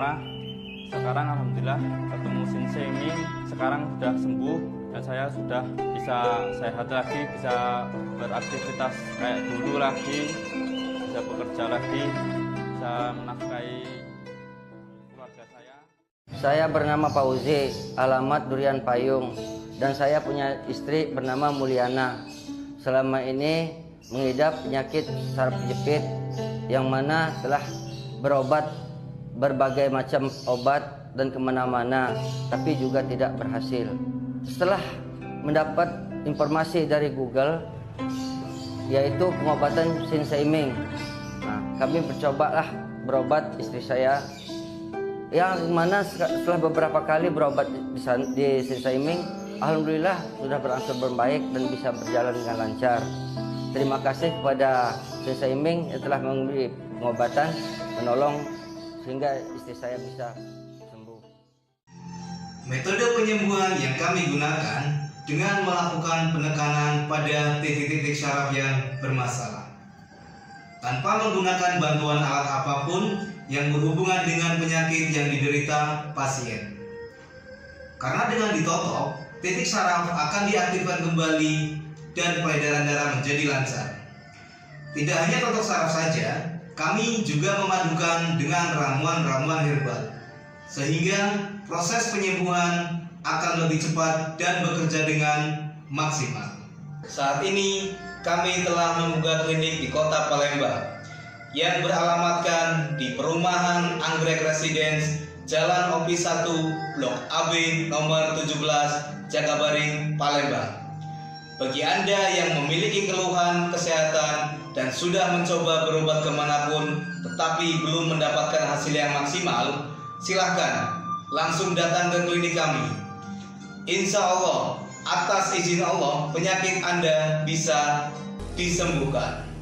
Nah, sekarang alhamdulillah ketemu Sensei Ming, sekarang sudah sembuh dan saya sudah bisa sehat lagi, bisa beraktivitas kayak dulu lagi, bisa bekerja lagi, bisa menafkahi keluarga saya. Saya bernama Fauzi, alamat Durian Payung, dan saya punya istri bernama Mulyana. Selama ini mengidap penyakit saraf kejepit yang mana telah berobat berbagai macam obat dan kemana-mana, tapi juga tidak berhasil. Setelah mendapat informasi dari Google, yaitu pengobatan Sensei Ming, kami mencobalah berobat istri saya, yang mana setelah beberapa kali berobat di Sensei Ming, alhamdulillah sudah berangsur membaik dan bisa berjalan dengan lancar. Terima kasih kepada Sensei Ming yang telah memberi pengobatan, menolong sehingga istri saya bisa sembuh. Metode penyembuhan yang kami gunakan dengan melakukan penekanan pada titik-titik syaraf yang bermasalah, tanpa menggunakan bantuan alat apapun yang berhubungan dengan penyakit yang diderita pasien. Karena dengan ditotok, titik syaraf akan diaktifkan kembali dan peredaran darah menjadi lancar. Tidak hanya totok syaraf saja, kami juga memadukan dengan ramuan-ramuan herbal, sehingga proses penyembuhan akan lebih cepat dan bekerja dengan maksimal. Saat ini kami telah membuka klinik di Kota Palembang yang beralamatkan di Perumahan Anggrek Residence, Jalan OP 1, Blok AB nomor 17, Jakabaring, Palembang. Bagi Anda yang memiliki keluhan kesehatan dan sudah mencoba berobat kemanapun tetapi belum mendapatkan hasil yang maksimal, silahkan langsung datang ke klinik kami. Insya Allah, atas izin Allah, penyakit Anda bisa disembuhkan.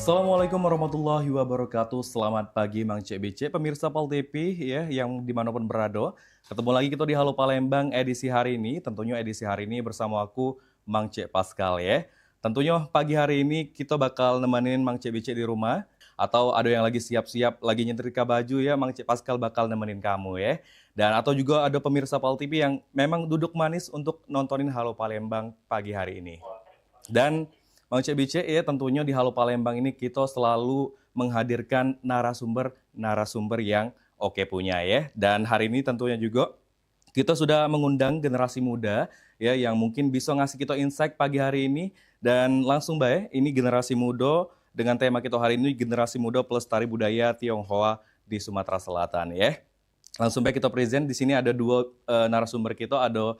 Assalamualaikum warahmatullahi wabarakatuh. Selamat pagi Mang Cek BC, pemirsa Pal TV ya yang dimanapun berada. Ketemu lagi kita di Halo Palembang edisi hari ini. Tentunya edisi hari ini bersama aku Mang Cek Pascal ya. Tentunya pagi hari ini kita bakal nemenin Mang Cek BC di rumah. Atau ada yang lagi siap-siap lagi nyetrika baju ya, Mang Cek Pascal bakal nemenin kamu ya. Dan atau juga ada pemirsa Pal TV yang memang duduk manis untuk nontonin Halo Palembang pagi hari ini. Dan Mang Cek BC ya, tentunya di Halo Palembang ini kita selalu menghadirkan narasumber yang oke punya ya. Dan hari ini tentunya juga kita sudah mengundang generasi muda ya yang mungkin bisa ngasih kita insight pagi hari ini. Dan langsung baik, ini generasi muda dengan tema kita hari ini, generasi muda pelestari budaya Tionghoa di Sumatera Selatan ya. Langsung baik kita present, di sini ada dua narasumber kita, ada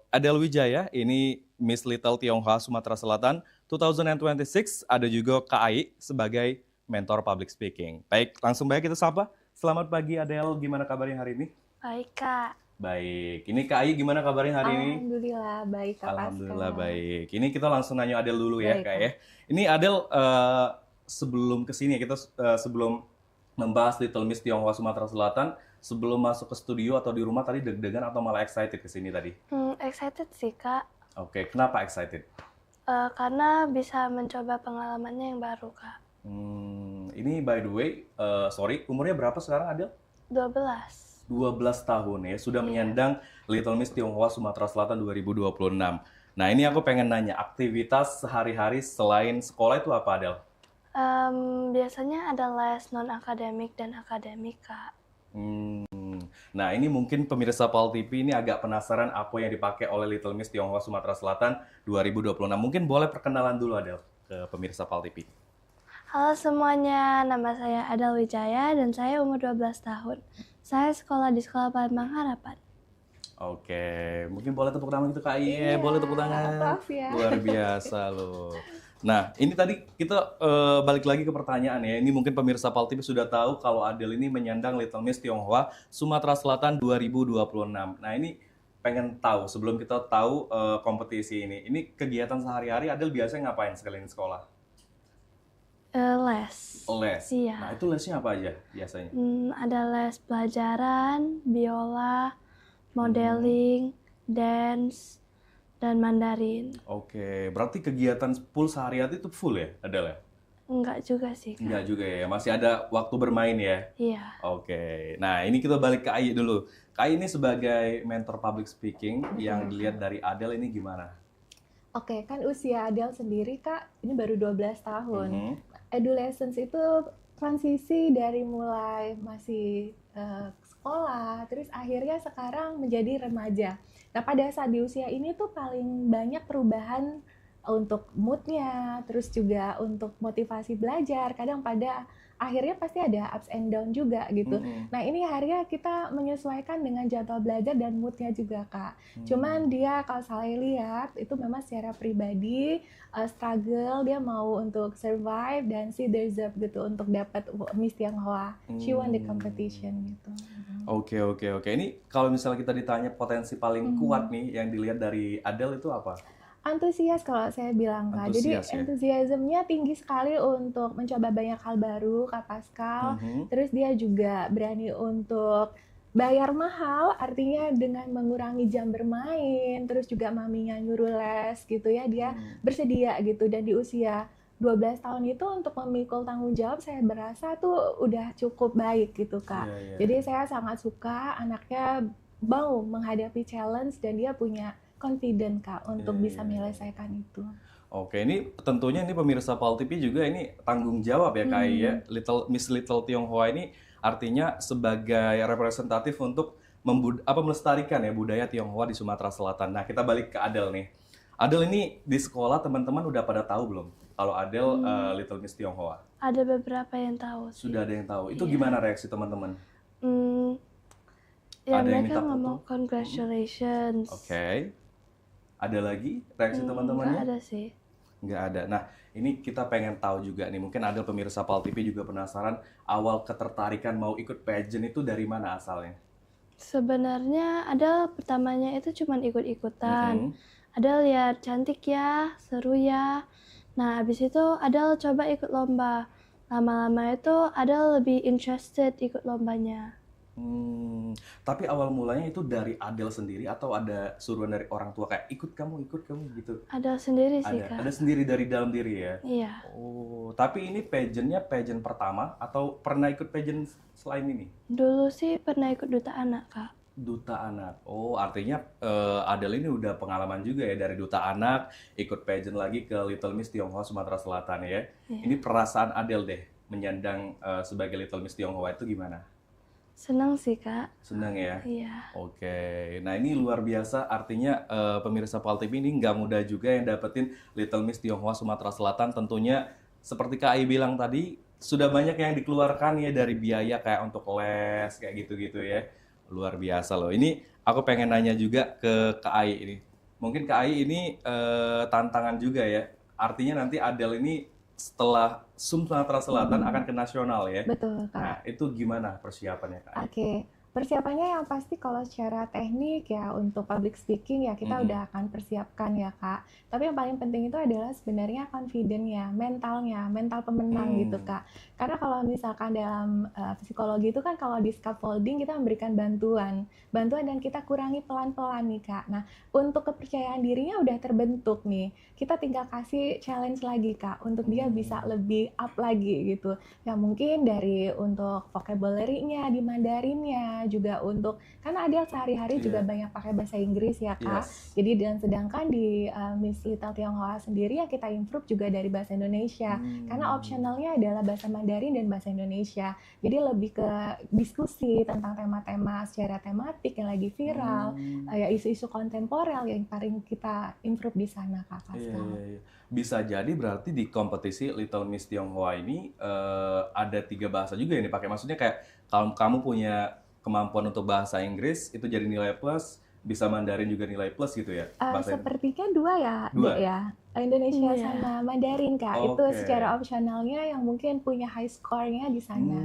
Adel Wijaya, ini Miss Little Tionghoa Sumatera Selatan 2026, ada juga Kak Ai sebagai mentor public speaking. Baik, langsung baik kita sapa. Selamat pagi Adel, gimana kabarnya hari ini? Baik Kak. Baik, ini Kak Ai gimana kabarnya hari ini? Alhamdulillah baik Kak. Alhamdulillah Pascal. baik. Ini kita langsung nanya Adel dulu ya Baik, Kak ya. Ini Adel sebelum kesini kita sebelum membahas Little Miss Tionghoa Sumatera Selatan, sebelum masuk ke studio atau di rumah tadi deg-degan atau malah excited kesini tadi? Excited sih Kak. Oke, kenapa excited? Karena bisa mencoba pengalamannya yang baru Kak. Ini by the way, sorry, umurnya berapa sekarang Adel? 12. 12 tahun ya, sudah menyandang Little Miss Tionghoa Sumatera Selatan 2026. Nah ini aku pengen nanya, aktivitas sehari-hari selain sekolah itu apa Adel? Biasanya ada les non-akademik dan akademik Kak. Nah ini mungkin pemirsa Pal TV ini agak penasaran apa yang dipakai oleh Little Miss Tionghoa Sumatera Selatan 2026. Mungkin boleh perkenalan dulu Adel ke pemirsa Pal TV. Halo semuanya, nama saya Adal Wijaya dan saya umur 12 tahun. Saya sekolah di Sekolah Palembang Harapan. Oke, mungkin boleh tepuk tangan gitu Kak Iye, boleh tepuk tangan. maaf ya. Luar biasa loh. Nah, ini tadi kita balik lagi ke pertanyaan ya. Ini mungkin pemirsa Pal TV sudah tahu kalau Adel ini menyandang Little Miss Tionghoa Sumatera Selatan 2026. Nah, ini pengen tahu sebelum kita tahu kompetisi ini kegiatan sehari-hari Adel biasanya ngapain sekalian sekolah? Les. Les. Iya. Nah, itu lesnya apa aja biasanya? Ada les pelajaran, biola, modeling, dance, dan Mandarin. Oke, berarti kegiatan full sehari-hari itu full ya, Adel ya? Enggak juga sih, Kak. Enggak juga ya, masih ada waktu bermain ya? Iya. Oke, nah ini kita balik ke Ai dulu. Kai ini sebagai mentor public speaking yang dilihat dari Adel ini gimana? Oke, kan usia Adele sendiri Kak, ini baru 12 tahun. Mhm. Adolescence itu transisi dari mulai masih sekolah, terus akhirnya sekarang menjadi remaja. Nah, pada saat di usia ini tuh paling banyak perubahan untuk moodnya, terus juga untuk motivasi belajar. Kadang pada akhirnya pasti ada ups and down juga gitu. Mhm. Nah, ini akhirnya kita menyesuaikan dengan jadwal belajar dan moodnya juga, Kak. Cuman dia kalau saya lihat itu memang secara pribadi struggle, dia mau untuk survive dan she deserve gitu untuk dapat Miss Tionghoa. She won the competition gitu. Oke. Ini kalau misalnya kita ditanya potensi paling kuat nih yang dilihat dari Adel itu apa? Antusias kalau saya bilang Kak, jadi Antusias ya? entusiasmnya tinggi sekali untuk mencoba banyak hal baru Kak Pascal. Terus dia juga berani untuk bayar mahal, artinya dengan mengurangi jam bermain, terus juga maminya nyuruh les gitu ya, dia bersedia gitu. Dan di usia 12 tahun itu untuk memikul tanggung jawab saya berasa tuh udah cukup baik gitu Kak. Iya. Jadi saya sangat suka anaknya mau menghadapi challenge dan dia punya confident Kak untuk bisa menyelesaikan itu. Oke, ini tentunya ini pemirsa Pal TV juga ini tanggung jawab ya Kai ya. Miss Little Tionghoa ini artinya sebagai representatif untuk melestarikan ya budaya Tionghoa di Sumatera Selatan. Nah, kita balik ke Adel nih. Adel ini di sekolah teman-teman udah pada tahu belum kalau Adel Little Miss Tionghoa? Ada beberapa yang tahu sih. Sudah ada yang tahu. Itu Iya. gimana reaksi teman-teman? Ya Ada yang mereka minta foto? ngomong congratulations. Oke. Ada lagi reaksi teman-temannya? Nggak ada sih. Nggak ada. Nah, ini kita pengen tahu juga nih. Mungkin ada pemirsa Pal TV juga penasaran awal ketertarikan mau ikut pageant itu dari mana asalnya? Sebenarnya ada pertamanya itu cuman ikut-ikutan. Ada lihat cantik ya, seru ya. Nah, habis itu ada coba ikut lomba. Lama-lama itu ada lebih interested ikut lombanya. Tapi awal mulanya itu dari Adel sendiri atau ada suruhan dari orang tua kayak ikut kamu gitu? Ada sendiri sih, Kak. Ada sendiri dari dalam diri ya? Iya. Oh, tapi ini pageantnya pageant pertama atau pernah ikut pageant selain ini? Dulu sih pernah ikut Duta Anak, Kak. Duta Anak. Oh, artinya Adel ini udah pengalaman juga ya dari Duta Anak, ikut pageant lagi ke Little Miss Tionghoa Sumatera Selatan ya. Ini perasaan Adel deh menyandang sebagai Little Miss Tionghoa itu gimana? Senang sih, Kak. Senang ya? Iya. Oke, nah ini luar biasa. Artinya pemirsa Pal TV ini nggak mudah juga yang dapetin Little Miss Tionghoa Sumatera Selatan. Tentunya seperti Kak Ai bilang tadi, sudah banyak yang dikeluarkan ya dari biaya kayak untuk les kayak gitu-gitu ya. Luar biasa loh. Ini aku pengen nanya juga ke Kak Ai ini. Mungkin Kak Ai ini tantangan juga ya. Artinya nanti Adel ini setelah Sumatera Selatan akan ke nasional ya. Betul Kak. Nah, itu gimana persiapannya Kak Ai? Oke, persiapannya yang pasti kalau secara teknik ya untuk public speaking ya kita udah akan persiapkan ya Kak. Tapi yang paling penting itu adalah sebenarnya confidence-nya, mentalnya, mental pemenang gitu Kak. Karena kalau misalkan dalam psikologi itu kan kalau di scaffolding kita memberikan bantuan dan kita kurangi pelan-pelan nih Kak. Nah, untuk kepercayaan dirinya udah terbentuk nih. Kita tinggal kasih challenge lagi Kak untuk dia bisa lebih up lagi gitu. Ya mungkin dari untuk vocabulary-nya di Mandarinnya juga untuk karena Adele sehari-hari juga banyak pakai bahasa Inggris ya Kak. Yes. Jadi dan sedangkan di Miss Little Tionghoa sendiri yang kita improve juga dari bahasa Indonesia. Karena optionalnya adalah bahasa Mandarin dan bahasa Indonesia. Jadi lebih ke diskusi tentang tema-tema secara tematik yang lagi viral, ya isu-isu kontemporer yang paling kita improve di sana Kak Pascal. Iya. Bisa jadi berarti di kompetisi Little Miss Tionghoa ini ada 3 bahasa juga yang dipakai. Maksudnya kayak kalau kamu punya kemampuan untuk bahasa Inggris itu jadi nilai plus, bisa Mandarin juga nilai plus gitu ya? Sepertinya 2 ya, Dua? Dek ya. Indonesia Iya. sama Mandarin Kak. Itu Oke. secara opsionalnya yang mungkin punya high score-nya di sana.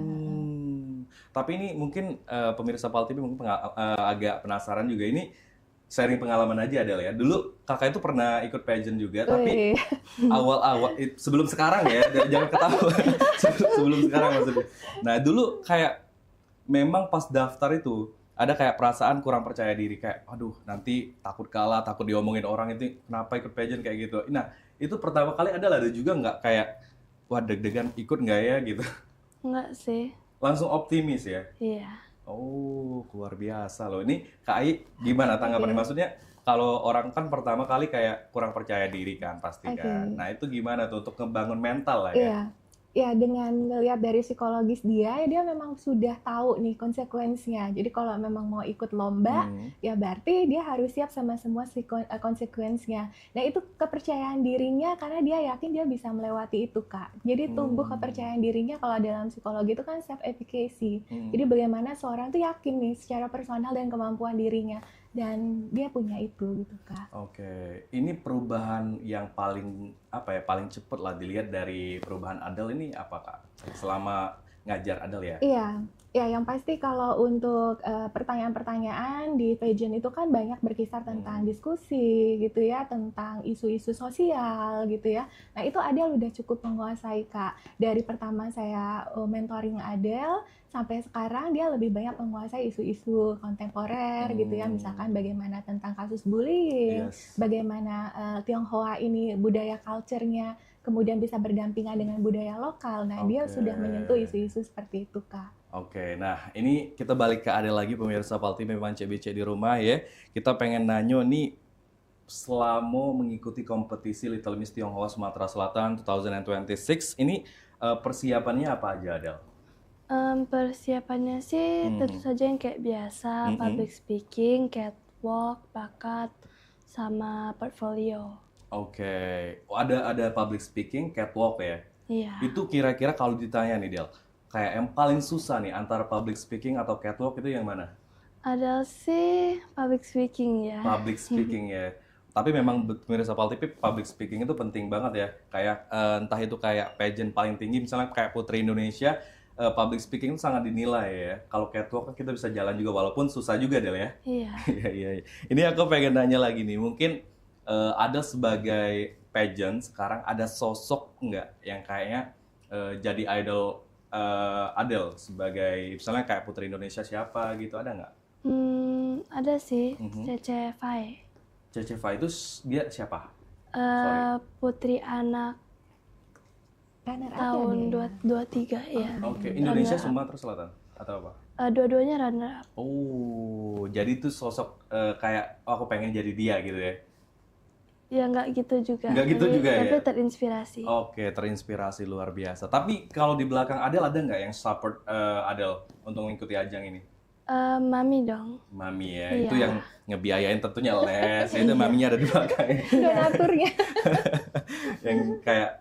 Tapi ini mungkin pemirsa PAL TV mungkin agak penasaran juga ini sharing pengalaman aja Adel ya. Dulu kakak itu pernah ikut pageant juga, tapi Wih. awal-awal sebelum sekarang ya, jangan ketawa. Sebelum sekarang maksudnya. Nah dulu kayak memang pas daftar itu ada kayak perasaan kurang percaya diri kayak, aduh nanti takut kalah, takut diomongin orang itu kenapa ikut pageant kayak gitu. Nah itu pertama kali ada juga nggak kayak wah deg-degan ikut nggak ya gitu. Enggak sih. Langsung optimis ya. Iya. Oh, luar biasa loh. Ini Kak Ai gimana tanggapannya? Maksudnya kalau orang kan pertama kali kayak kurang percaya diri kan pasti kan. Nah itu gimana tuh untuk ngebangun mental lah ya? Iya. Ya dengan ngelihat dari psikologis dia memang sudah tahu nih konsekuensinya. Jadi kalau memang mau ikut lomba, ya berarti dia harus siap sama semua konsekuensinya. Nah itu kepercayaan dirinya karena dia yakin dia bisa melewati itu Kak. Jadi tumbuh kepercayaan dirinya kalau dalam psikologi itu kan self efficacy. Jadi bagaimana seorang tuh yakin nih secara personal dan kemampuan dirinya. Dan dia punya itu gitu Kak. Oke, ini perubahan yang paling paling cepet lah dilihat dari perubahan Adele ini apa Kak? Selama ngajar Adele ya? Iya, ya yang pasti kalau untuk pertanyaan-pertanyaan di pageant itu kan banyak berkisar tentang diskusi gitu ya, tentang isu-isu sosial gitu ya. Nah itu Adele udah cukup menguasai Kak. Dari pertama saya mentoring Adele sampai sekarang dia lebih banyak menguasai isu-isu kontemporer gitu ya, misalkan bagaimana tentang kasus bullying, bagaimana Tionghoa ini budaya culture-nya kemudian bisa berdampingan dengan budaya lokal. Nah, dia sudah menyentuh isu-isu seperti itu, Kak. Oke, nah ini kita balik ke Adele lagi pemirsa PAL TV memang CBC di rumah ya. Kita pengen nanyo nih selama mengikuti kompetisi Little Miss Tionghoa Sumatera Selatan 2026 ini persiapannya apa aja Adele? Persiapannya sih tentu saja yang kayak biasa, public speaking, catwalk, bakat, sama portfolio. Oke, ada public speaking, catwalk ya. Iya. Itu kira-kira kalau ditanya nih Del, kayak yang paling susah nih antara public speaking atau catwalk itu yang mana? Ada sih public speaking ya. Public speaking ya. Tapi memang pemirsa PAL TV public speaking itu penting banget ya. Kayak entah itu kayak pageant paling tinggi misalnya kayak Putri Indonesia, public speaking itu sangat dinilai ya. Kalau catwalk kan kita bisa jalan juga walaupun susah juga Del ya. Iya. Iya. Ini aku pengen nanya lagi nih, mungkin ada sebagai pageant sekarang ada sosok nggak yang kayaknya jadi idol Adele sebagai misalnya kayak Putri Indonesia siapa gitu, ada nggak? Ada sih, Cece Fai. Cece Fai itu dia siapa? Putri anak tahun 23 ya. Oke, Indonesia Sumatera Selatan atau apa? Dua-duanya runner up. Oh, jadi itu sosok kayak aku pengen jadi dia gitu ya? Ya nggak gitu juga. Nggak gitu juga ya? Tapi terinspirasi. Oke, terinspirasi luar biasa. Tapi kalau di belakang Adele ada nggak yang support Adele untuk mengikuti ajang ini? Mami dong. Mami ya, Iya. itu yang ngebiayain tentunya les. Itu maminya ada di belakang. Donaturnya. Yang kayak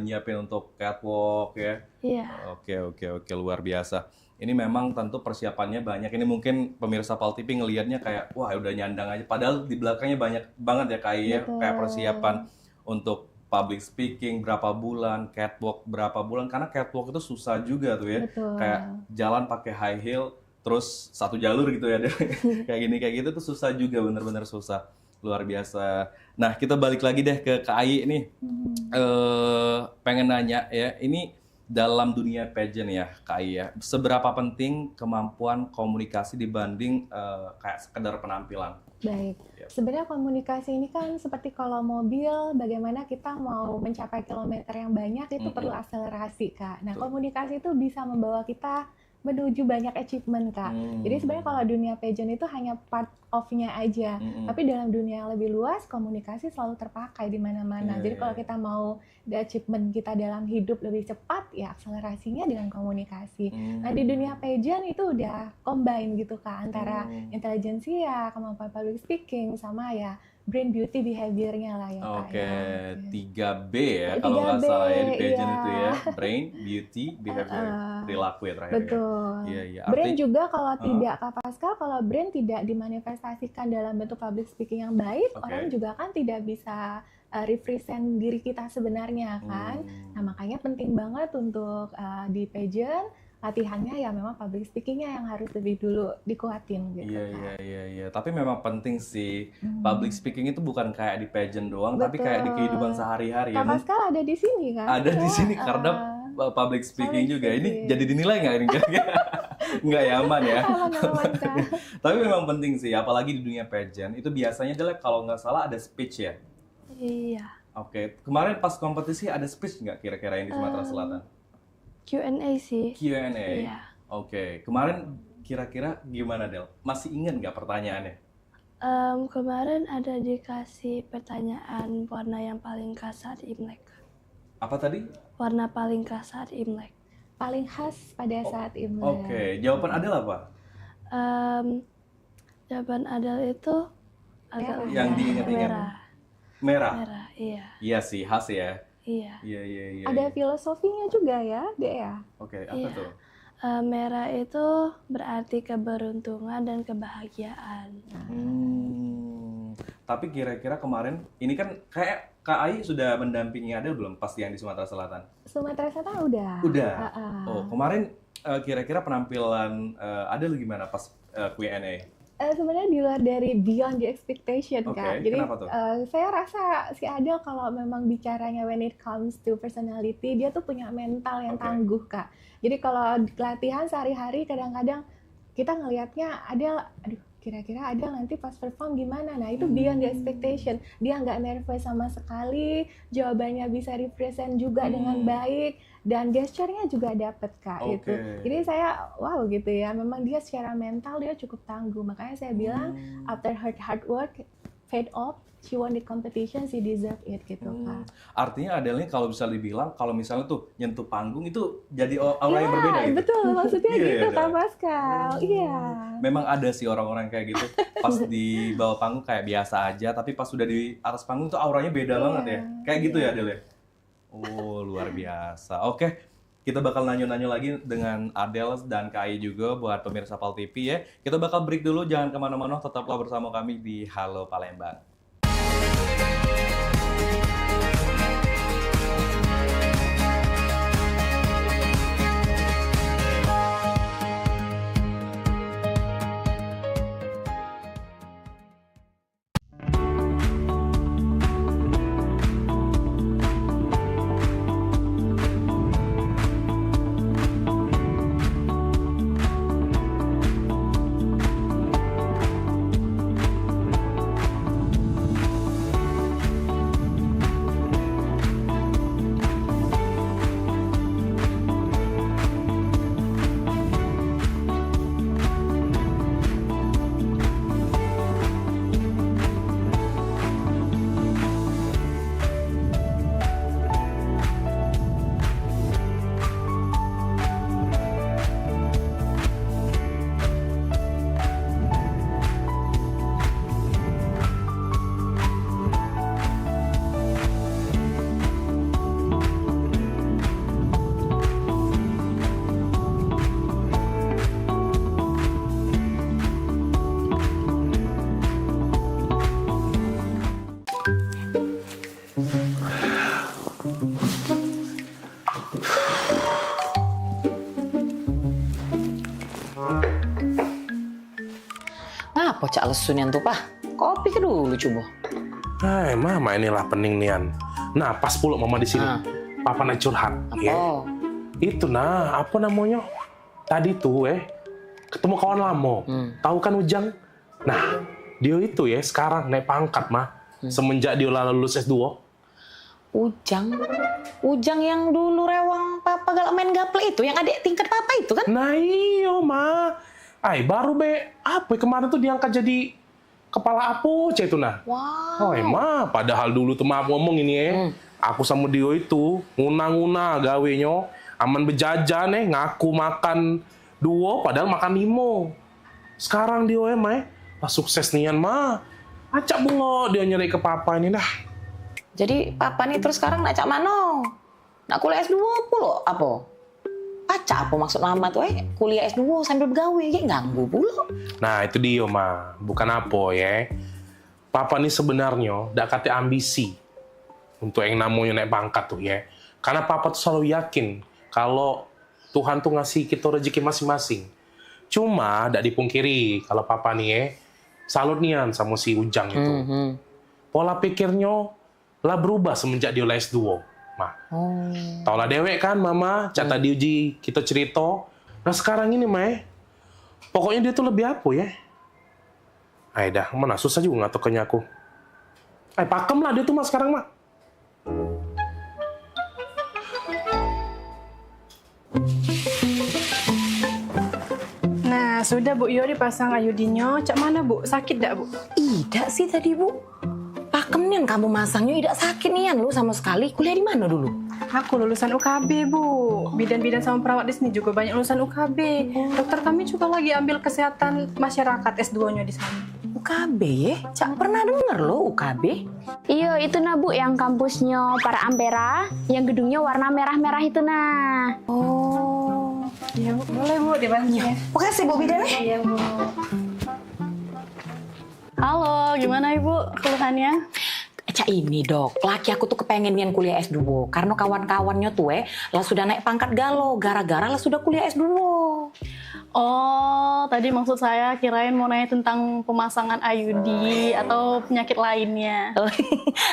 nyiapin untuk catwalk ya. Iya. Oke, luar biasa. Ini memang tentu persiapannya banyak. Ini mungkin pemirsa PAL TV ngelihatnya kayak wah udah nyandang aja. Padahal di belakangnya banyak banget ya kayak persiapan untuk public speaking berapa bulan, catwalk berapa bulan. Karena catwalk itu susah juga tuh ya. Betul. Kayak jalan pakai high heel terus satu jalur gitu ya. kayak gitu tuh susah juga, bener-bener susah. Luar biasa. Nah, kita balik lagi deh ke KAI nih. Pengen nanya ya, ini dalam dunia pageant ya, KAI ya, seberapa penting kemampuan komunikasi dibanding kayak sekedar penampilan? Baik, sebenarnya komunikasi ini kan seperti kalau mobil, bagaimana kita mau mencapai kilometer yang banyak itu perlu akselerasi, Kak. Nah, komunikasi itu bisa membawa kita menuju banyak achievement, Kak. Jadi sebenarnya kalau dunia pageant itu hanya part of-nya aja. Tapi dalam dunia yang lebih luas, komunikasi selalu terpakai di mana-mana. Jadi kalau kita mau the achievement kita dalam hidup lebih cepat, ya akselerasinya dengan komunikasi. Nah, di dunia pageant itu udah combine gitu, Kak, antara intelijensia, kemampuan public speaking, sama ya brain beauty behavior-nya lah ya, Kak. Oke, Ya. 3B ya kalau nggak 3B, salah ya di pageant iya. itu ya. Brain, beauty, behavior, perilaku ya terakhir ya. Betul. Iya, iya. Brain juga kalau Heeh. tidak Kak Pascal, kalau brain tidak dimanifestasikan dalam bentuk public speaking yang baik, Oke. orang juga kan tidak bisa represent diri kita sebenarnya kan. Nah, makanya penting banget untuk di pageant latihannya ya memang public speaking-nya yang harus lebih dulu dikuatin gitu Iya, kan. iya. Tapi memang penting sih. Public speaking itu bukan kayak di pageant doang, tapi kayak di kehidupan sehari-hari ya. Kak Pascal ada di sini kan? Ada di sini karena public speaking juga. Ini jadi dinilai nggak ini? Nggak ya, aman ya. Aman-aman, Kak. Tapi memang penting sih, apalagi di dunia pageant itu biasanya adalah kalau nggak salah ada speech ya. Iya. Oke, kemarin pas kompetisi ada speech nggak kira-kira yang di Sumatera Selatan? Q&A sih. Q&A. Iya. Oke, kemarin kira-kira gimana Del? Masih ingat nggak pertanyaannya? Kemarin ada dikasih pertanyaan warna yang paling khas saat Imlek. Apa tadi? Warna paling khas saat Imlek. Paling khas pada saat Imlek. Oke, jawaban Adel apa? Jawaban Adel itu agak Merah. Yang diingat-ingat. merah. Merah. Merah, iya. Iya sih, khas ya. Iya. Iya. Ada filosofinya juga ya, Dek ya. Oke, apa Iya. tuh? Merah itu berarti keberuntungan dan kebahagiaan. Tapi kira-kira kemarin, ini kan kayak Kak Ai sudah mendampingi Adel belum pas yang di Sumatera Selatan? Sumatera Selatan udah. Udah. Ah. Oh, kemarin kira-kira penampilan Adel gimana pas Q&A? Sebenarnya di luar dari beyond the expectation, Oke, Kak. Jadi kenapa tuh? saya rasa si Adel kalau memang bicaranya when it comes to personality, dia tuh punya mental yang Oke. tangguh, Kak. Jadi kalau di latihan sehari-hari kadang-kadang kita ngelihatnya Adel, aduh kira-kira Adel nanti pas perform gimana? Nah itu beyond the expectation. Dia nggak nervous sama sekali, jawabannya bisa represent juga dengan baik, dan gesture-nya juga dapet, Kak. Gitu. Oke. Jadi saya wow gitu ya, memang dia secara mental dia cukup tangguh. Makanya saya bilang after her hard work paid off, she won the competition, she deserve it gitu, Kak. Artinya Adel ini kalau bisa dibilang, kalau misalnya tuh nyentuh panggung itu jadi aura yang berbeda gitu. Betul, maksudnya Iya, gitu, iya, Kak Del. Pascal. Iya. Memang ada sih orang-orang kayak gitu. Pas di bawah panggung kayak biasa aja, tapi pas sudah di atas panggung tuh auranya beda banget ya. Kayak gitu ya Adel ya? Oh, luar biasa. Oke, kita bakal nanya-nanya lagi dengan Adel dan Kak Ai juga buat pemirsa Pal TV ya. Kita bakal break dulu, jangan kemana-mana, tetaplah bersama kami di Halo Palembang. Ngapa cak lesun yang tuh, Pah? Kopi ke dulu coba. Hai, mama inilah pening nian. Nah, pas pula mama di sini. Ah. Papa naik curhat. Apa? Ya. Itu nah, apa namanya? Tadi tuh ketemu kawan lama. Tahu kan Ujang? Nah, dia itu sekarang naik pangkat mah. Semenjak dia lulus S2. Ujang yang dulu rewang papa galak main gaple itu, yang adik tingkat papa itu kan? Nah iyo ma. Baru be, apa kemarin tuh diangkat jadi kepala Apoc itu nah. Wow. Ma, padahal dulu tuh maaf ngomong ini aku sama Dio itu nguna-nguna gawenyo, aman bejajan ngaku makan 2 padahal makan 5. Sekarang Dio lah sukses nian ma. Acak bungo dia nyari ke papa ini dah. Jadi papa nih terus sekarang nak cak mano? Nak kuliah S2 pula apa? Acak apa maksud mama tuh kuliah S2 sambil bergawe kayak ganggu pula. Nah itu dia ma, bukan apa ya. Papa nih sebenarnya dak kate ambisi untuk yang namanya naik pangkat tuh ya. Karena papa tuh selalu yakin kalau Tuhan tuh ngasih kita rezeki masing-masing. Cuma dak dipungkiri kalau papa nih salut nian sama si Ujang itu. Pola pikirnya lah berubah semenjak dia S2. Mah. Tau lah dewek kan mama, cata diuji kita cerita. Nah sekarang ini pokoknya dia tuh lebih apa ya? Dah, mana susah juga ngatokannya aku. Pakem lah dia tuh mah sekarang mah. Nah, sudah Bu Yo dipasang ayudinyo. Cak mana Bu? Sakit dak Bu? Tidak sih tadi Bu. Pakem nian kamu masangnya tidak sakit nian lu sama sekali. Kuliah di mana dulu? Aku lulusan UKB Bu. Bidan-bidan sama perawat di sini juga banyak lulusan UKB. Dokter kami juga lagi ambil kesehatan masyarakat S2-nya di sana. UKB ya? Cak pernah denger lo UKB? Iya, itu nah Bu, yang kampusnya para Ampera, yang gedungnya warna merah-merah itu nah. Oh, iya Bu, boleh Bu dibantu ya. Makasih Bu Bidan. Iya Bu. Halo, gimana Ibu keluhannya? Cak ini dok, laki aku tuh kepengen nian kuliah S2 karena kawan-kawannya tuh lah sudah naik pangkat galau gara-gara lah sudah kuliah S2. Oh, tadi maksud saya kirain mau nanya tentang pemasangan IUD atau penyakit lainnya.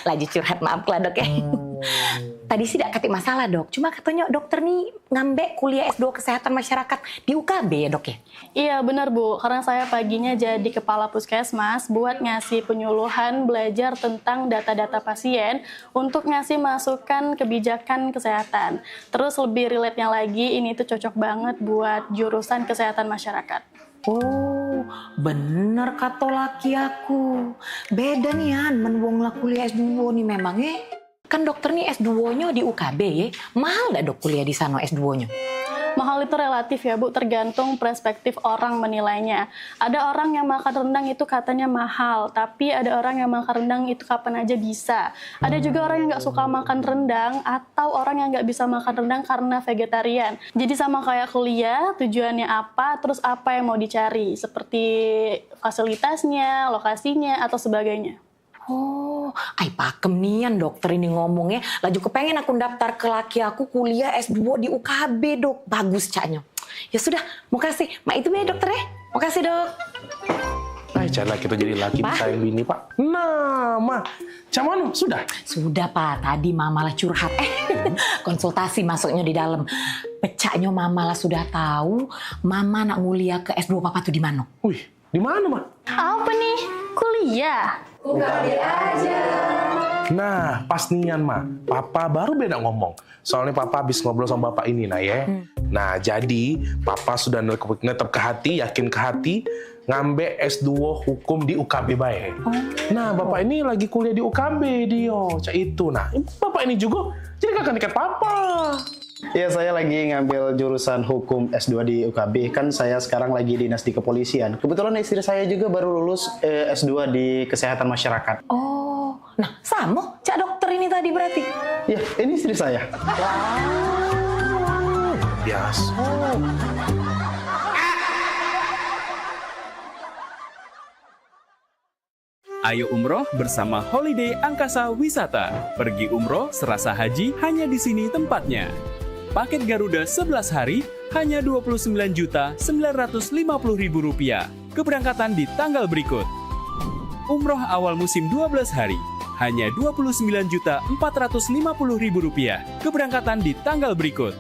Lagi curhat, maaf lah dok ya. Tadi sih tidak katik masalah dok, cuma katanya dokter nih ngambek kuliah S2 kesehatan masyarakat di UKB ya dok ya? Iya benar Bu, karena saya paginya jadi kepala puskesmas buat ngasih penyuluhan belajar tentang data-data pasien untuk ngasih masukan kebijakan kesehatan. Terus lebih relate-nya lagi, ini tuh cocok banget buat jurusan kesehatan masyarakat. Oh, bener kata laki aku. Beda nih menwong lah kuliah S2 nih memangnya. Kan dokter nih S2-nya di UKB ya. Mahal gak dok kuliah di sana S2-nya? Mahal itu relatif ya Bu, tergantung perspektif orang menilainya. Ada orang yang makan rendang itu katanya mahal, tapi ada orang yang makan rendang itu kapan aja bisa. Ada juga orang yang nggak suka makan rendang, atau orang yang nggak bisa makan rendang karena vegetarian. Jadi sama kayak kuliah, tujuannya apa, terus apa yang mau dicari, seperti fasilitasnya, lokasinya, atau sebagainya. Oh, pakem nian dokter ini ngomongnya. Laju kepengen aku daftar ke laki aku kuliah S2 di UKB dok. Bagus caknya. Ya sudah, makasih. Itu ya dokter ya. Makasih dok. Cara kita jadi laki disayang bini pak. Nah, ma, cuman sudah? Sudah pak, tadi mama lah curhat. Konsultasi masuknya di dalam. Pecahnya mama lah sudah tahu. Mama nak nguliah ke S2 papa tuh di mana? Wih, di mana ma? Apa nih? Kuliah? UKB aja. Nah, pas nian ma, papa baru beda ngomong. Soalnya papa habis ngobrol sama bapak ini nah ya. Nah, jadi papa sudah netep ke hati, yakin ke hati, ngambil S2 hukum di UKB bae. Nah, bapak ini lagi kuliah di UKB Dio, cak itu. Nah, bapak ini juga jadi kakak dekat papa. Iya, saya lagi ngambil jurusan hukum S2 di UKB. Kan saya sekarang lagi dinas di kepolisian. Kebetulan istri saya juga baru lulus S2 di kesehatan masyarakat. Oh, nah sama cak dokter ini tadi berarti? Iya, ini istri saya. Wow, biasa. Ayo umroh bersama Holiday Angkasa Wisata. Pergi umroh serasa haji hanya di sini tempatnya. Paket Garuda 11 hari hanya Rp29.950.000. Keberangkatan di tanggal berikut. Umroh awal musim 12 hari hanya Rp29.450.000. Keberangkatan di tanggal berikut.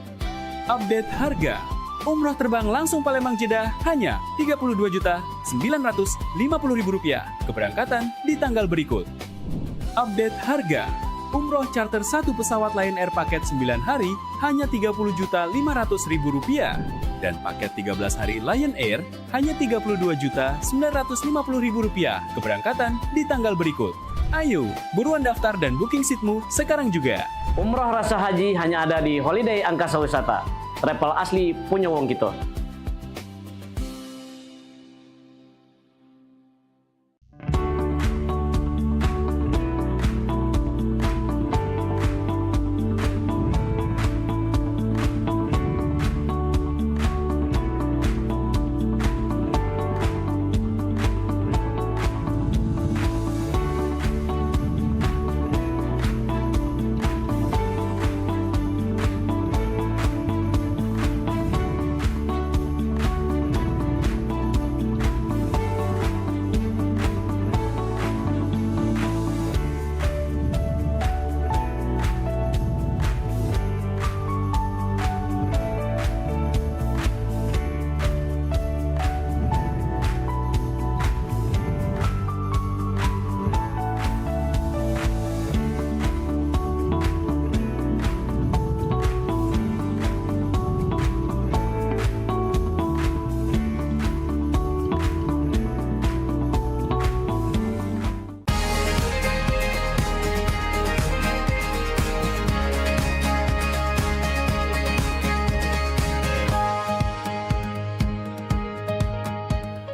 Update harga. Umroh terbang langsung Palembang Jeddah hanya Rp32.950.000. Keberangkatan di tanggal berikut. Update harga. Umroh charter 1 pesawat Lion Air paket 9 hari hanya Rp30.500.000 dan paket 13 hari Lion Air hanya Rp32.950.000 keberangkatan di tanggal berikut. Ayo, buruan daftar dan booking seatmu sekarang juga. Umroh rasa haji hanya ada di Holiday Angkasa Wisata. Travel asli punya wong kita.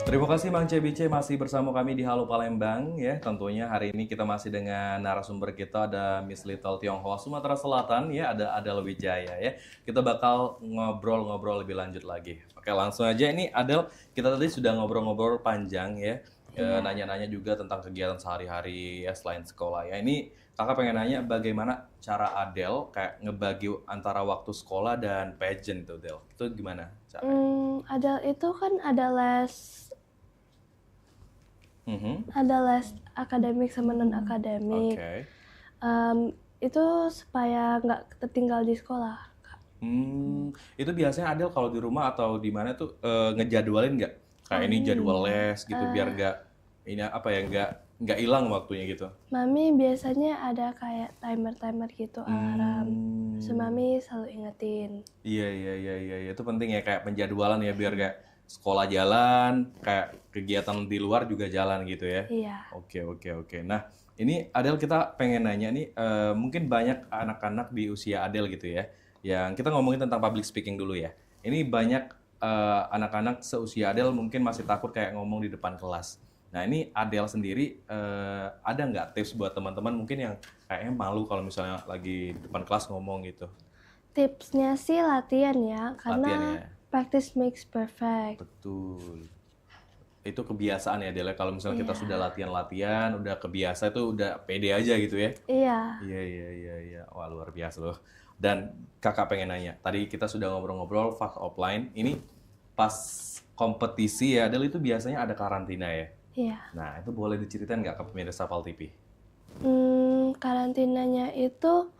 Terima kasih Mang CBC masih bersama kami di Halo Palembang ya. Tentunya hari ini kita masih dengan narasumber kita, ada Miss Little Tionghoa Sumatera Selatan ya, ada Adel Wijaya ya. Kita bakal ngobrol-ngobrol lebih lanjut lagi. Oke, langsung aja. Ini Adel, kita tadi sudah ngobrol-ngobrol panjang ya. Nanya-nanya juga tentang kegiatan sehari-hari ya selain sekolah ya. Ini kakak pengen nanya bagaimana cara Adel kayak ngebagi antara waktu sekolah dan pageant tuh, Del. Itu gimana caranya? Adel itu kan ada les akademik sama non akademik. Itu supaya nggak tertinggal di sekolah. Itu biasanya Adel kalau di rumah atau di mana tuh ngejadwalin nggak? Kayak ini jadwal les gitu biar nggak hilang waktunya gitu. Mami biasanya ada kayak timer gitu, alarm. So Mami selalu ingetin. Iya, itu penting ya kayak penjadwalan ya biar kayak sekolah jalan, kayak kegiatan di luar juga jalan gitu ya. Iya. Oke. Nah, ini Adel kita pengen nanya nih, mungkin banyak anak-anak di usia Adel gitu ya, yang kita ngomongin tentang public speaking dulu ya. Ini banyak anak-anak seusia Adel mungkin masih takut kayak ngomong di depan kelas. Nah, ini Adel sendiri ada nggak tips buat teman-teman mungkin yang kayaknya malu kalau misalnya lagi di depan kelas ngomong gitu? Tipsnya sih latihan ya, karena Latihan ya. practice makes perfect. Betul. Itu kebiasaan ya, Del. Kalau misalnya kita sudah latihan-latihan, udah kebiasa itu udah pede aja gitu ya. Iya. Iya. Wah, luar biasa loh. Dan kakak pengen nanya, tadi kita sudah ngobrol-ngobrol fast offline, ini pas kompetisi ya, Del, itu biasanya ada karantina ya? Iya. Nah, itu boleh diceritain nggak ke pemirsa Pal TV? Karantinanya itu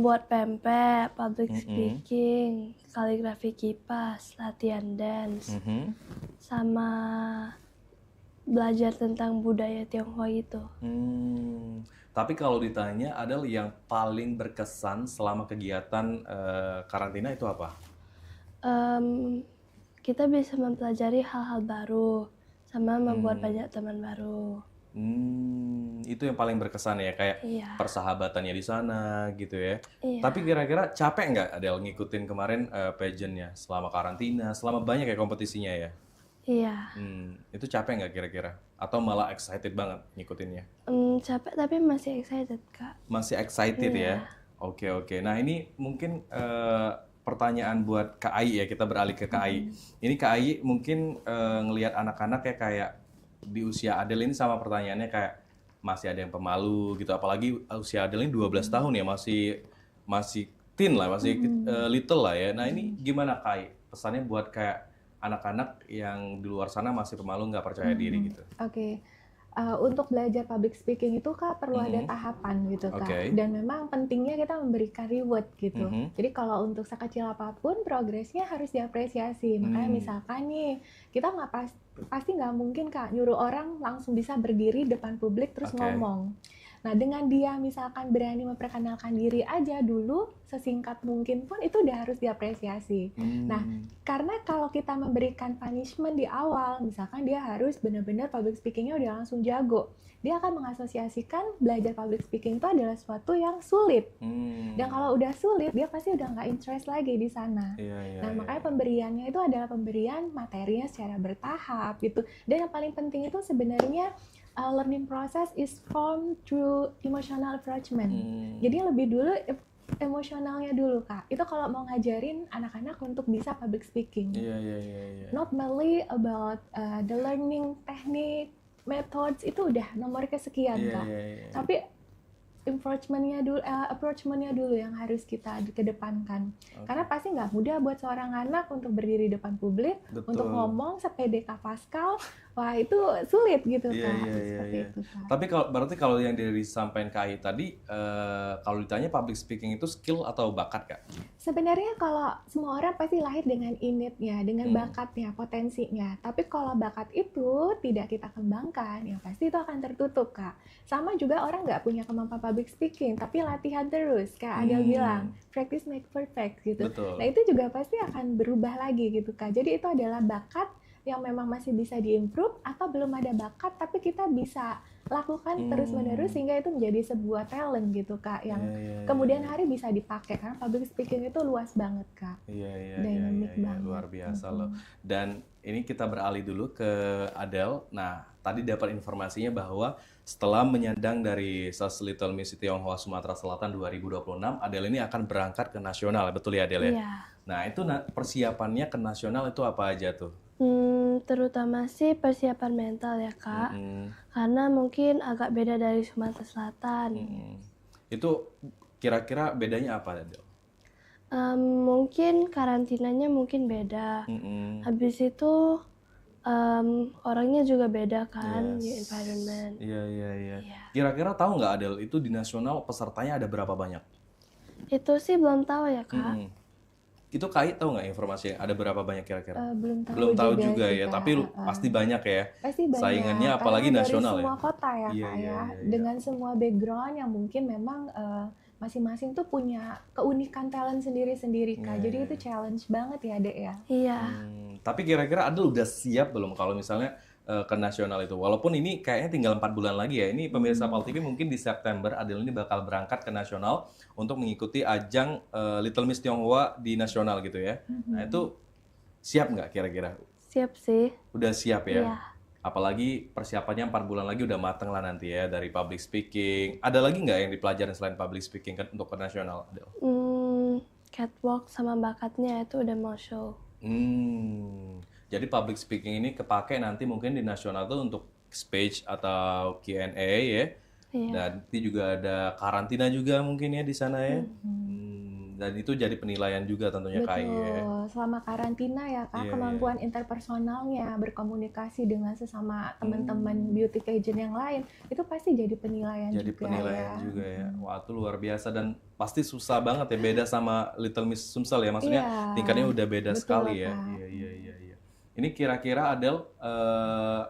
buat pempek, public speaking, kaligrafi kipas, latihan dance, sama belajar tentang budaya Tionghoa itu. Tapi kalau ditanya, Adel yang paling berkesan selama kegiatan karantina itu apa? Kita bisa mempelajari hal-hal baru, sama membuat banyak teman baru. Itu yang paling berkesan ya, kayak persahabatannya di sana gitu ya. Tapi kira-kira capek nggak Adel ngikutin kemarin pageant-nya selama karantina, selama banyak ya kompetisinya ya? Iya. Itu capek nggak kira-kira? Atau malah excited banget ngikutinnya? Capek tapi masih excited, Kak. Masih excited ya? Oke. Nah ini mungkin pertanyaan buat Kak Ai ya, kita beralih ke Kak Ai. Ini Kak Ai mungkin ngelihat anak-anak kayak di usia Adel ini sama pertanyaannya kayak masih ada yang pemalu gitu, apalagi usia Adel ini 12 tahun ya, masih teen lah, masih little lah ya. Nah ini gimana Kai pesannya buat kayak anak-anak yang di luar sana masih pemalu, nggak percaya diri gitu? Oke. Untuk belajar public speaking itu Kak perlu ada tahapan gitu Kak. Dan memang pentingnya kita memberikan reward gitu. Jadi kalau untuk sekecil apapun progresnya harus diapresiasi. Makanya misalkan nih kita pasti nggak mungkin Kak nyuruh orang langsung bisa berdiri depan publik terus ngomong. Nah, dengan dia misalkan berani memperkenalkan diri aja dulu, sesingkat mungkin pun itu udah harus diapresiasi. Nah, karena kalau kita memberikan punishment di awal, misalkan dia harus benar-benar public speakingnya udah langsung jago, dia akan mengasosiasikan belajar public speaking itu adalah sesuatu yang sulit. Dan kalau udah sulit, dia pasti udah nggak interest lagi di sana. Nah, makanya pemberiannya itu adalah pemberian materinya secara bertahap gitu. Dan yang paling penting itu sebenarnya learning process is formed through emotional approachment. Jadi lebih dulu emosionalnya dulu, Kak. Itu kalau mau ngajarin anak-anak untuk bisa public speaking. Not merely about the learning technique, methods, itu udah nomor kesekian, Kak. Tapi approachment-nya dulu yang harus kita kedepankan. Karena pasti nggak mudah buat seorang anak untuk berdiri di depan publik, untuk ngomong sepedeka Pascal, wah itu sulit gitu kan. Seperti itu, Kak. Tapi berarti kalau yang disampaikan Kai tadi, kalau ditanya public speaking itu skill atau bakat, Kak? Sebenarnya kalau semua orang pasti lahir dengan innate-nya, dengan bakatnya, potensinya. Tapi kalau bakat itu tidak kita kembangkan, ya pasti itu akan tertutup, Kak. Sama juga orang nggak punya kemampuan public speaking, tapi latihan terus, Kak Adel bilang, practice make perfect gitu. Nah itu juga pasti akan berubah lagi gitu, Kak. Jadi itu adalah bakat yang memang masih bisa diimprove, atau belum ada bakat tapi kita bisa lakukan terus-menerus sehingga itu menjadi sebuah talent gitu, Kak, yang kemudian hari bisa dipakai, karena public speaking itu luas banget, Kak. Dynamic banget. Luar biasa loh. Dan ini kita beralih dulu ke Adel. Nah, tadi dapat informasinya bahwa setelah menyandang dari SAS Little Miss Tionghoa Sumatera Selatan 2026, Adel ini akan berangkat ke nasional, betul ya Adel ya? Iya. Nah, itu persiapannya ke nasional itu apa aja tuh? Terutama sih persiapan mental ya, Kak. Karena mungkin agak beda dari Sumatera Selatan. Itu kira-kira bedanya apa, Adel? Mungkin karantinanya mungkin beda. Habis itu orangnya juga beda kan, di environment. Iya. Kira-kira tahu nggak, Adel, itu di nasional pesertanya ada berapa banyak? Itu sih belum tahu ya, Kak. Itu Kai tahu nggak informasi ada berapa banyak kira-kira? Belum tahu juga sih, ya, Kak. tapi pasti banyak ya. Pasti banyak. Saingannya apalagi karena nasional dari semua ya. kota ya, Kak ya. Dengan semua background yang mungkin memang masing-masing tuh punya keunikan talent sendiri-sendiri, Kak. Jadi itu challenge banget ya, Dek ya. Iya. Tapi kira-kira Adel udah siap belum kalau misalnya ke nasional itu? Walaupun ini kayaknya tinggal 4 bulan lagi ya. Ini pemirsa PAL TV mungkin di September Adel ini bakal berangkat ke nasional untuk mengikuti ajang Little Miss Tionghoa di nasional gitu ya. Nah itu siap nggak kira-kira? Siap sih. Udah siap ya? Iya. Apalagi persiapannya 4 bulan lagi udah mateng lah nanti ya, dari public speaking. Ada lagi nggak yang dipelajarin selain public speaking untuk ke nasional, Adel? Catwalk sama bakatnya itu udah mau show. Jadi public speaking ini kepake nanti mungkin di nasional tuh untuk speech atau Q&A ya. Dan nanti juga ada karantina juga mungkin ya di sana ya. Dan itu jadi penilaian juga tentunya Kai ya. Selama karantina ya, Kak, kemampuan interpersonalnya, berkomunikasi dengan sesama teman-teman beauty pageant yang lain, itu pasti jadi penilaian juga. Jadi penilaian juga ya. Wah, itu luar biasa dan pasti susah banget ya, beda sama Little Miss Sumsel ya. Maksudnya tingkatnya udah beda sekali ya. Iya. Ini kira-kira Adel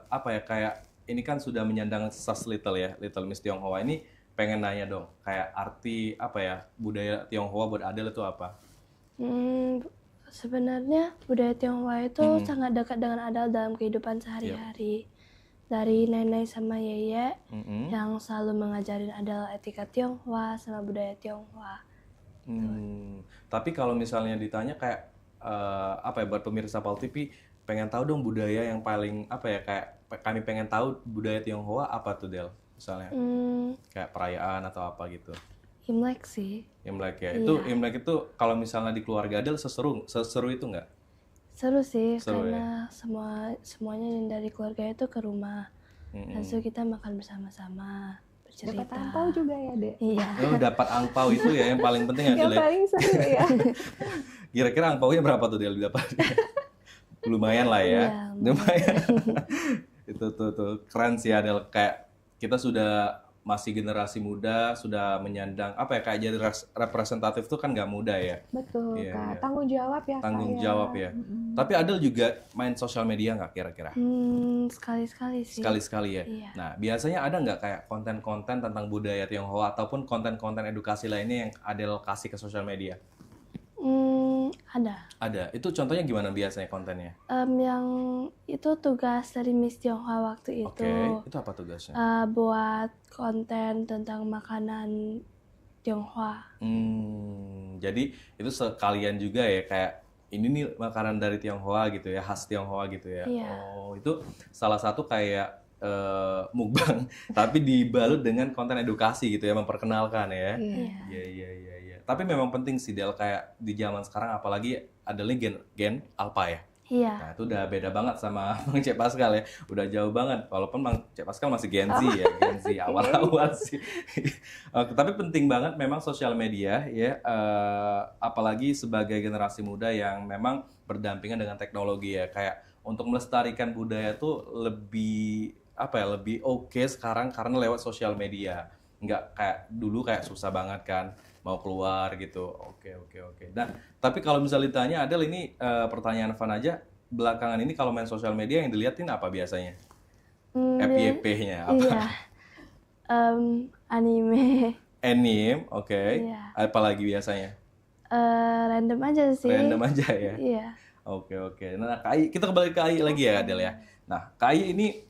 apa ya, kayak ini kan sudah menyandang SAS Little ya, Little Miss Tionghoa, ini pengen nanya dong, kayak arti apa ya budaya Tionghoa buat Adel itu apa? Sebenarnya budaya Tionghoa itu sangat dekat dengan Adel dalam kehidupan sehari-hari. Dari nenek sama yeye yang selalu mengajarin Adel etika Tionghoa sama budaya Tionghoa. Tapi kalau misalnya ditanya kayak apa ya, buat pemirsa PAL TV pengen tahu dong budaya yang paling apa ya, kayak kami pengen tahu budaya Tionghoa apa tuh, Del? Misalnya kayak perayaan atau apa gitu. Imlek sih. Imlek ya. Itu Imlek itu kalau misalnya di keluarga Adel seseru itu nggak? Seru sih, seru, karena semuanya yang dari keluarga itu ke rumah. Lalu kita makan bersama-sama, bercerita. Dapat angpau juga ya, Dek? Iya. Dapat angpau itu ya yang paling penting ya, Del. Yang paling seru ya. Kira-kira angpaunya berapa tuh, Del, didapat? Lumayan lah ya. Lumayan. Itu tuh keren sih Adel, kayak kita sudah masih generasi muda, sudah menyandang apa ya, kayak jadi representatif tuh kan nggak mudah ya. Betul, Iya, Kak. iya. Tanggung jawab ya, Kak, Tanggung ya. jawab ya. Tapi Adel juga main sosial media nggak kira-kira? Sekali-sekali sih. Sekali-sekali ya. Iya. Nah, biasanya ada nggak kayak konten-konten tentang budaya Tionghoa ataupun konten-konten edukasi lainnya yang Adel kasih ke sosial media? Ada. Ada. Itu contohnya gimana biasanya kontennya? Yang itu tugas dari Miss Tionghoa waktu itu. Oke, itu apa tugasnya? Buat konten tentang makanan Tionghoa. Jadi itu sekalian juga ya, kayak ini nih makanan dari Tionghoa gitu ya, khas Tionghoa gitu ya. Iya. Oh, itu salah satu kayak mukbang, tapi dibalut dengan konten edukasi gitu ya, memperkenalkan ya. Iya. Iya. Tapi memang penting sih Del, kayak di zaman sekarang apalagi Adelnya gen Alpha ya. Iya. Nah, itu udah beda banget sama Bang Cek Pascal ya. Udah jauh banget. Walaupun Bang Cek Pascal masih Gen Z ya, Gen Z awal-awal sih. Tapi penting banget memang sosial media ya, apalagi sebagai generasi muda yang memang berdampingan dengan teknologi ya. Kayak untuk melestarikan budaya tuh lebih lebih oke sekarang karena lewat sosial media. Nggak kayak dulu kayak susah banget kan mau keluar gitu. Oke. Nah, tapi kalau misalnya ditanya Adel, ini pertanyaan fun aja, belakangan ini kalau main sosial media yang diliatin apa biasanya? FYP-nya apa? Iya. Anime. Anime, oke. Iya. Apalagi biasanya? Random aja sih. Random aja ya? Iya. Oke. Nah, Kai, kita kembali ke Kai lagi ya Adel ya. Nah, Kai ini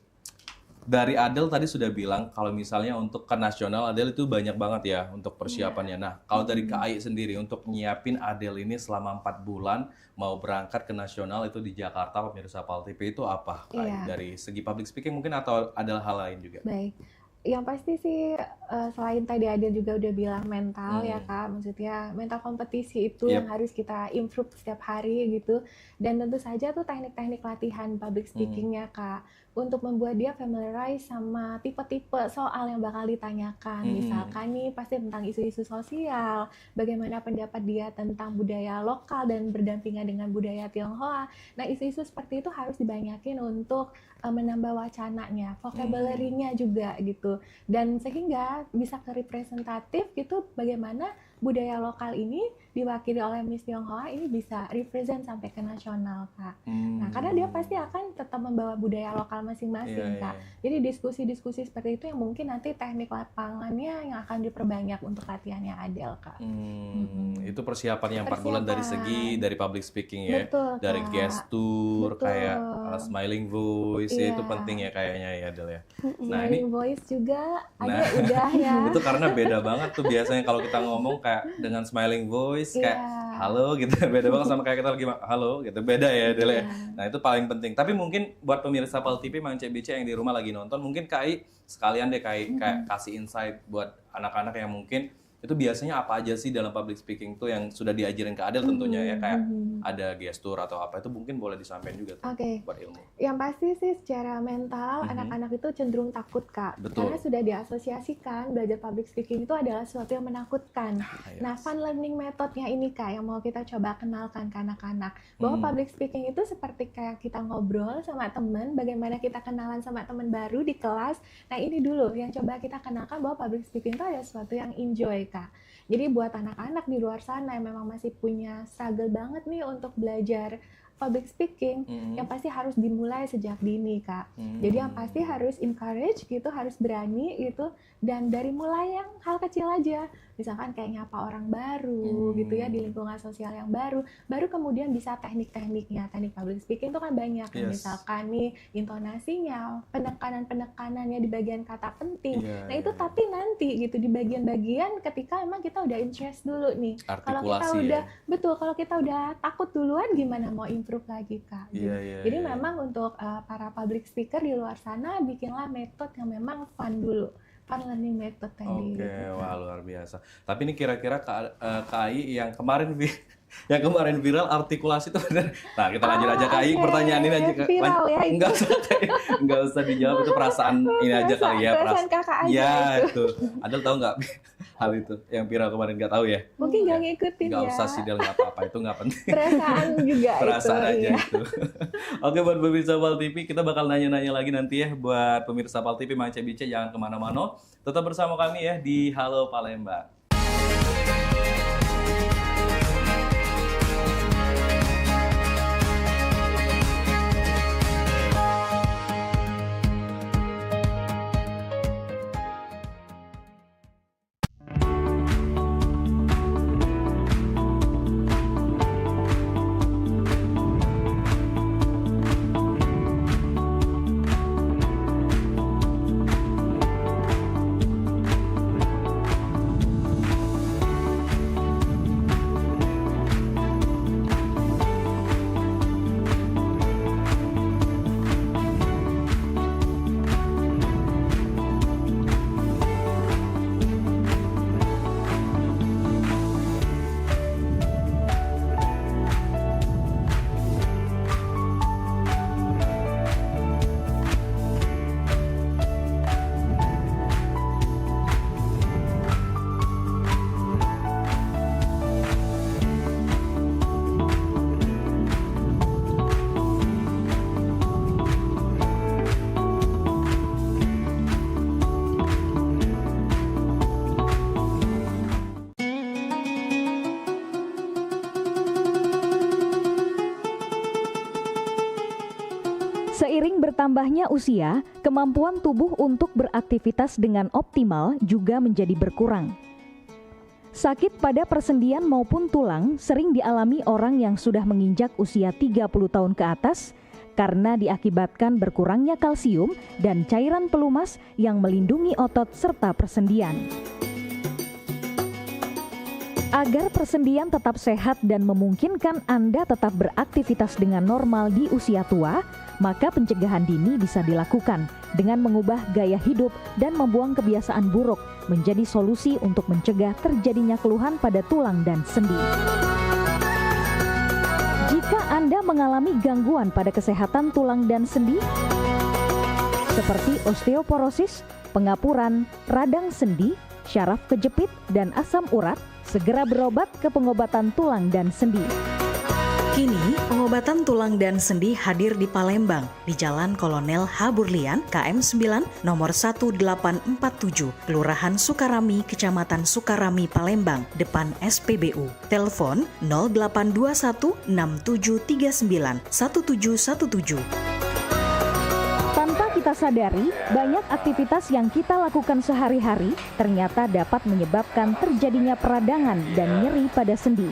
dari Adel tadi sudah bilang kalau misalnya untuk ke nasional Adel itu banyak banget ya untuk persiapannya. Nah, kalau dari KAI sendiri untuk nyiapin Adel ini selama 4 bulan mau berangkat ke nasional itu di Jakarta, pemirsa PAL TV, itu apa? KAI? Iya. Dari segi public speaking mungkin atau ada hal lain juga? Baik. Yang pasti sih selain tadi Adel juga udah bilang mental ya Kak, maksudnya mental kompetisi itu yang harus kita improve setiap hari gitu. Dan tentu saja tuh teknik-teknik latihan public speakingnya Kak, untuk membuat dia familiarize sama tipe-tipe soal yang bakal ditanyakan. Misalkan nih pasti tentang isu-isu sosial, bagaimana pendapat dia tentang budaya lokal dan berdampingan dengan budaya Tionghoa. Nah, isu-isu seperti itu harus dibanyakin untuk menambah wacananya, vocabulary-nya juga gitu. Dan sehingga bisa ke representatif gitu, bagaimana budaya lokal ini diwakili oleh Miss Tionghoa ini bisa represent sampai ke nasional Kak. Nah, karena dia pasti akan tetap membawa budaya lokal masing-masing Kak. Jadi diskusi-diskusi seperti itu yang mungkin nanti teknik lapangannya yang akan diperbanyak untuk latihannya Adel Kak. Itu persiapannya 4 bulan dari segi dari public speaking ya. Betul, dari Kak. gestur, Betul. kayak smiling voice Iya. itu penting ya kayaknya ya Adel ya. Smiling voice juga ada udah ya. Itu karena beda banget tuh biasanya kalau kita ngomong kayak dengan smiling voice kayak halo gitu, beda banget sama kayak kita lagi halo gitu, beda ya Adel ya. Nah, itu paling penting. Tapi mungkin buat pemirsa PAL TV Mang CBC yang di rumah lagi nonton, mungkin KAI sekalian deh kayak kasih insight buat anak-anak yang mungkin itu biasanya apa aja sih dalam public speaking tuh yang sudah diajarin ke Adel tentunya ya, kayak ada gestur atau apa, itu mungkin boleh disampaikan juga tuh buat ilmu. Yang pasti sih secara mental anak-anak itu cenderung takut Kak. Betul. Karena sudah diasosiasikan belajar public speaking itu adalah sesuatu yang menakutkan. Nah, fun learning methodnya ini Kak yang mau kita coba kenalkan ke anak-anak. Bahwa public speaking itu seperti kayak kita ngobrol sama teman, bagaimana kita kenalan sama teman baru di kelas. Nah, ini dulu yang coba kita kenalkan bahwa public speaking itu adalah sesuatu yang enjoy Kak. Jadi buat anak-anak di luar sana yang memang masih punya struggle banget nih untuk belajar public speaking, yang pasti harus dimulai sejak dini Kak. Jadi yang pasti harus encourage gitu, harus berani gitu, dan dari mulai yang hal kecil aja. Misalkan kayak nyapa orang baru gitu ya di lingkungan sosial yang baru kemudian bisa teknik-tekniknya. Teknik public speaking itu kan banyak. Misalkan nih intonasinya, penekanan-penekanannya di bagian kata penting. Nah, itu tapi nanti gitu di bagian-bagian ketika emang kita udah interest dulu nih. Kalau kita udah kalau kita udah takut duluan gimana mau improve lagi Kak. Jadi memang untuk para public speaker di luar sana bikinlah metode yang memang fun dulu. Fun learning method tadi. Wah luar biasa. Tapi ini kira-kira KAI yang kemarin Yang kemarin viral artikulasi itu benar. Nah, kita lanjut aja Kak Ai, pertanyaan ini aja Kak. Viral ya itu. Enggak usah dijawab, itu perasaan ini aja kali ya. Perasaan kakak aja ya, itu. Adel tahu nggak hal itu yang viral kemarin? Nggak tahu ya? Mungkin nggak ngikutin Nggak ya. usah sih, Del, nggak apa-apa, itu nggak penting. Perasaan juga Perasaan itu, aja iya. itu. Oke, buat pemirsa Pal TV, kita bakal nanya-nanya lagi nanti ya. Buat pemirsa Pal TV, Mang Cek Bice, jangan kemana-mana. Tetap bersama kami ya di Halo Palembang. Seiring bertambahnya usia, kemampuan tubuh untuk beraktivitas dengan optimal juga menjadi berkurang. Sakit pada persendian maupun tulang sering dialami orang yang sudah menginjak usia 30 tahun ke atas karena diakibatkan berkurangnya kalsium dan cairan pelumas yang melindungi otot serta persendian. Agar persendian tetap sehat dan memungkinkan Anda tetap beraktivitas dengan normal di usia tua, maka pencegahan dini bisa dilakukan dengan mengubah gaya hidup dan membuang kebiasaan buruk menjadi solusi untuk mencegah terjadinya keluhan pada tulang dan sendi. Jika Anda mengalami gangguan pada kesehatan tulang dan sendi, seperti osteoporosis, pengapuran, radang sendi, syaraf kejepit, dan asam urat, segera berobat ke pengobatan tulang dan sendi. Kini, pengobatan tulang dan sendi hadir di Palembang, di Jalan Kolonel H. Burlian, KM 9, nomor 1847, Kelurahan Sukarami, Kecamatan Sukarami, Palembang, depan SPBU. Telepon 0821 6739 1717. Tanpa kita sadari, banyak aktivitas yang kita lakukan sehari-hari ternyata dapat menyebabkan terjadinya peradangan dan nyeri pada sendi.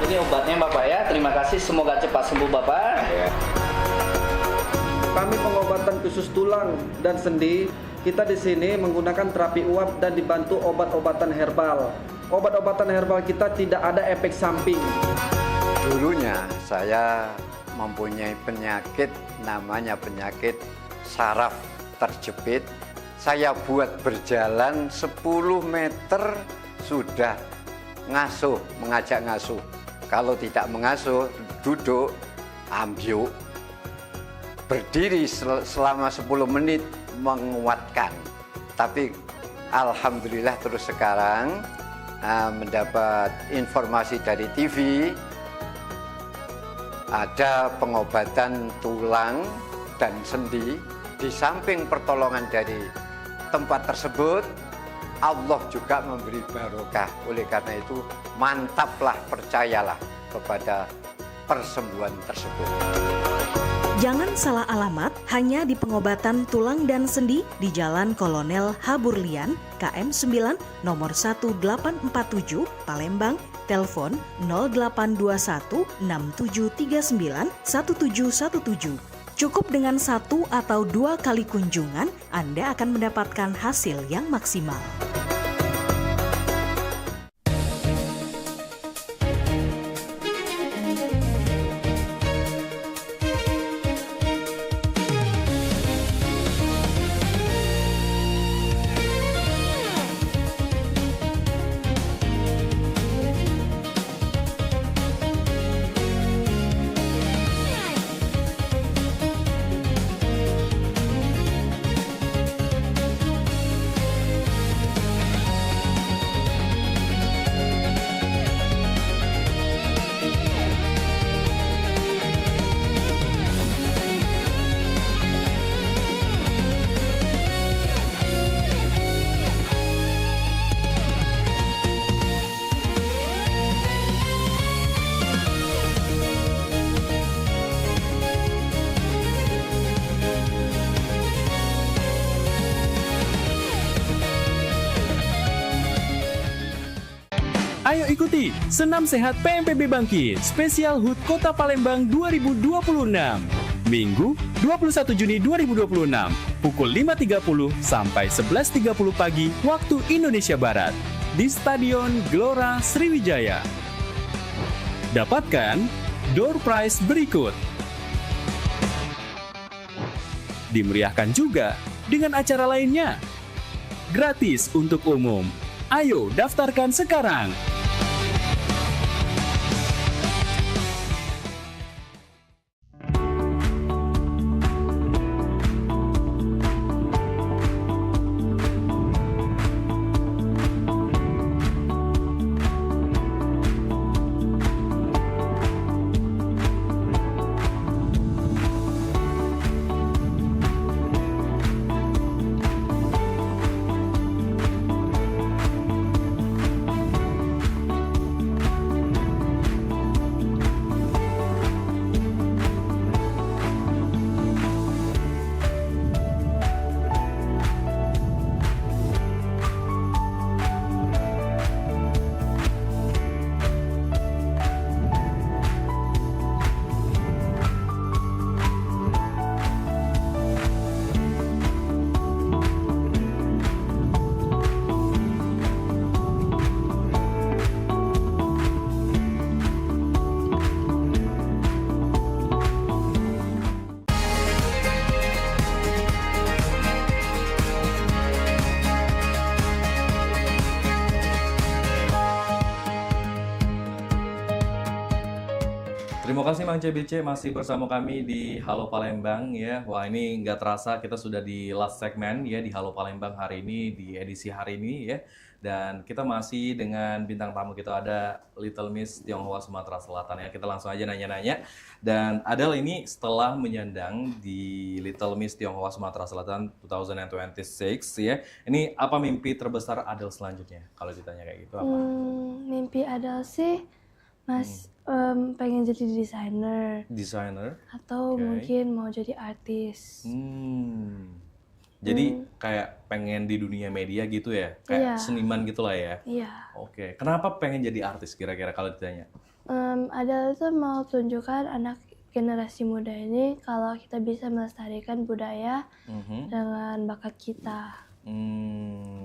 Ini obatnya Bapak ya, terima kasih, semoga cepat sembuh Bapak. Kami pengobatan khusus tulang dan sendi, kita di sini menggunakan terapi uap dan dibantu obat-obatan herbal. Obat-obatan herbal kita tidak ada efek samping. Dulunya saya mempunyai penyakit namanya penyakit saraf terjepit. Saya buat berjalan 10 meter sudah ngasuh, mengajak ngasuh. Kalau tidak mengasuh, duduk, ambyuk, berdiri selama 10 menit menguatkan. Tapi alhamdulillah terus sekarang mendapat informasi dari TV, ada pengobatan tulang dan sendi. Di samping pertolongan dari tempat tersebut, Allah juga memberi barokah. Oleh karena itu, mantaplah, percayalah kepada persembuhan tersebut. Jangan salah alamat, hanya di pengobatan tulang dan sendi di Jalan Kolonel H. Burlian, KM 9, nomor 1847, Palembang, telepon 0821 6739 1717. Cukup dengan 1 atau 2 kali kunjungan, Anda akan mendapatkan hasil yang maksimal. Ikuti Senam Sehat PMPB Bangkit Spesial HUT Kota Palembang 2026. Minggu 21 Juni 2026 pukul 5.30 sampai 11.30 pagi waktu Indonesia Barat di Stadion Gelora Sriwijaya. Dapatkan door prize berikut. Dimeriahkan juga dengan acara lainnya. Gratis untuk umum. Ayo daftarkan sekarang. Terima kasih Mang CBC masih bersama kami di Halo Palembang ya. Wah, ini nggak terasa kita sudah di last segmen ya di Halo Palembang hari ini, di edisi hari ini ya. Dan kita masih dengan bintang tamu kita ada Little Miss Tionghoa Sumatera Selatan ya. Kita langsung aja nanya-nanya. Dan Adele ini setelah menyandang di Little Miss Tionghoa Sumatera Selatan 2026 ya. Ini apa mimpi terbesar Adele selanjutnya? Kalau ditanya kayak gitu apa? Mimpi Adele sih pengen jadi desainer. Desainer? Atau mungkin mau jadi artis. Jadi kayak pengen di dunia media gitu ya? Kayak seniman gitu lah ya? Iya. Oke. Kenapa pengen jadi artis kira-kira kalau ditanya? Adele itu mau tunjukkan anak generasi muda ini kalau kita bisa melestarikan budaya dengan bakat kita.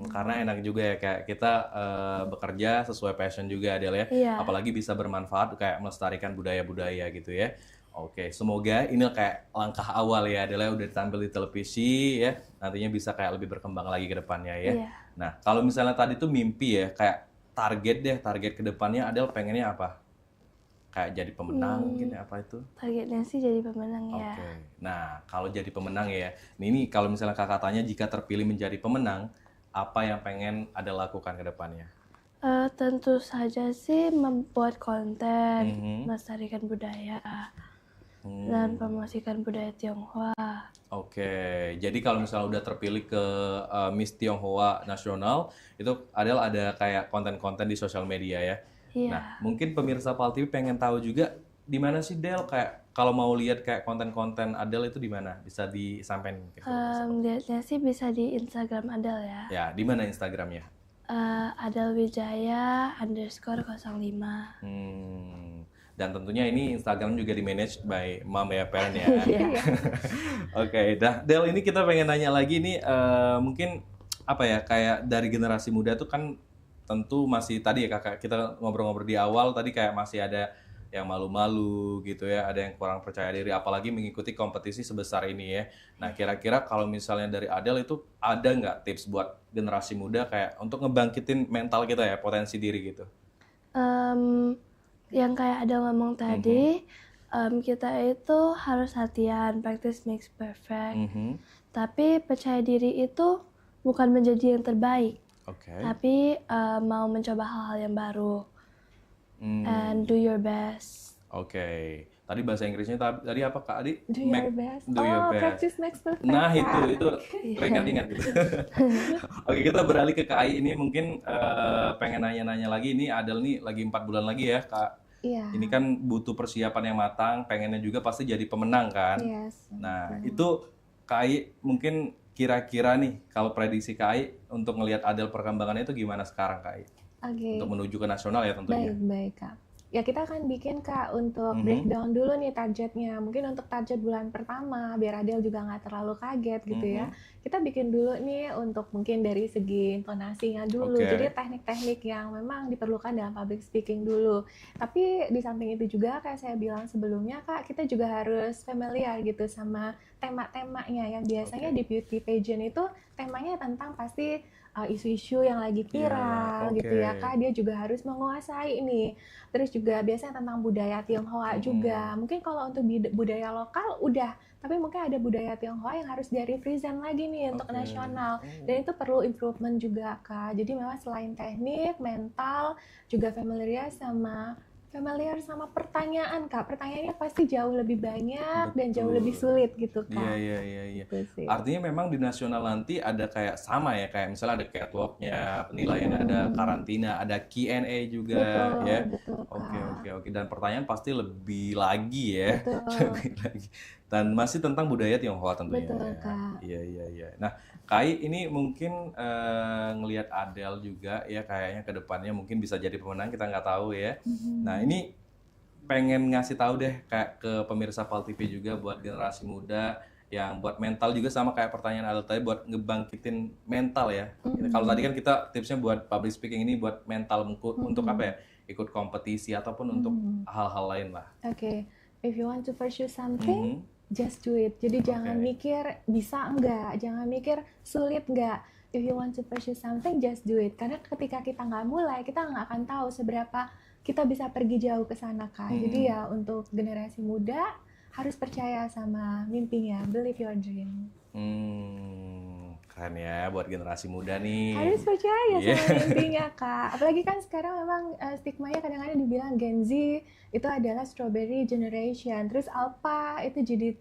Karena enak juga ya kayak kita bekerja sesuai passion juga Adele ya. Iya. Apalagi bisa bermanfaat kayak melestarikan budaya-budaya gitu ya. Oke, semoga ini kayak langkah awal ya Adele udah tampil di televisi ya. Nantinya bisa kayak lebih berkembang lagi ke depannya ya. Iya. Nah, kalau misalnya tadi tuh mimpi ya, kayak target ke depannya Adele pengennya apa? Kayak jadi pemenang mungkin apa itu? Targetnya sih jadi pemenang ya. Oke. Nah, kalau jadi pemenang ya. Ini kalau misalnya kakak tanya jika terpilih menjadi pemenang, apa yang pengen Adele lakukan ke depannya? Tentu saja sih membuat konten, melestarikan budaya, dan promosikan budaya Tionghoa. Oke, jadi kalau misalnya udah terpilih ke Miss Tionghoa Nasional, itu Adele ada kayak konten-konten di sosial media ya? Iya. Nah, mungkin pemirsa PAL TV pengen tahu juga di mana sih Del kayak kalau mau lihat kayak konten-konten Adele itu di mana? Bisa disampaikan mungkin. Lihatnya sih bisa di Instagram Adele ya. Ya, di mana Instagramnya? Adelwijaya_05. Dan tentunya ini Instagram juga di manage by mom ya, parent ya. Oke, Del ini kita pengen nanya lagi nih, mungkin apa ya kayak dari generasi muda tuh kan tentu masih tadi ya kakak kita ngobrol-ngobrol di awal tadi kayak masih ada yang malu-malu gitu ya, ada yang kurang percaya diri apalagi mengikuti kompetisi sebesar ini ya. Nah kira-kira kalau misalnya dari Adele itu ada nggak tips buat generasi muda kayak untuk ngebangkitin mental kita ya, potensi diri gitu? Yang kayak Adele ngomong tadi, kita itu harus latihan, practice makes perfect. Tapi percaya diri itu bukan menjadi yang terbaik. Tapi mau mencoba hal-hal yang baru and do your best. Oke. Tadi bahasa Inggrisnya tadi apa Kak Adi? Do your best. Do your best. Practice makes perfect. Nah itu mereka ingat gitu. Oke, kita beralih ke Kak Ai ini mungkin pengen nanya-nanya lagi ini Adele nih lagi 4 bulan lagi ya Kak. Iya. Ini kan butuh persiapan yang matang, pengennya juga pasti jadi pemenang kan. Yes. Nah itu Kak Ai mungkin kira-kira nih kalau prediksi Kak Ai untuk ngelihat Adele perkembangannya itu gimana sekarang Kak Ai? Oke. untuk menuju ke nasional ya tentunya. Baik, Kak. Ya kita akan bikin Kak untuk Mhm. breakdown dulu nih targetnya. Mungkin untuk target bulan pertama biar Adele juga nggak terlalu kaget gitu ya. Kita bikin dulu nih untuk mungkin dari segi intonasinya dulu. Oke. Jadi teknik-teknik yang memang diperlukan dalam public speaking dulu. Tapi di samping itu juga kayak saya bilang sebelumnya Kak, kita juga harus familiar gitu sama tema-temanya yang biasanya di beauty pageant itu temanya tentang pasti isu-isu yang lagi viral gitu ya oke. Kak. Dia juga harus menguasai ini. Terus juga biasanya tentang budaya Tionghoa juga. Mungkin kalau untuk budaya lokal udah, tapi mungkin ada budaya Tionghoa yang harus di-represent lagi nih untuk nasional. Dan itu perlu improvement juga Kak. Jadi memang selain teknik, mental, juga familiar sama pertanyaan Kak. Pertanyaannya pasti jauh lebih banyak dan jauh lebih sulit gitu Kak. Iya. Gitu sih. Artinya memang di nasional nanti ada kayak sama ya, kayak misalnya ada catwalk-nya, penilaian, ada karantina, ada Q&A juga Betul, ya. betul, Oke. Dan pertanyaan pasti lebih lagi ya. Betul. Lebih lagi. Dan masih tentang budaya Tionghoa tentunya. Betul, Kak. Iya. Nah, Kai ini mungkin ngelihat Adele juga ya, kayaknya ke depannya mungkin bisa jadi pemenang, kita nggak tahu ya. Nah, ini pengen ngasih tahu deh kayak ke pemirsa PAL TV juga buat generasi muda yang buat mental juga sama kayak pertanyaan Adele tadi, buat ngebangkitin mental ya. Kalau tadi kan kita tipsnya buat public speaking, ini buat mental untuk apa ya? Ikut kompetisi ataupun untuk hal-hal lain lah. Oke. If you want to pursue something, just do it. Jadi jangan mikir bisa enggak, jangan mikir sulit enggak. If you want to pursue something, just do it. Karena ketika kita nggak mulai, kita nggak akan tahu seberapa kita bisa pergi jauh ke sana Kak. Jadi ya untuk generasi muda harus percaya sama mimpinya, believe your dream. Keren ya buat generasi muda nih. Harus percaya Iya. sama mimpinya Kak. Apalagi kan sekarang memang stigmanya kadang-kadang dibilang Gen Z itu adalah strawberry generation, terus Alpha itu jadi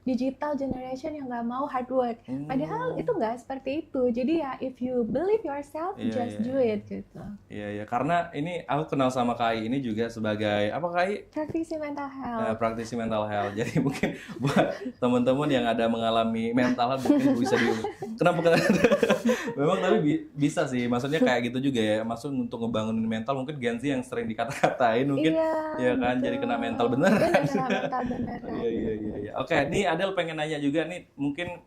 digital generation yang nggak mau hard work. Padahal itu nggak seperti itu. Jadi ya if you believe yourself, just do it gitu. Iya, karena ini aku kenal sama Kai ini juga sebagai apa Kai? Praktisi mental health. Praktisi mental health. Jadi mungkin buat teman-teman yang ada mengalami mental health mungkin bisa kenapa memang tapi bisa sih, maksudnya kayak gitu juga ya, maksud untuk ngebangunin mental mungkin Gen Z yang sering dikata-katain mungkin ya kan, jadi kena mental beneran. Kena mental beneran. Iya. Oke, nih Adele pengen nanya juga nih, mungkin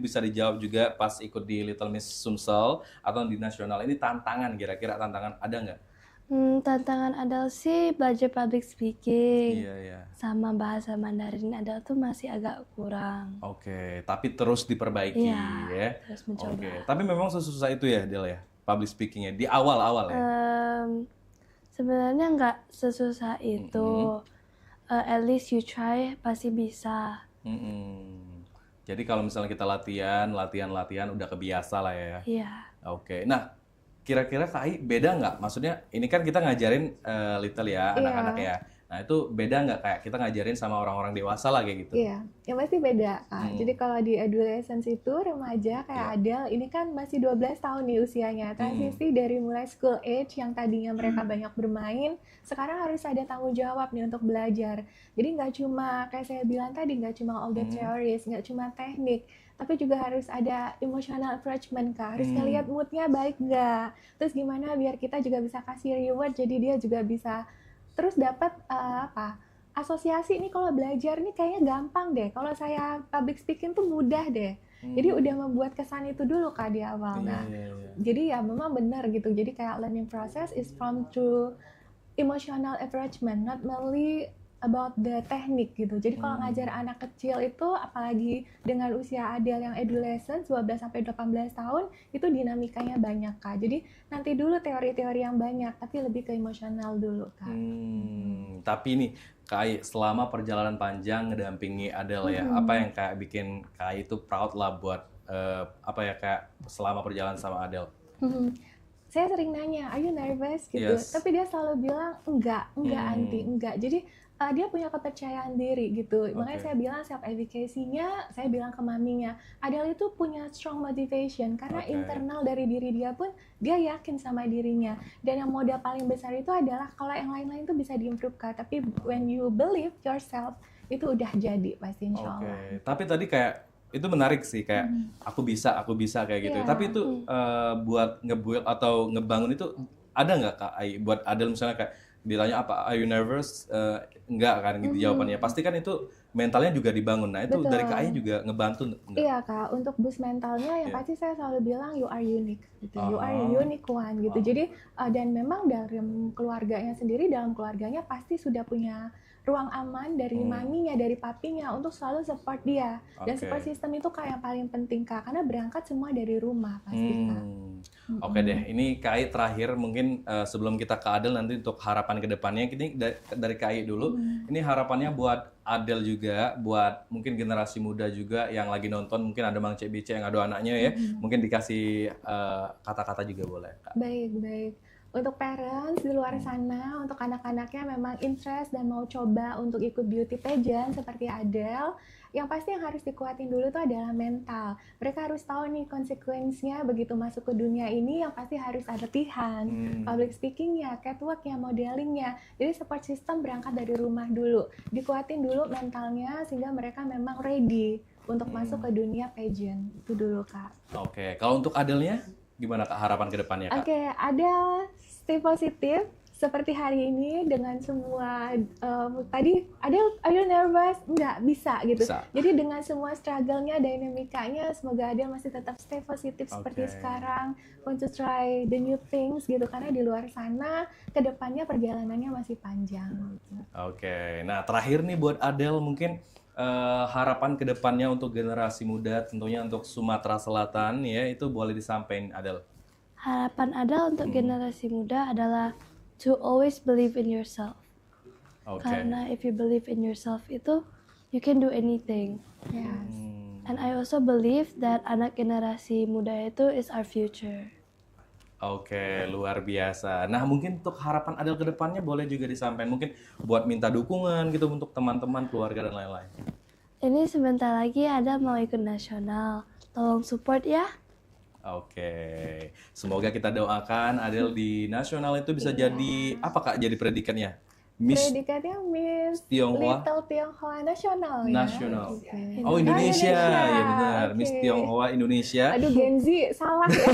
bisa dijawab juga pas ikut di Little Miss Sumsel atau di nasional ini, tantangan kira-kira tantangan ada nggak? Tantangan Adele sih belajar public speaking. Iya. Sama bahasa Mandarin Adele tuh masih agak kurang. Oke, tapi terus diperbaiki ya. Terus mencoba. Oke, tapi memang sesusah itu ya Adele ya, public speakingnya di awal-awal ya? Sebenarnya nggak sesusah itu. At least you try, pasti bisa. Jadi kalau misalnya kita latihan udah kebiasa lah ya. Iya. Oke. Nah, kira-kira Kai beda nggak? Maksudnya ini kan kita ngajarin little ya, anak-anak ya. Nah, itu beda nggak kayak kita ngajarin sama orang-orang dewasa lah kayak gitu? Iya, yang pasti beda Kak. Jadi kalau di adolescence itu remaja kayak Adele ini kan masih 12 tahun nih usianya. Transisi dari mulai school age yang tadinya mereka banyak bermain, sekarang harus ada tanggung jawab nih untuk belajar. Jadi nggak cuma kayak saya bilang tadi, nggak cuma all the theories, nggak cuma teknik, tapi juga harus ada emotional approachment Kak. Harus ngeliat moodnya baik nggak. Terus gimana biar kita juga bisa kasih reward, jadi dia juga bisa terus dapat asosiasi nih, kalau belajar nih kayaknya gampang deh. Kalau saya public speaking tuh mudah deh. Jadi udah membuat kesan itu dulu Kak di awal. Jadi ya memang benar gitu. Jadi kayak learning process is from through emotional approachment, not merely about the teknik gitu. Jadi kalau ngajar anak kecil itu, apalagi dengan usia Adele yang adolescent 12 sampai 18 tahun, itu dinamikanya banyak Kak. Jadi nanti dulu teori-teori yang banyak, tapi lebih ke emosional dulu Kak. Tapi nih Kai, selama perjalanan panjang ngedampingi Adele ya, apa yang kayak bikin Kai itu proud lah buat kayak selama perjalanan sama Adele? Saya sering nanya, are you nervous gitu? Tapi dia selalu bilang enggak anti, enggak. Jadi dia punya kepercayaan diri gitu. Makanya saya bilang self efficacy-nya, saya bilang ke maminya, Adele itu punya strong motivation karena internal dari diri dia pun dia yakin sama dirinya. Dan yang modal paling besar itu adalah kalau yang lain-lain itu bisa diimprove Kak, tapi when you believe yourself itu udah jadi pasti insya Allah. Tapi tadi kayak itu menarik sih, kayak aku bisa kayak gitu. Iya. Tapi itu buat nge-build atau ngebangun itu ada nggak Kak Ai? Buat Adel misalnya kayak ditanya apa, are you nervous? Enggak kan gitu jawabannya. Pasti kan itu mentalnya juga dibangun. Nah itu Betul. dari Kak Ai juga ngebantu nggak? Iya Kak, untuk boost mentalnya yang Iya. pasti saya selalu bilang you are unique gitu. You are a Oh. unique one gitu. Jadi dan memang dalam keluarganya sendiri, dalam keluarganya pasti sudah punya ruang aman dari maminya, dari papinya untuk selalu support dia. Dan Oke. support system itu Kak yang paling penting Kak, karena berangkat semua dari rumah pasti Kak. Oke deh, ini Kak Ai terakhir mungkin sebelum kita ke Adel nanti untuk harapan ke depannya, ini dari Kak Ai dulu. Ini harapannya buat Adel juga, buat mungkin generasi muda juga yang lagi nonton, mungkin ada Mang Cek Bice yang ada anaknya ya, mungkin dikasih kata-kata juga boleh Kak. Baik. Untuk parents di luar sana, untuk anak-anaknya memang interest dan mau coba untuk ikut beauty pageant seperti Adele, yang pasti yang harus dikuatin dulu itu adalah mental. Mereka harus tahu nih konsekuensinya begitu masuk ke dunia ini, yang pasti harus ada latihan, public speakingnya, catwalknya, modelingnya. Jadi support system berangkat dari rumah dulu, dikuatin dulu mentalnya sehingga mereka memang ready untuk masuk ke dunia pageant. Itu dulu Kak. Oke, kalau untuk Adelnya gimana Kak harapan ke depannya Kak? Oke, ada stay positif seperti hari ini dengan semua tadi ada nervous nggak bisa gitu. Bisa. Jadi dengan semua struggle-nya, dinamikanya, semoga Adel masih tetap stay positif seperti sekarang, want to try the new things gitu, karena di luar sana kedepannya perjalanannya masih panjang. Gitu. Oke, nah terakhir nih buat Adel mungkin harapan ke depannya untuk generasi muda, tentunya untuk Sumatera Selatan ya, itu boleh disampaikan Adel. Harapan Adel untuk generasi muda adalah to always believe in yourself. Oke. Karena if you believe in yourself itu, you can do anything. Yes. And I also believe that anak generasi muda itu is our future. Oke, luar biasa. Nah, mungkin untuk harapan Adel ke depannya boleh juga disampaikan. Mungkin buat minta dukungan gitu untuk teman-teman, keluarga, dan lain-lain. Ini sebentar lagi Adel mau ikut nasional. Tolong support ya. Oke, semoga kita doakan Adel di nasional itu bisa jadi, apa Kak jadi predikannya? Miss Predikatnya Miss Tionghoa? Little Tionghoa Nasional ya. Nasional. Oke. Oh Indonesia, ya benar. Oke. Miss Tionghoa Indonesia. Aduh Gen Z, salah ya.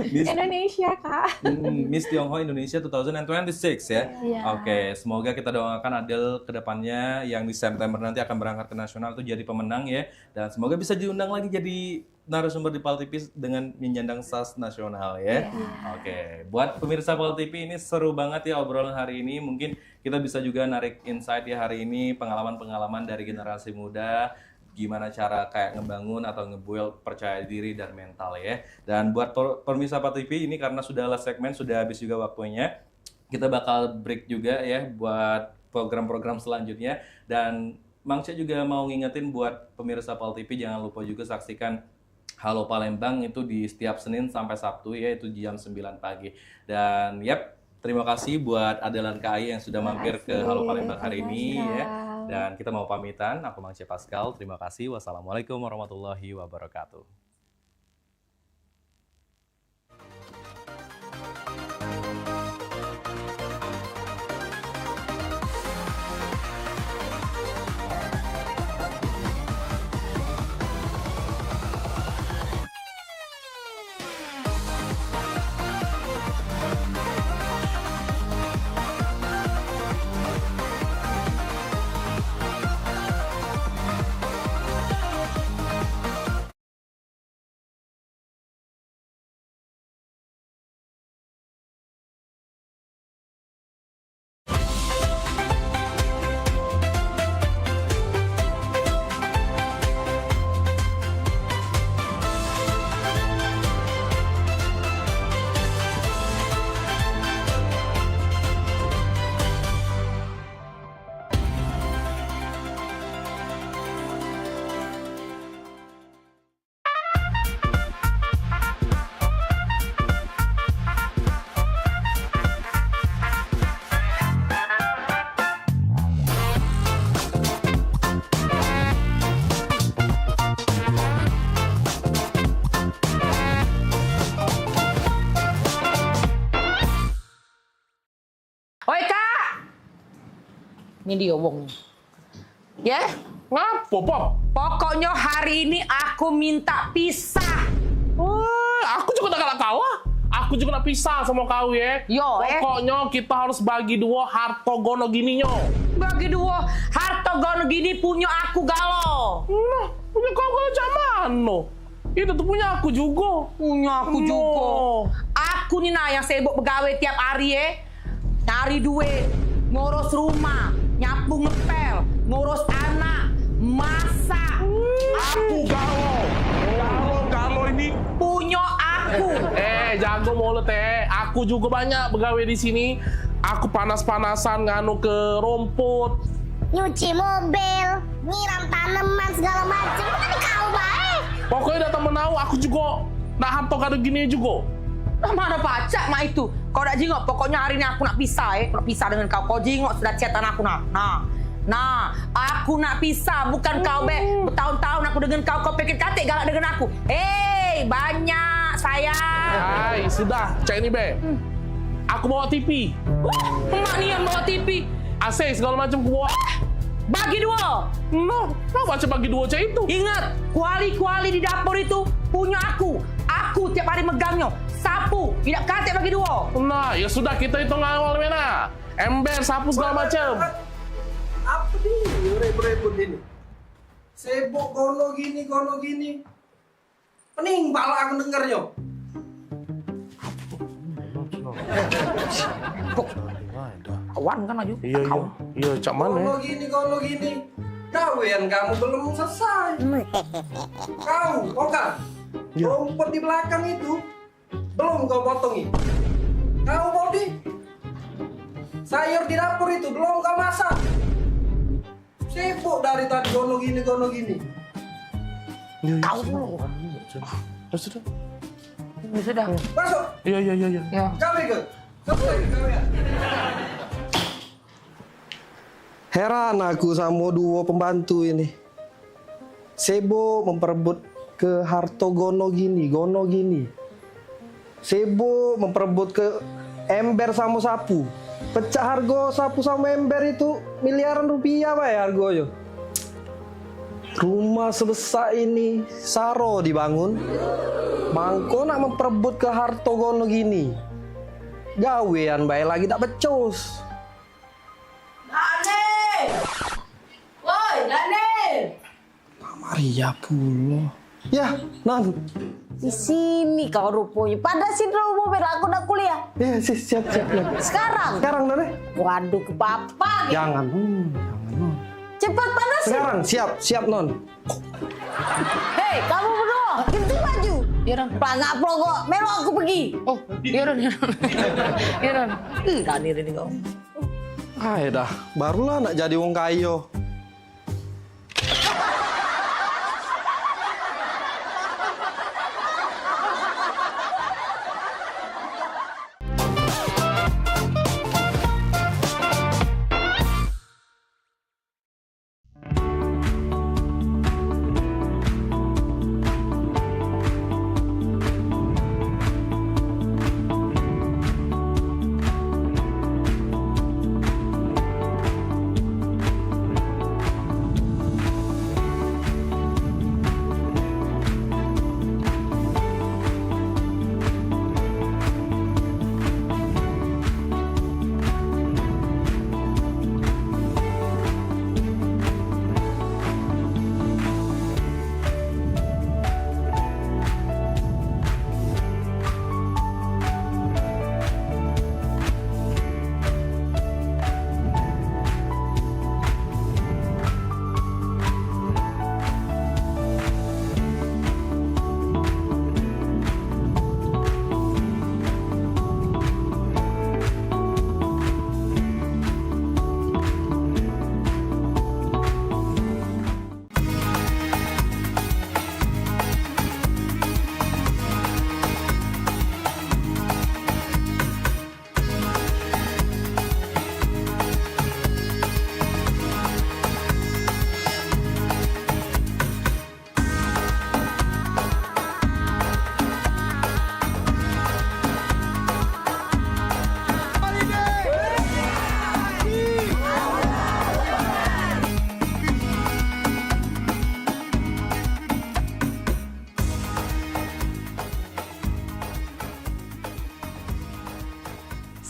Miss- Indonesia Kak. Miss Tionghoa Indonesia 2026 ya. Iya. Oke, semoga kita doakan Adel ke depannya yang di September nanti akan berangkat ke nasional itu jadi pemenang ya. Dan semoga bisa diundang lagi jadi narasumber di Pal TV dengan menyandang SAS nasional ya. Oke, buat pemirsa Pal TV ini seru banget ya obrolan hari ini. Mungkin kita bisa juga narik insight ya hari ini, pengalaman-pengalaman dari generasi muda, gimana cara kayak ngebangun atau nge-build percaya diri dan mental ya. Dan buat pemirsa Pal TV ini karena sudah last segmen, sudah habis juga waktunya, kita bakal break juga ya buat program-program selanjutnya. Dan Mang Cek juga mau ngingetin buat pemirsa Pal TV jangan lupa juga saksikan Halo Palembang itu di setiap Senin sampai Sabtu ya, itu jam 9 pagi. Dan terima kasih buat Adel dan Kak Ai yang sudah mampir ke Halo Palembang hari ini ya. Dan kita mau pamitan, aku Mang Cek Pascal. Terima kasih. Wassalamualaikum warahmatullahi wabarakatuh. Oi Kak, ini dia wong. Ya, Ngapo, Pop? Pokoknya hari ini aku minta pisah. Aku juga udah kalah kalah. Aku juga nak pisah sama kau ya. Pokoknya kita harus bagi dua harta gono gininya. Bagi dua harta gono gini punya aku galo. Nah, punya kau galo mana? Itu tuh punya aku juga. Punya aku juga. Aku nih nah yang sibuk begawe tiap hari ya. Cari duit, ngurus rumah, nyapu ngepel, ngurus anak, masak. Aku galo ini punya aku. Jago mulut Aku juga banyak begawe di sini. Aku panas-panasan nganu ke rumput, nyuci mobil, nyiram tanaman segala macam. Tapi kau baik. Pokoknya datang menau aku juga nak harta kado gini juga. Nah, mana pacak mak itu? Kau nak jingok, pokoknya hari ini aku nak pisah Aku nak pisah dengan kau. Kau jingok sudah chatan aku Nah, aku nak pisah, bukan kau bertahun-tahun aku dengan kau pikir katik galak dengan aku. Banyak sayang. Hai, sudah, cek ini be. Aku bawa TV. Emak nih yang bawa TV. AC segala macam aku bawa. Bagi dua. Kau baca bagi dua cek itu. Ingat, kuali-kuali di dapur itu punya aku. Aku tiap hari megangnya. Sapu, tidak katik bagi dua. Nah, ya sudah kita hitung awal mana. Ember, sapu segala macam. Apa nih repot-repot ini? Sibuk gono gini. Pening pala aku dengernya. Kawan kan aja. Iya, cak mana? Gono gini. Gawean kamu belum selesai. Kau, kan? Rumput di belakang itu belum kau potongi. Kau Bodi, sayur di dapur itu belum kau masak. Sibuk dari tadi gono gini. Kau dulu. Sudah. Sudah. Masuk. Iya. Kau ikut. Heran aku sama dua pembantu ini. Sibuk memperebut ke harto gono gini. Sibuk memperebut ke ember sama sapu. Pecah harga sapu sama ember itu miliaran rupiah Pak ya harganya. Rumah sebesar ini saro dibangun. Mangko nak memperebut ke harto gono gini. Gawean baik lagi tak becus. Dane! Woi, Dane! Maria pula. Ya, Nan. Di sini kau rupanya. Pada sini mobil aku udah kuliah. Ya, siap. Sekarang, Dane. Waduh, ke papa. Jangan. Cepat panasin. Sekarang, siap, Non. Hei, kamu berdua, ganti baju. Iran. Pelangak pelongo, melo aku pergi. Oh, Iran. Dani ini kau. Dah, barulah nak jadi wong kayo.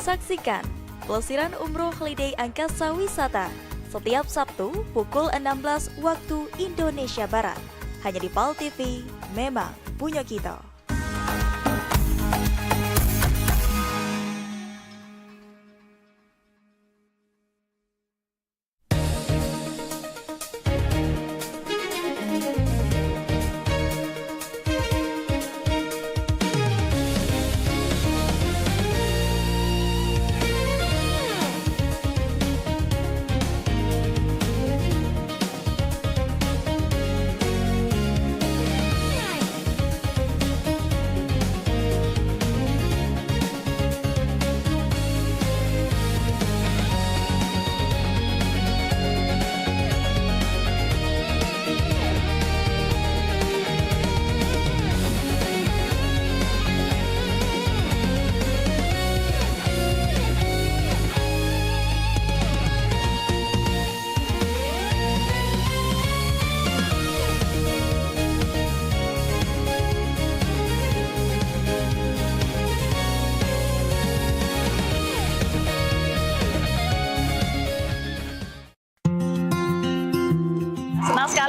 Saksikan Pelesiran Umroh Holiday Angkasa Wisata setiap Sabtu pukul 16 waktu Indonesia Barat. Hanya di PAL TV, memang punya kita.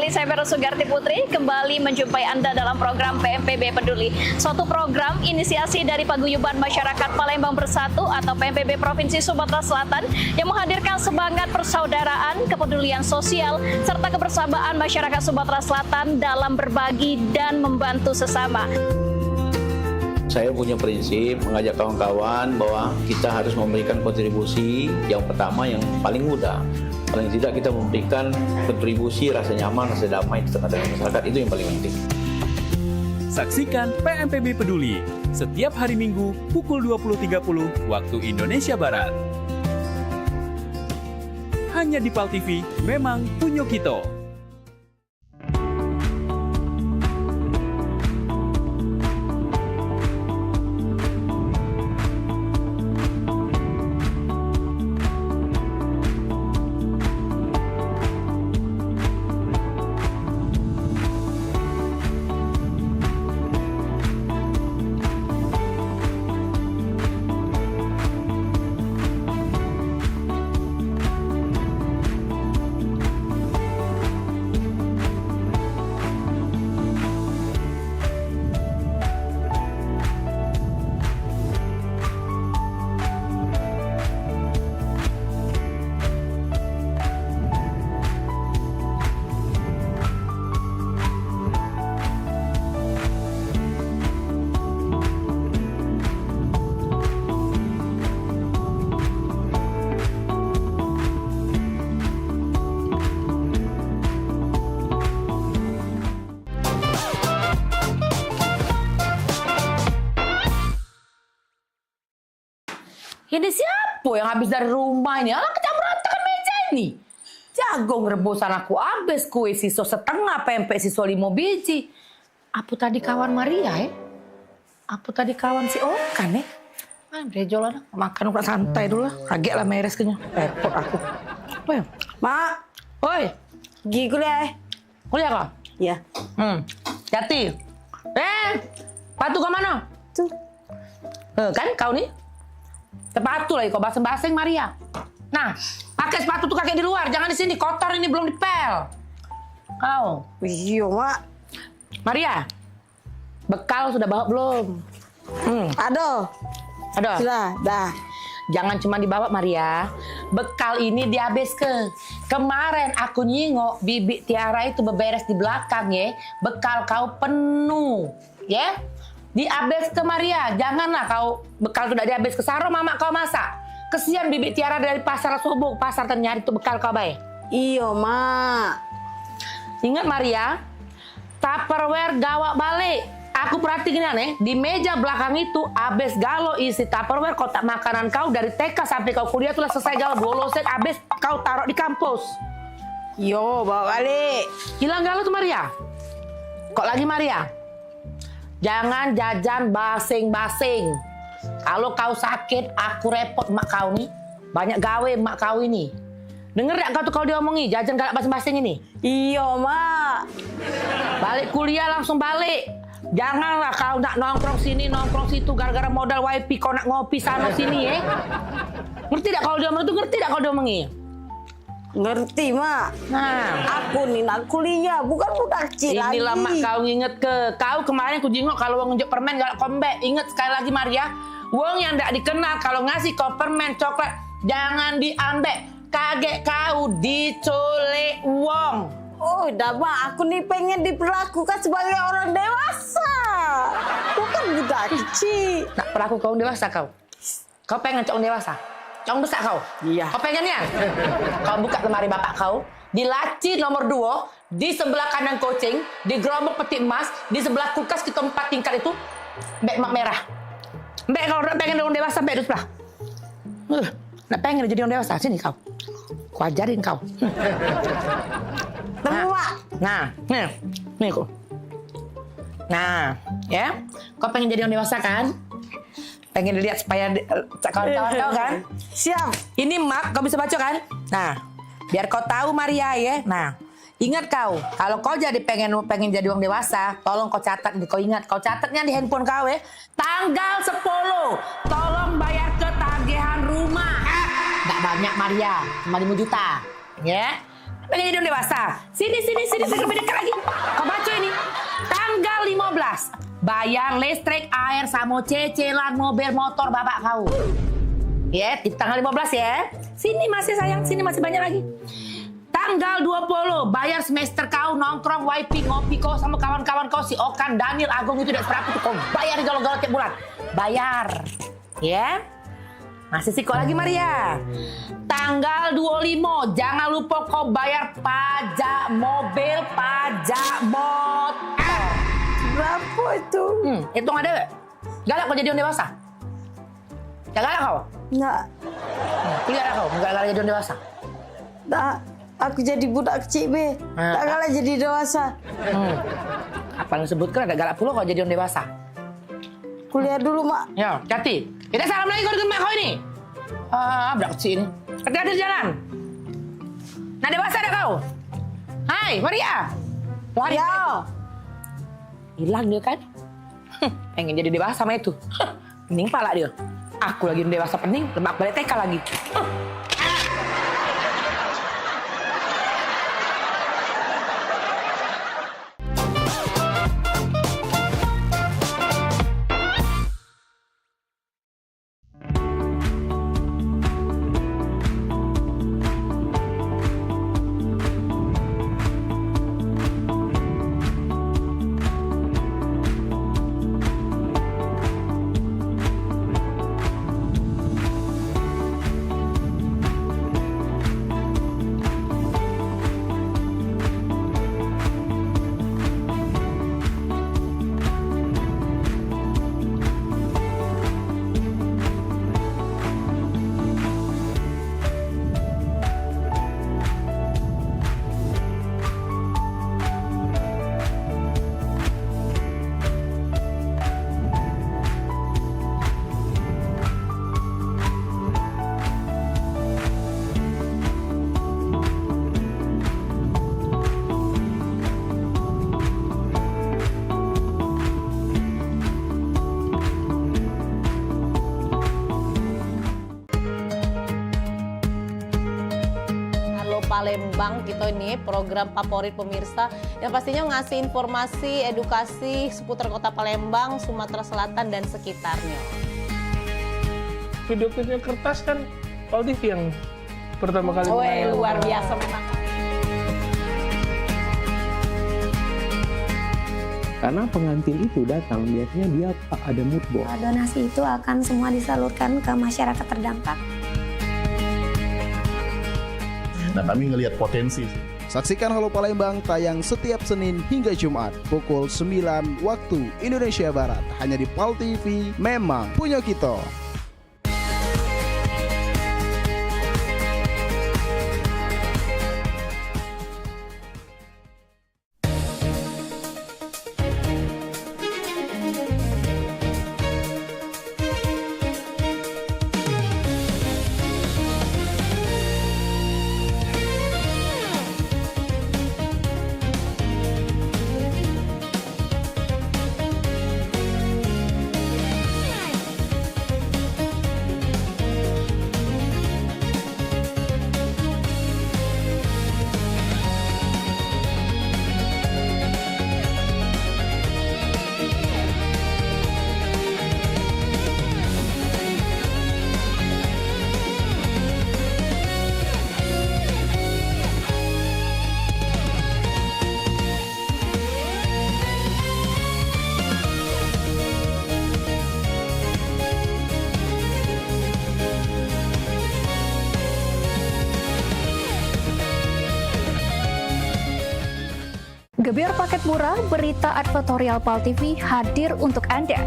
Saya Vera Sugarti Putri kembali menjumpai Anda dalam program PMPB Peduli. Suatu program inisiasi dari Paguyuban Masyarakat Palembang Bersatu atau PMPB Provinsi Sumatera Selatan yang menghadirkan semangat persaudaraan, kepedulian sosial, serta kebersamaan masyarakat Sumatera Selatan dalam berbagi dan membantu sesama. Saya punya prinsip mengajak kawan-kawan bahwa kita harus memberikan kontribusi yang pertama yang paling mudah. Paling tidak kita memberikan kontribusi rasa nyaman, rasa damai di tengah-tengah masyarakat, itu yang paling penting. Saksikan PMPB Peduli setiap hari Minggu pukul 20.30 waktu Indonesia Barat. Hanya di PAL TV, memang punya kita. Ini siapa yang habis dari rumah ini? Alah, kecampur-kecampur meja ini. Jagung rebusan aku habis, kue siso setengah, pempek siso 5 biji. Apa tadi kawan Maria ya? Apa tadi kawan si Okan ya? Brejolan, makan udah santai dulu lah. Kaget lah meres kenyang. Repot aku. Woi, Mak. Woi, pergi kuliah. Kuliah kok? Iya. Jati. Sepatu ke mana? Tuh. Kan kau nih? Sepatu lagi kau baseng-baseng Maria. Nah, pakai sepatu tuh kaki di luar, jangan di sini. Kotor ini belum dipel. Kau. Iya, Mak. Maria. Bekal sudah bawa belum? Ada. Sudah, dah. Jangan cuma dibawa Maria. Bekal ini dihabiskan. Kemarin aku nyingok Bibi Tiara itu beberes di belakang ya. Bekal kau penuh, ya. Dihabis ke Maria, janganlah kau bekal tidak dihabis ke Saro, mama kau masak. Kesian Bibi Tiara dari pasar subuh, pasar ternyari itu bekal kau baik. Iya, Mak. Ingat Maria, Tupperware gawak balik. Aku perhatiin nih, di meja belakang itu habis galo isi Tupperware kotak makanan kau dari TK sampai kau kuliah tuh selesai galo boloset habis kau taruh di kampus. Yo, bawa balik. Hilang galo tuh Maria. Kok lagi Maria? Jangan jajan basing-basing. Kalau kau sakit, aku repot mak kau nih. Banyak gawe mak kau ini. Denger gak kau tuh kalau diomongi, jajan galak basing-basing ini? Iya, Mak. Balik kuliah langsung balik. Janganlah kau nak nongkrong sini, nongkrong situ gara-gara modal wifi kau nak ngopi sana sini ya. Ngerti tak kalau dia ngomong itu? Ngerti tak kalau dia ngomongi? Ngerti, Mak. Nah, aku nih nak kuliah, bukan budak kecil lagi. Inilah Mak kau nginget ke. Kau kemarin ku jingok kalau wong nunjuk permen galak kombek. Ingat sekali lagi Maria, wong yang ndak dikenal kalau ngasih kau permen coklat jangan diambek. Kaget kau diculik wong. Oh, dah Mak, aku nih pengen diperlakukan sebagai orang dewasa. Bukan budak kecil. Nak perlaku kau dewasa kau. Kau pengen cowok dewasa? Cowok besar kau? Iya. Kau pengen ya? Kau buka lemari bapak kau, di laci nomor 2, di sebelah kanan kucing, di gerobak peti emas, di sebelah kulkas kita 4 tingkat itu, mbak mak merah. Mbak kalau pengen orang dewasa, mbak itu sebelah. Nak pengen jadi orang dewasa, sini kau. Ku ajarin kau. Nah, nih kok. Nah, ya, kau pengen jadi orang dewasa kan? Pengen dilihat supaya kawan-kawan kau kan? Siap. Ini map, kau bisa baca kan? Nah, biar kau tahu Maria ya. Nah, ingat kau, kalau kau jadi pengen jadi orang dewasa, tolong kau catat, kau ingat, kau catatnya di handphone kau ya. Tanggal 10, tolong bayar ketagihan rumah. Gak banyak Maria, cuma 5 juta. Ya, pengen jadi orang dewasa. Sini, dekat lagi. Kau baca ini. Tanggal 15. Bayar listrik, air, sama cicilan mobil motor bapak kau. Ya, di tanggal 15 ya. Sini masih sayang, sini masih banyak lagi. Tanggal 20, bayar semester kau, nongkrong, wifi, ngopi kau sama kawan-kawan kau, si Okan, Daniel, Agung itu tidak seberapa tuh kau. Bayar galau-galau tiap bulan. Bayar. Ya. Masih sih kok lagi Maria. Tanggal 25, jangan lupa kau bayar pajak mobil, pajak motor. Berapa itu? Hitung ada gak? Galak kau jadi orang dewasa? Gak galak kau? Enggak. Tidak galak kau? Enggak galak jadi orang dewasa? Tak, aku jadi budak kecil be. Tak galak jadi dewasa. Apa yang sebutkan ada galak pula kau jadi orang dewasa? Kuliah dulu Mak. Ya, hati. Kita salam lagi kau dengan mak kau ini. Budak kecil ini. Hati-hati di jalan. Nah dewasa ada kau? Hai, Maria. Ya. Hilang dia kan? Pengen jadi dewasa sama itu. Pening pala dia. Aku lagi dewasa pening, lemak balik TK lagi. Palembang kita ini program favorit pemirsa yang pastinya ngasih informasi, edukasi seputar kota Palembang, Sumatera Selatan dan sekitarnya. Video-video kertas kan Paul TV yang pertama kali menayang. Luar biasa memang. Karena pengantin itu datang biasanya dia ada mood board. Donasi itu akan semua disalurkan ke masyarakat terdampak. Nah, kami ngelihat potensi. Saksikan Halo Palembang tayang setiap Senin hingga Jumat pukul 9 waktu Indonesia Barat hanya di PAL TV. Memang punya kita. Penggebyar paket murah, berita advertorial PAL TV hadir untuk Anda.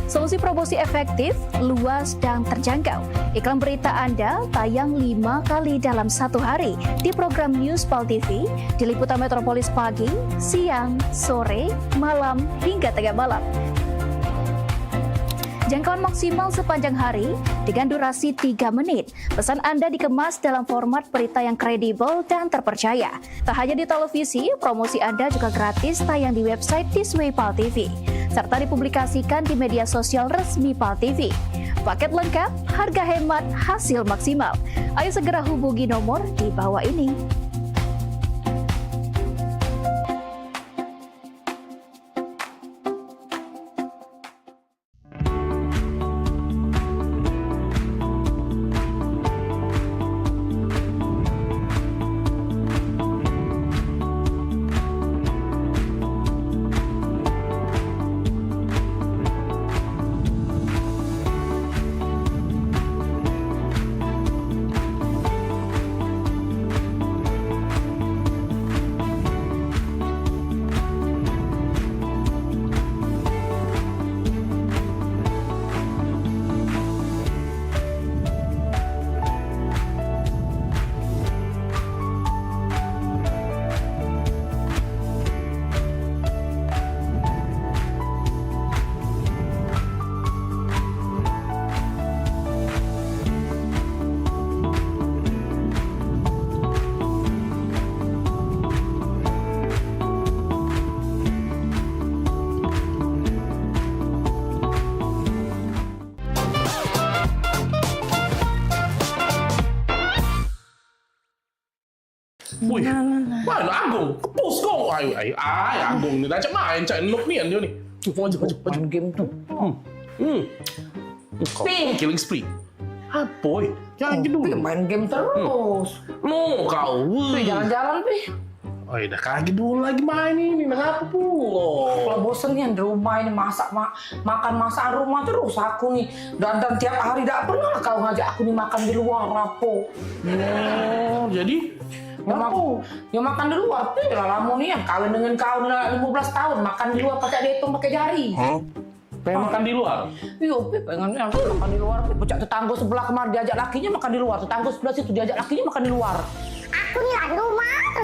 Solusi promosi efektif, luas, dan terjangkau. Iklan berita Anda tayang 5 kali dalam 1 hari di program News PAL TV, di liputan Metropolis pagi, siang, sore, malam, hingga tengah malam. Jangkauan maksimal sepanjang hari dengan durasi 3 menit. Pesan Anda dikemas dalam format berita yang kredibel dan terpercaya. Tak hanya di televisi, promosi Anda juga gratis tayang di website Thisway PAL TV, serta dipublikasikan di media sosial resmi PAL TV. Paket lengkap, harga hemat, hasil maksimal. Ayo segera hubungi nomor di bawah ini. Wih, mana Agung? Kepus kok. Ayo, Agung ni dah cak main, cak nuk ni dia ni. Maju. Main game tu. Kau killing spree. Apa? Jangan gitu. Main game terus. No, kau. Jalan-jalan, Pi. Oh, dah kaget dulu lagi main ini. Kenapa pula? Kalau bosen nih di rumah ini makan masakan rumah terus aku nih. Dan tiap hari tidak pernah kau ngajak aku nih makan di luar, rapo. Oh, jadi? Ya makan di luar, Pi. Lama nih yang kawin dengan kau 15 tahun makan di luar pakai dihitung pakai jari. Pengen makan di luar? Iya, Pi, pengennya makan di luar. Pecah tetangga sebelah kemarin diajak lakinya makan di luar, tetangga sebelah situ diajak lakinya makan di luar. Aku nih lagi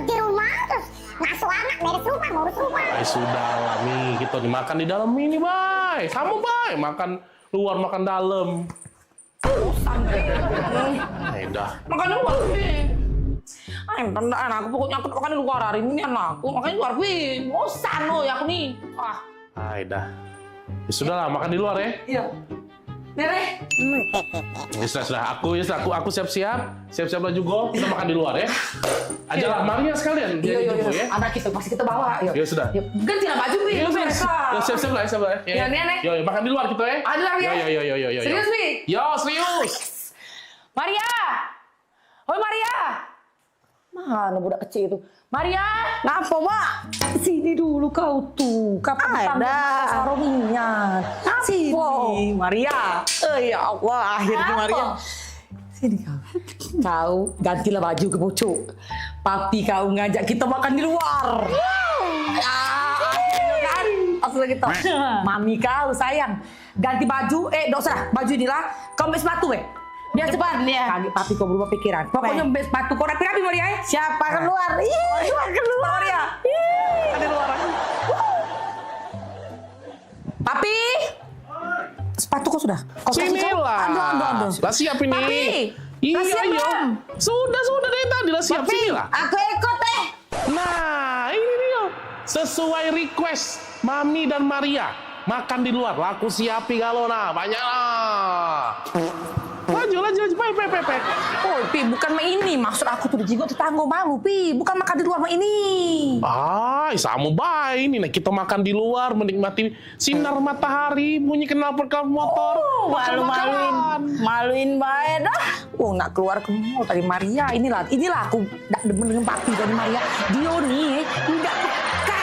di rumah terus ngasuh anak, beres rumah, ngurus rumah. Sudahlah, Mi. Kita nih makan di dalam ini, Bay. Kamu, Bay. Makan luar, makan dalam. Bosan, dah. Makan di luar, Pi. Aku pokoknya aku makan di luar hari ini anakku. Makan di luar, Pi. Bosan loh ya aku nih. Dah. Ya sudahlah, makan di luar ya. Iya. Nere. Ya sudah. Aku siap-siap. Siap-siap baju gol. Kita makan di luar ya. Ajalah Maria sekalian. Iya. Ya. Anak kita pasti kita bawa. Ya sudah. Gantilah baju, Pi. Siap-siap lah. Ya, Nek. Yo, makan di luar kita ya. Ada lagi ya? Yo. Serius, Pi? Yo, serius. Maria. Hoi, Maria. Mana budak kecil itu? Maria. Ngapa, Mak? Sini dulu kau tuh. Kapan tampil saroninya? Sini, Maria. Ya Allah, akhirnya Maria. Sini kau. Kau gantilah baju ke pucuk. Papi kau ngajak kita makan di luar. Akhirnya kan? Langsung gitu. Mami kau sayang. Ganti baju. Dok usah. Baju inilah. Kau ambil sepatu, biar cepat ya. Kali papi kau berubah pikiran. Pokoknya sepatu kau rapi-rapi, Maria. Siapa keluar? Keluar, Maria. Ada luar. Papi. Sepatu kau sudah? Kau sinilah. Ada. Lah siap ini. Papi. Iya. Sudah dari tadi lah siap sinilah. Aku ikut Nah, ini dia. Sesuai request Mami dan Maria. Makan di luar. Laku siapi kalau banyak lah. Laju, Pe. Oh, Pi, bukan mah ini. Maksud aku tuh dijigo tetangga malu, Pi. Bukan makan di luar mah ini. Sama baik ini. Nah, kita makan di luar, menikmati sinar matahari, bunyi knalpot motor. Maluin bae dah. Nak keluar ke mall tadi Maria. Inilah aku tak demen dengan papi dari Maria. Dia nih tidak peka.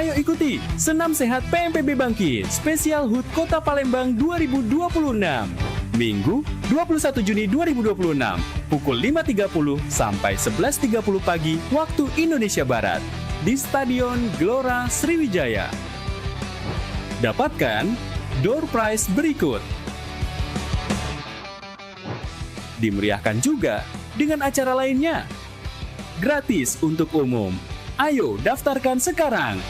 Ayo ikuti Senam Sehat PMPB Bangkit Spesial HUT Kota Palembang 2026. Minggu 21 Juni 2026 pukul 5.30 sampai 11.30 pagi waktu Indonesia Barat di Stadion Gelora Sriwijaya. Dapatkan door prize berikut. Dimeriahkan juga dengan acara lainnya. Gratis untuk umum. Ayo daftarkan sekarang.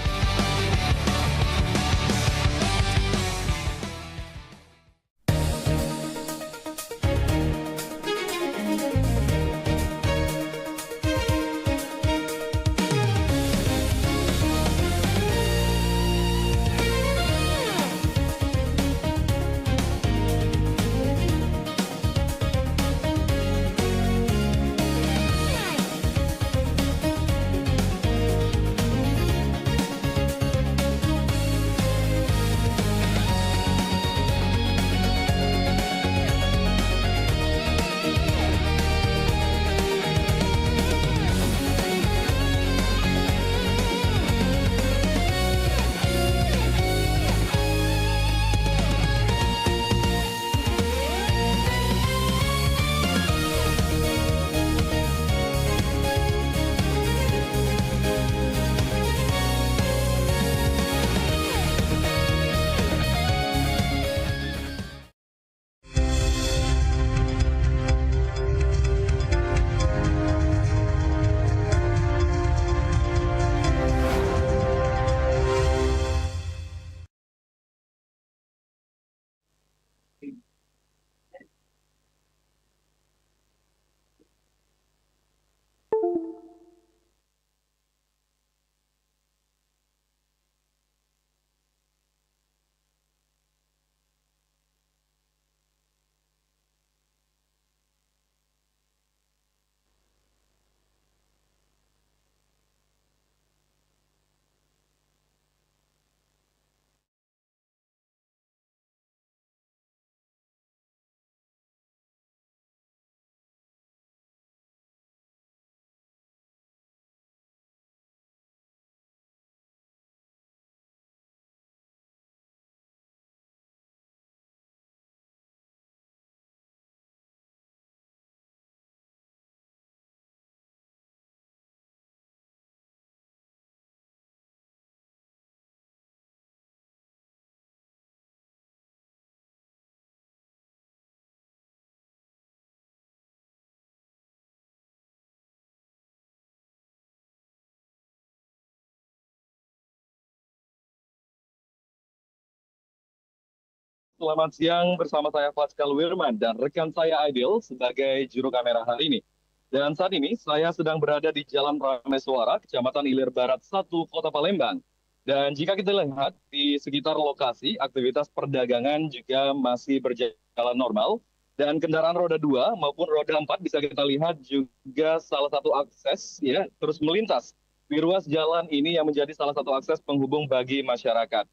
Selamat siang, bersama saya Pascal Wirman dan rekan saya Aidil sebagai juru kamera hari ini. Dan saat ini saya sedang berada di Jalan Prameswara, Kecamatan Ilir Barat 1, Kota Palembang. Dan jika kita lihat di sekitar lokasi, aktivitas perdagangan juga masih berjalan normal. Dan kendaraan roda 2 maupun roda 4 bisa kita lihat juga salah satu akses ya terus melintas di ruas jalan ini yang menjadi salah satu akses penghubung bagi masyarakat.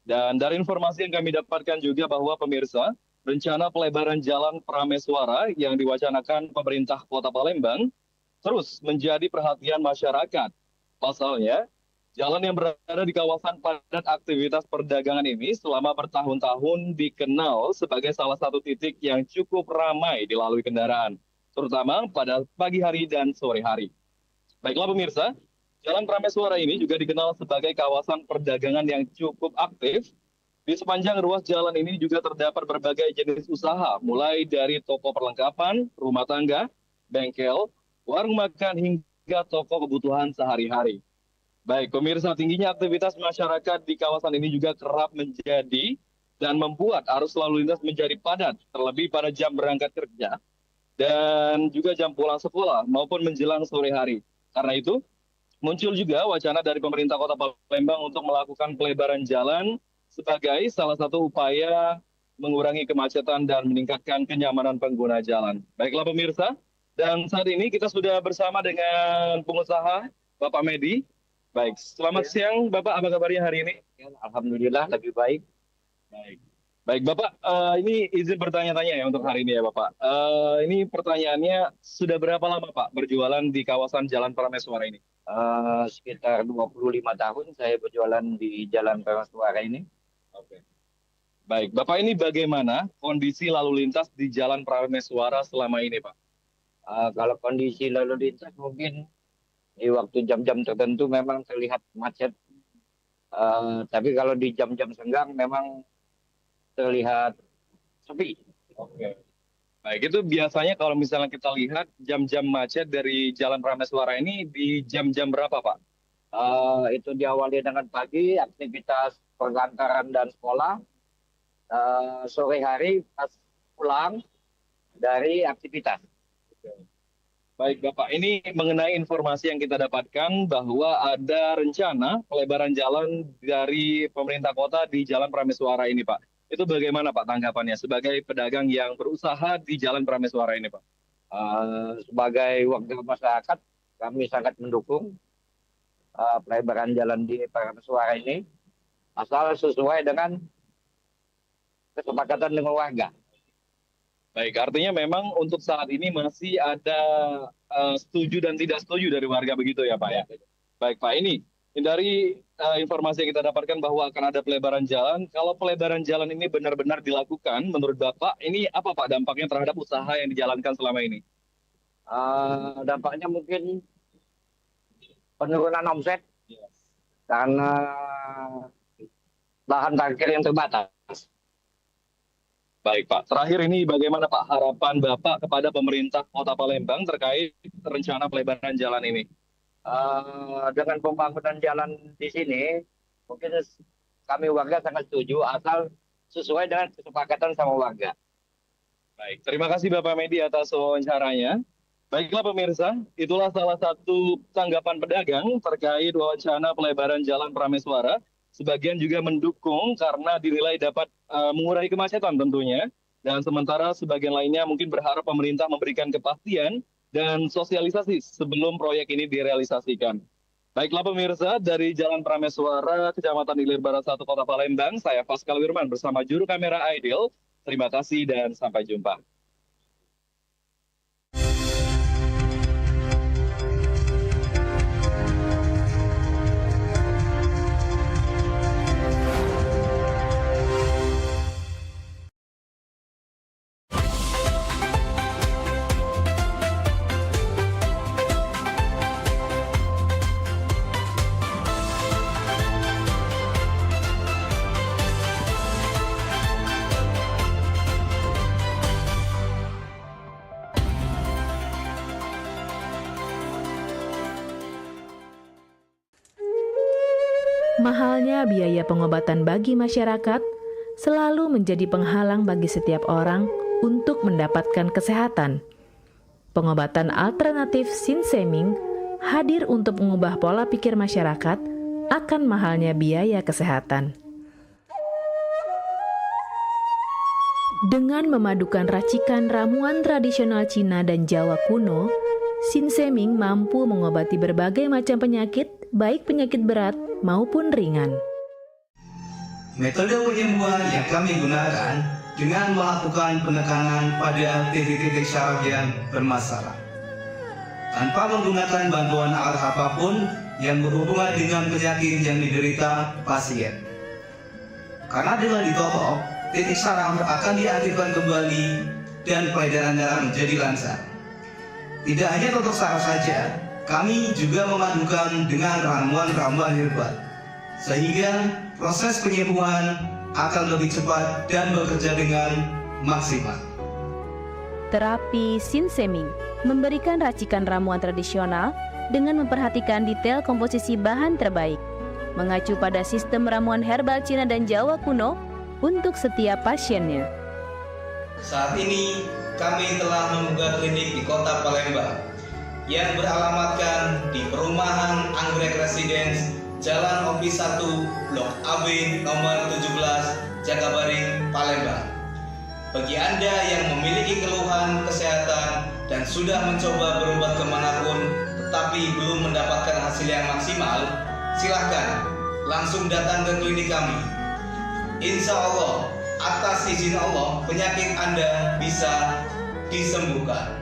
Dan dari informasi yang kami dapatkan juga bahwa pemirsa, rencana pelebaran Jalan Prameswara yang diwacanakan pemerintah Kota Palembang terus menjadi perhatian masyarakat. Pasalnya, jalan yang berada di kawasan padat aktivitas perdagangan ini selama bertahun-tahun dikenal sebagai salah satu titik yang cukup ramai dilalui kendaraan, terutama pada pagi hari dan sore hari. Baiklah pemirsa, Jalan Prameswara ini juga dikenal sebagai kawasan perdagangan yang cukup aktif. Di sepanjang ruas jalan ini juga terdapat berbagai jenis usaha, mulai dari toko perlengkapan, rumah tangga, bengkel, warung makan, hingga toko kebutuhan sehari-hari. Baik, pemirsa, tingginya aktivitas masyarakat di kawasan ini juga kerap menjadi dan membuat arus lalu lintas menjadi padat, terlebih pada jam berangkat kerja dan juga jam pulang sekolah maupun menjelang sore hari. Karena itu, muncul juga wacana dari pemerintah Kota Palembang untuk melakukan pelebaran jalan sebagai salah satu upaya mengurangi kemacetan dan meningkatkan kenyamanan pengguna jalan. Baiklah pemirsa, dan saat ini kita sudah bersama dengan pengusaha Bapak Medi. Baik, selamat siang Bapak, apa kabarnya hari ini? Alhamdulillah lebih baik. Baik. Baik, Bapak, ini izin bertanya-tanya ya untuk hari ini ya, Bapak. Ini pertanyaannya, sudah berapa lama Pak berjualan di kawasan Jalan Prameswara ini? Sekitar 25 tahun saya berjualan di Jalan Prameswara ini. Oke. Baik, Bapak, ini bagaimana kondisi lalu lintas di Jalan Prameswara selama ini, Pak? Kalau kondisi lalu lintas mungkin di waktu jam-jam tertentu memang terlihat macet. Tapi kalau di jam-jam senggang memang terlihat sepi. Oke. Baik, itu biasanya kalau misalnya kita lihat jam-jam macet dari Jalan Prameswara ini di jam-jam berapa, Pak? Itu diawali dengan pagi, aktivitas perkantoran dan sekolah. Sore hari pas pulang dari aktivitas. Baik, Bapak, ini mengenai informasi yang kita dapatkan bahwa ada rencana pelebaran jalan dari pemerintah kota di Jalan Prameswara ini, Pak. Itu bagaimana Pak tanggapannya sebagai pedagang yang berusaha di Jalan Prameswara ini, Pak? Sebagai wakil masyarakat, kami sangat mendukung pelebaran jalan di Prameswara ini, asal sesuai dengan kesepakatan dengan warga. Baik, artinya memang untuk saat ini masih ada setuju dan tidak setuju dari warga begitu ya Pak ya? Baik Pak, ini dari informasi yang kita dapatkan bahwa akan ada pelebaran jalan. Kalau pelebaran jalan ini benar-benar dilakukan, menurut Bapak, ini apa Pak dampaknya terhadap usaha yang dijalankan selama ini? Dampaknya mungkin penurunan omset karena lahan parkir yang terbatas. Baik Pak, terakhir ini bagaimana Pak harapan Bapak kepada pemerintah Kota Palembang terkait rencana pelebaran jalan ini? Dengan pembangunan jalan di sini, mungkin kami warga sangat setuju asal sesuai dengan kesepakatan sama warga. Baik, terima kasih Bapak Medi atas wawancaranya. Baiklah pemirsa, itulah salah satu tanggapan pedagang terkait wacana pelebaran Jalan Prameswara. Sebagian juga mendukung karena dinilai dapat mengurangi kemacetan tentunya. Dan sementara sebagian lainnya mungkin berharap pemerintah memberikan kepastian dan sosialisasi sebelum proyek ini direalisasikan. Baiklah pemirsa, dari Jalan Prameswara, Kecamatan Ilir Barat 1, Kota Palembang, saya Pascal Wirman bersama juru kamera Aidil. Terima kasih dan sampai jumpa. Mahalnya biaya pengobatan bagi masyarakat selalu menjadi penghalang bagi setiap orang untuk mendapatkan kesehatan. Pengobatan alternatif Sinseming hadir untuk mengubah pola pikir masyarakat akan mahalnya biaya kesehatan. Dengan memadukan racikan ramuan tradisional Cina dan Jawa kuno, Sinseming mampu mengobati berbagai macam penyakit, baik penyakit berat maupun ringan. Metode penyembuhan yang kami gunakan dengan melakukan penekanan pada titik-titik syaraf yang bermasalah, tanpa menggunakan bantuan alat apapun yang berhubungan dengan penyakit yang diderita pasien. Karena dengan ditopok, titik syaraf akan diaktifkan kembali dan peredaran darah menjadi lancar. Tidak hanya untuk saraf saja, kami juga memadukan dengan ramuan-ramuan herbal, sehingga proses penyembuhan akan lebih cepat dan bekerja dengan maksimal. Terapi Sinseming memberikan racikan ramuan tradisional dengan memperhatikan detail komposisi bahan terbaik, mengacu pada sistem ramuan herbal Cina dan Jawa kuno untuk setiap pasiennya. Saat ini kami telah membuka klinik di Kota Palembang yang beralamatkan di Perumahan Anggrek Residence, Jalan Opi 1, Blok AB nomor 17, Jagabaring, Palembang. Bagi Anda yang memiliki keluhan kesehatan dan sudah mencoba berobat kemanapun tetapi belum mendapatkan hasil yang maksimal, silakan langsung datang ke klinik kami. Insya Allah, atas izin Allah penyakit Anda bisa disembuhkan.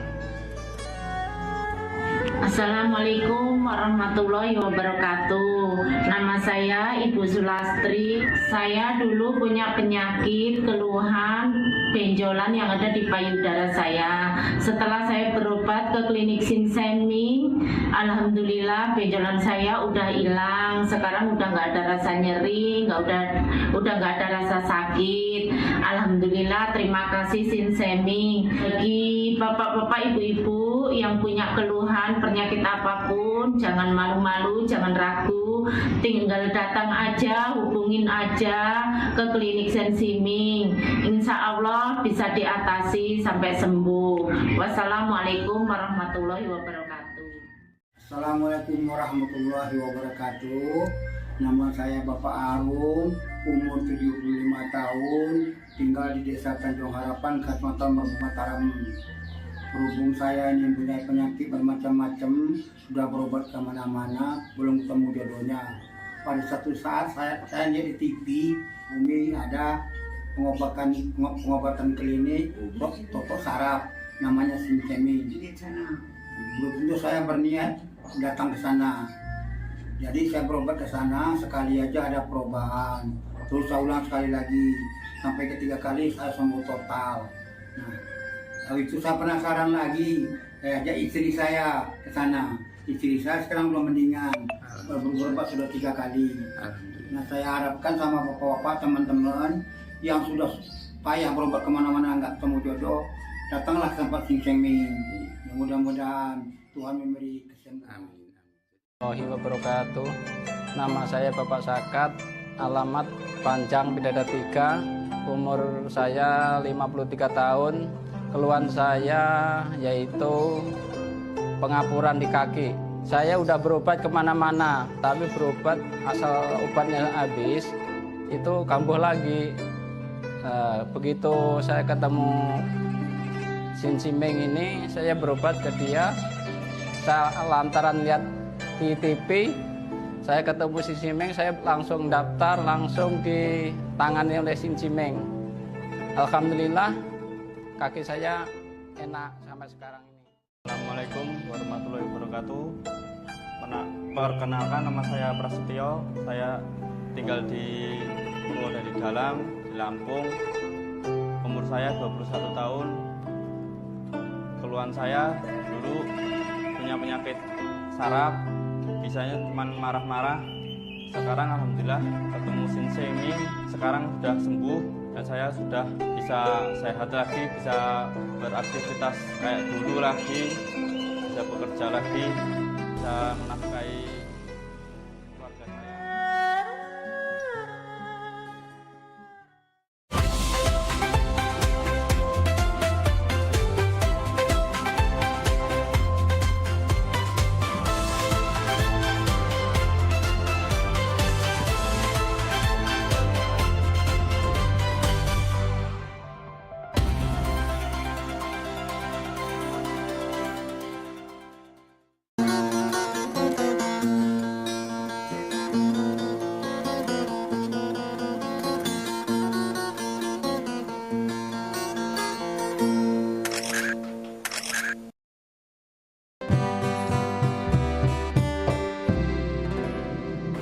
Assalamualaikum warahmatullahi wabarakatuh. Nama saya Ibu Sulastri. Saya dulu punya penyakit keluhan benjolan yang ada di payudara saya. Setelah saya berobat ke klinik Sinseming, alhamdulillah benjolan saya udah hilang. Sekarang udah nggak ada rasa nyeri, udah nggak ada rasa sakit. Alhamdulillah, terima kasih Sinseming. Bagi bapak-bapak, ibu-ibu yang punya keluhan penyakit apapun, jangan malu-malu, jangan ragu, tinggal datang aja, hubungin aja ke klinik Sinseming. Insya Allah bisa diatasi sampai sembuh. Wassalamualaikum warahmatullahi wabarakatuh. Assalamualaikum warahmatullahi wabarakatuh. Nama saya Bapak Arun, umur 75 tahun, tinggal di Desa Tanjung Harapan, Kecamatan Mataram. Berhubung saya ini punya penyakit bermacam-macam, sudah berobat kemana-mana, belum ketemu jodohnya. Pada satu saat saya lihat di TV, Umi ada pengobatan klinik totok saraf, namanya Sinseming. Belum itu saya berniat datang ke sana. Jadi saya berobat ke sana, sekali aja ada perubahan. Terus saya ulang sekali lagi, sampai ketiga kali saya sembuh total. Nah, lalu itu saya penasaran lagi, saya ajak istri saya ke sana. Istri saya sekarang belum mendingan, berobat sudah 3 kali. Nah, saya harapkan sama bapak-bapak, teman-teman yang sudah payah berobat kemana-mana nggak ketemu jodoh, datanglah ke tempat Sinseming. Mudah-mudahan Tuhan memberi kesembuhan. Warahmatullahi wabarakatuh. Nama saya Bapak Sakat, alamat Panjang Bidada 3, umur saya 53 tahun. Keluhan saya yaitu pengapuran di kaki. Saya udah berobat kemana-mana, tapi berobat asal obatnya habis, itu kambuh lagi. Begitu saya ketemu Sinseming ini, saya berobat ke dia. Saya lantaran lihat di TV, saya ketemu Sinseming, saya langsung daftar, langsung ditangani oleh Sinseming. Alhamdulillah, kaki saya enak sampai sekarang ini. Assalamualaikum warahmatullahi wabarakatuh. Perkenalkan, nama saya Prasetyo. Saya tinggal di Purwodadi Dalam, di Lampung. Umur saya 21 tahun. Keluhan saya dulu punya penyakit saraf, bisanya cuma marah-marah. Sekarang alhamdulillah ketemu Sinseming, sekarang sudah sembuh dan saya sudah bisa sehat lagi, bisa beraktivitas kayak dulu lagi, bisa bekerja lagi, bisa menafkahi keluarga saya.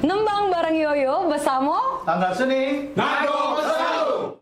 Nembang bareng Yoyo bersama Tanggal Seni Nado Bersatu.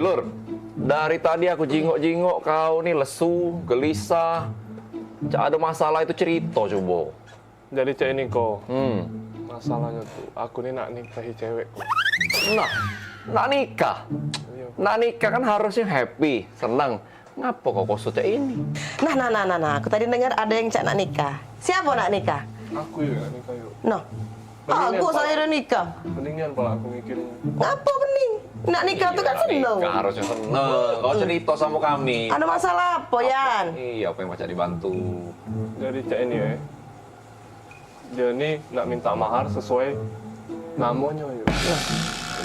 Lur, dari tadi aku jingok-jingok kau nih lesu, gelisah. Cak ada masalah itu cerita coba. Jadi cek ini kok. Masalahnya tuh, aku nih nak nikahi cewek. Nah, nak nikah. Nak nikah kan harusnya happy, senang. Ngapa kok cek ini? Nah, aku tadi dengar ada yang cak nak nikah. Siapa nak nikah? Aku ya nak nikah yuk. No. Aku saya udah nikah. Mendingan pala aku mikirin. Ngapa bening? Nak nikah tuh kan seneng. Nikah harusnya seneng. Kau cerita sama kami. Ada masalah apa, Yan? Iya, apa yang macam dibantu? Jadi cek ini ya. Dia nih nak minta mahar sesuai namanya yuk.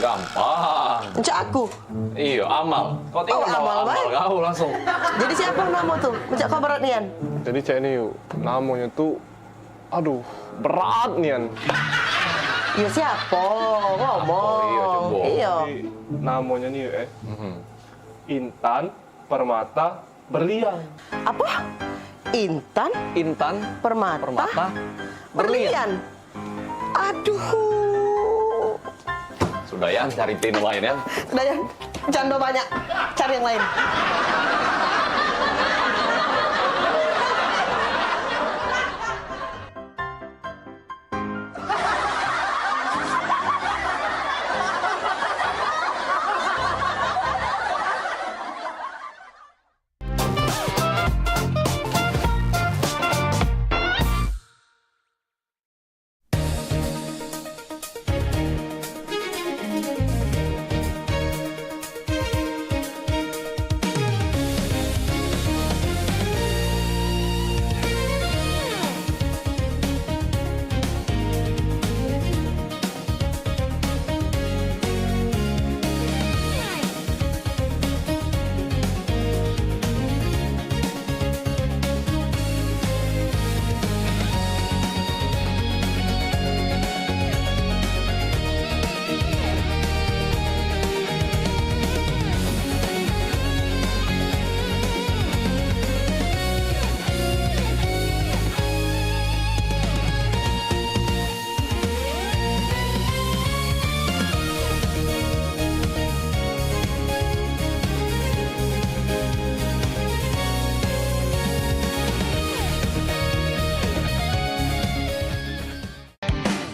Gampang. Cak aku. Iya, Amal. Kau tinggal Amal, Amal kau langsung. Jadi siapa nama tuh? Cak kau berat nian. Jadi cek ini yuk. Namanya tuh, aduh, berat nian. Ya siapa? Ngomong. Iya. Jadi, namanya nih yuk Intan Permata Berlian. Apa? Intan Permata Berlian. Aduh. Sudah ya, cari pin lain ya. Udah ya, jando banyak. Cari yang lain.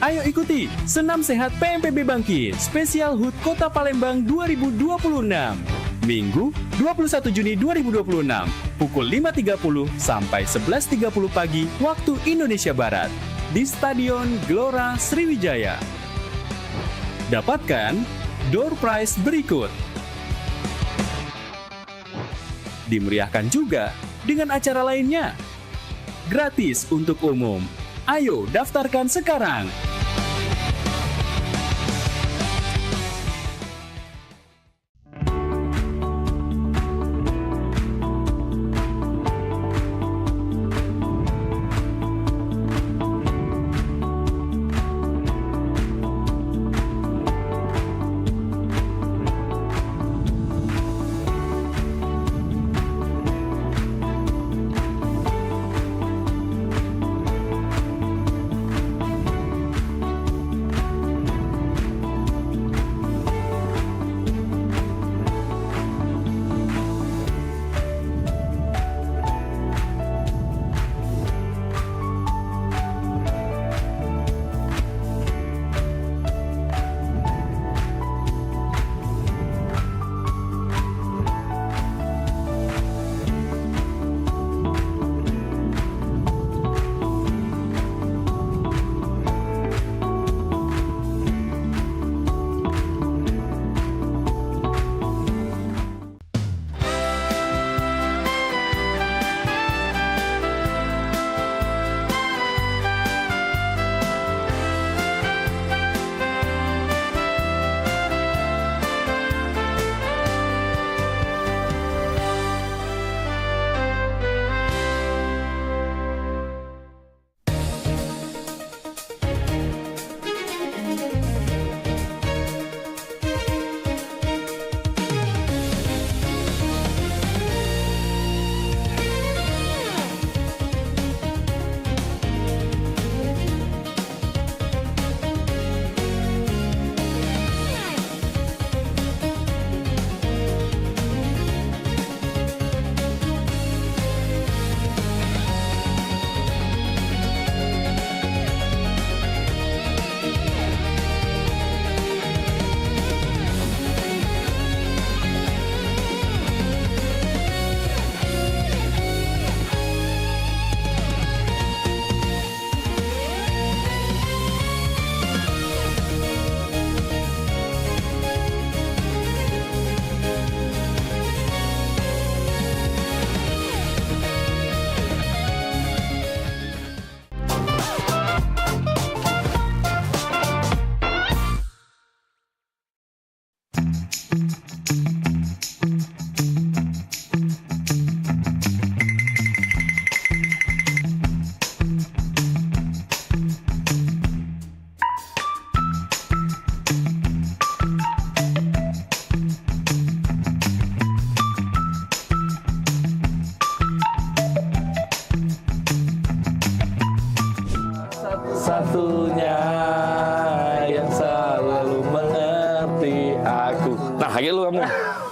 Ayo ikuti Senam Sehat PMPB Bangkit Spesial HUT Kota Palembang 2026. Minggu 21 Juni 2026 pukul 5.30 sampai 11.30 pagi waktu Indonesia Barat di Stadion Gelora Sriwijaya. Dapatkan door prize berikut. Dimeriahkan juga dengan acara lainnya. Gratis untuk umum. Ayo daftarkan sekarang.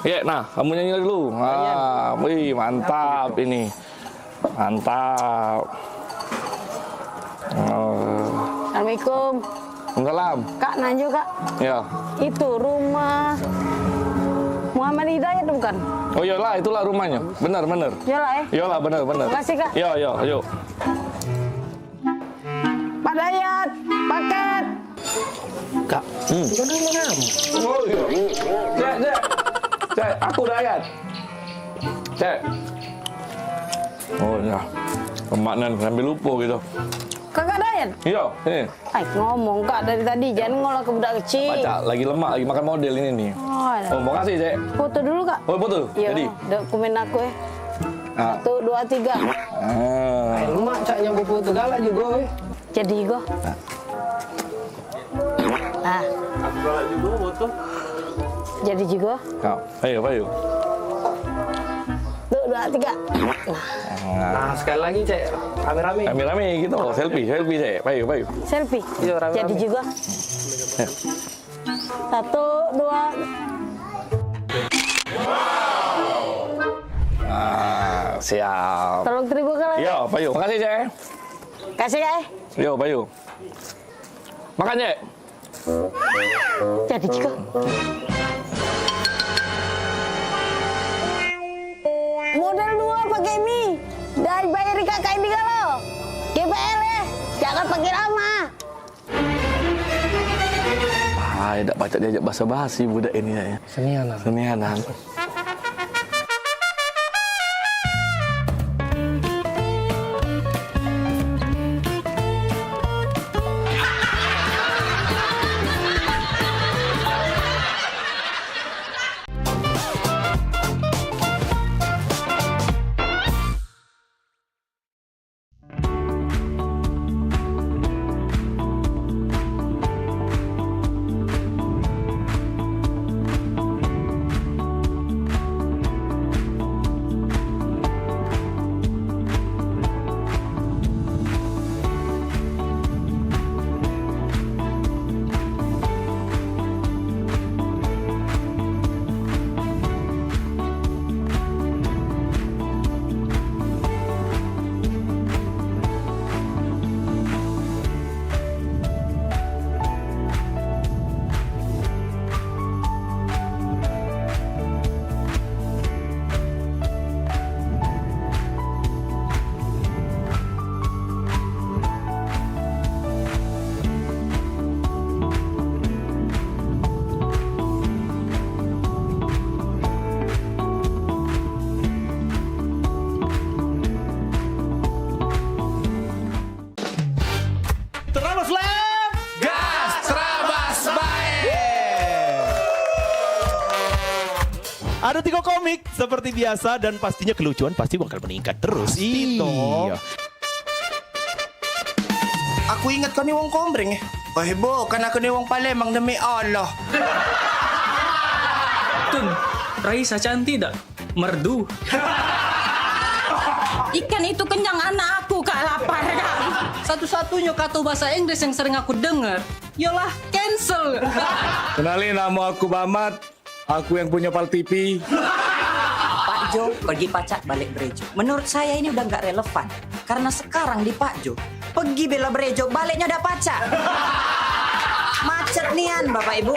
Ya, nah, kamu nyanyi dulu. Ah, wih, mantap ini. Mantap. Assalamualaikum. Salam. Kak, Nanjo Kak. Ya. Itu rumah Muhammad Hidayat bukan? Oh iyalah, itulah rumahnya. Benar. Iyalah ya. Iyalah, benar. Makasih Kak. Yo, yuk. Pak Dayat, paket. Kak. Oh iya. Cek, aku Dayat. Cek. Oh ya. Pemaknan sambil lupa gitu. Kakak Dayat? Iya, ini. Ngomong Kak dari tadi, jangan ngolah ke budak kecil. Baca, lagi lemak, lagi makan model ini nih. Oh, makasih, Cek. Foto dulu Kak. Oh, foto? Iya, Jadi? dokumen aku ya. Ah. 1, 2, 3. Lemak, Cak, nyampe foto galak juga. Jadi go. Aku galak juga foto. Jadi juga. Kak, ayo. 1, 2, 3. Nah, sekali lagi, Cek. Rame-rame. Rame-rame gitu. Selfie, Cek. Ayo. Selfie. Iya, rame-rame. Jadi juga. 1, 2. Siap. Tolong terima kasih. Yo, Bayu. Makasih, Cek. Kasih Kak. Yo, Bayu. Makan, Cek. Jadi juga. Modal 2 pakai mie. Dan bayar kakak ini kalau. GPL ya. Jangan pakai lama. Tak baca diajak basa-basi budak ini ya. Senianan. Terabas Lab! Gas! Terabas baik! Ada Tiko Komik seperti biasa dan pastinya kelucuan pasti bakal meningkat terus. Iya. Aku ingat kau ni wong kombreng Bo, kan aku ni wong Palembang demi Allah. Tun, Raisa cantik tak? Merdu. Ikan itu kenyang anak aku, Kak, lapar, Kak. Satu-satunya kata bahasa Inggris yang sering aku dengar, yalah cancel. Kenalin, nama aku Bamat. Aku yang punya Pal TV. Pak Jo pergi pacak balik Brejo. Menurut saya ini udah nggak relevan. Karena sekarang di Pak Jo, pergi bela Brejo, baliknya udah pacak. Macet nian, Bapak Ibu.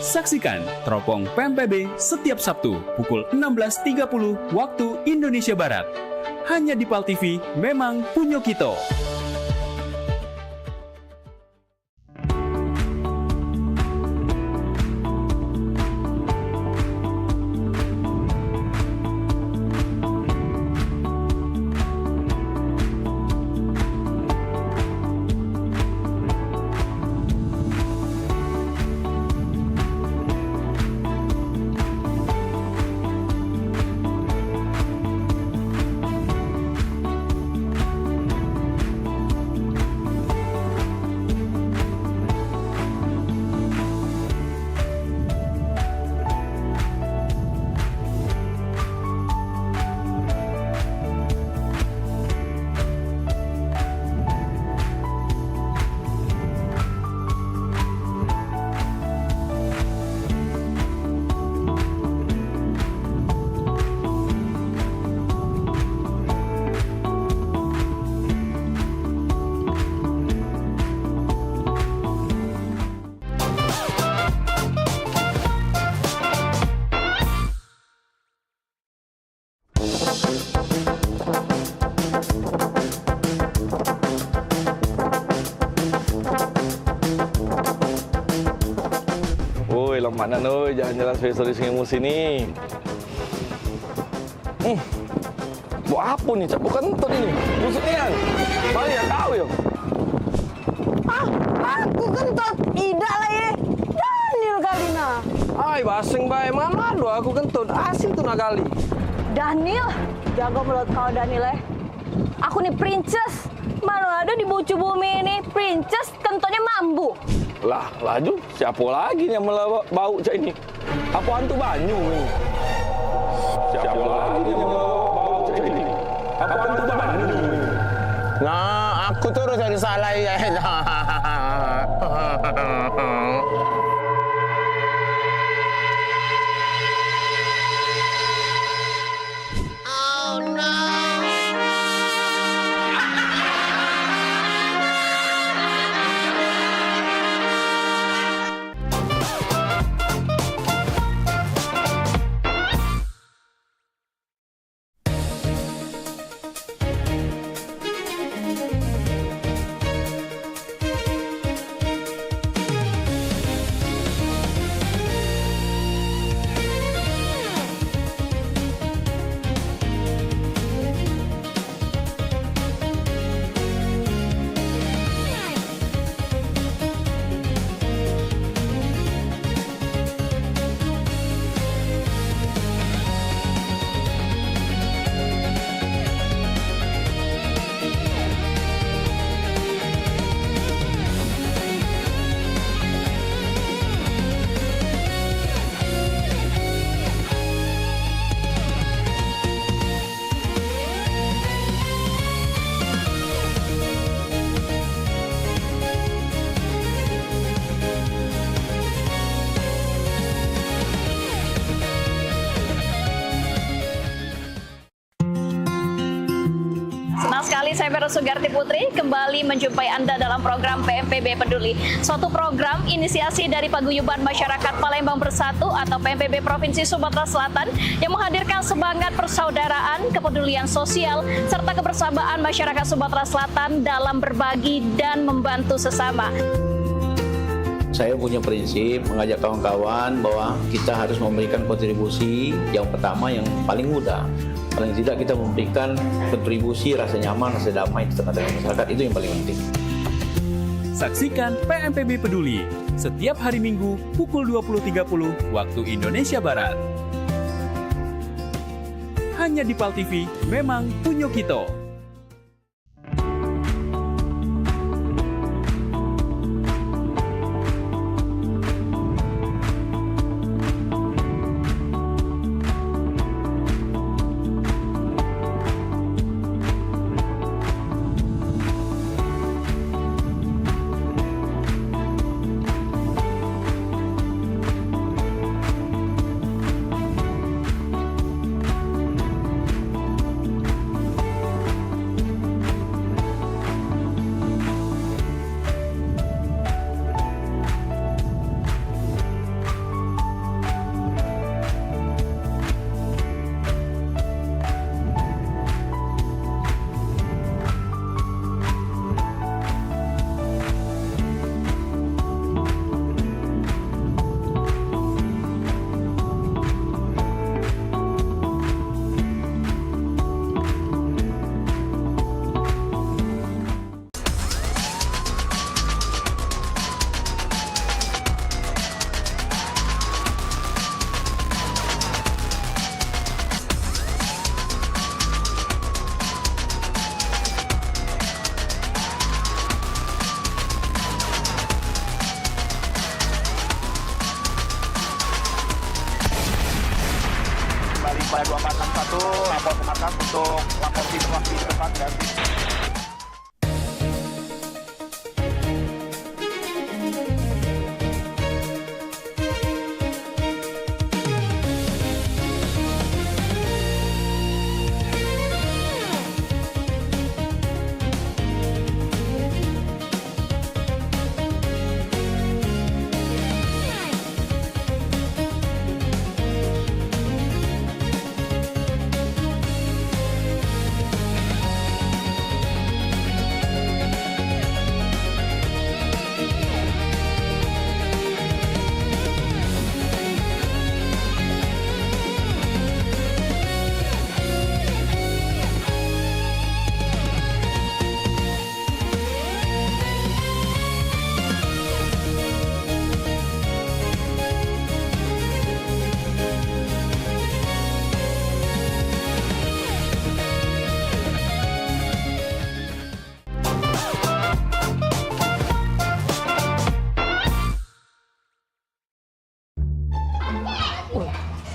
Saksikan Teropong PMPB setiap Sabtu pukul 16.30 waktu Indonesia Barat. Hanya di PAL TV, memang punya kita. Woi, lemanan oi, jalan-jalan spesial di Sungai Musi nih. Buat apa nih, Cak? Bukan kentut ini. Busuknya kan? Balik ya, kau ya. Aku kentut. Tidak lah ya. Daniel Kalina. Ay, basing bae. Mana ada aku kentut. Asing tuh nakali. Daniel, jaga mulut kau Daniel ya. Aku nih princess. Mana ada di bucu bumi ini princess kentutnya mambu. Lah, laju. Siapa lagi yang bau Cak ini? Apa hantu banyu ini? Siapa lagi yang bau Cak ini? Apa hantu banyu ini? Nah, aku terus yang salah ya. Senang sekali saya Vero Sugarti Putri kembali menjumpai Anda dalam program PMPB Peduli. Suatu program inisiasi dari Paguyuban Masyarakat Palembang Bersatu atau PMPB Provinsi Sumatera Selatan yang menghadirkan semangat persaudaraan, kepedulian sosial, serta kebersamaan masyarakat Sumatera Selatan dalam berbagi dan membantu sesama. Saya punya prinsip mengajak kawan-kawan bahwa kita harus memberikan kontribusi yang pertama yang paling mudah. Paling tidak kita memberikan kontribusi rasa nyaman, rasa damai di tengah-tengah masyarakat, itu yang paling penting. Saksikan PMPB Peduli setiap hari Minggu pukul 20.30 waktu Indonesia Barat. Hanya di PAL TV, memang punya kita. pada 2461 lapor ke markas untuk lapor situasi di depan dan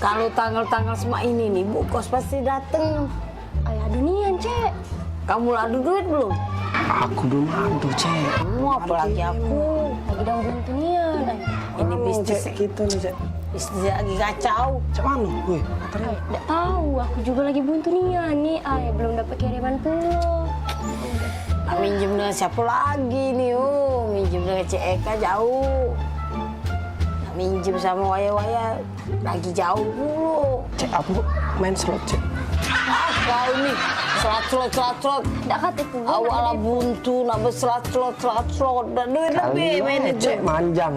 Kalau tanggal-tanggal semua ini nih, Bu Kos pasti dateng. Ayah dunian, Cek. Kamu adu duit belum? Aku belum adu, Cek. Kamu apalagi aku. Lagi daun dunian. Ini bisnis kita nih, Cek. Bisnis lagi kacau. Cek mana? Woi, Nggak tahu, aku juga lagi buntu nian nih. Ay, belum dapat kiriman pula. Nak minjem dengan siapa lagi nih, minjem dengan Cik Eka jauh. Nak minjem sama waya-waya lagi jauh dulu. Cek, aku main slot, Cek. Kau nih, selat-selat. Nggak katiku. Awalnya buntu, nak berselat-selat. Dan duit lebih main itu. Cek, manjang.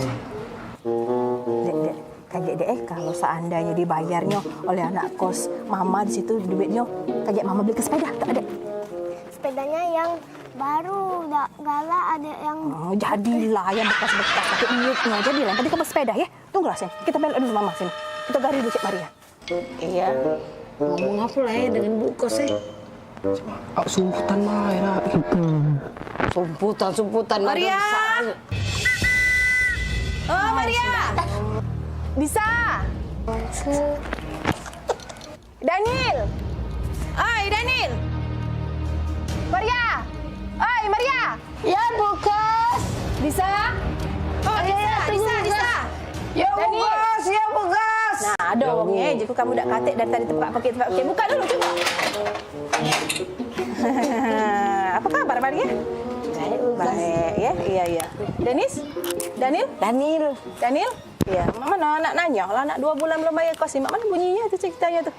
Kayak deh kalau seandainya dibayarnya oleh anak kos mama di situ duitnya kayak mama beli ke sepeda tak ada. Sepedanya yang baru, nggak galak ada yang. Oh, jadilah yang bekas-bekas pakai duitnya jadilah. Tadi kamu sepeda ya. Tunggulah sini. Kita balik dulu mama sini. Kita gari dulu Cik Maria. Iya. Ngomong apa lah ya dengan Bu Kos ya? Sumputan mah ya. Sumputan. Maria. Oh Maria. Bisa. Daniel. Daniel. Maria. Maria. Ya Bu Kos. Bisa? Oh, bisa. Ya Bu Kos, ya Bu Kos. Nah, dong ya, jadi kamu udah katik dari tadi tempat pakai. Buka dulu coba. Apa kabar Maria? Baik ya, iya. Daniel. Iya, mana anak nanya, lah anak 2 bulan belum bayar kos, mana bunyinya itu ceritanya tuh.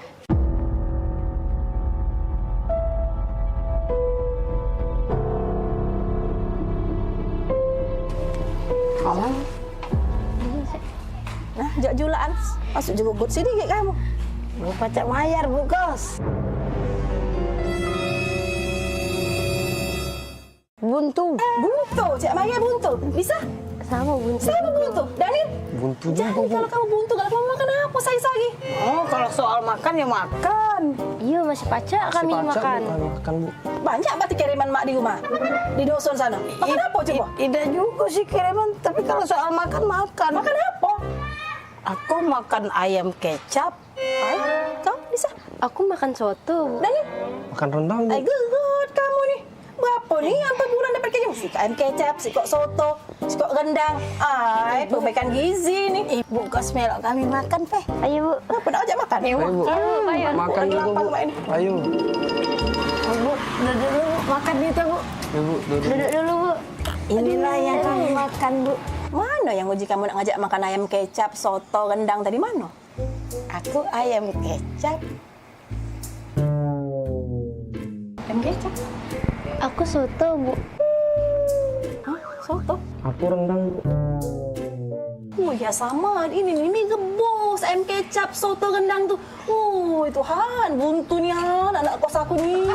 Oh. Nah, jualan masuk juga gut sedikit kamu. Mau pacak mayar Bu Kos. Buntu, Cik Maya buntu. Bisa? Sama buntu. Daniel? Buntu juga. Jadi kalau kamu buntu, kalau kamu makan apa saya lagi? Oh, kalau soal makan ya makan. Iya, masih pacak kami makan. Makan, Bu. Banyak berarti kiriman mak di rumah? Di dusun sana? Makan apa coba? Tidak juga sih kiriman, tapi kalau soal makan. Makan apa? Aku makan ayam kecap. Kau bisa? Aku makan soto. Daniel? Makan rendang, Bu. Good kamu nih. Berapa nih sampai bulan dapat kayaknya? Si ayam kecap, si kok soto, si kok rendang. Perbaikan gizi nih. Ibu Kos melok kami makan, Peh. Ayo, Bu. Kenapa nak ajak makan? Ayo, Bu. Ayo. Makan juga, Bu. Ayo. Bu, duduk dulu, Bu. Makan itu, Bu. Ibu, Duduk dulu, Bu. Inilah yang kami makan, Bu. Mana yang uji kamu nak ngajak makan ayam kecap, soto, rendang tadi mana? Aku ayam kecap. Ayam kecap? Aku soto, Bu. Hah? Soto? Aku rendang, Bu. Oh ya sama, ini mie gebus, ayam kecap, soto, rendang tuh. Oh itu Han, buntu nih Han, anak kos aku nih.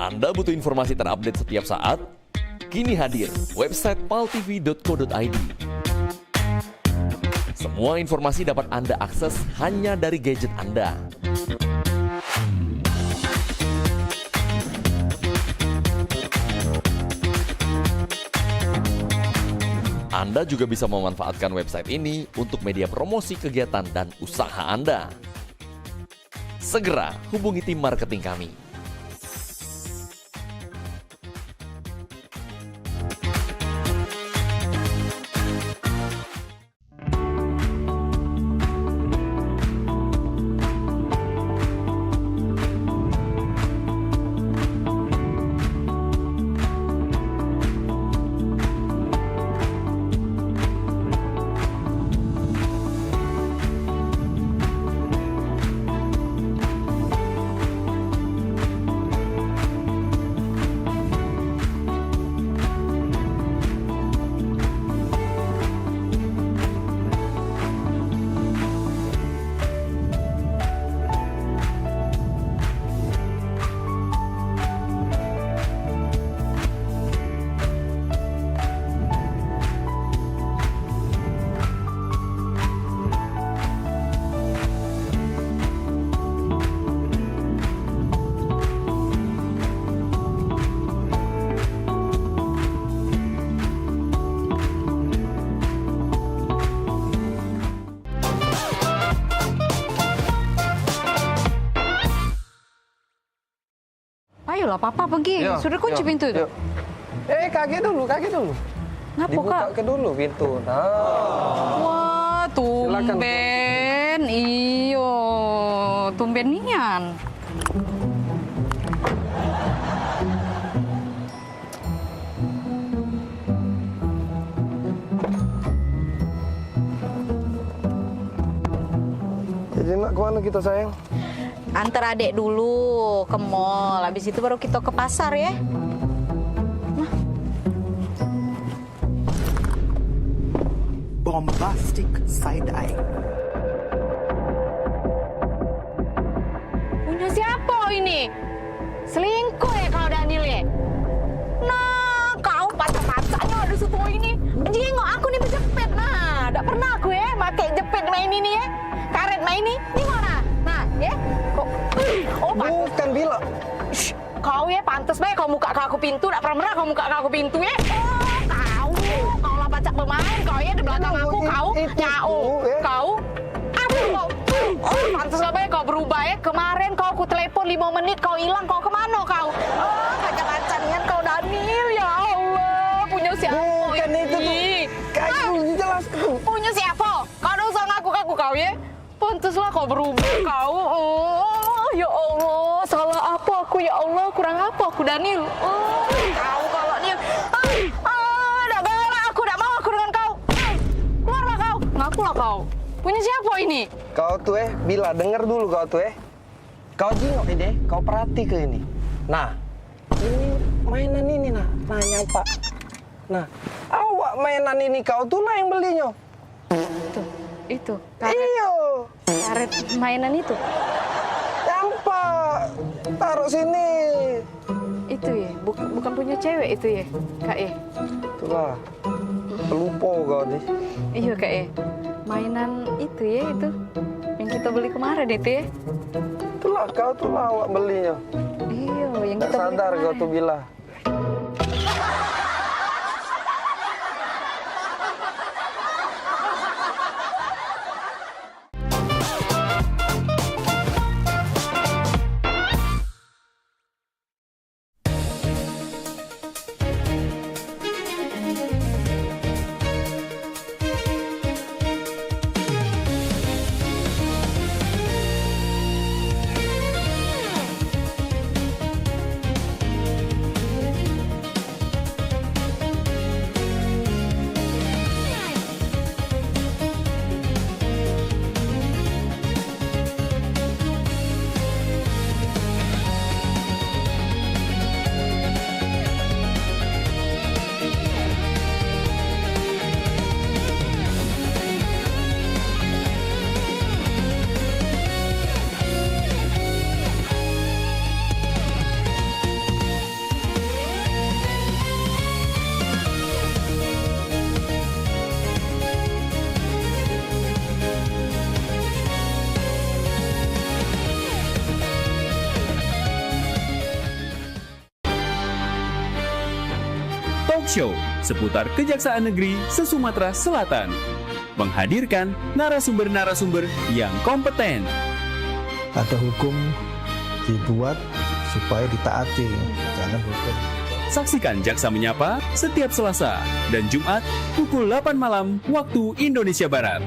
Anda butuh informasi terupdate setiap saat? Kini hadir website paltv.co.id. Semua informasi dapat Anda akses hanya dari gadget Anda. Anda juga bisa memanfaatkan website ini untuk media promosi kegiatan dan usaha Anda. Segera hubungi tim marketing kami. Ayolah, Papa pergi. Yo, Sudah kunci yo, pintu itu. yo. Kaget dulu. Ngapa, Dibuka Kak? ke dulu pintu. Nah. Wah, tumben. Iyo, tumben nian. Jadi nak kemana kita sayang? Antar adek dulu ke mall. Habis itu baru kita ke pasar ya. Bombastic side-eye. Punya siapa ini? Selingkuh ya kau Daniel ya? Nah, kau pacar-pacarnya ada semua ini. Jengok aku nih berjepit. Nah, tak pernah aku ya pakai jepit main ini ya. Karet main ini. Di mana? Nah, ya. Kok oh, bukan Bila. Shh, kau ya pantas baik kau muka ke aku pintu. Tak pernah kau muka ke aku pintu ya. Oh, kau lah pacak pemain. Kau ya di belakang aku. Kau nyau. Kau kau. Oh, pantas lah baik kau berubah ya. Kemarin kau aku telepon 5 menit kau hilang. Kau kemana kau? Oh, kacang-kacangan kau Daniel. Ya Allah, punya siapa? Bukan itu tuh. Kau jelas kau. Punya siapa? Kau dah usah ngaku-ngaku kau ya. Pantaslah kau berubah kau. Oh, ya Allah, salah apa aku ya Allah? Kurang apa aku Daniel? Oh, kau kalau dia. Dah bela aku, dah mau aku dengan kau. Keluarlah kau. Ngakulah kau. Punya siapa ini? Kau tuh Bila dengar dulu kau tuh Kau jengok ini, kau perhati ke ini. Nah, ini mainan ini nah nyampak. Nah, awak mainan ini kau tuh lah yang belinya. Itu. Karet. Iyo. Karet mainan itu. Nyampak. Taruh sini. Itu ya, bukan punya cewek itu ya, Kak ya. Itulah. Pelupa kau nih. Iya Kak ya. Mainan itu ya itu. Yang kita beli kemarin itu ya. Itulah kau tuh lah awak belinya. Iya, yang Nggak kita beli sadar kau kemarin. tuh Bila. talk show seputar Kejaksaan Negeri se-Sumatera Selatan. Menghadirkan narasumber-narasumber yang kompeten. Ada hukum dibuat supaya ditaati, jangan hukum. Saksikan Jaksa Menyapa setiap Selasa dan Jumat pukul 8 malam waktu Indonesia Barat.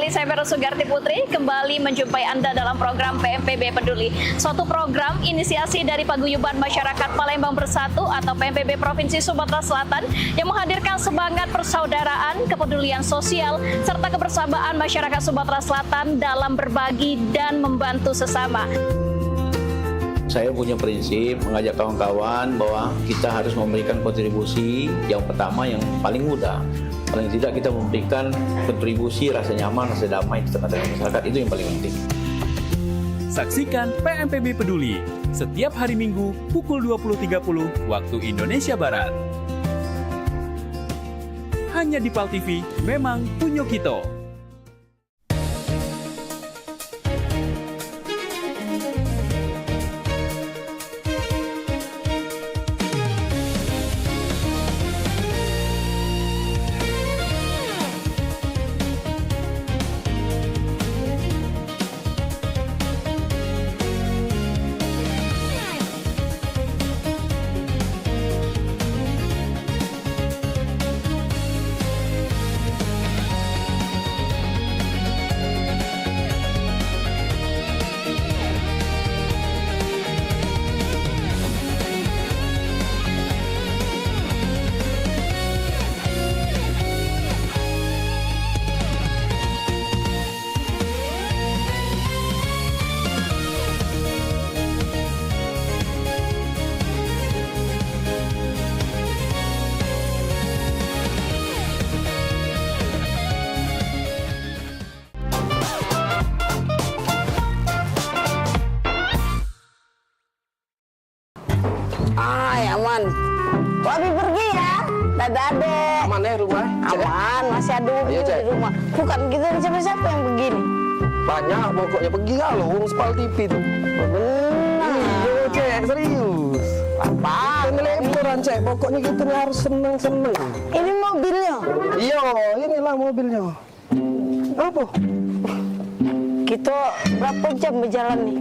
Saya Vero Sugarti Putri kembali menjumpai Anda dalam program PMPB Peduli. Suatu program inisiasi dari Paguyuban Masyarakat Palembang Bersatu atau PMPB Provinsi Sumatera Selatan yang menghadirkan semangat persaudaraan, kepedulian sosial, serta kebersamaan masyarakat Sumatera Selatan dalam berbagi dan membantu sesama. Saya punya prinsip mengajak kawan-kawan bahwa kita harus memberikan kontribusi yang pertama yang paling mudah. Paling tidak kita memberikan kontribusi rasa nyaman, rasa damai di tengah-tengah masyarakat, itu yang paling penting. Saksikan PMPB Peduli setiap hari Minggu pukul 20.30 waktu Indonesia Barat. Hanya di PAL TV, memang punya kita. Aman. Wabi pergi ya. Dadah adek. Aman ya rumah? Aman, masih ada Ubi di rumah. Bukan kita siapa-siapa yang begini. Banyak pokoknya pergi kalau wong Spal TV tuh. Benar. Iya, Cek, serius. Apa? Teleponan, Cek. Pokoknya kita nih harus seneng-seneng. Ini mobilnya? Iya, inilah mobilnya. Apa? Kita berapa jam berjalan nih?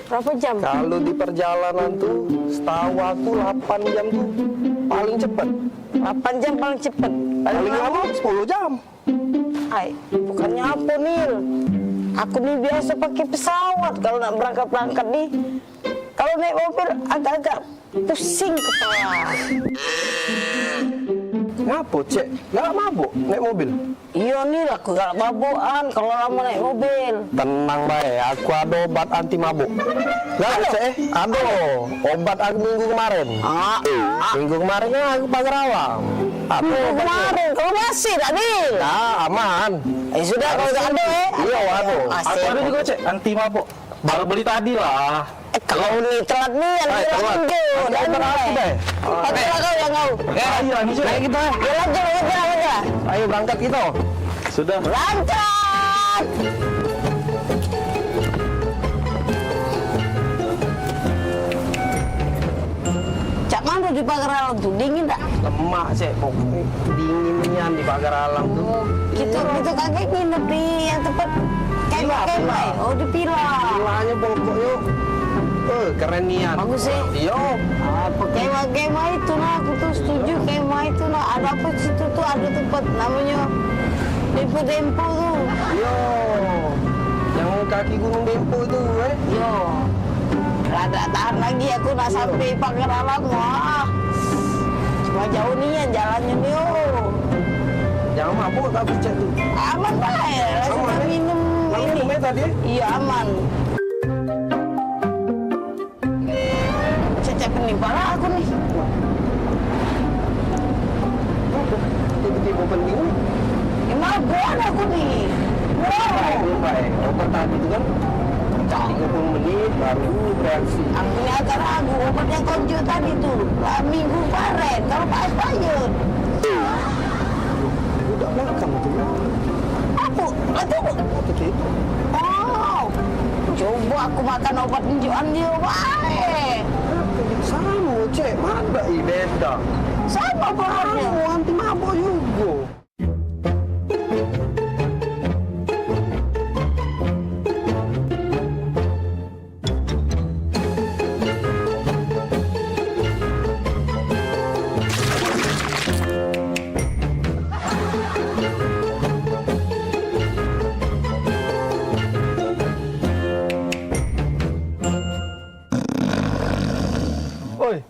Berapa jam? Kalau di perjalanan tuh, setahu aku 8 jam tuh paling cepat. 8 jam paling cepat. Paling lama 10 jam. Ay, bukannya apa Nil? Aku nih biasa pakai pesawat kalau nak berangkat nih. Kalau naik mobil agak-agak pusing kepala. Ngapa, Cek? Nggak mabuk naik mobil? Iya nih, aku gak mabukan kalau lama naik mobil. Tenang baik, aku ada obat anti mabuk. Nggak, Cek? Ada. Obat aku minggu kemarin. Minggu kemarin kan aku pagar awam. Minggu kemarin, kalau masih tadi? Nah, aman. Sudah, kalau gak ada Iya, waduh. Aku ada juga, Cek, anti mabuk. Baru beli tadi lah. Kalau nih telat nih, telat. Dan deh. Hati-hati kau yang kau. Ayo, lanjut. Ayo kita. Lanjut. Ayo berangkat kita. Sudah. Lanjut. Cak mana di pagar alam tuh dingin tak? Lemak sih, pokoknya dinginnya di pagar alam tuh. Kita kakek nginep di yang tempat kemah. Oh di Pila. Pilanya pokoknya. Keren nian. Bagus sih. Iya. Kemah itu nah, aku tuh setuju kemah itu nah. Ada apa situ tuh ada tempat namanya Dempo tuh. Iya. Yang kaki gunung Dempo itu, Iya. Rada tahan lagi aku nak sampai pagar alam. Wah. Cuma jauh nih ya jalannya nih. Jangan mabuk tapi cek tuh. Aman Pak. Langsung minum ini. Tadi? Iya aman. Cecep nih pala aku nih. Tiba-tiba penting. Mabuk aku nih. Belum baik. Obat tadi itu kan 30 menit baru bereaksi. Aku ini agak ragu obat yang konjo tadi tuh. Minggu kemarin kalau Pak expired. Udah belakang tuh. Aku itu. Oh, coba aku makan obat injuan dia baik. Sama cek, mana beda. Sama obatnya. Anti mabuk juga. Oi,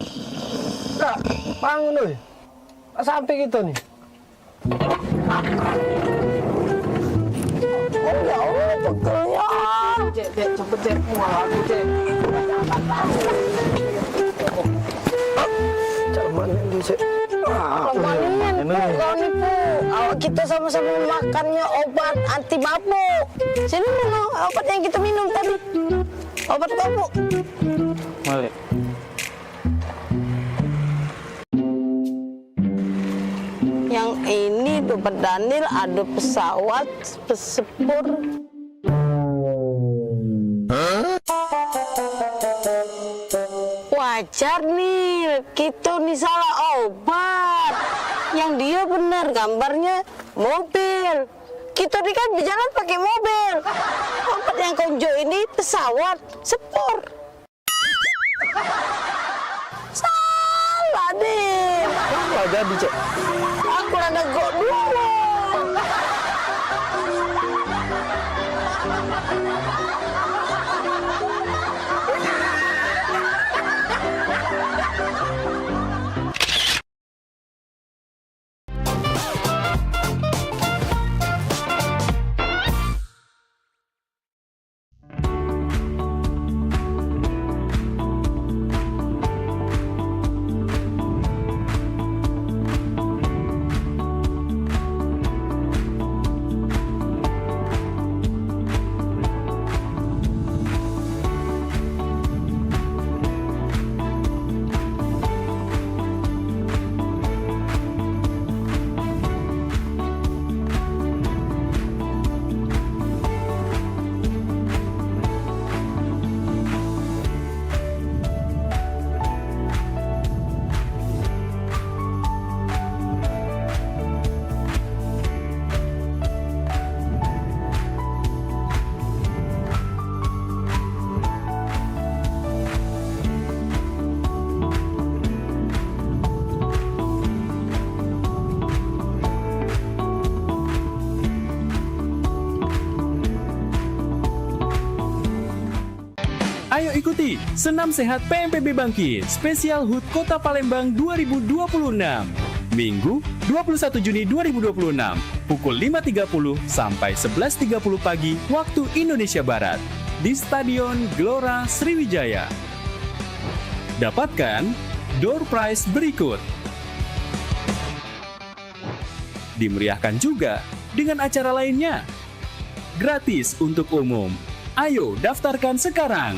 Kak, bangun oi. Sampai kita nih. Oh ya Allah, pegelnya. Cek, cepet cek. Wah, aku cek. Cuman ini cek. Lompanin, kau nipu. Awak kita sama-sama makannya obat anti mabuk. Sini mana obat yang kita minum tadi? Obat mabuk. Balik. Yang ini tuh Pak Daniel ada pesawat pesepur. Wajar nih, kita nih salah obat. Yang dia benar gambarnya mobil. Kita nih kan berjalan pakai mobil. Obat yang konjo ini pesawat sepur. Salah deh. Wah, jadi cek. Aku ada gok dulu. Ayo ikuti Senam Sehat PMPB Bangkit Spesial HUT Kota Palembang 2026. Minggu 21 Juni 2026 pukul 5.30 sampai 11.30 pagi waktu Indonesia Barat di Stadion Gelora Sriwijaya. Dapatkan door prize berikut. Dimeriahkan juga dengan acara lainnya. Gratis untuk umum. Ayo daftarkan sekarang.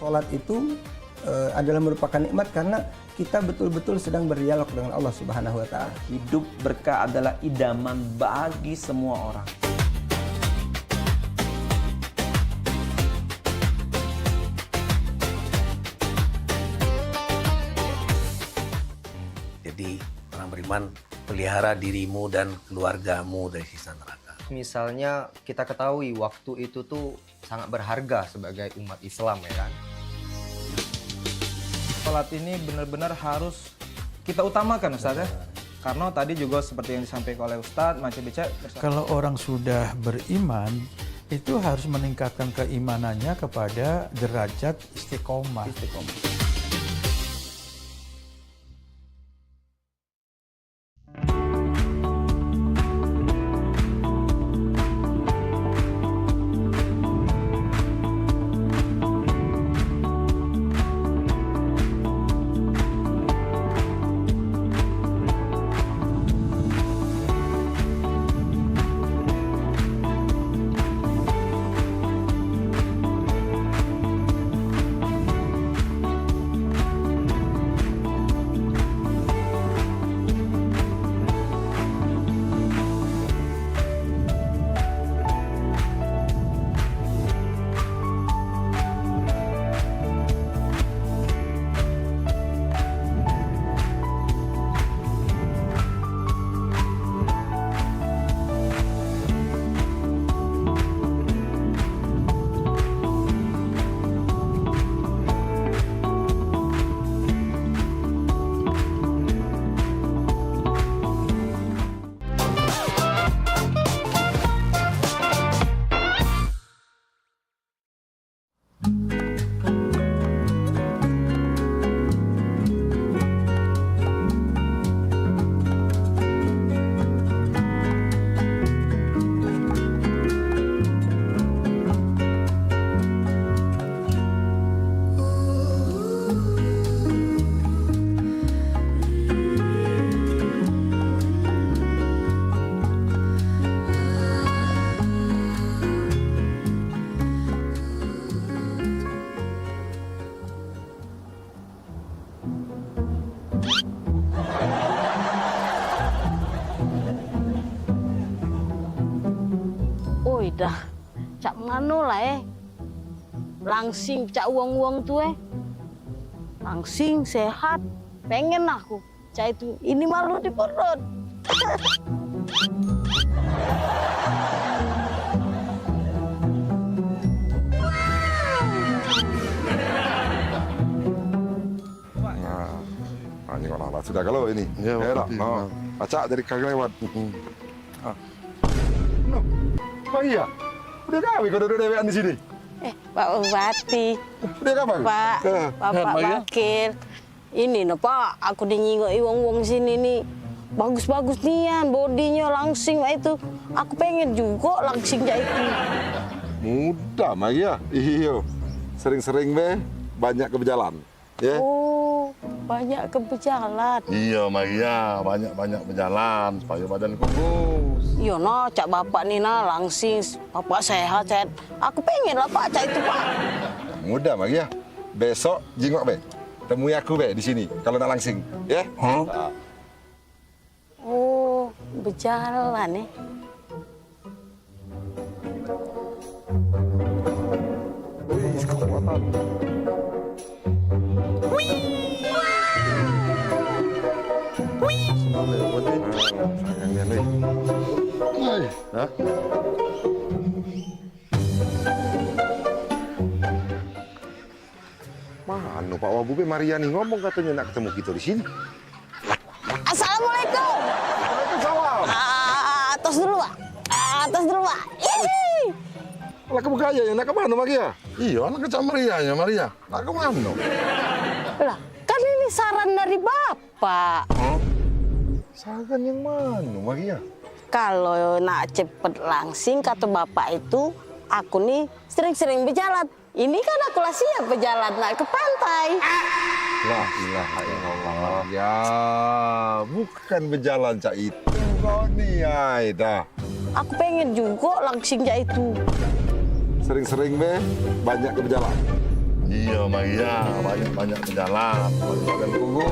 Sholat itu adalah merupakan nikmat karena kita betul-betul sedang berdialog dengan Allah Subhanahu wa Ta'ala. Hidup berkah adalah idaman bagi semua orang. Jadi orang beriman, pelihara dirimu dan keluargamu dari siksa neraka. Misalnya kita ketahui waktu itu tuh sangat berharga sebagai umat Islam ya kan. Sholat ini benar-benar harus kita utamakan Ustaz ya. Karena tadi juga seperti yang disampaikan oleh Ustaz, Macam Becak. Kalau orang sudah beriman, itu harus meningkatkan keimanannya kepada derajat istiqomah. Dah, cak mano lah langsing cak uang tuh langsing sehat, pengen aku cak itu ini malu di perut. Nah, ini kalau sudah kalau ini, ya lah, no, acak jadi kagak lewat. Oh iya, udah kawin kau duduk dewean di sini. Pak Bupati. Udah kapan? Pak, Bapak Bakir. Ini no Pak, aku dinyingok wong sini nih. Bagus-bagus nian, bodinya langsing itu. Aku pengen juga langsing kayak itu. Mudah mah ya, iyo. Sering-sering be, banyak ke berjalan. Ya. Oh, banyak ke berjalan. Iya Maria, banyak berjalan supaya badan kurus. Iya no, cak bapak nih langsing, bapak sehat. Aku pengen lah Pak cak itu Pak. Mudah Maria, besok jingok be, temui aku be di sini kalau nak langsing, ya. Oh, berjalan Kekuatan. Sayangnya nih. Hah? Mana Pak Wabubi Mariani ngomong katanya nak ketemu kita di sini. Assalamualaikum. Waalaikumsalam. Atas dulu Pak. Atas dulu Pak. Lah kamu kaya ya nak kemana Maria? Iya, anak kecam Maria ya Maria. Nak kemana? Lah, kan ini saran dari Bapak. Saran yang mana Maria? Kalau nak cepet langsing kata Bapak itu, aku nih sering-sering berjalan. Ini kan aku lah siap berjalan nak ke pantai. La ilaha illallah. Ya, bukan berjalan cak itu. Kau nih dah. Aku pengen juga langsing cak itu. Sering-sering be, banyak ke berjalan. Iya, Maya, banyak-banyak berjalan, banyak kugu.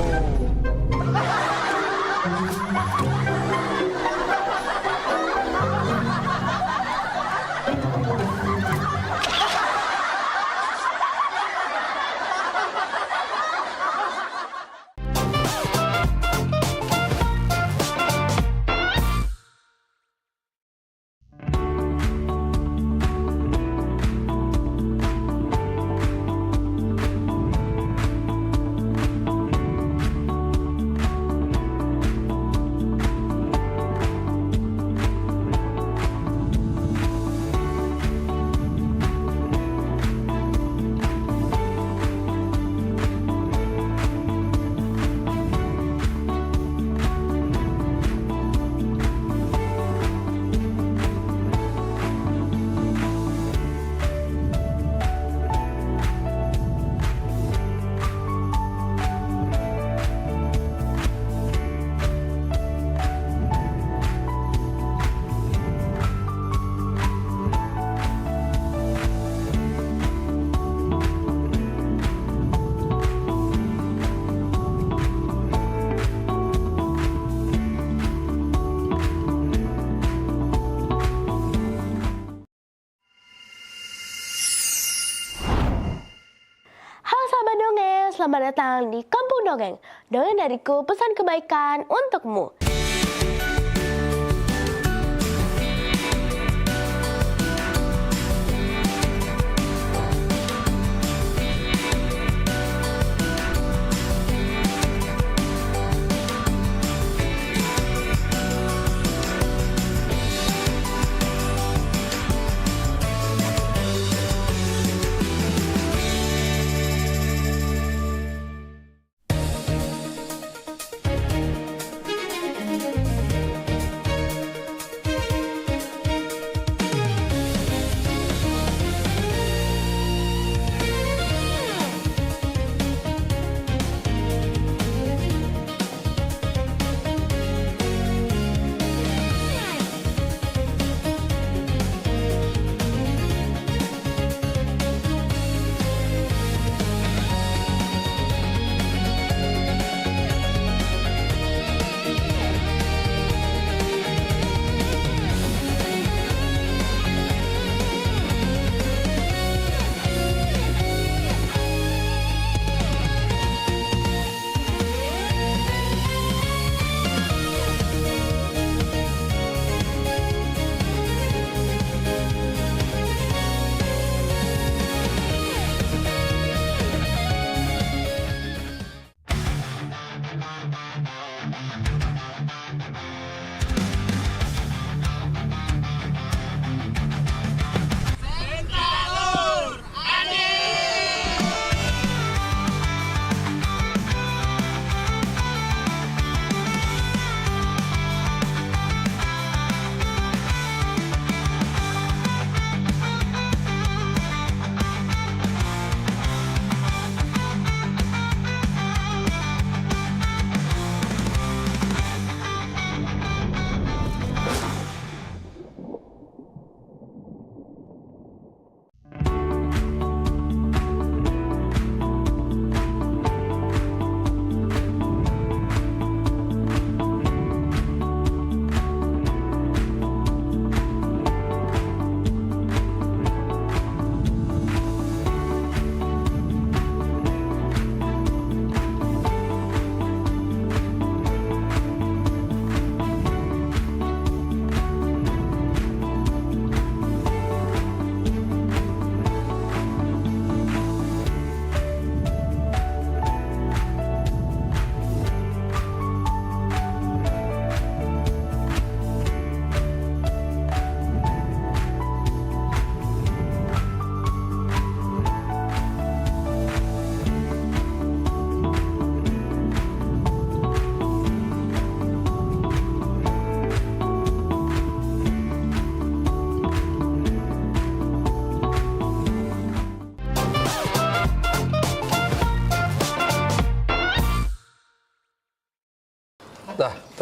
Selamat datang di Kampung Dongeng. Dongeng dariku, pesan kebaikan untukmu.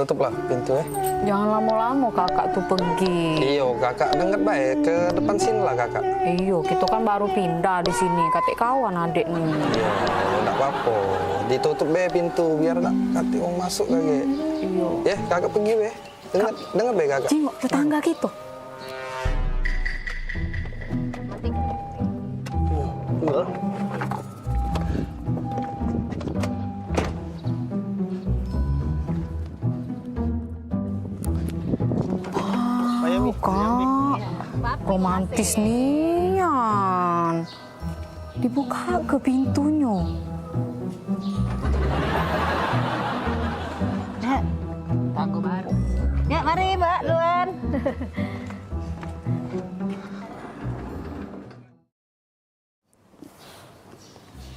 tutuplah pintu ya. Jangan lama-lama kakak tuh pergi. Iya, kakak dengar baik ke depan sini lah kakak. Iya, kita kan baru pindah di sini. Katik kawan adik nih. Iya, enggak apa-apa. Ditutup be pintu biar tak katik mau masuk lagi. Iya. Ya, kakak pergi be. Dengar be kakak. Jengok tetangga gitu. Iya. Kak, romantis nian. Dibuka ke pintunya. Nak, tanggo baru. Ya, mari Mbak Luan.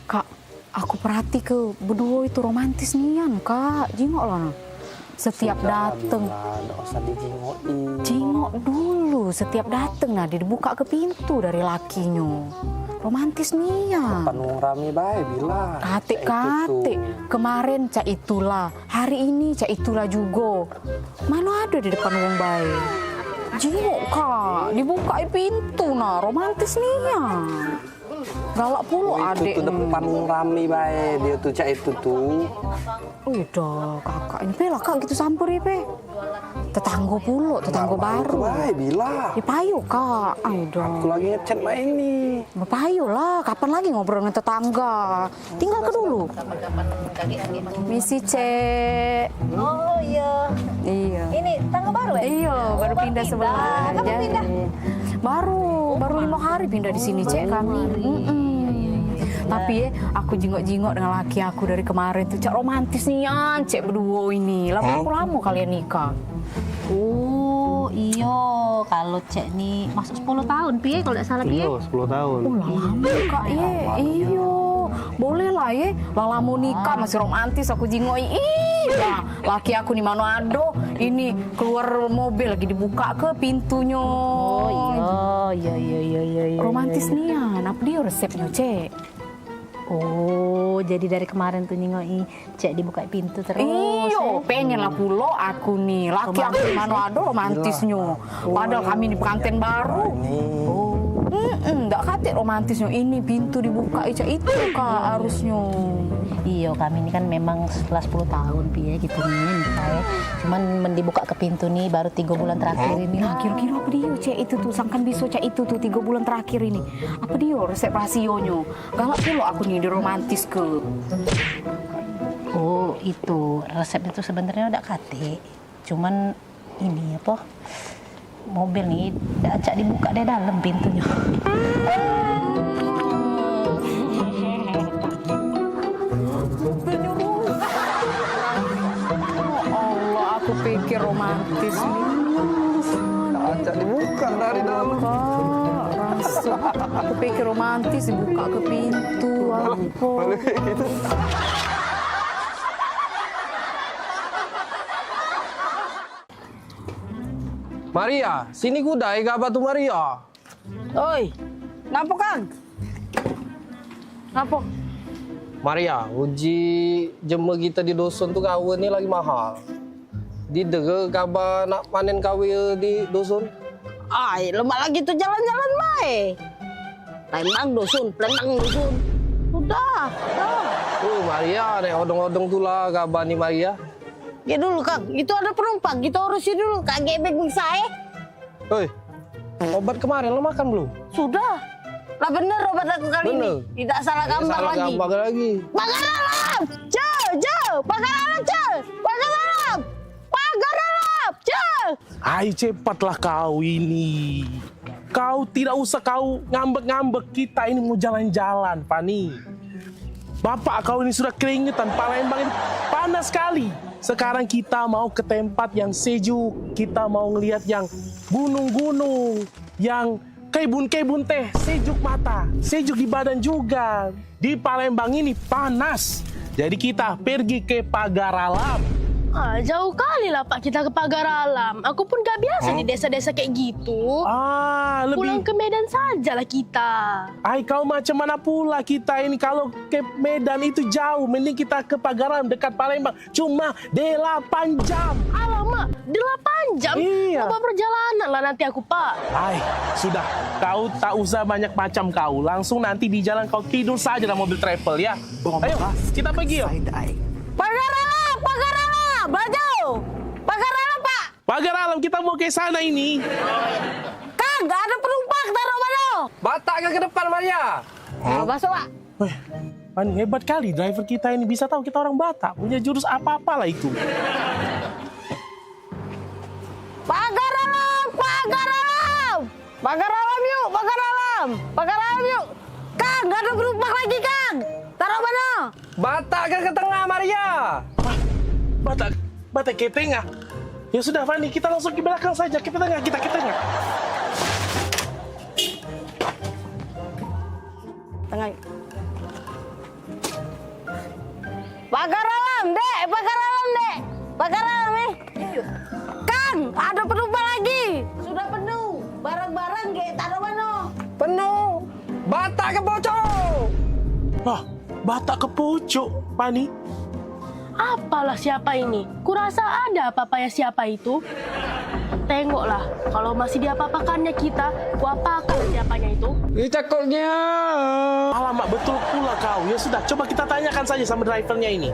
Kak, aku perhati ke berdua itu romantis nian, Kak. Jengok lah. Setiap dateng, Nggak usah dijingokin. jengok dulu. Setiap dateng, nah dibuka ke pintu dari lakinya. Romantis nian. Penuh rame baik bilang. Kate, kemarin cak itulah, hari ini cak itulah juga. Mana ada di depan wong baik. Jengok Kak, dibuka pintu nah, romantis nian. Galak pula adek. Itu tuh depan rame baik, dia tuh cak itu tuh. Udah kakak ini pelak kak gitu sampur ya pe. Tetangga pula, tetangga baru. Baik bilang. Ya payu kak, udah. Aku lagi ngechat main ini. Payu lah, kapan lagi ngobrol dengan tetangga? Tinggal ke dulu. Misi cek. Oh iya. Iya. Ini tangga baru ya? Iya, baru pindah sebelah. Kapan pindah? Baru 5 hari pindah di sini cek kami. Tapi ya, aku jingok-jingok dengan laki aku dari kemarin tuh cek romantis nian, cek berdua ini. Berapa lama kalian nikah? Oh iya, kalau cek nih masuk 10 tahun, piye kalau tidak salah piye? Iya, 10 tahun. Oh lama kak ye, iyo. Boleh lah ye, lama nikah masih romantis aku jingok. Nah, laki aku di Manado ini keluar mobil lagi dibuka ke pintunya. Oh iya. Romantis nian, apa dia resepnya cek? Oh, jadi dari kemarin tuh nyingoi cek dibuka pintu terus. Iyo, pengen lah pulo aku nih. Laki aku di Manado romantisnya. Padahal kami di pengantin baru. Enggak kate romantisnya. Ini pintu dibuka itu kak harusnya. Iya, kami ini kan memang setelah 10 tahun piye gitu nih nikah. Cuman dibuka ke pintu nih baru 3 bulan terakhir ini. Nah, kira-kira apa dia cek itu tuh sangkan bisa cek itu tuh 3 bulan terakhir ini. Apa dia resep rasionya? Galak pulo aku nih di romantis ke. Oh, itu resepnya tuh sebenarnya udah kate. Cuman ini apa? Mobil nih acak dibuka dari dalam pintunya. Allah, aku pikir romantis nih. Acak dibuka dari dalam. Aku pikir romantis dibuka ke pintu. Apa? Maria, sini gudai gaba tuh Maria. Oi, ngapa Kang? Ngapa? Maria, uji jemur kita di dusun tuh kawin ini lagi mahal. Di dege gaba nak panen kawin di dusun? Ay, lemak lagi tuh jalan-jalan baik. Lembang dusun. Udah. Maria, nih odong-odong tuh lah gaba nih Maria. Ya dulu Kang, itu ada penumpang, kita urusin dulu. Kagak beng saya. Hei, obat kemarin lo makan belum? Sudah. Lah bener obat aku kali ini. Tidak salah gambar lagi. Pagar alam! Pagar alam! Ai cepatlah kau ini. Kau tidak usah kau ngambek-ngambek, kita ini mau jalan-jalan, Fani. Bapak kau ini sudah keringetan, Palembang ini panas sekali. Sekarang kita mau ke tempat yang sejuk, kita mau ngelihat yang gunung-gunung, yang kebun-kebun teh, sejuk mata, sejuk di badan juga. Di Palembang ini panas, jadi kita pergi ke Pagar Alam. Jauh kali lah Pak kita ke Pagar Alam. Aku pun gak biasa di desa-desa kayak gitu. Pulang ke Medan sajalah kita. Kau macam mana pula kita ini, kalau ke Medan itu jauh, mending kita ke Pagar Alam dekat Palembang. Cuma 8 jam. Alamak, 8 jam? Iya. Apa perjalanan lah nanti aku Pak. Sudah, kau tak usah banyak macam kau. Langsung nanti di jalan kau tidur saja dalam mobil travel ya. Ayo, kita pergi yuk. Pagar Alam, Pagar Alam, Baju. Pagar Alam Pak. Pagar Alam, kita mau ke sana ini. Kang, gak ada penumpang, taruh mana? Batak ke depan Maria. Masuk Pak. Pani, hebat kali driver kita ini, bisa tahu kita orang Batak. Punya jurus apa-apalah itu. Pagar Alam, Pagar Alam. Pagar Alam yuk, Pagar Alam. Pagar Alam yuk. Kang, gak ada penumpang lagi Kang. Taruh mana? Batak ke tengah Maria. Batak ke tengah. Ya sudah Fani, kita langsung ke belakang saja. Ke tengah, kita ke tengah. Tengah. Pagar Alam, Dek. Pagar Alam, Dek. Pagar Alam, Kang, ada penumpang lagi. Sudah penuh. Barang-barang kayak taruh mana? Penuh. Batak ke pojok. Batak ke pojok, Pani. Apalah siapa ini? Kurasa ada apa-apanya siapa itu. Tengoklah, kalau masih diapa-apakannya kita, kuapakan siapanya itu. Cakoknya. Alamak, betul pula kau. Ya sudah, coba kita tanyakan saja sama drivernya ini.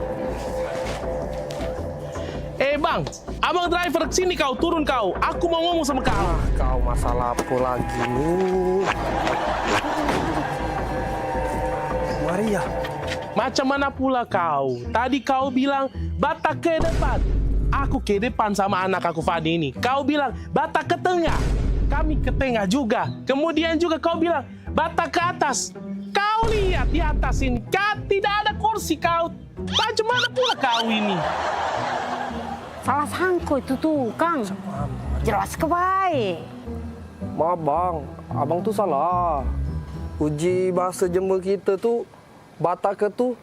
Bang, abang driver, sini kau, turun kau. Aku mau ngomong sama kau. Kau masalah apa lagi nih? Maria. Macam mana pula kau? Tadi kau bilang Batak ke depan. Aku ke depan sama anak aku Fadi ini. Kau bilang Batak ke tengah. Kami ke tengah juga. Kemudian juga kau bilang Batak ke atas. Kau lihat di atas ini, tidak ada kursi kau. Macam mana pula kau ini? Salah sangko itu tuh, Kang. Jelas ke baik. Maaf bang, abang tuh salah. Uji bahasa Jember kita tuh Batak ke tuh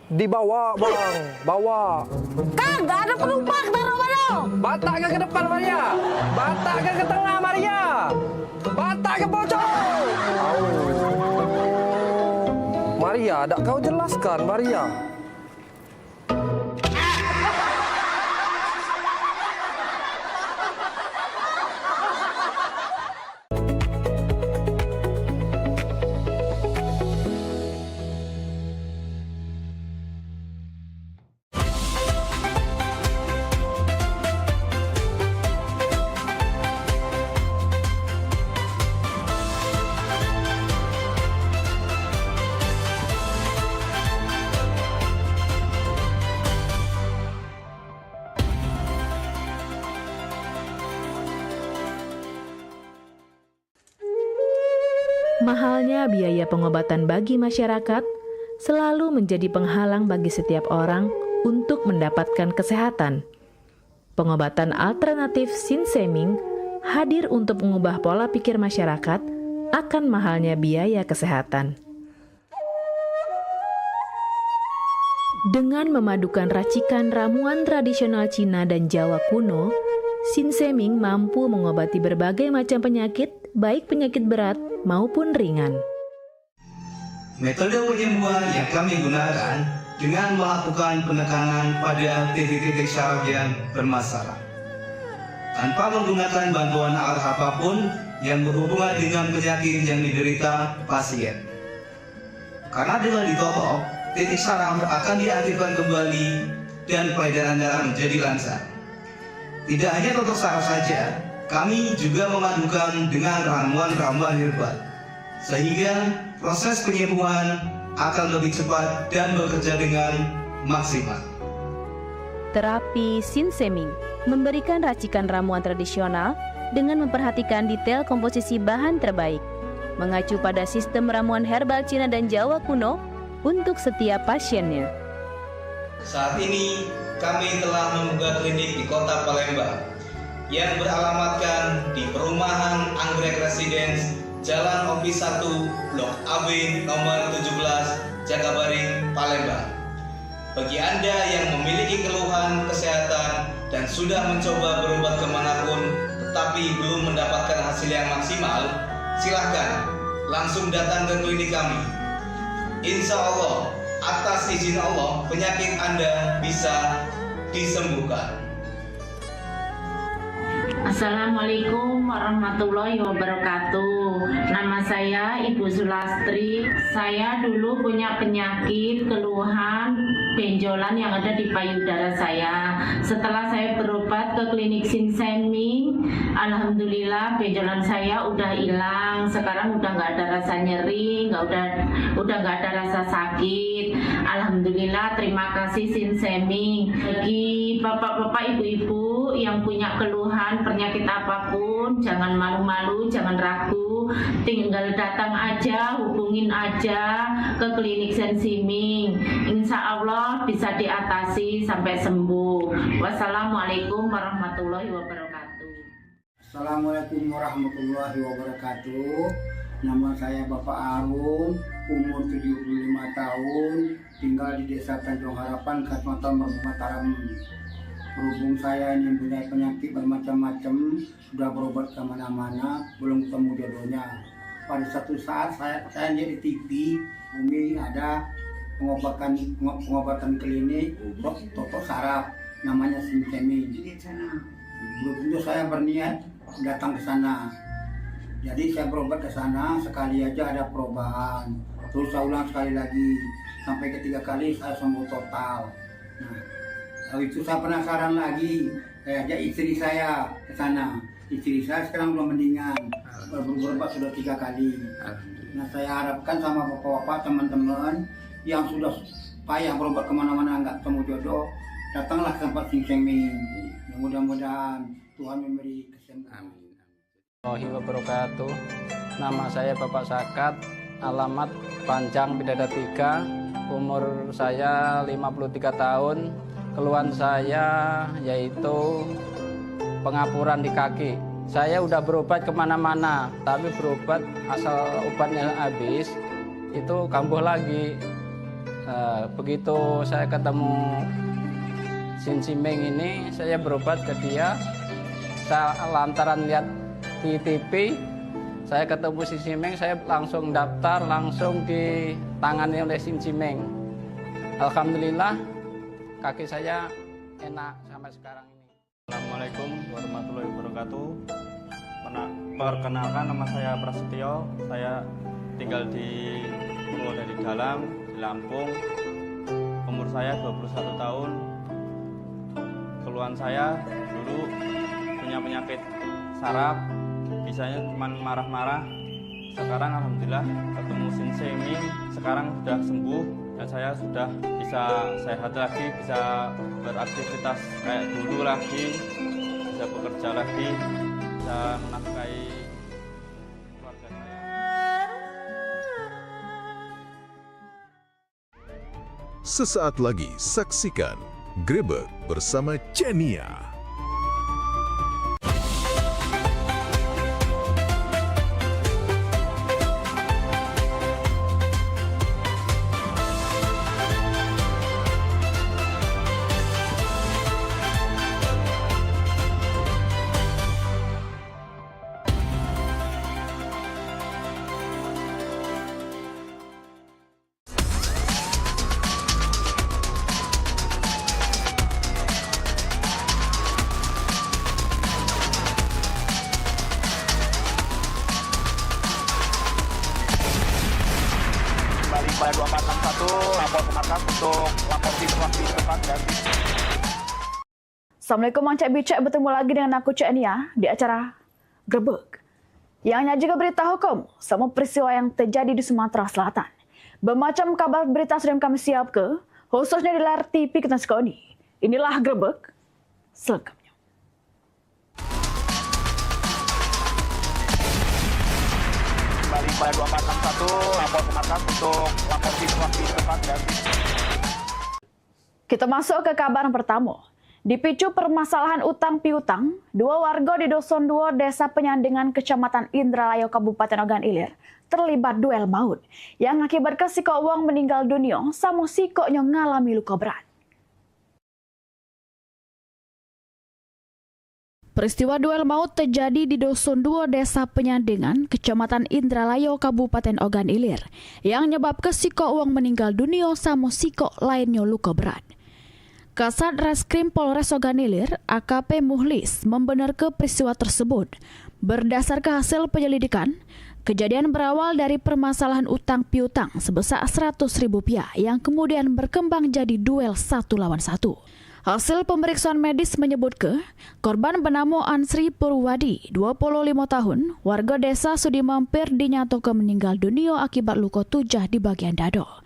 dibawa bang, bawa. Kang, gak ada penumpang, taruh mana? Batak ke depan Maria, Batak ke tengah Maria, Batak ke pojok. Maria, tak kau jelaskan Maria. Mahalnya biaya pengobatan bagi masyarakat selalu menjadi penghalang bagi setiap orang untuk mendapatkan kesehatan. Pengobatan alternatif Sinseming hadir untuk mengubah pola pikir masyarakat akan mahalnya biaya kesehatan. Dengan memadukan racikan ramuan tradisional Cina dan Jawa kuno, Sinseming mampu mengobati berbagai macam penyakit, baik penyakit berat maupun ringan. Metode penyembuhan yang kami gunakan dengan melakukan penekanan pada titik-titik syaraf yang bermasalah, tanpa menggunakan bantuan alat apapun yang berhubungan dengan penyakit yang diderita pasien. Karena dengan ditotok, titik saraf akan diaktifkan kembali dan peredaran darah menjadi lancar. Tidak hanya totok saraf saja, kami juga memadukan dengan ramuan-ramuan herbal, sehingga proses penyembuhan akan lebih cepat dan bekerja dengan maksimal. Terapi Sinseming memberikan racikan ramuan tradisional dengan memperhatikan detail komposisi bahan terbaik, mengacu pada sistem ramuan herbal Cina dan Jawa kuno untuk setiap pasiennya. Saat ini kami telah membuka klinik di Kota Palembang yang beralamatkan di Perumahan Anggrek Residence, Jalan Opis 1, Blok AB nomor 17, Jakabaring, Palembang. Bagi Anda yang memiliki keluhan kesehatan dan sudah mencoba berobat kemanapun tetapi belum mendapatkan hasil yang maksimal, silahkan langsung datang ke klinik kami. Insya Allah, atas izin Allah, penyakit Anda bisa disembuhkan. Assalamualaikum warahmatullahi wabarakatuh. Nama saya Ibu Sulastri. Saya dulu punya penyakit keluhan benjolan yang ada di payudara saya. Setelah saya berobat ke klinik Sinseming, alhamdulillah benjolan saya udah hilang. Sekarang udah nggak ada rasa nyeri, udah nggak ada rasa sakit. Alhamdulillah, terima kasih Sinseming. Bagi bapak-bapak, ibu-ibu yang punya keluhan penyakit apapun, jangan malu-malu, jangan ragu, tinggal datang aja, hubungin aja ke klinik Sinseming. Insya Allah bisa diatasi sampai sembuh. Wassalamualaikum warahmatullahi wabarakatuh. Assalamualaikum warahmatullahi wabarakatuh. Nama saya Bapak Arun, umur 75 tahun, tinggal di Desa Tanjung Harapan, Kecamatan Mataram. Berhubung saya ini punya penyakit bermacam-macam, sudah berobat kemana-mana, belum ketemu jodohnya. Pada satu saat saya lihat di TV, Umi ada pengobatan klinik untuk totok saraf, namanya Sinseming. Berhubung saya berniat datang ke sana. Jadi saya berobat ke sana, sekali aja ada perubahan. Terus saya ulang sekali lagi, sampai ketiga kali saya sembuh total. Nah, lalu itu saya penasaran lagi, saya ajak istri saya ke sana. Istri saya sekarang belum mendingan, berobat sudah 3 kali. Nah, saya harapkan sama bapak-bapak, teman-teman yang sudah payah berobat kemana-mana nggak ketemu jodoh, datanglah ke tempat Sinseming. Mudah-mudahan Tuhan memberi kesembuhan. Warahmatullahi wabarakatuh. Nama saya Bapak Sakat, alamat Panjang Bidada 3, umur saya 53 tahun. Keluhan saya yaitu pengapuran di kaki. Saya udah berobat kemana-mana, tapi berobat asal obatnya habis, itu kambuh lagi. Begitu saya ketemu Sinseming ini, saya berobat ke dia. Saya lantaran lihat di TV, saya ketemu Sinseming, saya langsung daftar, langsung ditangani oleh Sinseming. Alhamdulillah, kaki saya enak sampai sekarang ini. Assalamualaikum warahmatullahi wabarakatuh. Perkenalkan, nama saya Prasetyo. Saya tinggal di Purwodadi Dalam, di Lampung. Umur saya 21 tahun. Keluhan saya dulu punya penyakit saraf, bisanya cuma marah-marah. Sekarang alhamdulillah ketemu Sinseming, sekarang sudah sembuh dan saya sudah bisa sehat lagi, bisa beraktivitas kayak dulu lagi, bisa bekerja lagi, bisa menafkahi keluarga saya. Sesaat lagi saksikan Grebek bersama Chania. pada 2461 lapor ke markas untuk lapor di tempat dan Assalamualaikum Cik Bicek, bertemu lagi dengan aku Cik Nia di acara Grebek. Yang juga berita hukum sama peristiwa yang terjadi di Sumatera Selatan. Bermacam kabar berita sudah kami siapkan, khususnya di layar TV kita sekali. Inilah Grebek selengkapnya. kembali pada 2461 lapor ke markas untuk lapor di tempat dan Kita masuk ke kabar pertama. Dipicu permasalahan utang piutang, 2 warga di Dusun 2 Desa Penyandingan Kecamatan Indralaya Kabupaten Ogan Ilir terlibat duel maut yang mengakibatkan si wong meninggal dunia sama si koknya ngalami luka berat. Peristiwa duel maut terjadi di Dusun 2 Desa Penyandengan, Kecamatan Indralayo, Kabupaten Ogan Ilir, yang nyebabkan siko uang meninggal dunia sama siko lainnya luka berat. Kasat Reskrim Polres Ogan Ilir, AKP Muhlis, membenarkan peristiwa tersebut. Berdasarkan hasil penyelidikan, kejadian berawal dari permasalahan utang piutang sebesar Rp100.000 yang kemudian berkembang jadi duel 1 lawan 1. Hasil pemeriksaan medis menyebut korban bernama Ansri Purwadi, 25 tahun, warga desa Sudi Mampir dinyatakan meninggal dunia akibat luka tujah di bagian dada.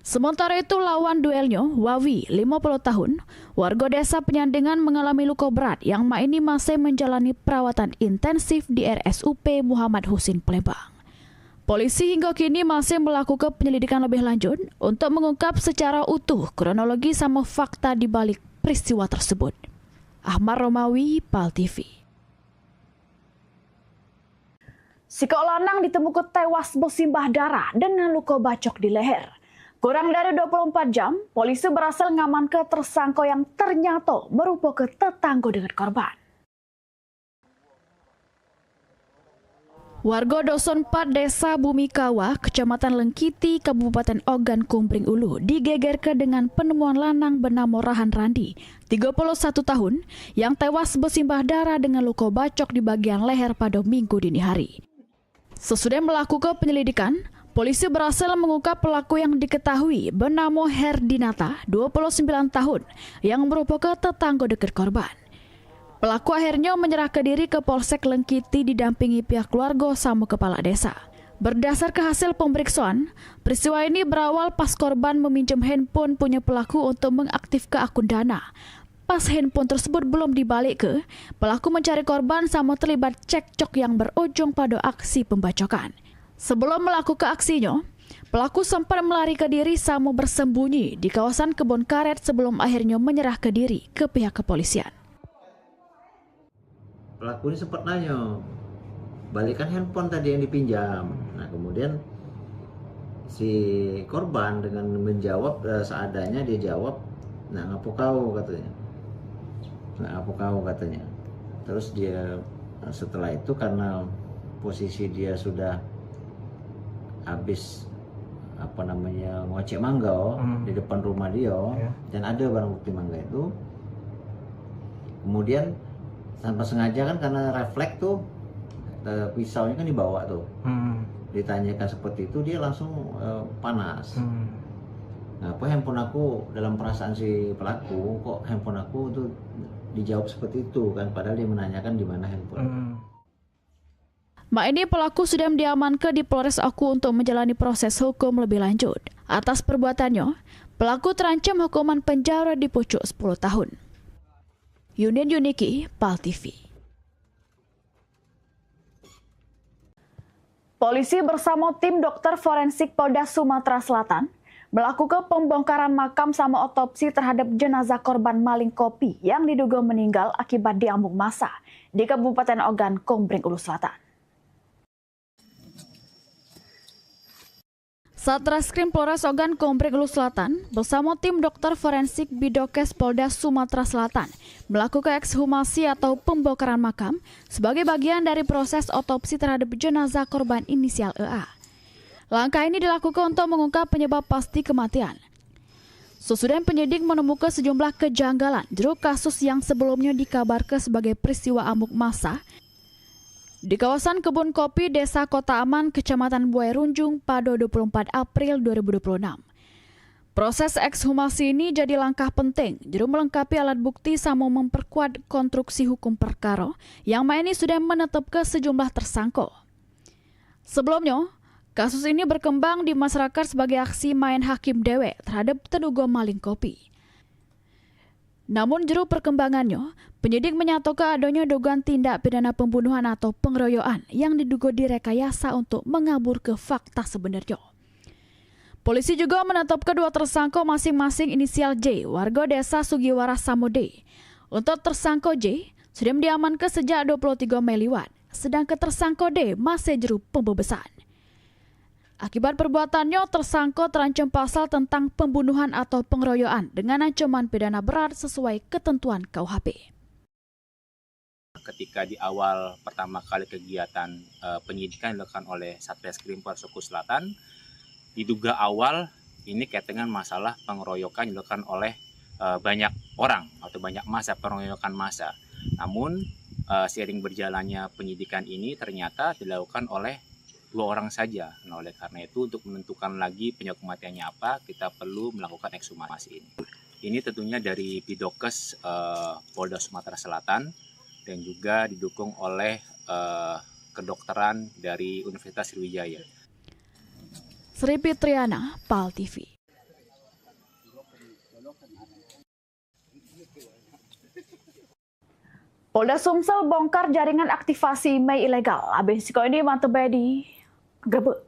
Sementara itu lawan duelnya, Wawi, 50 tahun, warga desa Penyandengan mengalami luka berat yang ini masih menjalani perawatan intensif di RSUP Muhammad Husin Palembang. Polisi hingga kini masih melakukan penyelidikan lebih lanjut untuk mengungkap secara utuh kronologi sama fakta di balik peristiwa tersebut. Ahmad Romawi, PAL TV. Sikok lanang ditemukan tewas bersimbah darah dengan luka bacok di leher. Kurang dari 24 jam, polisi berhasil mengamankan tersangka yang ternyata merupakan tetangga dengan korban. Warga Dusun 4 Desa Bumikawa, Kecamatan Lengkiti, Kabupaten Ogan Kumbring Ulu, digegerkan dengan penemuan lanang bernama Rahan Randi, 31 tahun, yang tewas bersimbah darah dengan luka bacok di bagian leher pada Minggu dini hari. Sesudah melakukan penyelidikan, polisi berhasil mengungkap pelaku yang diketahui bernama Herdinata, 29 tahun, yang merupakan tetangga dekat korban. Pelaku akhirnya menyerahkan diri ke Polsek Lengkiti didampingi pihak keluarga sama kepala desa. Berdasarkan hasil pemeriksaan, peristiwa ini berawal pas korban meminjam handphone punya pelaku untuk mengaktifkan akun Dana. Pas handphone tersebut belum dibalik pelaku mencari korban sama terlibat cekcok yang berujung pada aksi pembacokan. Sebelum melakukan aksinya, pelaku sempat melarikan diri sama bersembunyi di kawasan kebun karet sebelum akhirnya menyerahkan diri ke pihak kepolisian. Pelaku ini sempat nanya, balikan handphone tadi yang dipinjam. Nah kemudian si korban dengan menjawab seadanya, dia jawab, nah ngapu kau katanya. Nah ngapu kau katanya. Terus dia setelah itu karena posisi dia sudah habis ngocek mangga di depan rumah dia, dan ada barang bukti mangga itu. Kemudian tanpa sengaja kan karena refleks tuh pisaunya kan dibawa tuh, ditanyakan seperti itu dia langsung panas. Nah apa handphone aku, dalam perasaan si pelaku, kok handphone aku tuh dijawab seperti itu kan, padahal dia menanyakan di mana handphone. Ini pelaku sudah diamankan di Polres Oku untuk menjalani proses hukum lebih lanjut. Atas perbuatannya, pelaku terancam hukuman penjara di pucuk 10 tahun. Yunin Yuniki, PAL TV. Polisi bersama tim dokter forensik Polda Sumatera Selatan melakukan pembongkaran makam sama otopsi terhadap jenazah korban maling kopi yang diduga meninggal akibat diamuk massa di Kabupaten Ogan Kumbring Ulu Selatan. Satreskrim Polres Ogan Kumbring Ulu Selatan bersama tim dokter forensik Bidokes Polda Sumatera Selatan melakukan ekshumasi atau pembongkaran makam sebagai bagian dari proses otopsi terhadap jenazah korban inisial EA. Langkah ini dilakukan untuk mengungkap penyebab pasti kematian. Sesudah penyidik menemukan sejumlah kejanggalan jeruk kasus yang sebelumnya dikabarkan sebagai peristiwa amuk massa di kawasan kebun kopi Desa Kota Aman, Kecamatan Buai Runjung pada 24 April 2026. Proses ekshumasi ini jadi langkah penting, juru melengkapi alat bukti sama memperkuat konstruksi hukum perkara yang ini sudah menetapkan sejumlah tersangka. Sebelumnya, kasus ini berkembang di masyarakat sebagai aksi main hakim dewe terhadap terduga maling kopi. Namun juru perkembangannya, penyidik menyatakan adanya dugaan tindak pidana pembunuhan atau pengeroyokan yang diduga direkayasa untuk mengabur ke fakta sebenarnya. Polisi juga menetapkan dua tersangka masing-masing inisial J, warga desa Sugiwaras Samode. Untuk tersangka J, sudah diamankan sejak 23 Mei lewat, sedangkan tersangka D masih juru pembebasan. Akibat perbuatannya, tersangka terancam pasal tentang pembunuhan atau pengeroyokan dengan ancaman pidana berat sesuai ketentuan KUHP. Ketika di awal pertama kali kegiatan penyidikan dilakukan oleh Satreskrim Polres Maluku Selatan, diduga awal ini kait dengan masalah pengeroyokan dilakukan oleh banyak orang atau banyak massa, pengeroyokan massa. Namun seiring berjalannya penyidikan ini ternyata dilakukan oleh 2 orang saja. Nah, oleh karena itu untuk menentukan lagi penyebab kematiannya apa, kita perlu melakukan ekshumasi ini. Ini tentunya dari Bidokes Polda Sumatera Selatan dan juga didukung oleh kedokteran dari Universitas Sriwijaya. Sri Fitriana, PAL TV. Polda Sumsel bongkar jaringan aktivasi Mei ilegal. Abis ini mantep di Grebek.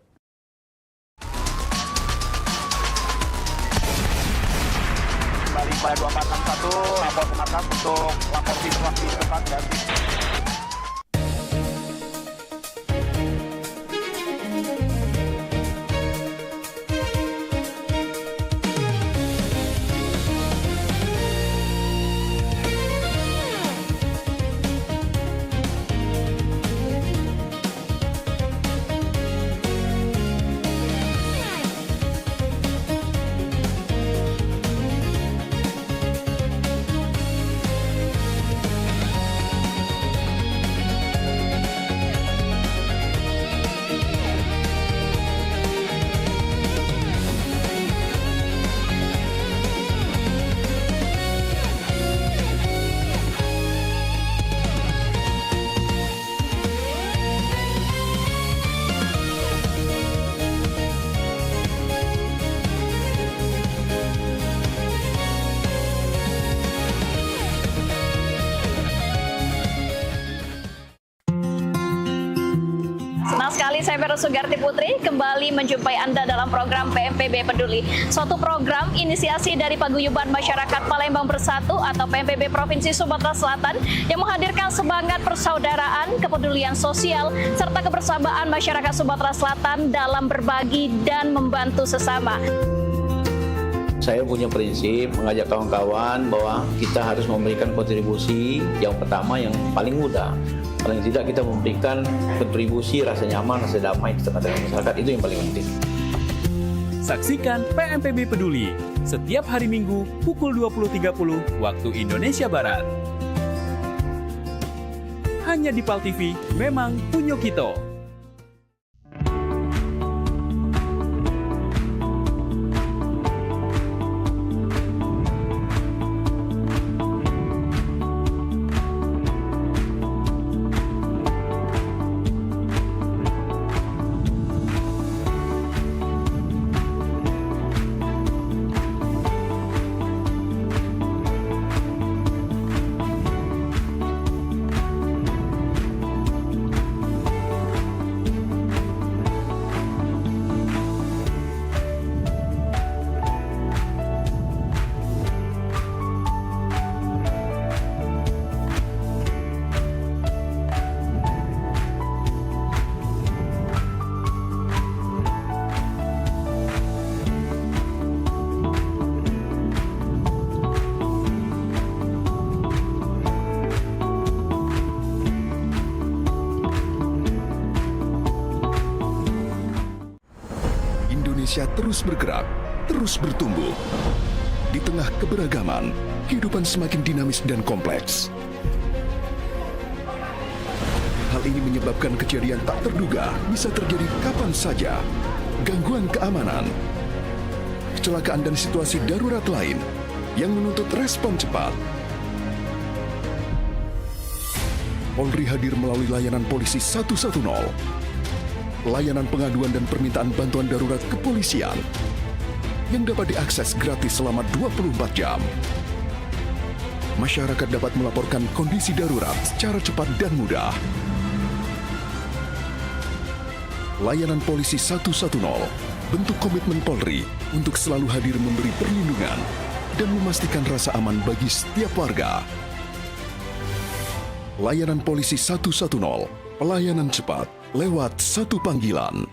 Kembali pada 2461, lapor ke markas untuk lapor situasi tempat dan Saya Vero Sugarti Putri kembali menjumpai Anda dalam program PMPB Peduli. Suatu program inisiasi dari Paguyuban Masyarakat Palembang Bersatu atau PMPB Provinsi Sumatera Selatan yang menghadirkan semangat persaudaraan, kepedulian sosial, serta kebersamaan masyarakat Sumatera Selatan dalam berbagi dan membantu sesama. Saya punya prinsip mengajak kawan-kawan bahwa kita harus memberikan kontribusi yang pertama yang paling mudah. Paling tidak kita memberikan kontribusi rasa nyaman, rasa damai di tengah-tengah masyarakat, itu yang paling penting. Saksikan PMPB Peduli setiap hari Minggu pukul 20.30 waktu Indonesia Barat. Hanya di PAL TV, memang punya kita. Indonesia terus bergerak, terus bertumbuh. Di tengah keberagaman, kehidupan semakin dinamis dan kompleks. Hal ini menyebabkan kejadian tak terduga bisa terjadi kapan saja. Gangguan keamanan, kecelakaan dan situasi darurat lain yang menuntut respon cepat. Polri hadir melalui layanan Polisi 110. Layanan pengaduan dan permintaan bantuan darurat kepolisian yang dapat diakses gratis selama 24 jam. Masyarakat dapat melaporkan kondisi darurat secara cepat dan mudah. Layanan Polisi 110 bentuk komitmen Polri untuk selalu hadir memberi perlindungan dan memastikan rasa aman bagi setiap warga. Layanan Polisi 110, pelayanan cepat lewat satu panggilan.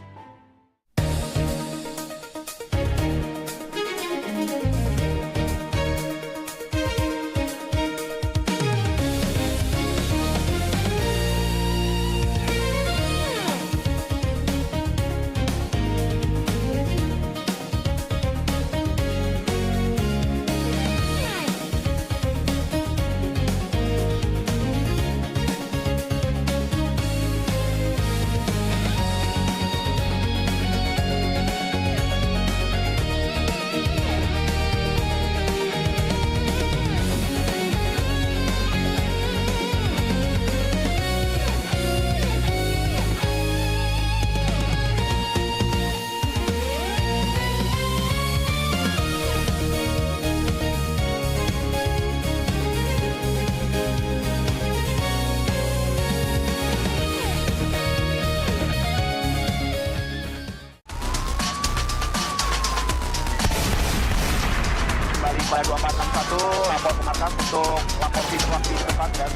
Upaya 2461 lapor ke markas untuk lapor situasi tempat dan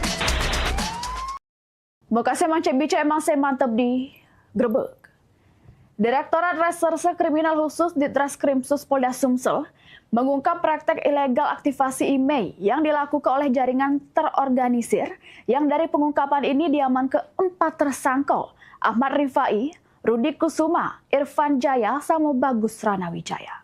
Bekasi emang cek bica emang saya mantep di Grebek. Direktorat Reserse Kriminal Khusus Ditreskrimsus Polda Sumsel mengungkap praktek ilegal aktivasi IMEI yang dilakukan oleh jaringan terorganisir yang dari pengungkapan ini diamankan 4 tersangka, Ahmad Rifai, Rudi Kusuma, Irfan Jaya, sama Bagus Ranawijaya.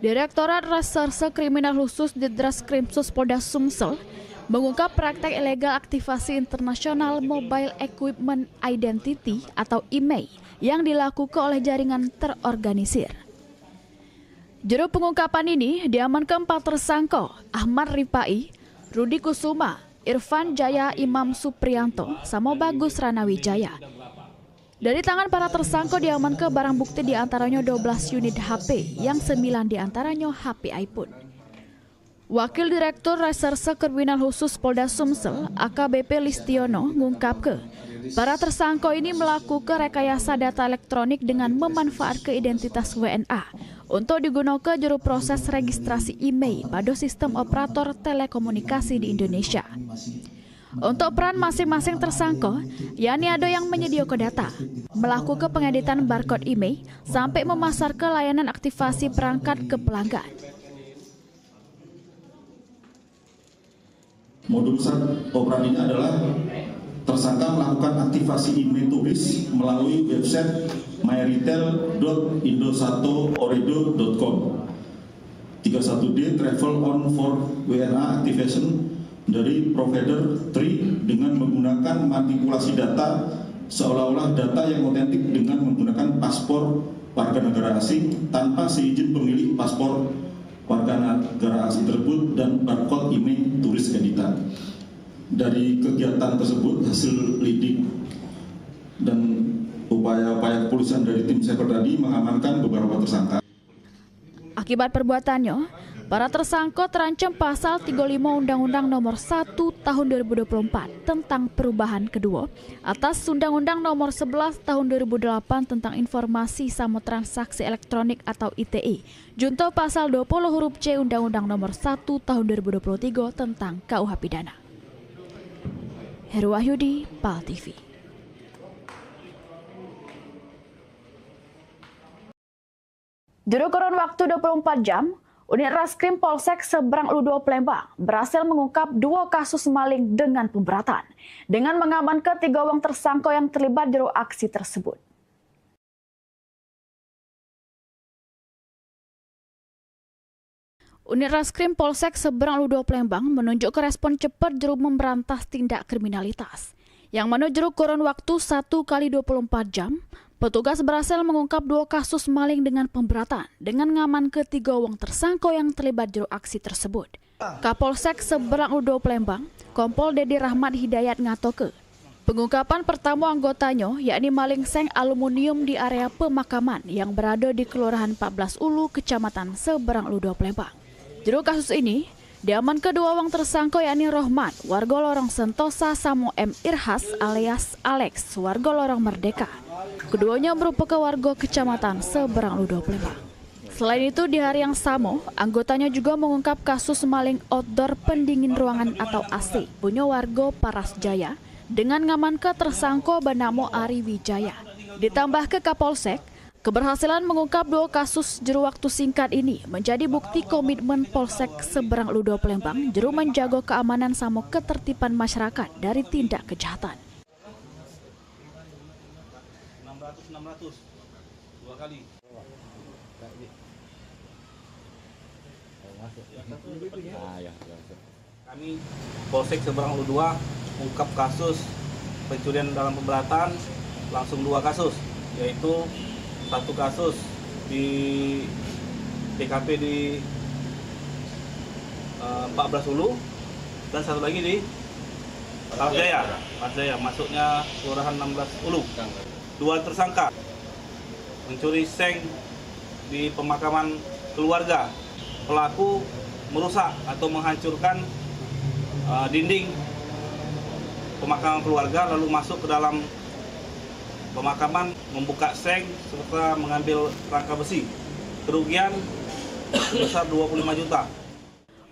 Direktorat Reserse Kriminal Khusus Ditreskrimsus Polda Sumsel mengungkap praktek ilegal aktivasi internasional Mobile Equipment Identity atau IMEI yang dilakukan oleh jaringan terorganisir. Juru pengungkapan ini diamankan 4 tersangka, Ahmad Rifai, Rudi Kusuma, Irfan Jaya, Imam Supriyanto, sama Bagus Ranawijaya. Dari tangan para tersangka diamankan barang bukti diantaranya 12 unit HP yang 9 diantaranya HP iPhone. Wakil Direktur Reserse Kriminal Khusus Polda Sumsel, AKBP Listiono, mengungkapkan para tersangka ini melakukan rekayasa data elektronik dengan memanfaatkan identitas WNA untuk digunakan juru proses registrasi IMEI pada sistem operator telekomunikasi di Indonesia. Untuk peran masing-masing tersangka, yakni ada yang menyediakan data, melakukan pengeditan barcode IMEI, sampai memasarkan layanan aktivasi perangkat ke pelanggan. Modus operandinya adalah tersangka melakukan aktivasi IMEI turis melalui website myretail.indo1oredo.com. 31D travel on for WNA activation dari provider Tri dengan menggunakan manipulasi data seolah-olah data yang otentik dengan menggunakan paspor warga negara asing tanpa seizin pemilik paspor warga negara asing tersebut dan barcode IMEI turis editan. Dari kegiatan tersebut hasil lidik dan upaya-upaya kepolisian dari tim cyber tadi mengamankan beberapa tersangka. Akibat perbuatannya, para tersangka terancam pasal 35 Undang-Undang Nomor 1 Tahun 2024 tentang perubahan kedua atas Undang-Undang Nomor 11 Tahun 2008 tentang Informasi sama Transaksi Elektronik atau ITE, junto pasal 20 huruf C Undang-Undang Nomor 1 Tahun 2023 tentang KUH Pidana. Heru Wahyudi, PAL TV. Juru kurun waktu 24 jam, Unit Reskrim Polsek Seberang Ulu 2 Palembang berhasil mengungkap 2 kasus maling dengan pemberatan dengan mengamankan 3 orang tersangka yang terlibat juru aksi tersebut. Unit Reskrim Polsek Seberang Ulu 2 Palembang menunjukkan respon cepat juru memberantas tindak kriminalitas. Yang mana juru kurun waktu 1 kali 24 jam, petugas berhasil mengungkap 2 kasus maling dengan pemberatan dengan ngaman ke 3 orang tersangka yang terlibat juru aksi tersebut. Kapolsek Seberang Ulu 2 Palembang, Kompol Dedi Rahmat Hidayat ngatoke, pengungkapan pertama anggotanya yakni maling seng aluminium di area pemakaman yang berada di Kelurahan 14 Ulu, Kecamatan Seberang Ulu 2 Palembang. Juru kasus ini diamankan 2 orang tersangka yakni Rohman, warga Lorong Sentosa, sama M. Irhas alias Alex, warga Lorong Merdeka. Keduanya merupakan warga Kecamatan Seberang Ulu 2 Palembang. Selain itu, di hari yang sama, anggotanya juga mengungkap kasus maling outdoor pendingin ruangan atau AC punya warga Paras Jaya dengan ngamankan tersangka bernama Ari Wijaya. Ditambah ke Kapolsek, keberhasilan mengungkap 2 kasus juru waktu singkat ini menjadi bukti komitmen Polsek Seberang Ulu 2 Palembang juru menjaga keamanan sama ketertiban masyarakat dari tindak kejahatan. 600 2 kali. Kami Polsek Seberang Ulu 2 ungkap kasus pencurian dalam pemberatan langsung 2 kasus, yaitu 1 kasus di TKP di 14 Ulu dan 1 lagi di Paras Jaya, masuknya Kelurahan 16 Ulu. 2 tersangka mencuri seng di pemakaman keluarga. Pelaku merusak atau menghancurkan dinding pemakaman keluarga lalu masuk ke dalam pemakaman, membuka seng serta mengambil rangka besi. Kerugian sebesar 25 juta.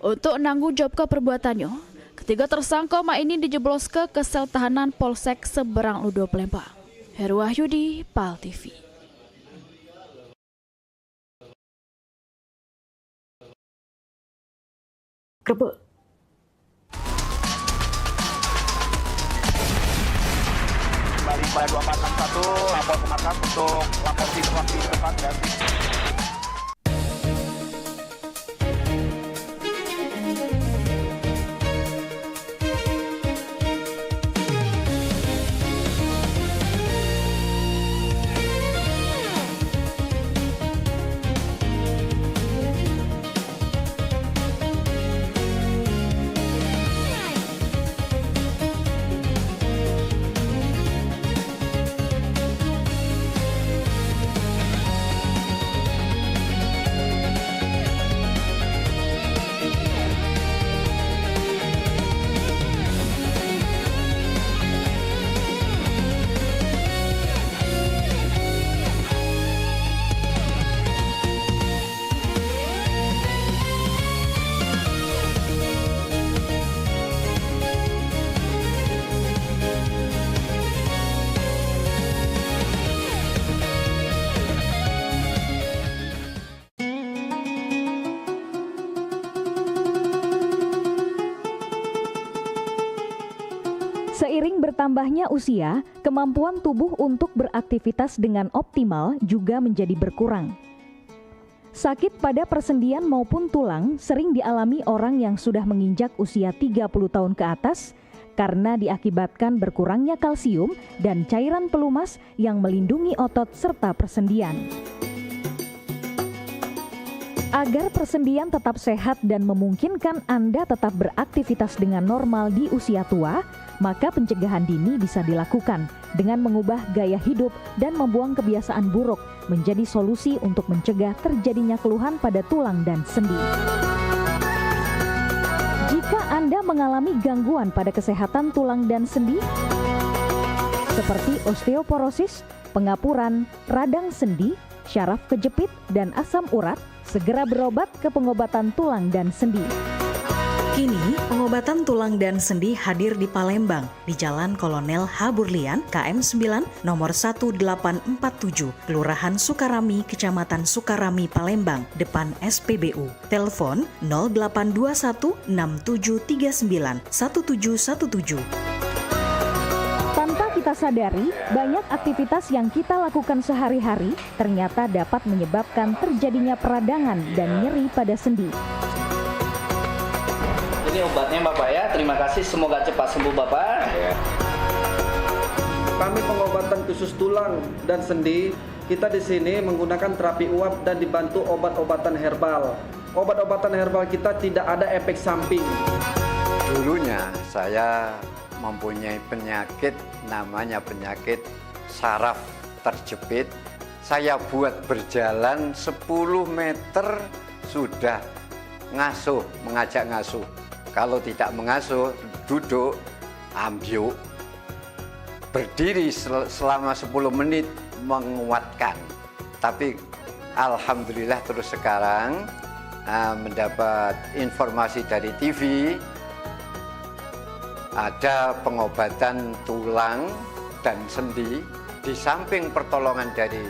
Untuk menanggung jawab perbuatannya, ketiga tersangka ini dijebloskan ke sel tahanan Polsek Seberang Ludo Palembang. Heru Wahyudi, PAL TV. Grebek. Kembali pada 2461, lapor ke markas untuk lapor situasi tempat dan Seiring bertambahnya usia, kemampuan tubuh untuk beraktivitas dengan optimal juga menjadi berkurang. Sakit pada persendian maupun tulang sering dialami orang yang sudah menginjak usia 30 tahun ke atas karena diakibatkan berkurangnya kalsium dan cairan pelumas yang melindungi otot serta persendian. Agar persendian tetap sehat dan memungkinkan Anda tetap beraktivitas dengan normal di usia tua, maka pencegahan dini bisa dilakukan dengan mengubah gaya hidup dan membuang kebiasaan buruk menjadi solusi untuk mencegah terjadinya keluhan pada tulang dan sendi. Jika Anda mengalami gangguan pada kesehatan tulang dan sendi, seperti osteoporosis, pengapuran, radang sendi, syaraf kejepit, dan asam urat, segera berobat ke pengobatan tulang dan sendi. Kini, pengobatan tulang dan sendi hadir di Palembang, di Jalan Kolonel H. Burlian, KM 9, nomor 1847, Kelurahan Sukarami, Kecamatan Sukarami, Palembang, depan SPBU. Telepon 0821 6739 1717. Tanpa kita sadari, banyak aktivitas yang kita lakukan sehari-hari ternyata dapat menyebabkan terjadinya peradangan dan nyeri pada sendi. Ini obatnya Bapak ya, terima kasih, semoga cepat sembuh Bapak. Kami pengobatan khusus tulang dan sendi, kita di sini menggunakan terapi uap dan dibantu obat-obatan herbal. Obat-obatan herbal kita tidak ada efek samping. Dulunya saya mempunyai penyakit namanya penyakit saraf terjepit. Saya buat berjalan 10 meter sudah ngasuh, mengajak ngasuh. Kalau tidak mengasuh, duduk, ambyuk, berdiri selama 10 menit menguatkan. Tapi alhamdulillah terus sekarang mendapat informasi dari TV, ada pengobatan tulang dan sendi. Di samping pertolongan dari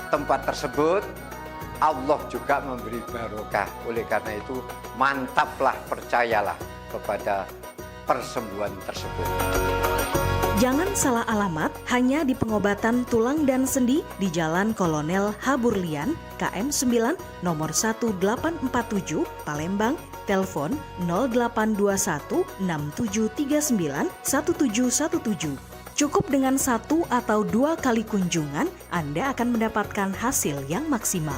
tempat tersebut, Allah juga memberi barokah. Oleh karena itu, mantaplah, percayalah kepada persembuhan tersebut. Jangan salah alamat hanya di pengobatan tulang dan sendi di Jalan Kolonel H. Burlian, KM 9, nomor 1847, Palembang. Telepon 0821 6739 1717. Cukup dengan 1 atau 2 kali kunjungan, Anda akan mendapatkan hasil yang maksimal.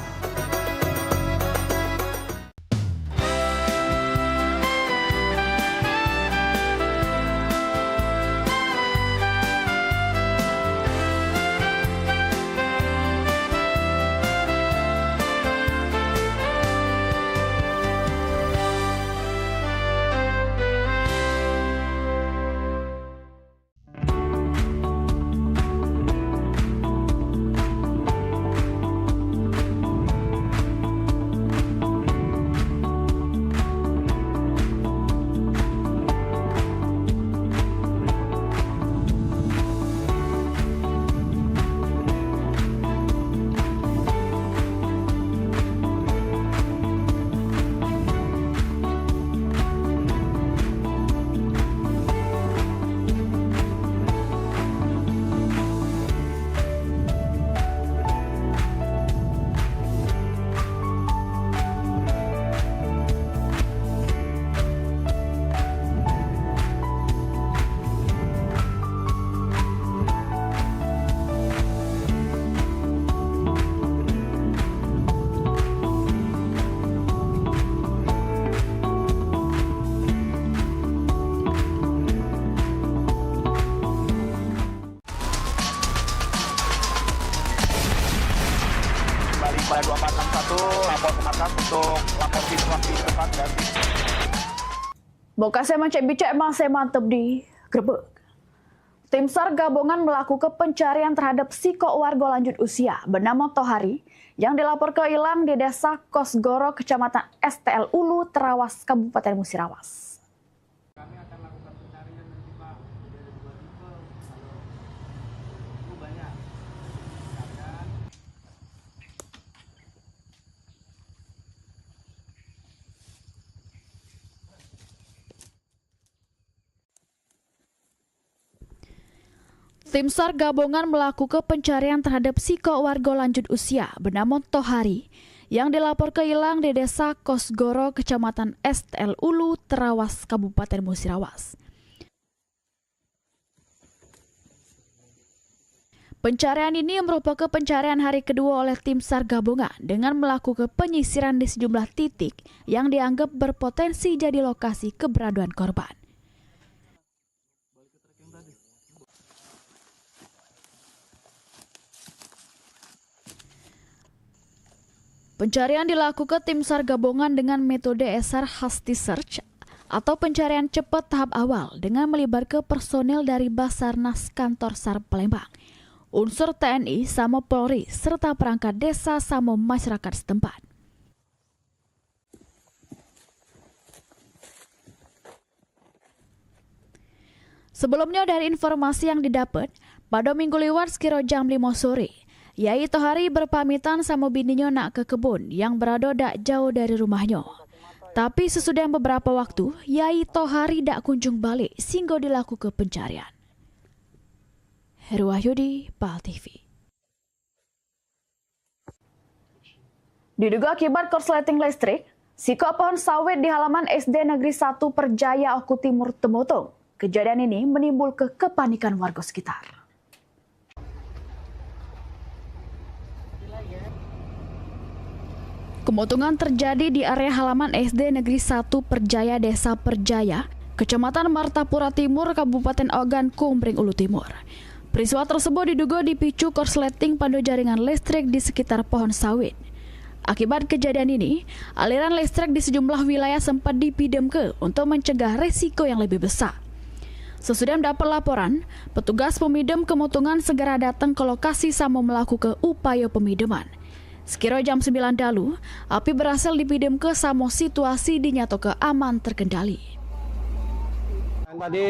markas untuk lapor situasi tempat dan Boka saya macam bicara masih mantep di Grebek. Tim SAR gabungan melakukan pencarian terhadap siko warga lanjut usia bernama Tohari yang dilaporkan hilang di Desa Kosgoro, Kecamatan STL Ulu, Terawas, Kabupaten Musirawas. Tim SAR gabungan melakukan pencarian terhadap siko warga lanjut usia bernama Tohari yang dilaporkan hilang di Desa Kosgoro, Kecamatan STL Ulu, Terawas, Kabupaten Musirawas. Pencarian ini merupakan pencarian hari kedua oleh tim SAR gabungan dengan melakukan penyisiran di sejumlah titik yang dianggap berpotensi jadi lokasi keberadaan korban. Pencarian dilakukan tim SAR gabungan dengan metode SAR Hasty Search atau pencarian cepat tahap awal dengan melibatkan personel dari Basarnas Kantor SAR Palembang, unsur TNI sama Polri, serta perangkat desa sama masyarakat setempat. Sebelumnya dari informasi yang didapat, pada minggu lewat sekira jam 5 sore, Yai Tohari berpamitan sama bininya nak ke kebun yang berada tak jauh dari rumahnya. Tapi sesudah beberapa waktu, Yai Tohari tak kunjung balik sehingga dilakukan pencarian. Heru Wahyudi, PAL TV. Diduga akibat korsleting listrik, siko pohon sawit di halaman SD Negeri 1 Perjaya Oku Timur Temotong. Kejadian ini menimbulkan kepanikan warga sekitar. Kemotongan terjadi di area halaman SD Negeri 1 Perjaya, Desa Perjaya, Kecamatan Martapura Timur, Kabupaten Ogan, Kumbring Ulu Timur. Peristiwa tersebut diduga dipicu korsleting pada jaringan listrik di sekitar pohon sawit. Akibat kejadian ini, aliran listrik di sejumlah wilayah sempat dipidamkan untuk mencegah resiko yang lebih besar. Sesudah mendapat laporan, petugas pemadam kemotongan segera datang ke lokasi sama melakukan upaya pemadaman. Sekira jam 9 dalu, api berhasil dipidamkan sama situasi dinyatakan aman terkendali. Tadi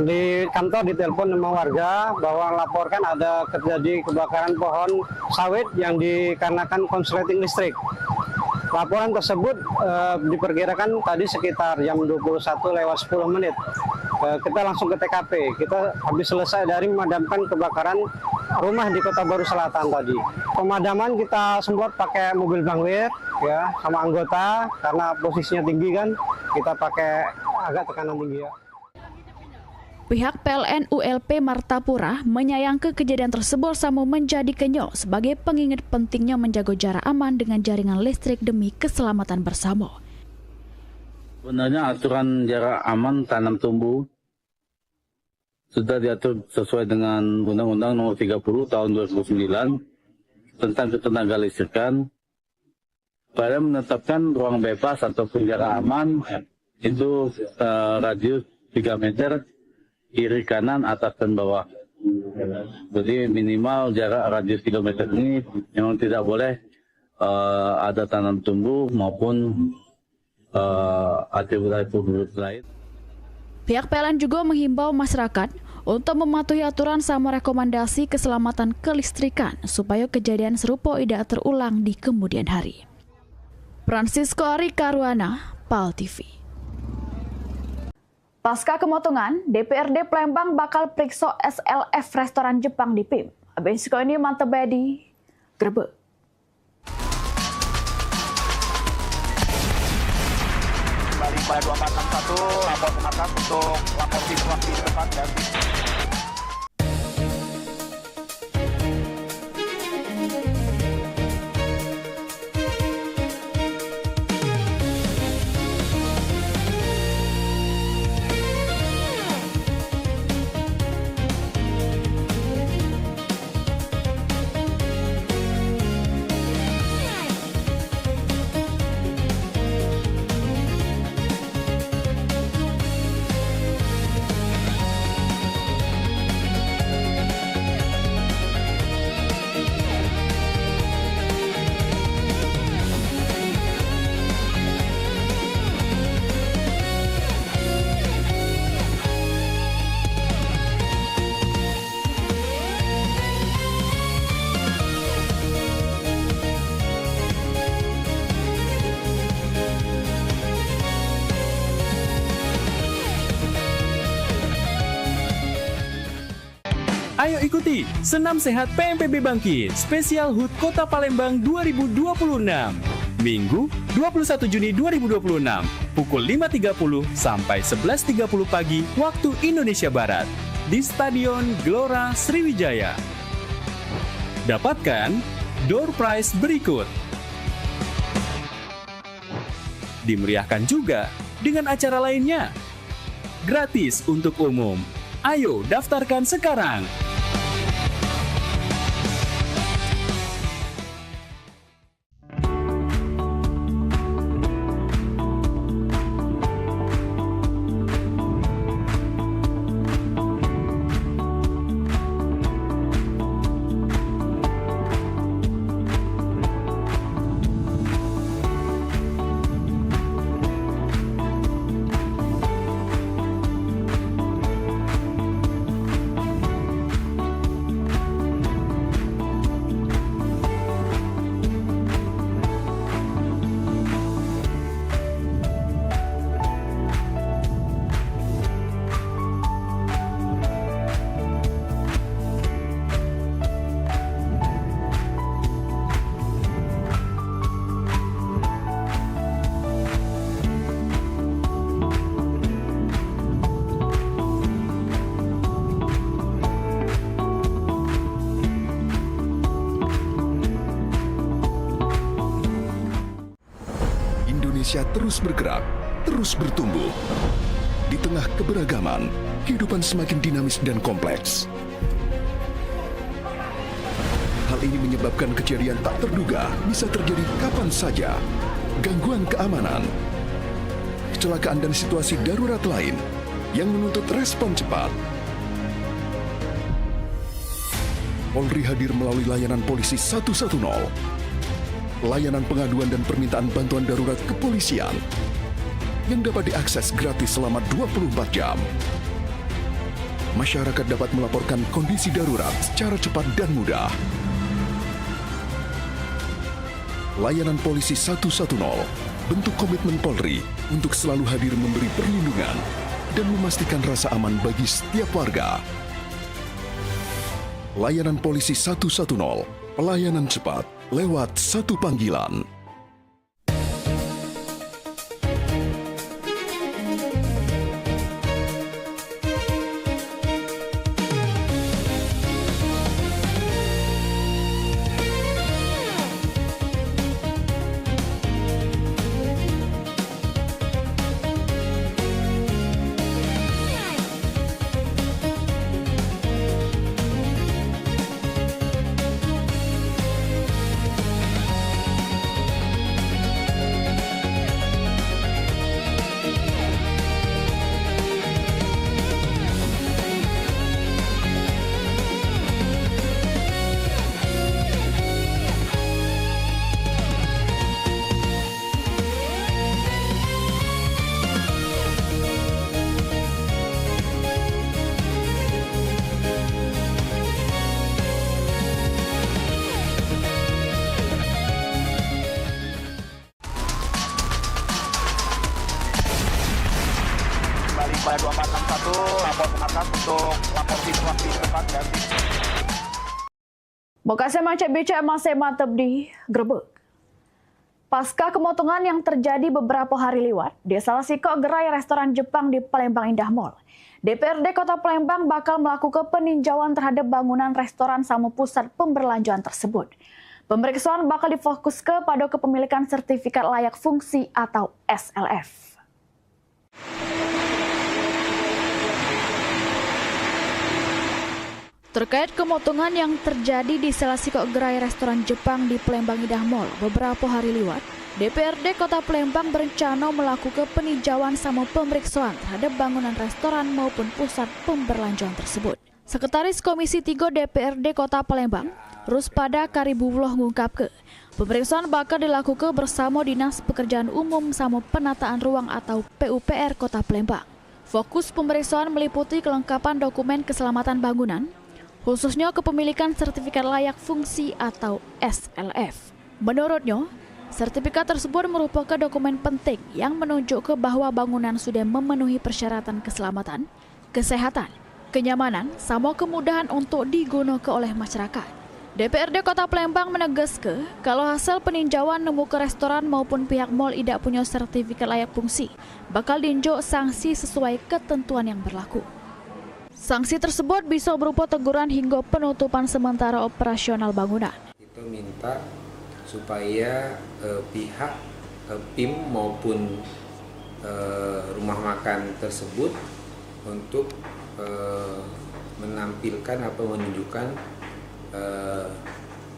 di kantor ditelepon sama warga bahwa laporkan ada terjadi kebakaran pohon sawit yang dikarenakan konsleting listrik. Laporan tersebut diperkirakan tadi sekitar jam 21:10. Kita langsung ke TKP. Kita habis selesai dari memadamkan kebakaran rumah di Kota Baru Selatan tadi. Pemadaman kita sempat pakai mobil bangwir ya sama anggota karena posisinya tinggi kan, kita pakai agak tekanan tinggi ya. Pihak PLN ULP Martapura menyayangkan kejadian tersebut sama menjadi kenyal sebagai pengingat pentingnya menjaga jarak aman dengan jaringan listrik demi keselamatan bersama. Sebenarnya aturan jarak aman tanam tumbuh sudah diatur sesuai dengan Undang-Undang Nomor 30 Tahun 2009 tentang ketenaga listrikan. Pada menetapkan ruang bebas ataupun jarak aman itu radius 3 meter kiri kanan atas dan bawah. Jadi minimal jarak radius 3 meter ini memang tidak boleh ada tanam tumbuh maupun atribut-atribut lain. Pihak PLN juga menghimbau masyarakat untuk mematuhi aturan sama rekomendasi keselamatan kelistrikan supaya kejadian serupa tidak terulang di kemudian hari. Francisco Ari Karuana, PAL TV. Pasca kemotongan, DPRD Palembang bakal periksa SLF restoran Jepang di PIM. Abisiko ini mantep di Grebek. kembali pada 2461 lapor ke markas untuk lapor situasi tempat dan Ayo ikuti Senam Sehat PMPB Bangkit Spesial HUT Kota Palembang 2026. Minggu 21 Juni 2026 pukul 5.30 sampai 11.30 pagi waktu Indonesia Barat di Stadion Gelora Sriwijaya. Dapatkan door prize berikut. Dimeriahkan juga dengan acara lainnya. Gratis untuk umum. Ayo daftarkan sekarang. Indonesia terus bergerak, terus bertumbuh. Di tengah keberagaman, kehidupan semakin dinamis dan kompleks. Hal ini menyebabkan kejadian tak terduga bisa terjadi kapan saja. Gangguan keamanan, kecelakaan dan situasi darurat lain yang menuntut respon cepat. Polri hadir melalui layanan polisi 110. Layanan pengaduan dan permintaan bantuan darurat kepolisian yang dapat diakses gratis selama 24 jam. Masyarakat dapat melaporkan kondisi darurat secara cepat dan mudah. Layanan polisi 110 bentuk komitmen Polri untuk selalu hadir memberi perlindungan dan memastikan rasa aman bagi setiap warga. Layanan polisi 110, pelayanan cepat lewat satu panggilan. Pada 2461 lapor ke markas untuk lapor situasi tempat dan Bekasnya macet becak masih mantap di Grebek. Pasca kemotongan yang terjadi beberapa hari lewat di salah siko gerai restoran Jepang di Palembang Indah Mall, DPRD Kota Palembang bakal melakukan peninjauan terhadap bangunan restoran sama pusat pemberlanjuan tersebut. Pemeriksaan bakal difokus pada kepemilikan sertifikat layak fungsi atau SLF. Terkait kemotongan yang terjadi di salah siko gerai restoran Jepang di Palembang Indah Mall beberapa hari lewat, DPRD Kota Palembang berencana melakukan peninjauan sama pemeriksaan terhadap bangunan restoran maupun pusat pemberlanjuan tersebut. Sekretaris Komisi 3 DPRD Kota Palembang, Ruspada Karibullah mengungkapkan, pemeriksaan bakal dilakukan bersama Dinas Pekerjaan Umum sama Penataan Ruang atau PUPR Kota Palembang. Fokus pemeriksaan meliputi kelengkapan dokumen keselamatan bangunan, khususnya kepemilikan sertifikat layak fungsi atau SLF. Menurutnya, sertifikat tersebut merupakan dokumen penting yang menunjukkan bahwa bangunan sudah memenuhi persyaratan keselamatan, kesehatan, kenyamanan sama kemudahan untuk digunakan oleh masyarakat. DPRD Kota Palembang menegaskan kalau hasil peninjauan nemu ke restoran maupun pihak mal tidak punya sertifikat layak fungsi, bakal diinjau sanksi sesuai ketentuan yang berlaku. Sanksi tersebut bisa berupa teguran hingga penutupan sementara operasional bangunan. Kita minta supaya pihak PIM maupun rumah makan tersebut untuk menampilkan atau menunjukkan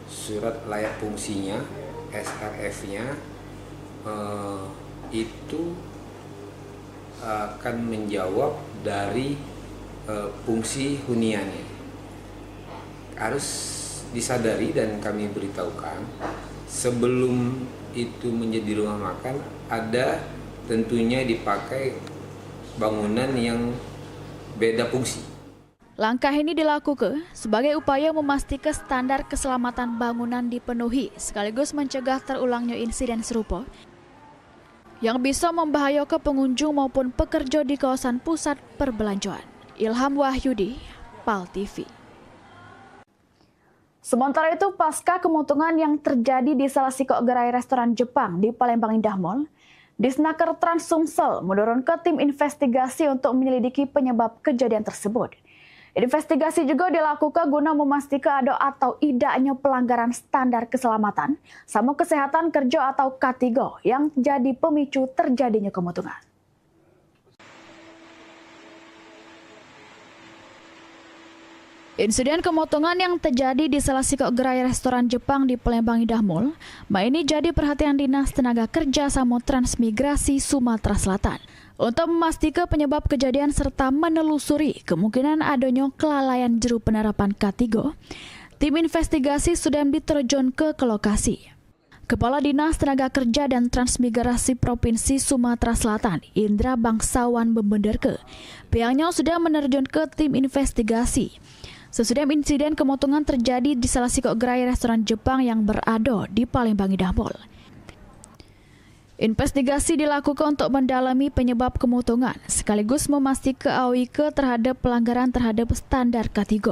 surat layak fungsinya, SRF-nya, itu akan menjawab dari fungsi huniannya. Harus disadari dan kami beritahukan, sebelum itu menjadi rumah makan, ada tentunya dipakai bangunan yang beda fungsi. Langkah ini dilakukan sebagai upaya memastikan standar keselamatan bangunan dipenuhi sekaligus mencegah terulangnya insiden serupa yang bisa membahayakan pengunjung maupun pekerja di kawasan pusat perbelanjaan. Ilham Wahyudi, PAL TV. Sementara itu, pasca kemotongan yang terjadi di salah satu gerai restoran Jepang di Palembang Indah Mall, Disnaker Trans Sumsel menurunkan tim investigasi untuk menyelidiki penyebab kejadian tersebut. Investigasi juga dilakukan guna memastikan ada atau tidaknya pelanggaran standar keselamatan sama kesehatan kerja atau K3 yang jadi pemicu terjadinya kemotongan. Insiden kemotongan yang terjadi di salah satu gerai restoran Jepang di Palembang Indah Mall, ini jadi perhatian Dinas Tenaga Kerja sama Transmigrasi Sumatera Selatan untuk memastikan penyebab kejadian serta menelusuri kemungkinan adanya kelalaian juru penerapan K3. Tim investigasi sudah diterjun ke lokasi. Kepala Dinas Tenaga Kerja dan Transmigrasi Provinsi Sumatera Selatan, Indra Bangsawan membenarkan pihaknya sudah menerjunkan tim investigasi. Sesudah insiden kemotongan terjadi di salah satu gerai restoran Jepang yang berada di Palembang Indah Mall. Investigasi dilakukan untuk mendalami penyebab kemotongan sekaligus memastikan AOIK terhadap pelanggaran terhadap standar K3.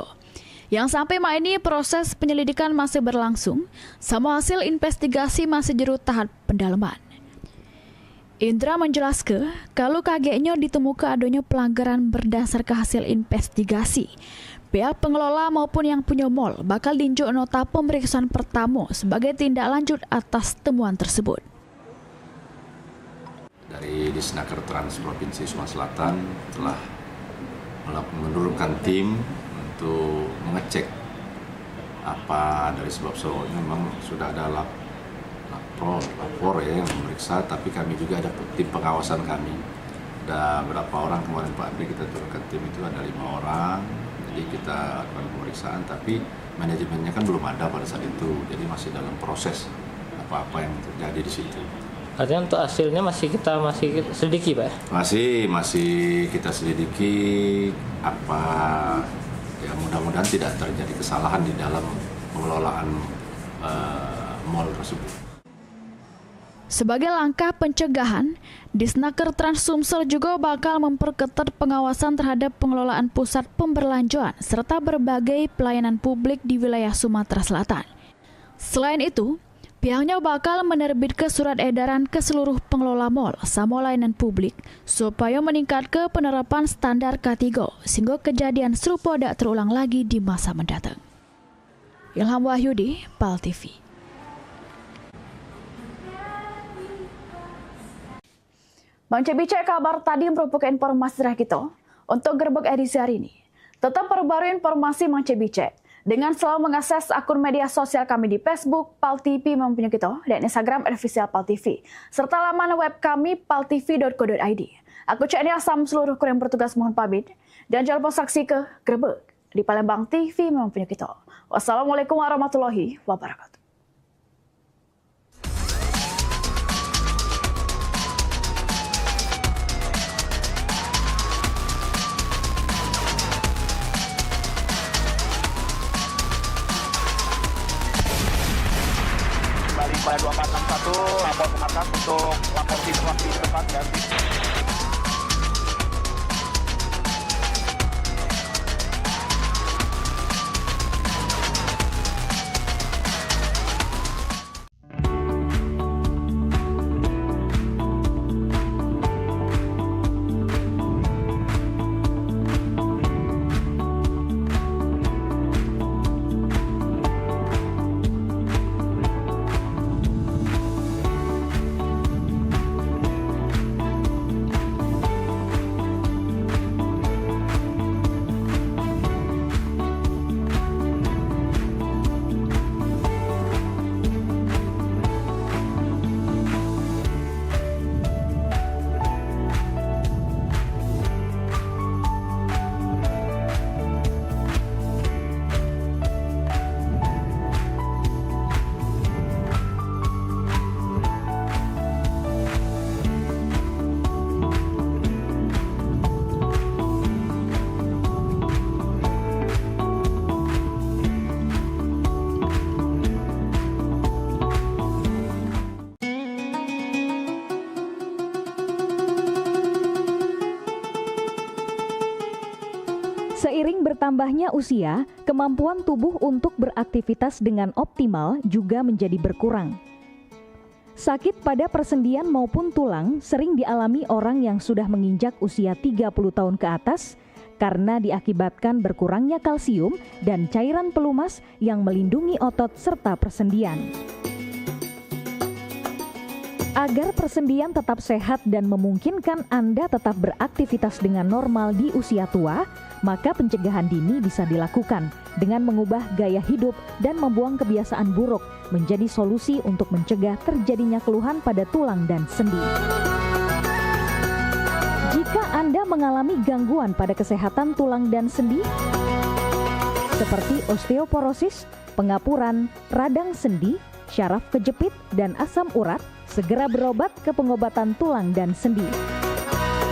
Yang sampai ini proses penyelidikan masih berlangsung, sama hasil investigasi masih jero tahap pendalaman. Indra menjelaskan kalau kagetnya ditemukan adanya pelanggaran berdasarkan hasil investigasi. Pihak pengelola maupun yang punya mal bakal diunjuk nota pemeriksaan pertama sebagai tindak lanjut atas temuan tersebut. Dari Disnaker Trans Provinsi Sumatera Selatan telah menurunkan tim untuk mengecek apa dari sebab sebabnya. Memang sudah ada lapor ya yang memeriksa, tapi kami juga ada tim pengawasan kami. Ada berapa orang kemarin Pak Andri kita turunkan tim itu ada 5 orang. Jadi kita lakukan pemeriksaan, tapi manajemennya kan belum ada pada saat itu, jadi masih dalam proses apa-apa yang terjadi di situ. Artinya untuk hasilnya masih selidiki, Pak? Masih kita selidiki apa, ya mudah-mudahan tidak terjadi kesalahan di dalam pengelolaan mal tersebut. Sebagai langkah pencegahan, Disnaker Trans Sumsel juga bakal memperketat pengawasan terhadap pengelolaan pusat pemberlanjuan serta berbagai pelayanan publik di wilayah Sumatera Selatan. Selain itu, pihaknya bakal menerbitkan surat edaran ke seluruh pengelola mal sama layanan publik supaya meningkatkan penerapan standar K3 sehingga kejadian serupa tidak terulang lagi di masa mendatang. Ilham Wahyudi, PAL TV. Bang Cebice, kabar tadi merupakan informasi terakhir kita untuk gerbek edisi hari ini. Tetap perbarui informasi Bang Cebice dengan selalu mengakses akun media sosial kami di Facebook, PAL TV mempunyai kita, dan Instagram @official PAL TV, serta laman web kami paltv.co.id. Aku Cik Nia sama seluruh kru yang bertugas mohon pamit, dan jangan lupa saksi ke gerbek di Palembang TV mempunyai kita. Wassalamualaikum warahmatullahi wabarakatuh. Pada 2461 lapor ke markas untuk lapor situasi di depan dan Seiring bertambahnya usia, kemampuan tubuh untuk beraktivitas dengan optimal juga menjadi berkurang. Sakit pada persendian maupun tulang sering dialami orang yang sudah menginjak usia 30 tahun ke atas karena diakibatkan berkurangnya kalsium dan cairan pelumas yang melindungi otot serta persendian. Agar persendian tetap sehat dan memungkinkan Anda tetap beraktivitas dengan normal di usia tua, maka pencegahan dini bisa dilakukan dengan mengubah gaya hidup dan membuang kebiasaan buruk menjadi solusi untuk mencegah terjadinya keluhan pada tulang dan sendi. Jika Anda mengalami gangguan pada kesehatan tulang dan sendi, seperti osteoporosis, pengapuran, radang sendi, syaraf kejepit, dan asam urat, segera berobat ke pengobatan tulang dan sendi.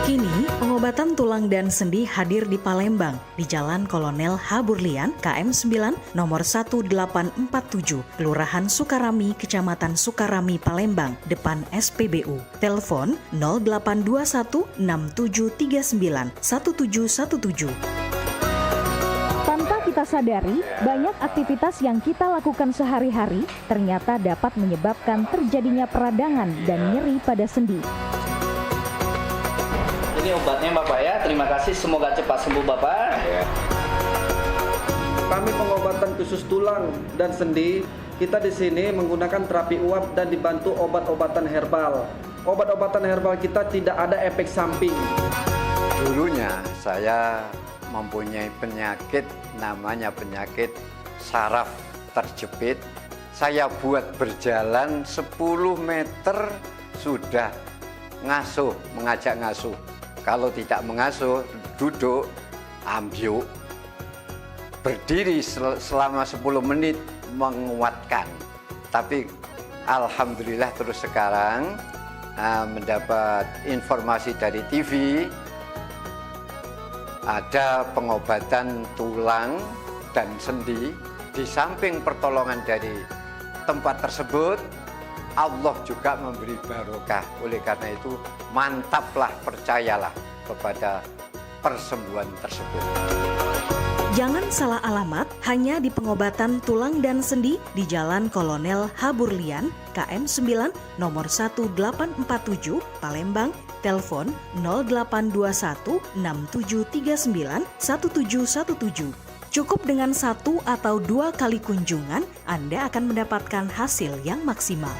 Kini, pengobatan tulang dan sendi hadir di Palembang, di Jalan Kolonel H. Burlian, KM 9, nomor 1847, Kelurahan Sukarami, Kecamatan Sukarami, Palembang, depan SPBU. Telepon 0821 6739 1717. Tanpa kita sadari, banyak aktivitas yang kita lakukan sehari-hari ternyata dapat menyebabkan terjadinya peradangan dan nyeri pada sendi. Ini obatnya Bapak ya, terima kasih, semoga cepat sembuh Bapak. Kami pengobatan khusus tulang dan sendi, kita di sini menggunakan terapi uap dan dibantu obat-obatan herbal. Obat-obatan herbal kita tidak ada efek samping. Dulunya saya mempunyai penyakit namanya penyakit saraf terjepit. Saya buat berjalan 10 meter sudah ngasuh, mengajak ngasuh. Kalau tidak mengasuh, duduk, ambyuk. Berdiri selama 10 menit menguatkan. Tapi alhamdulillah terus sekarang mendapat informasi dari TV, ada pengobatan tulang dan sendi. Di samping pertolongan dari tempat tersebut, Allah juga memberi barokah. Oleh karena itu, mantaplah, percayalah kepada persembuhan tersebut. Jangan salah alamat hanya di pengobatan tulang dan sendi di Jalan Kolonel H. Burlian, KM 9, nomor 1847, Palembang. Telepon 0821 6739 1717. Cukup dengan 1 atau 2 kali kunjungan, Anda akan mendapatkan hasil yang maksimal.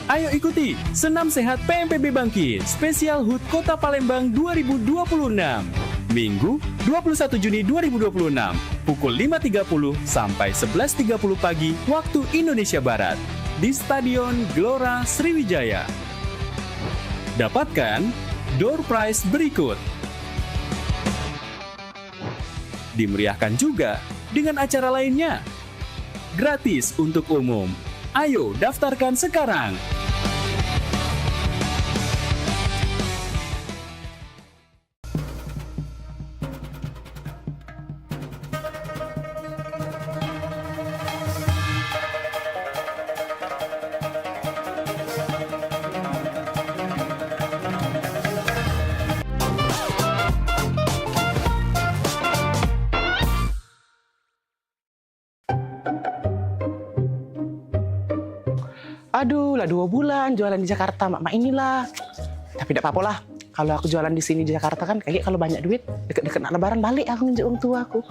Ayo ikuti Senam Sehat PMPB Bangkit Spesial HUT Kota Palembang 2026. Minggu 21 Juni 2026 pukul 5.30 sampai 11.30 pagi waktu Indonesia Barat di Stadion Gelora Sriwijaya. Dapatkan door prize berikut. Dimeriahkan juga dengan acara lainnya. Gratis untuk umum. Ayo daftarkan sekarang. Aduh, lah 2 bulan jualan di Jakarta, mak inilah. Tapi tidak apa-apa lah, Kalau aku jualan di sini di Jakarta kan kayak kalau banyak duit deket-deket nak lebaran balik aku nunjuk orang tua aku.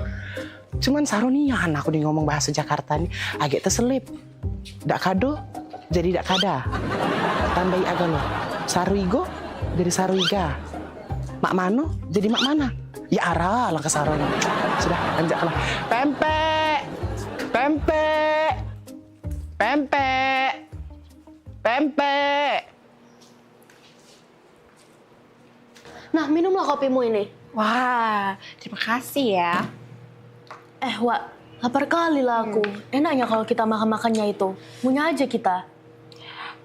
Cuman sarunian aku nih ngomong bahasa Jakarta nih agak terselip. Dak kado jadi dak kada. Tambahi agak lo. Saruigo jadi saruiga. Mak mano jadi mak mana? Ya arah langkah saron. Sudah lanjutlah. Pempek. Pempek. Pempek. Pempek. Nah, minumlah kopimu ini. Wah, terima kasih ya. Wak, lapar kali lah aku. Enaknya kalau kita makan-makannya itu. Punya aja kita.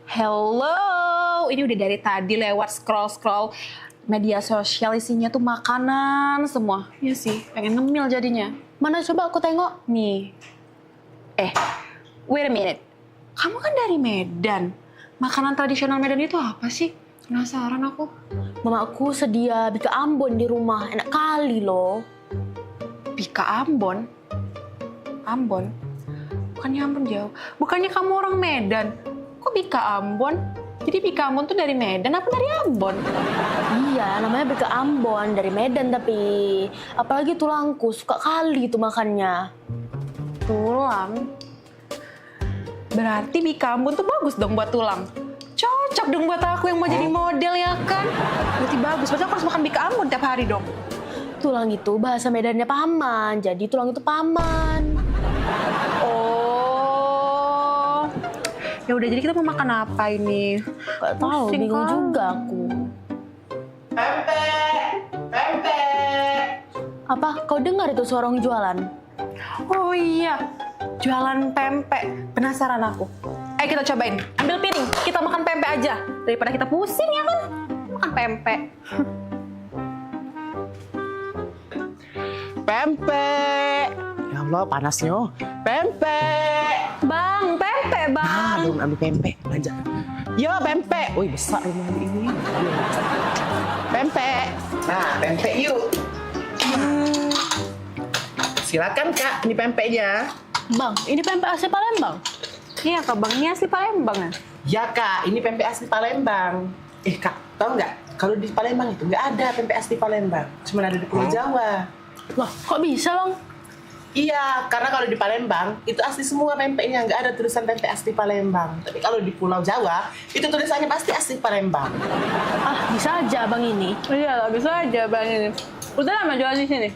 Hello, ini udah dari tadi lewat scroll-scroll media sosial isinya tuh makanan semua. Iya sih, pengen ngemil jadinya. Mana coba aku tengok? Nih. Wait a minute. Kamu kan dari Medan. Makanan tradisional Medan itu apa sih? Penasaran aku. Mamaku sedia bika Ambon di rumah. Enak kali loh. Bika Ambon? Ambon? Bukannya Ambon jauh. Bukannya kamu orang Medan. Kok Bika Ambon? Jadi Bika Ambon tuh dari Medan apa dari Ambon? Iya, namanya Bika Ambon. Dari Medan tapi. Apalagi tulangku. Suka kali itu makannya. Tulang? Berarti Bika Ambon tuh bagus dong buat tulang. Cocok dong buat aku yang mau jadi model ya kan? Berarti bagus. Berarti aku harus makan Bika Ambon tiap hari dong. Tulang itu bahasa Medannya paman. Jadi tulang itu paman. Oh. Ya udah, jadi kita mau makan apa ini? Gak tahu, bingung juga aku. Pempek. Pempek. Apa? Kau dengar itu suara orang jualan? Oh iya. Jualan pempek. Penasaran aku. Kita cobain. Ambil piring. Kita makan pempek aja. Daripada kita pusing ya kan? Makan pempek. Pempek. Ya Allah, panasnya. Pempek. Bang, pempek bang. Nah, belum ambil pempek. Belanja. Yo, pempek. Wih, besar rumah ini. Pempek. Nah, pempek yuk. Silakan Kak, ini pempeknya. Bang, ini pempek asli Palembang. Iya Kak, Bang, ini asli Palembang ya? Ya Kak, ini pempek asli Palembang. Kak, tahu nggak? Kalau di Palembang itu nggak ada pempek asli Palembang. Cuma ada di Pulau Jawa. Wah, kok bisa Bang? Iya, karena kalau di Palembang itu asli semua pempeknya, nggak ada tulisan pempek asli Palembang. Tapi kalau di Pulau Jawa itu tulisannya pasti asli Palembang. Ah, bisa aja Bang ini. Iya, bisa aja Bang ini. Udah lama jualan di sini?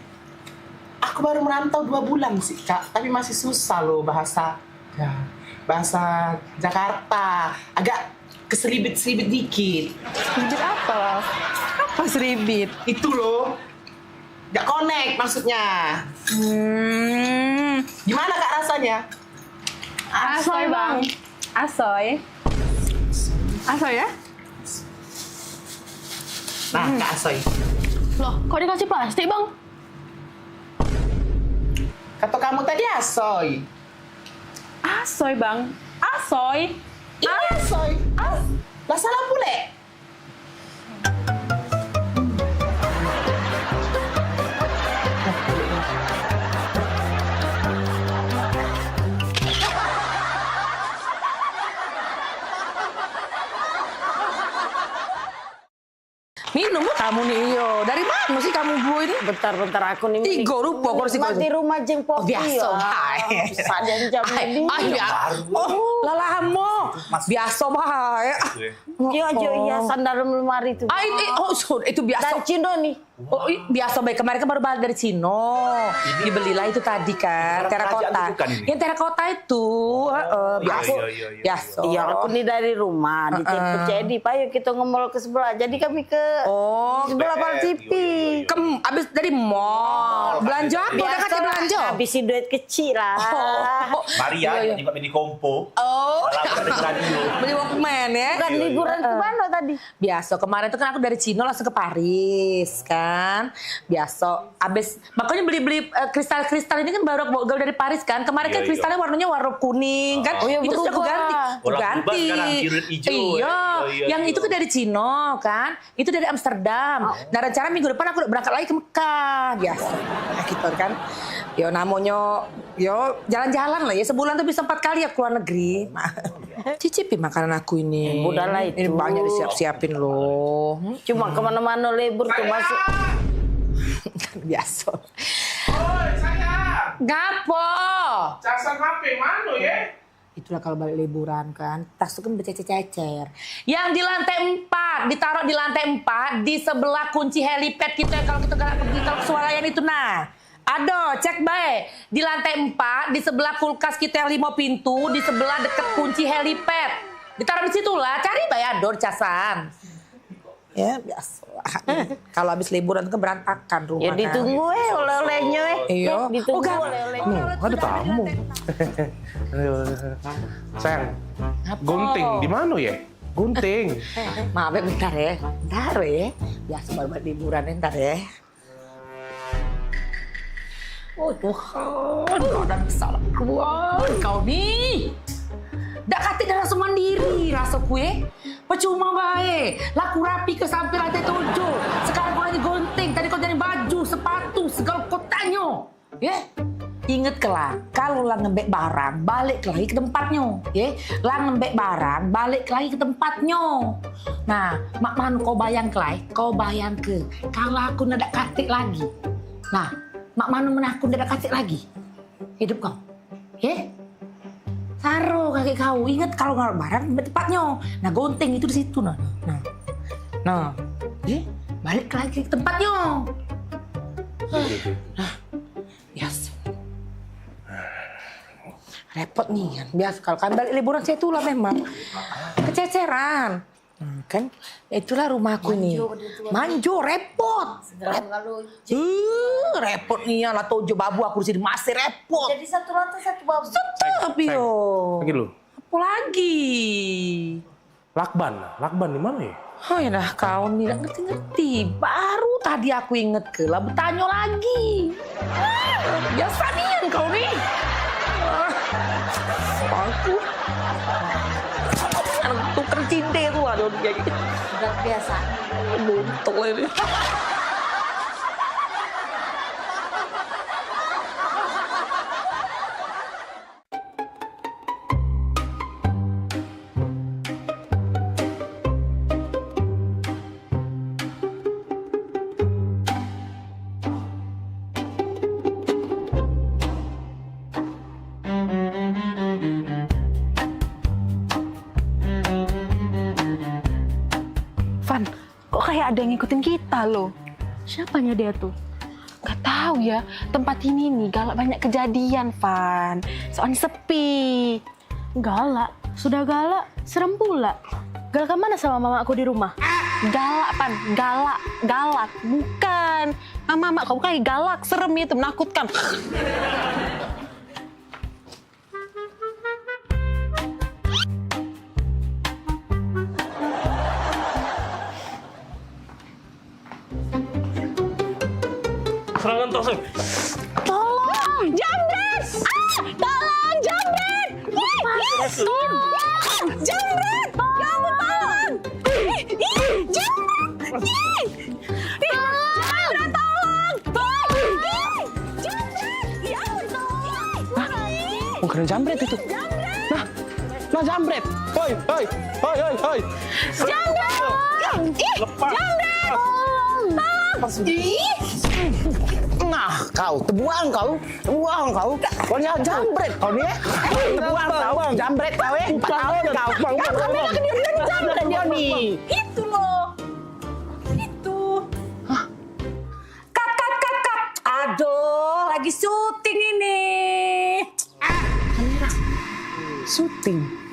Aku baru merantau 2 bulan sih Kak, tapi masih susah loh bahasa Jakarta. Agak keselibit-selibit dikit. Selibit apa? Apa selibit? Itu loh. Gak connect maksudnya. Gimana Kak rasanya? Asoy Bang. Asoy. Asoy ya? Nah, Kak Asoy. Loh, kok dikasih plastik Bang? Kata kamu tadi asoy. Asoy Bang. Asoy. Ini asoy. Lah salah pule. Minum kamu nih yo. Dari mana sih kamu bu ini? Bentar aku nih. 3 rupiah kursi Mati rumah jengpok. Biasa bae. Sadan jam ini. Oh, lalamo. Biasa bae. Iya, sandal lemari itu. Itu biasa. Dari Cino nih. Oh, biasa baik. Kemarin kan baru balik dari Cino. Dibelilah itu tadi kan, terakota. Yang terakota itu, biasa. Biasa. Iya, aku nih dari rumah di Jadi, Pak, yuk kita nge-mall ke sebelah. Jadi kami ke sebelah Pal TV. Abis dari mall. Belanja apa? Udah kasih belanja? Habisin duit kecil lah. Maria, juga di Kompo. Beli Walkman ya. Bukan liburan ke mana tadi? Biasa, kemarin tuh kan aku dari Cino langsung ke Paris kan. Biasa. Abis, makanya beli-beli kristal-kristal ini kan baru aku dari Paris kan. Kemarin kan kristalnya warnanya warna kuning kan. Itu sudah aku ganti. Ganti. Iya. Yang itu kan dari Cino kan. Itu dari Amsterdam. Nah rencana minggu depan aku udah berangkat lagi ke Mekah. Biasa. Nah, gitu kan. Ya namanya Yo, jalan-jalan lah ya. Sebulan tuh bisa 4 kali ya keluar negeri. Cicipi makanan aku ini. Udahlah itu. Ini banyak disiap-siapin loh. Cuma kemana-mana libur tuh masuk. Biasa. Oi, saya. Gapo? Casan HP mana ya? Itulah kalau balik liburan kan, tas itu kan bercecer-cecer. Yang di lantai 4, ditaruh di lantai 4, di sebelah kunci helipad kita kalau kita pergi ke swalayan itu nah. Aduh, cek baik. Di lantai 4, di sebelah kulkas kita yang 5 pintu, di sebelah deket kunci helipad. Ditaruh di situ lah, cari bayar dor casan. Ya, biasa. Kalau habis liburan kan berantakan rumah. Ya ditunggu oleh-olehnya Iya. ditunggu oleh-olehnya. Ada tamu. Sayang, gunting di mana ya? Gunting. Maaf ya, bentar ya. Bentar ya. Biasa baru balik liburan ntar ya. Oh Tuhan, kau dan kesalahan kau nih. Dak kata dah langsung mandiri rasa kue. Percuma baik. Laku rapi ke sampai lantai 7. Sekarang kau lagi gunting. Tadi kau jadi baju, sepatu, segala kau tanya. Ya? Ingat kelak, kalau lah ngembek barang, balik lagi ke tempatnya. Ya? Lah ngembek barang, balik lagi ke tempatnya. Nah, mak manu kau bayang kelai, kau bayang ke. Kalau aku nak katik lagi. Nah, mak manu mana aku nak katik lagi. Hidup kau. Ya? Taruh kaki kau, ingat kalau nggak barang di tempatnya. Nah gunting itu di situ nah. Balik lagi ke tempatnya. Nah, biasa. Repot nih kan, biasa kalau kan balik liburan saya itulah memang kececeran. Kan itulah rumahku nih. Manjo repot. Repot nih ya lah 7 babu aku di sini masih repot. Jadi satu lantai satu babu. Tetap yo. Lagi lu. Apa lagi? Lakban di mana ya? Oh ya dah kau nih gak ngerti-ngerti. Baru tadi aku inget ke lah bertanya lagi. Biasa nih kau nih. Aku tuker cinta itu ada kayak gitu. Udah biasa. Buntung ini. Van, kok kayak ada yang ngikutin kita loh? Siapanya dia tuh? Gak tahu ya, tempat ini nih galak banyak kejadian, Van. Soalnya sepi. Galak? Sudah galak? Serem pula. Galak mana sama mamaku di rumah? Galak, Van. Galak. Bukan. Mama kamu kayak galak, serem itu, menakutkan. Serangan toseng. Tolong, jambret! Tolong, jambret! Tolong, jambret! Ya ampun, tolong! Jambret! Jambret, tolong! Jambret! Ya ampun, tolong! Bukan jambret itu. Nah jambret. Hoi. Jambret! Lepas. Jambret! Nah, kau tebuang kau. Kau ni jambret kau ni. Tebuang kau, jambret kau tahun kau. Jambret dia nih. Itu loh. Itu. Kat. Aduh, lagi syuting ini. Syuting.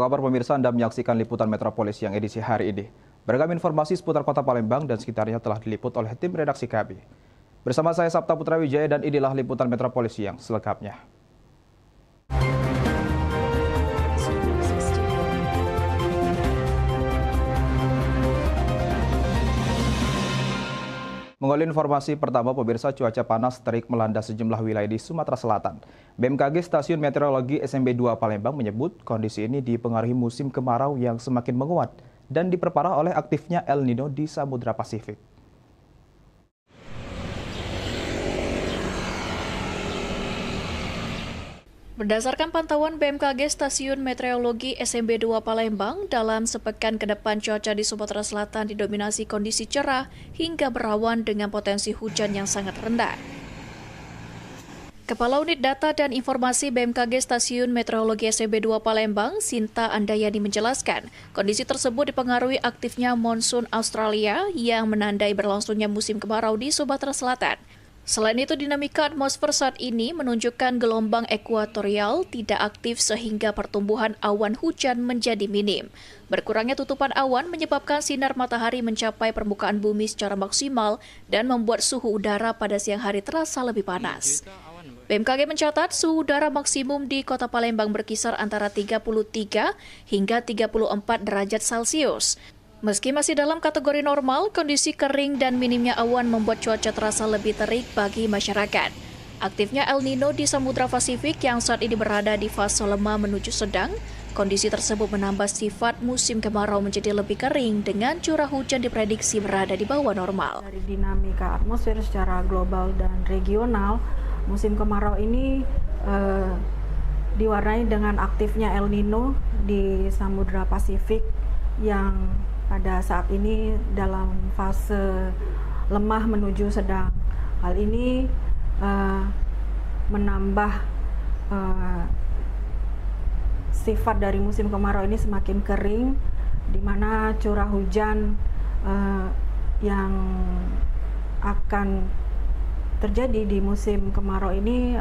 kabar pemirsa? Anda menyaksikan liputan Metropolis yang edisi hari ini. Beragam informasi seputar kota Palembang dan sekitarnya telah diliput oleh tim redaksi kami. Bersama saya Sabta Putra Wijaya dan inilah liputan Metropolis yang selengkapnya. Mengawali informasi pertama, pemirsa, cuaca panas terik melanda sejumlah wilayah di Sumatera Selatan. BMKG Stasiun Meteorologi SMB 2 Palembang menyebut kondisi ini dipengaruhi musim kemarau yang semakin menguat dan diperparah oleh aktifnya El Nino di Samudra Pasifik. Berdasarkan pantauan BMKG Stasiun Meteorologi SMB 2 Palembang, dalam sepekan ke depan cuaca di Sumatera Selatan didominasi kondisi cerah hingga berawan dengan potensi hujan yang sangat rendah. Kepala Unit Data dan Informasi BMKG Stasiun Meteorologi SMB 2 Palembang, Sinta Andayani menjelaskan, kondisi tersebut dipengaruhi aktifnya monsun Australia yang menandai berlangsungnya musim kemarau di Sumatera Selatan. Selain itu, dinamika atmosfer saat ini menunjukkan gelombang ekuatorial tidak aktif sehingga pertumbuhan awan hujan menjadi minim. Berkurangnya tutupan awan menyebabkan sinar matahari mencapai permukaan bumi secara maksimal dan membuat suhu udara pada siang hari terasa lebih panas. BMKG mencatat suhu udara maksimum di Kota Palembang berkisar antara 33 hingga 34 derajat Celcius. Meski masih dalam kategori normal, kondisi kering dan minimnya awan membuat cuaca terasa lebih terik bagi masyarakat. Aktifnya El Nino di Samudra Pasifik yang saat ini berada di fase lemah menuju sedang, kondisi tersebut menambah sifat musim kemarau menjadi lebih kering dengan curah hujan diprediksi berada di bawah normal. Dari dinamika atmosfer secara global dan regional, musim kemarau ini diwarnai dengan aktifnya El Nino di Samudra Pasifik yang pada saat ini dalam fase lemah menuju sedang. Hal ini menambah sifat dari musim kemarau ini semakin kering, di mana curah hujan yang akan terjadi di musim kemarau ini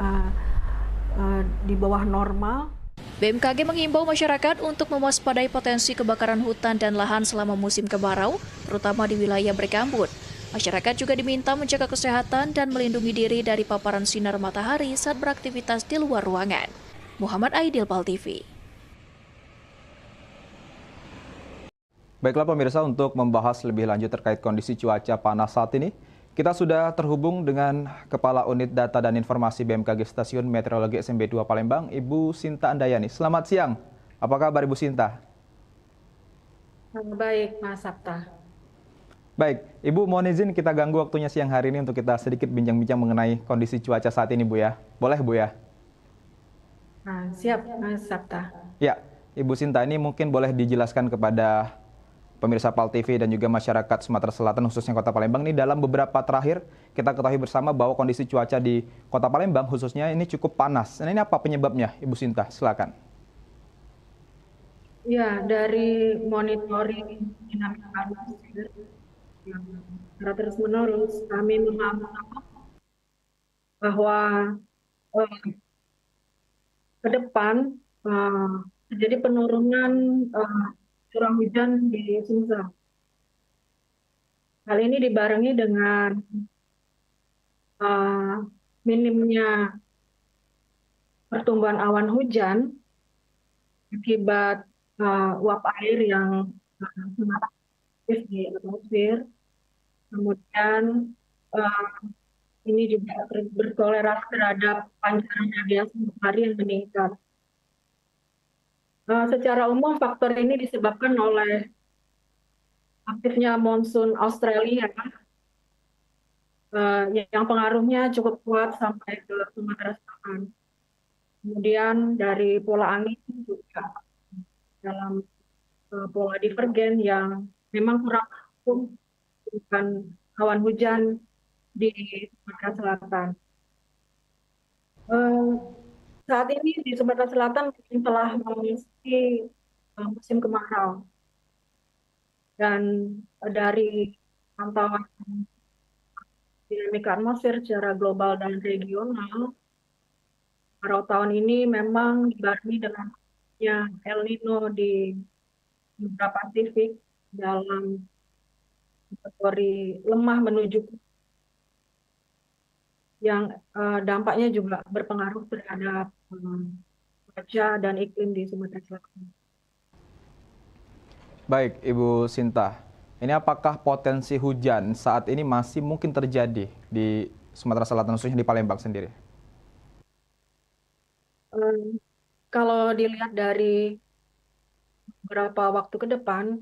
di bawah normal. BMKG mengimbau masyarakat untuk mewaspadai potensi kebakaran hutan dan lahan selama musim kemarau, terutama di wilayah berkabut. Masyarakat juga diminta menjaga kesehatan dan melindungi diri dari paparan sinar matahari saat beraktivitas di luar ruangan. Muhammad Aidil, Pal TV. Baiklah pemirsa, untuk membahas lebih lanjut terkait kondisi cuaca panas saat ini, kita sudah terhubung dengan Kepala Unit Data dan Informasi BMKG Stasiun Meteorologi SMB 2 Palembang, Ibu Sinta Andayani. Selamat siang. Apa kabar Ibu Sinta? Baik, Mas Sabta. Baik, Ibu mohon izin kita ganggu waktunya siang hari ini untuk kita sedikit bincang-bincang mengenai kondisi cuaca saat ini, Bu ya. Boleh, Bu ya? Nah, siap, Mas Sabta. Ya, Ibu Sinta, ini mungkin boleh dijelaskan kepada pemirsa PAL TV dan juga masyarakat Sumatera Selatan khususnya Kota Palembang ini dalam beberapa terakhir kita ketahui bersama bahwa kondisi cuaca di Kota Palembang khususnya ini cukup panas. Nah, ini apa penyebabnya, Ibu Sinta? Silakan. Ya, dari monitoring dinamika atmosfer yang secara terus-menerus kami mengamati bahwa ke depan terjadi penurunan curah hujan di Sumsel. Hal ini dibarengi dengan minimnya pertumbuhan awan hujan akibat uap air yang sangat aktif di atmosfer. Kemudian ini juga bertoleransi terhadap pancaran radiasi matahari yang meningkat. Secara umum faktor ini disebabkan oleh aktifnya monsun Australia yang pengaruhnya cukup kuat sampai ke Sumatera Selatan. Kemudian dari pola angin juga dalam pola divergen yang memang kurang bukan awan hujan di Sumatera Selatan. Saat ini di Sumatera Selatan telah memasuki musim kemarau. Dan dari pantauan dinamika atmosfer secara global dan regional, kemarau tahun ini memang dibarengi dengan terjadinya El Nino di Samudra Pasifik dalam kategori lemah menuju yang dampaknya juga berpengaruh terhadap cuaca dan iklim di Sumatera Selatan. Baik, Ibu Sinta. Ini apakah potensi hujan saat ini masih mungkin terjadi di Sumatera Selatan, khususnya di Palembang sendiri? Kalau dilihat dari beberapa waktu ke depan,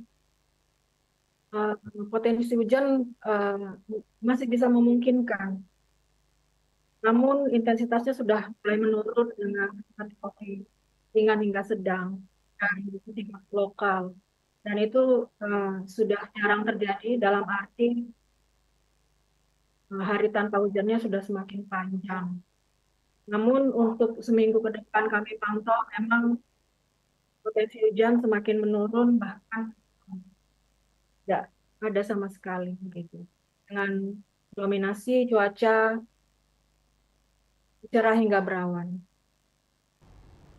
potensi hujan masih bisa memungkinkan. Namun intensitasnya sudah mulai menurun dengan kategori ringan hingga sedang dan tingkat lokal. Dan itu sudah jarang terjadi dalam arti hari tanpa hujannya sudah semakin panjang. Namun untuk seminggu ke depan kami pantau memang potensi hujan semakin menurun, bahkan tidak ada sama sekali begitu. Dengan dominasi cuaca cerah hingga berawan.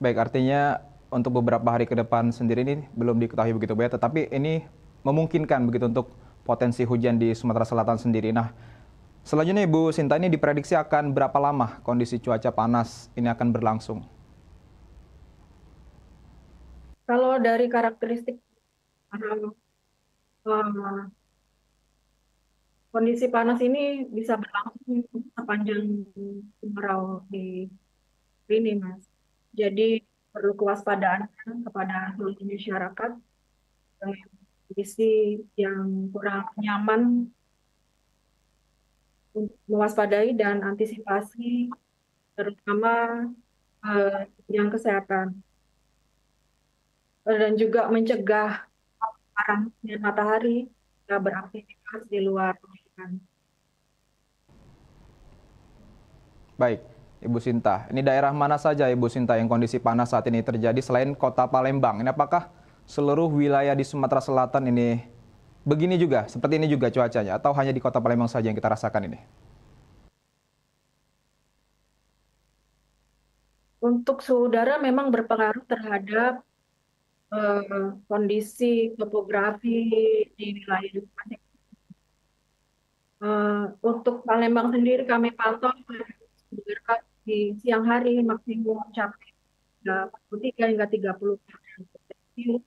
Baik, artinya untuk beberapa hari ke depan sendiri ini belum diketahui begitu Bu ya, tetapi ini memungkinkan begitu untuk potensi hujan di Sumatera Selatan sendiri. Nah, selanjutnya Ibu Sinta, ini diprediksi akan berapa lama kondisi cuaca panas ini akan berlangsung? Kalau dari karakteristik kondisi panas ini bisa berlangsung sepanjang kemarau di ini, Mas. Jadi perlu kewaspadaan kepada seluruh masyarakat dengan kondisi yang kurang nyaman untuk mewaspadai dan antisipasi, terutama yang kesehatan. Dan juga mencegah panas matahari beraktivitas di luar ruangan. Baik, Ibu Sinta. Ini daerah mana saja Ibu Sinta yang kondisi panas saat ini terjadi selain kota Palembang? Ini apakah seluruh wilayah di Sumatera Selatan ini begini juga, seperti ini juga cuacanya, atau hanya di kota Palembang saja yang kita rasakan ini? Untuk suhu udara memang berpengaruh terhadap kondisi topografi di wilayah masing-masing. Untuk Palembang sendiri kami pantau di siang hari maksimum mencapai 23 hingga 30 Celcius.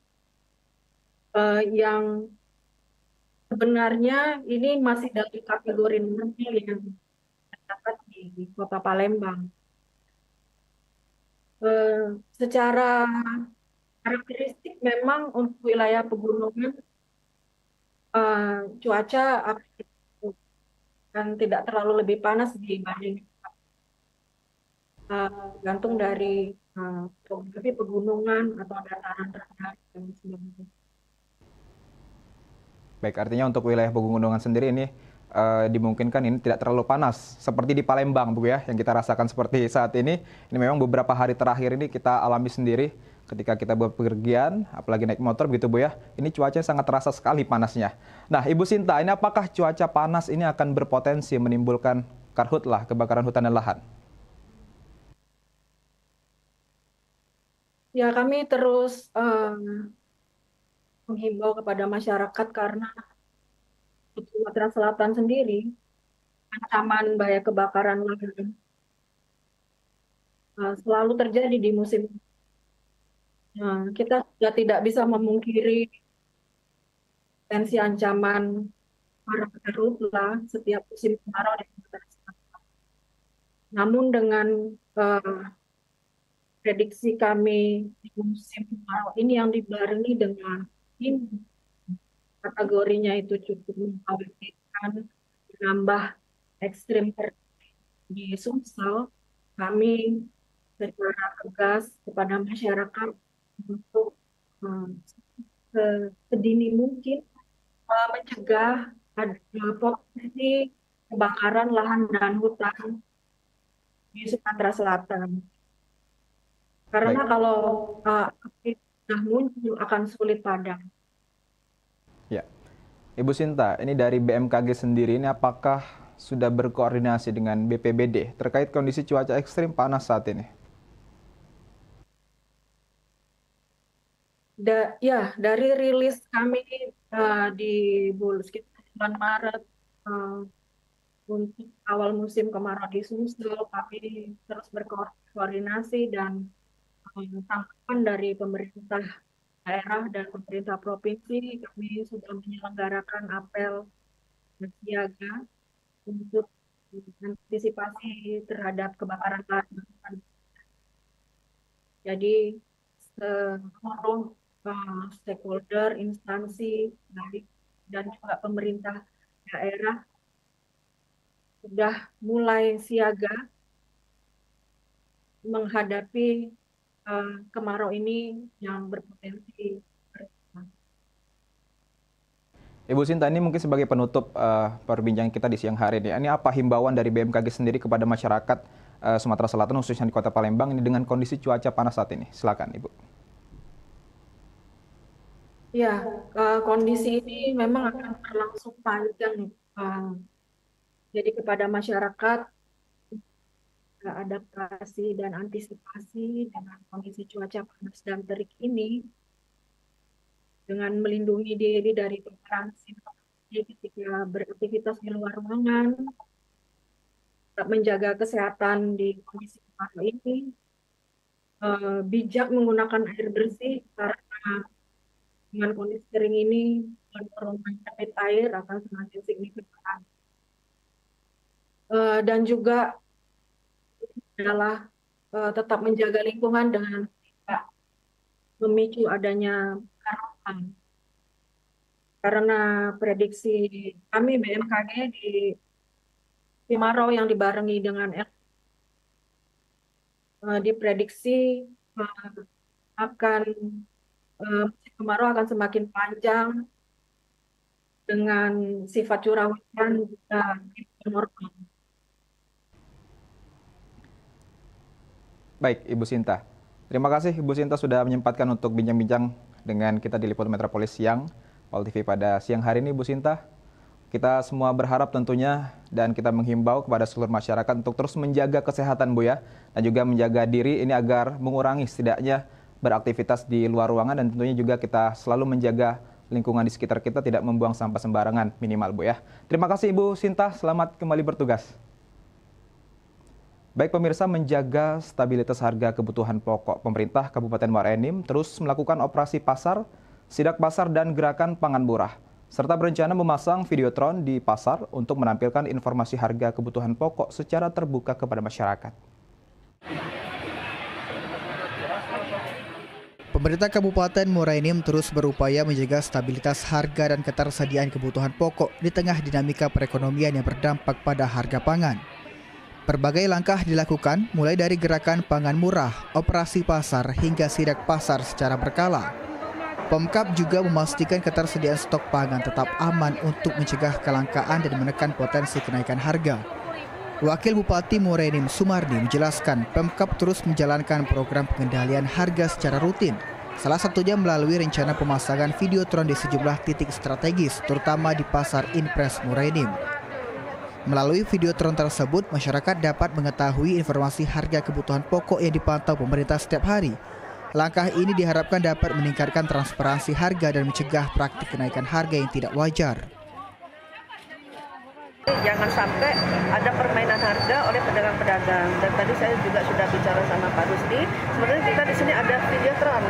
Yang sebenarnya ini masih dari kategori normal yang terdapat di Kota Palembang. Secara karakteristik memang untuk wilayah pegunungan cuaca akan tidak terlalu lebih panas dibanding gantung dari topografi pegunungan atau dataran rendah dan sebagainya. Baik, artinya untuk wilayah pegunungan sendiri ini dimungkinkan ini tidak terlalu panas seperti di Palembang Bu ya, yang kita rasakan seperti saat ini. Ini memang beberapa hari terakhir ini kita alami sendiri ketika kita bepergian, apalagi naik motor begitu Bu ya. Ini cuaca sangat terasa sekali panasnya. Nah, Ibu Sinta, ini apakah cuaca panas ini akan berpotensi menimbulkan karhutlah, kebakaran hutan dan lahan? Ya, kami terus menghimbau kepada masyarakat karena di Sumatera Selatan sendiri ancaman bahaya kebakaran lahan selalu terjadi di musim. Kita sudah tidak bisa memungkiri potensi ancaman para karhutlah setiap musim kemarau di Sumatera Selatan. Namun dengan prediksi kami di musim kemarau ini yang dibarengi dengan ini kategorinya itu cukup mengkhawatirkan, menambah ekstrim di Sumsel, kami secara tegas kepada masyarakat untuk sedini mungkin mencegah ada potensi kebakaran lahan dan hutan di Sumatera Selatan. Karena kalau api sudah muncul akan sulit padam. Ya, Ibu Sinta, ini dari BMKG sendiri ini apakah sudah berkoordinasi dengan BPBD terkait kondisi cuaca ekstrim panas saat ini? Dari rilis kami di sekitar bulan Maret untuk awal musim kemarau di Sumsel, kami terus berkoordinasi dan tanggapan dari pemerintah daerah dan pemerintah provinsi, kami sudah menyelenggarakan apel siaga untuk antisipasi terhadap kebakaran lahan. Jadi seluruh stakeholder, instansi, dan juga pemerintah daerah sudah mulai siaga menghadapi kemarau ini yang berpotensi. Ibu Sinta, ini mungkin sebagai penutup perbincangan kita di siang hari ini. Ini apa himbauan dari BMKG sendiri kepada masyarakat Sumatera Selatan, khususnya di Kota Palembang ini dengan kondisi cuaca panas saat ini? Silakan, Ibu. Ya, kondisi ini memang akan berlangsung panjang. Jadi kepada masyarakat, adaptasi dan antisipasi dengan kondisi cuaca panas dan terik ini, dengan melindungi diri dari paparan sinar ketika beraktivitas di luar ruangan, tetap menjaga kesehatan di kondisi kemarau ini, bijak menggunakan air bersih karena dengan kondisi kering ini penurunan debit air akan semakin signifikan. Dan juga adalah tetap menjaga lingkungan dengan tidak memicu adanya kebakaran. Karena prediksi kami BMKG di kemarau yang dibarengi dengan diprediksi kemarau akan semakin panjang dengan sifat curah hujan juga normal. Baik, Ibu Sinta. Terima kasih Ibu Sinta sudah menyempatkan untuk bincang-bincang dengan kita di Liputan Metropolis Siang, Pol TV pada siang hari ini, Ibu Sinta. Kita semua berharap tentunya dan kita menghimbau kepada seluruh masyarakat untuk terus menjaga kesehatan, Bu ya, dan juga menjaga diri ini agar mengurangi setidaknya beraktivitas di luar ruangan, dan tentunya juga kita selalu menjaga lingkungan di sekitar kita, tidak membuang sampah sembarangan minimal, Bu ya. Terima kasih Ibu Sinta, selamat kembali bertugas. Baik pemirsa, menjaga stabilitas harga kebutuhan pokok, pemerintah Kabupaten Muara Enim terus melakukan operasi pasar, sidak pasar dan gerakan pangan murah, serta berencana memasang videotron di pasar untuk menampilkan informasi harga kebutuhan pokok secara terbuka kepada masyarakat. Pemerintah Kabupaten Muara Enim terus berupaya menjaga stabilitas harga dan ketersediaan kebutuhan pokok di tengah dinamika perekonomian yang berdampak pada harga pangan. Berbagai langkah dilakukan, mulai dari gerakan pangan murah, operasi pasar, hingga sidak pasar secara berkala. Pemkab juga memastikan ketersediaan stok pangan tetap aman untuk mencegah kelangkaan dan menekan potensi kenaikan harga. Wakil Bupati Muara Enim Sumardi menjelaskan Pemkab terus menjalankan program pengendalian harga secara rutin, salah satunya melalui rencana pemasangan videotron di sejumlah titik strategis, terutama di Pasar Inpres Muara Enim. Melalui videotron tersebut, masyarakat dapat mengetahui informasi harga kebutuhan pokok yang dipantau pemerintah setiap hari. Langkah ini diharapkan dapat meningkatkan transparansi harga dan mencegah praktik kenaikan harga yang tidak wajar. Jangan sampai ada permainan harga oleh pedagang-pedagang. Dan tadi saya juga sudah bicara sama Pak Rusdi. Sebenarnya kita di sini ada videotron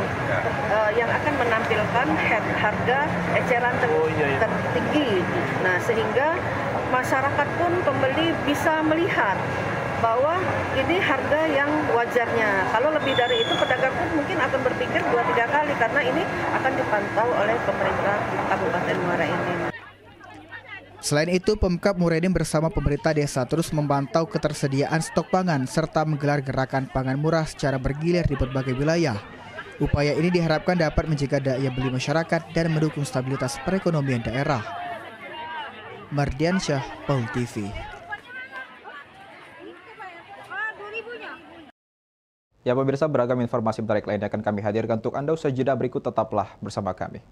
yang akan menampilkan harga eceran tertinggi. Nah, sehingga masyarakat pun pembeli bisa melihat bahwa ini harga yang wajarnya. Kalau lebih dari itu, pedagang pun mungkin akan berpikir 2-3 kali karena ini akan dipantau oleh pemerintah Kabupaten Muara Enim. Selain itu, Pemkab Muara Enim bersama pemerintah desa terus memantau ketersediaan stok pangan serta menggelar gerakan pangan murah secara bergilir di berbagai wilayah. Upaya ini diharapkan dapat menjaga daya beli masyarakat dan mendukung stabilitas perekonomian daerah. Mardian Syah, Pol TV. Ya pemirsa, beragam informasi menarik lainnya akan kami hadirkan untuk Anda. Usai jeda berikut, tetaplah bersama kami.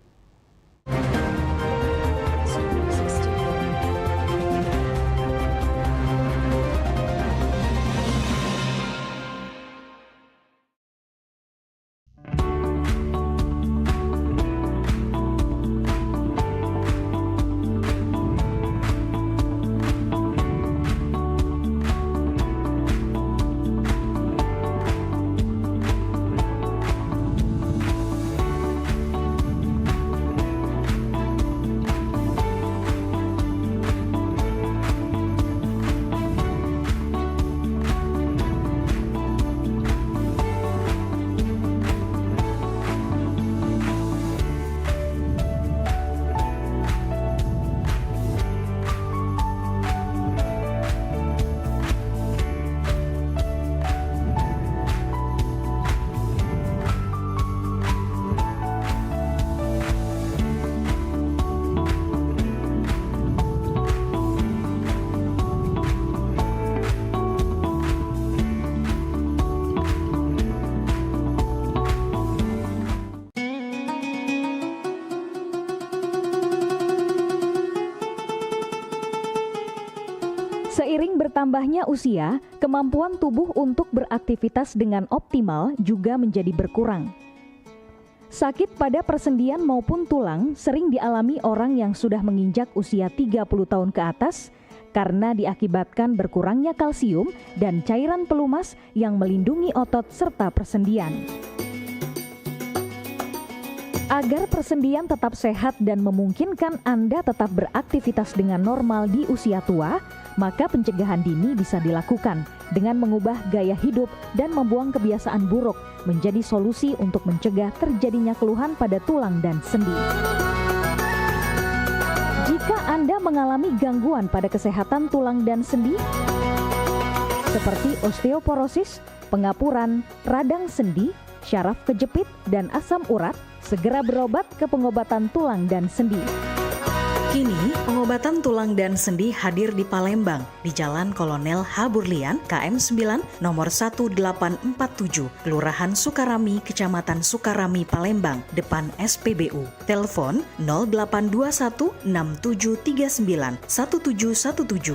Seiring bertambahnya usia, kemampuan tubuh untuk beraktivitas dengan optimal juga menjadi berkurang. Sakit pada persendian maupun tulang sering dialami orang yang sudah menginjak usia 30 tahun ke atas karena diakibatkan berkurangnya kalsium dan cairan pelumas yang melindungi otot serta persendian. Agar persendian tetap sehat dan memungkinkan Anda tetap beraktivitas dengan normal di usia tua, maka pencegahan dini bisa dilakukan dengan mengubah gaya hidup dan membuang kebiasaan buruk menjadi solusi untuk mencegah terjadinya keluhan pada tulang dan sendi. Jika Anda mengalami gangguan pada kesehatan tulang dan sendi, seperti osteoporosis, pengapuran, radang sendi, syaraf kejepit, dan asam urat, segera berobat ke pengobatan tulang dan sendi. Kini, pengobatan tulang dan sendi hadir di Palembang, di Jalan Kolonel H. Burlian, KM 9, nomor 1847, Kelurahan Sukarami, Kecamatan Sukarami, Palembang, depan SPBU. Telepon 0821 6739 1717.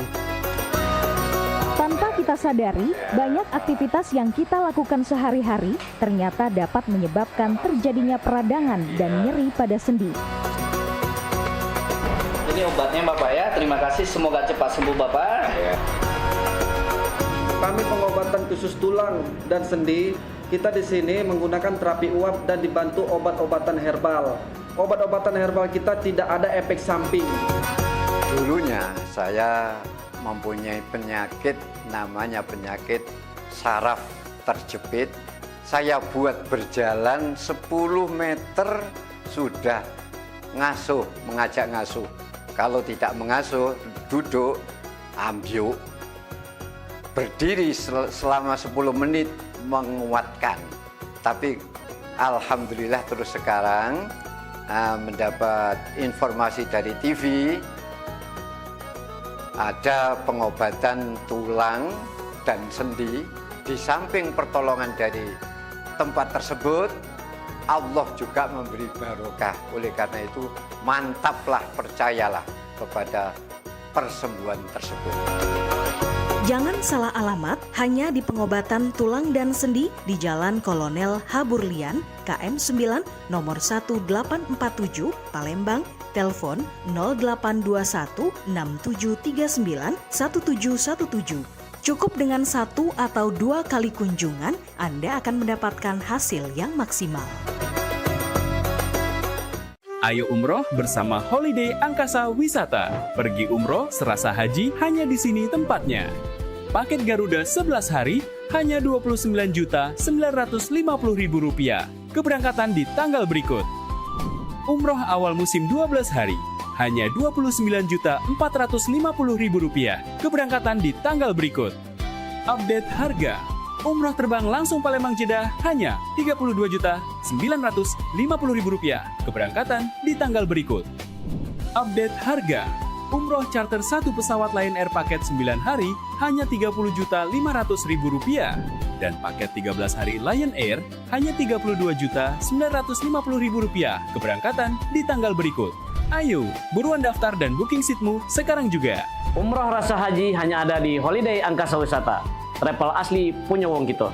Tanpa kita sadari, banyak aktivitas yang kita lakukan sehari-hari ternyata dapat menyebabkan terjadinya peradangan dan nyeri pada sendi. Ini obatnya Bapak ya, terima kasih, semoga cepat sembuh Bapak. Kami pengobatan khusus tulang dan sendi, kita di sini menggunakan terapi uap dan dibantu obat-obatan herbal. Obat-obatan herbal kita tidak ada efek samping. Dulunya saya mempunyai penyakit namanya penyakit saraf terjepit. Saya buat berjalan 10 meter sudah ngasuh, mengajak ngasuh. Kalau tidak mengasuh, duduk, ambyuk, berdiri selama 10 menit menguatkan. Tapi alhamdulillah terus sekarang mendapat informasi dari TV, ada pengobatan tulang dan sendi. Di samping pertolongan dari tempat tersebut, Allah juga memberi barokah. Oleh karena itu, mantaplah, percayalah kepada persembuhan tersebut. Jangan salah alamat hanya di pengobatan tulang dan sendi di Jalan Kolonel H. Burlian, KM 9, nomor 1847, Palembang. Telepon 0821 6739 1717. Cukup dengan 1 atau 2 kali kunjungan, Anda akan mendapatkan hasil yang maksimal. Ayo umroh bersama Holiday Angkasa Wisata. Pergi umroh serasa haji hanya di sini tempatnya. Paket Garuda 11 hari hanya Rp29.950.000. Keberangkatan di tanggal berikut. Umroh awal musim 12 hari hanya Rp29.450.000. Keberangkatan di tanggal berikut. Update harga. Umroh terbang langsung Palembang Jeddah hanya Rp32.950.000. Keberangkatan di tanggal berikut. Update harga. Umroh charter 1 pesawat Lion Air paket 9 hari hanya Rp30.500.000. Dan paket 13 hari Lion Air hanya Rp32.950.000. Keberangkatan di tanggal berikut. Ayo, buruan daftar dan booking seatmu sekarang juga. Umroh rasa haji hanya ada di Holiday Angkasa Wisata. Travel asli punya wong gitu.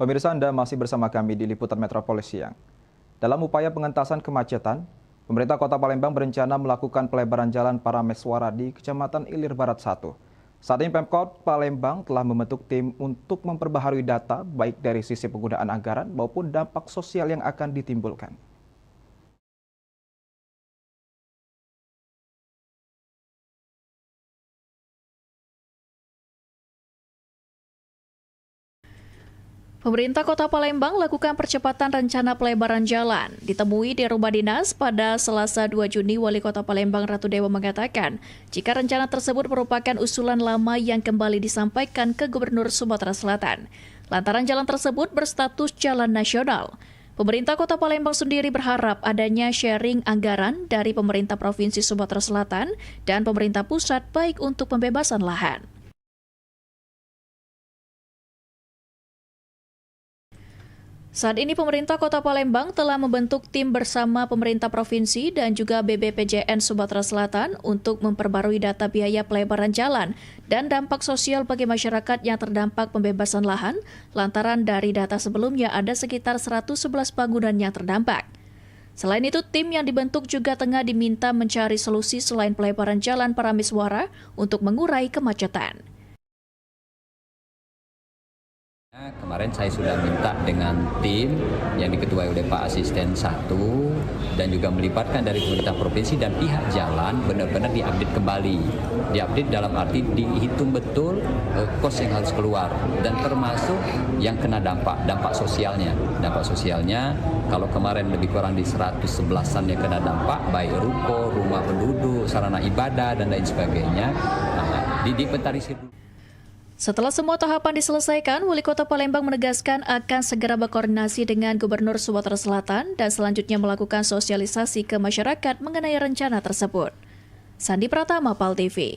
Pemirsa, Anda masih bersama kami di Liputan Metropolis Siang. Dalam upaya pengentasan kemacetan, pemerintah Kota Palembang berencana melakukan pelebaran jalan Parameswara di Kecamatan Ilir Barat 1. Saat ini Pemkot Palembang telah membentuk tim untuk memperbaharui data baik dari sisi penggunaan anggaran maupun dampak sosial yang akan ditimbulkan. Pemerintah Kota Palembang lakukan percepatan rencana pelebaran jalan. Ditemui di rumah dinas pada Selasa 2 Juni, Wali Kota Palembang Ratu Dewa mengatakan, jika rencana tersebut merupakan usulan lama yang kembali disampaikan ke Gubernur Sumatera Selatan. Lantaran jalan tersebut berstatus jalan nasional. Pemerintah Kota Palembang sendiri berharap adanya sharing anggaran dari pemerintah Provinsi Sumatera Selatan dan pemerintah pusat baik untuk pembebasan lahan. Saat ini pemerintah Kota Palembang telah membentuk tim bersama pemerintah provinsi dan juga BPPJN Sumatera Selatan untuk memperbarui data biaya pelebaran jalan dan dampak sosial bagi masyarakat yang terdampak pembebasan lahan, lantaran dari data sebelumnya ada sekitar 111 bangunan yang terdampak. Selain itu, tim yang dibentuk juga tengah diminta mencari solusi selain pelebaran jalan Parameswara untuk mengurai kemacetan. Kemarin saya sudah minta dengan tim yang diketuai oleh Pak Asisten 1 dan juga melibatkan dari pemerintah provinsi dan pihak jalan benar-benar diupdate kembali. Diupdate dalam arti dihitung betul kos yang harus keluar dan termasuk yang kena dampak sosialnya. Dampak sosialnya kalau kemarin lebih kurang di 111-an yang kena dampak, baik ruko, rumah penduduk, sarana ibadah dan lain sebagainya. Diinventarisir dulu. Setelah semua tahapan diselesaikan, Wali Kota Palembang menegaskan akan segera berkoordinasi dengan Gubernur Sumatera Selatan dan selanjutnya melakukan sosialisasi ke masyarakat mengenai rencana tersebut. Sandi Pratama, PAL TV.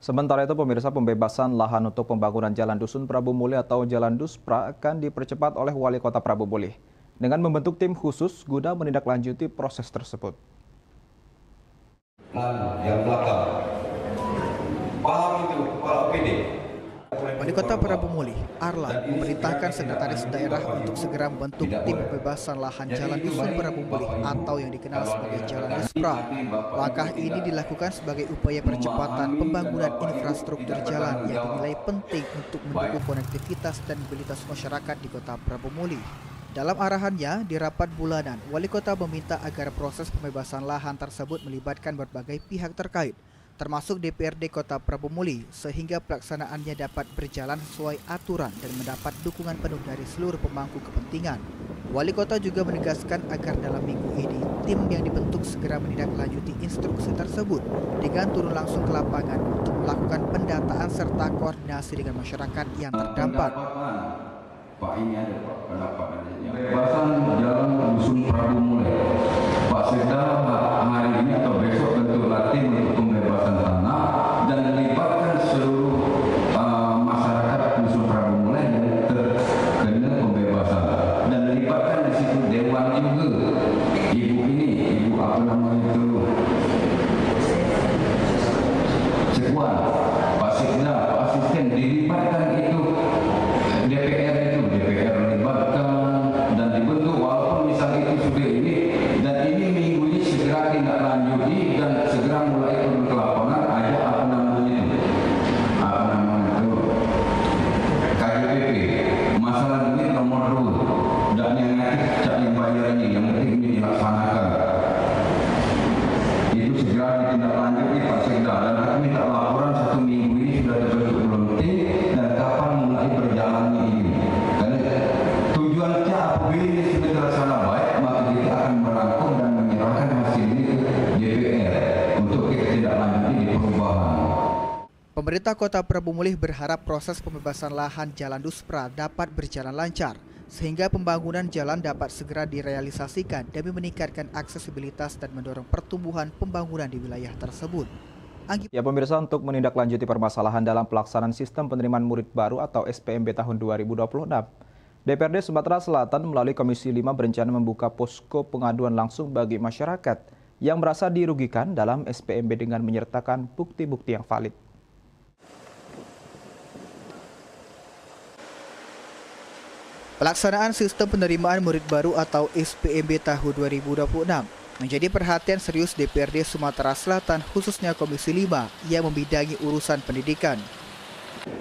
Sementara itu, pemirsa, pembebasan lahan untuk pembangunan Jalan Dusun Prabu Muli atau Jalan Duspra akan dipercepat oleh Wali Kota Prabu Muli dengan membentuk tim khusus guna menindaklanjuti proses tersebut. Yang belakang. Paham itu Kepala OPD. Wali Kota Prabu Muli, Arlan, memerintahkan sekretaris daerah untuk segera membentuk tim pembebasan lahan Jalan Dusun Prabu Muli atau yang dikenal sebagai Jalan Duspra. Langkah ini dilakukan sebagai upaya percepatan pembangunan infrastruktur jalan yang dinilai penting untuk mendukung konektivitas dan mobilitas masyarakat di Kota Prabu Muli. Dalam arahannya, di rapat bulanan, Wali Kota meminta agar proses pembebasan lahan tersebut melibatkan berbagai pihak terkait, termasuk DPRD Kota Prabu Muli, sehingga pelaksanaannya dapat berjalan sesuai aturan dan mendapat dukungan penuh dari seluruh pemangku kepentingan. Wali Kota juga menegaskan agar dalam minggu ini, tim yang dibentuk segera menindaklanjuti instruksi tersebut dengan turun langsung ke lapangan untuk melakukan pendataan serta koordinasi dengan masyarakat yang terdampak. Pak, ini ada Pak, pendapatnya. Pembebasan Jalan Dusun Prabu Muli. Pak Sekda hari ini atau besok bentuklah tim untuk pembebasan tanah dan melibatkan seluruh masyarakat Dusun Prabu Muli yang terkena pembebasan dan melibatkan di situ Dewan juga. Ibu ini, ibu apa namanya itu, Sekuan, Pak Sekda, Pak Asisten dilibatkan itu, DPR melibatkan dan dibentuk walaupun misalnya itu sudah ini dan ini minggu ini segera tindak lanjuti dan segera mulai turun ke lapangan ada apa namanya itu KJPP masalah ini nomor 2 dan yang nanti cak yang bayarannya yang penting ini dilaksanakan itu segera ditindaklanjuti Pak Sekda dan kami minta laporan 1 minggu ini sudah terbentuk belum tim dan kapan mulai berjalannya ini. Tujuannya apabila ini sudah terlaksana baik, maka kita akan merangkum dan menyerahkan hasil ini ke DPR untuk kita tidak lanjuti di perubahan. Pemerintah Kota Prabu Muli berharap proses pembebasan lahan Jalan Duspra dapat berjalan lancar, sehingga pembangunan jalan dapat segera direalisasikan demi meningkatkan aksesibilitas dan mendorong pertumbuhan pembangunan di wilayah tersebut. Ya pemirsa, untuk menindaklanjuti permasalahan dalam pelaksanaan sistem penerimaan murid baru atau SPMB tahun 2026, DPRD Sumatera Selatan melalui Komisi 5 berencana membuka posko pengaduan langsung bagi masyarakat yang merasa dirugikan dalam SPMB dengan menyertakan bukti-bukti yang valid. Pelaksanaan sistem penerimaan murid baru atau SPMB tahun 2026 menjadi perhatian serius DPRD Sumatera Selatan, khususnya Komisi 5 yang membidangi urusan pendidikan.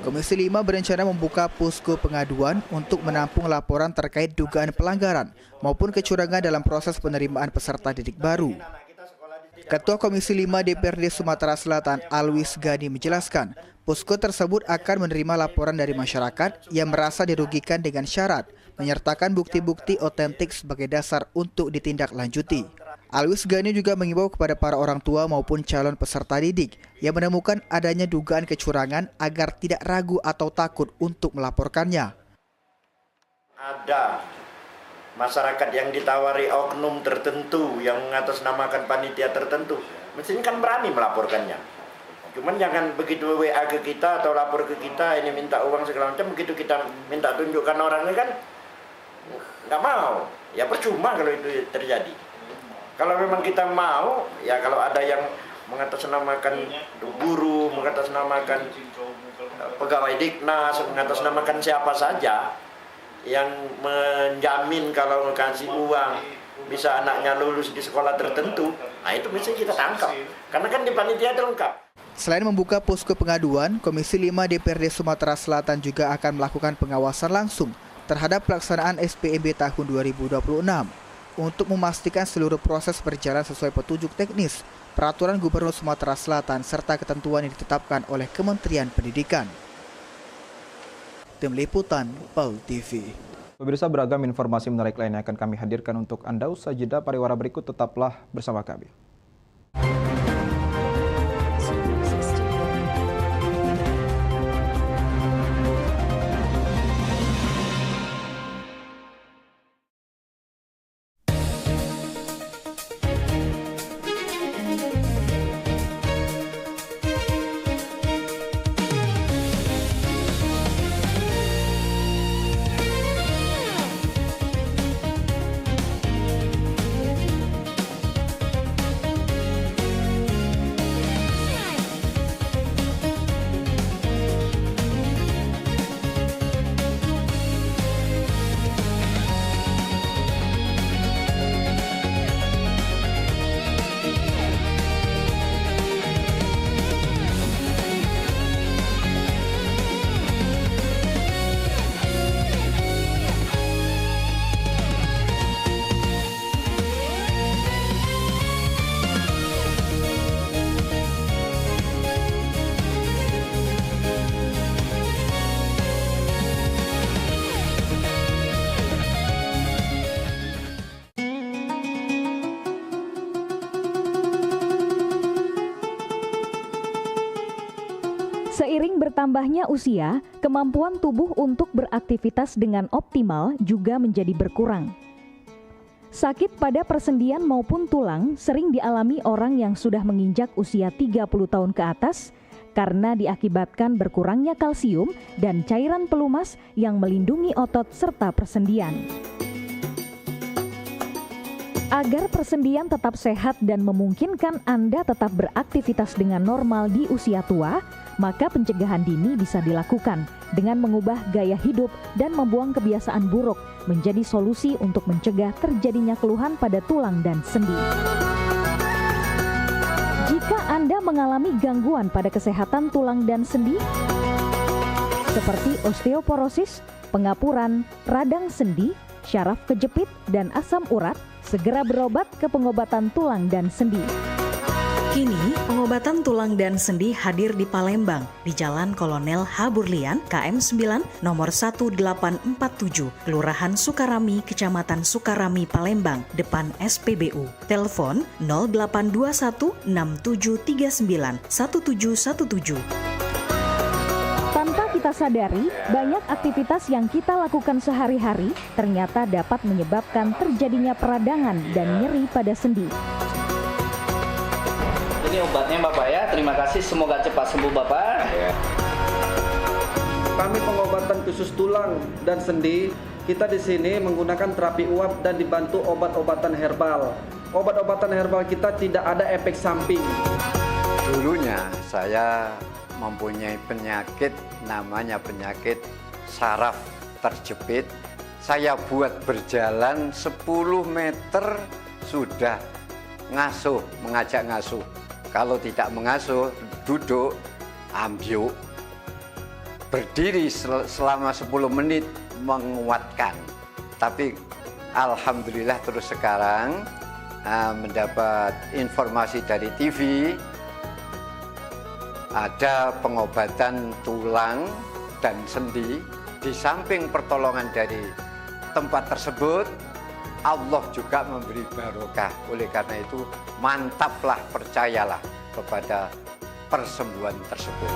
Komisi 5 berencana membuka posko pengaduan untuk menampung laporan terkait dugaan pelanggaran maupun kecurangan dalam proses penerimaan peserta didik baru. Ketua Komisi 5 DPRD Sumatera Selatan, Alwis Gani, menjelaskan, posko tersebut akan menerima laporan dari masyarakat yang merasa dirugikan dengan syarat menyertakan bukti-bukti otentik sebagai dasar untuk ditindaklanjuti. Alwis Gani juga mengimbau kepada para orang tua maupun calon peserta didik yang menemukan adanya dugaan kecurangan agar tidak ragu atau takut untuk melaporkannya. Ada masyarakat yang ditawari oknum tertentu yang mengatasnamakan panitia tertentu, mestinya kan berani melaporkannya. Cuman jangan begitu WA ke kita atau lapor ke kita, ini minta uang segala macam, begitu kita minta tunjukkan orangnya kan nggak mau. Ya percuma kalau itu terjadi. Kalau memang kita mau, ya kalau ada yang mengatasnamakan guru, mengatasnamakan pegawai Diknas, mengatasnamakan siapa saja yang menjamin kalau ngasih uang bisa anaknya lulus di sekolah tertentu, nah itu mesti kita tangkap. Karena kan di panitia ada lengkap. Selain membuka posko pengaduan, Komisi 5 DPRD Sumatera Selatan juga akan melakukan pengawasan langsung terhadap pelaksanaan SPMB tahun 2026 untuk memastikan seluruh proses berjalan sesuai petunjuk teknis, peraturan Gubernur Sumatera Selatan serta ketentuan yang ditetapkan oleh Kementerian Pendidikan. Tim Liputan PAL TV. Pemirsa, beragam informasi menarik lainnya akan kami hadirkan untuk Anda usai jeda pariwara berikut, tetaplah bersama kami. Seiring bertambahnya usia, kemampuan tubuh untuk beraktivitas dengan optimal juga menjadi berkurang. Sakit pada persendian maupun tulang sering dialami orang yang sudah menginjak usia 30 tahun ke atas karena diakibatkan berkurangnya kalsium dan cairan pelumas yang melindungi otot serta persendian. Agar persendian tetap sehat dan memungkinkan Anda tetap beraktivitas dengan normal di usia tua, maka pencegahan dini bisa dilakukan dengan mengubah gaya hidup dan membuang kebiasaan buruk menjadi solusi untuk mencegah terjadinya keluhan pada tulang dan sendi. Jika Anda mengalami gangguan pada kesehatan tulang dan sendi, seperti osteoporosis, pengapuran, radang sendi, syaraf kejepit, dan asam urat, segera berobat ke pengobatan tulang dan sendi. Kini, pengobatan tulang dan sendi hadir di Palembang, di Jalan Kolonel Haburlian, KM 9, nomor 1847, Kelurahan Sukarami, Kecamatan Sukarami, Palembang, depan SPBU. Telepon 0821 6739 1717. Tanpa kita sadari, banyak aktivitas yang kita lakukan sehari-hari ternyata dapat menyebabkan terjadinya peradangan dan nyeri pada sendi. Ini obatnya Bapak ya, terima kasih, semoga cepat sembuh Bapak. Kami pengobatan khusus tulang dan sendi, kita di sini menggunakan terapi uap dan dibantu obat-obatan herbal. Obat-obatan herbal kita tidak ada efek samping. Dulunya saya mempunyai penyakit namanya penyakit saraf terjepit saya buat berjalan 10 meter sudah ngasuh, mengajak ngasuh. Kalau tidak mengasuh, duduk, ambyuk, berdiri selama 10 menit menguatkan. Tapi alhamdulillah terus sekarang mendapat informasi dari TV, ada pengobatan tulang dan sendi. Di samping pertolongan dari tempat tersebut, Allah juga memberi barokah. Oleh karena itu, mantaplah, percayalah kepada persembuhan tersebut.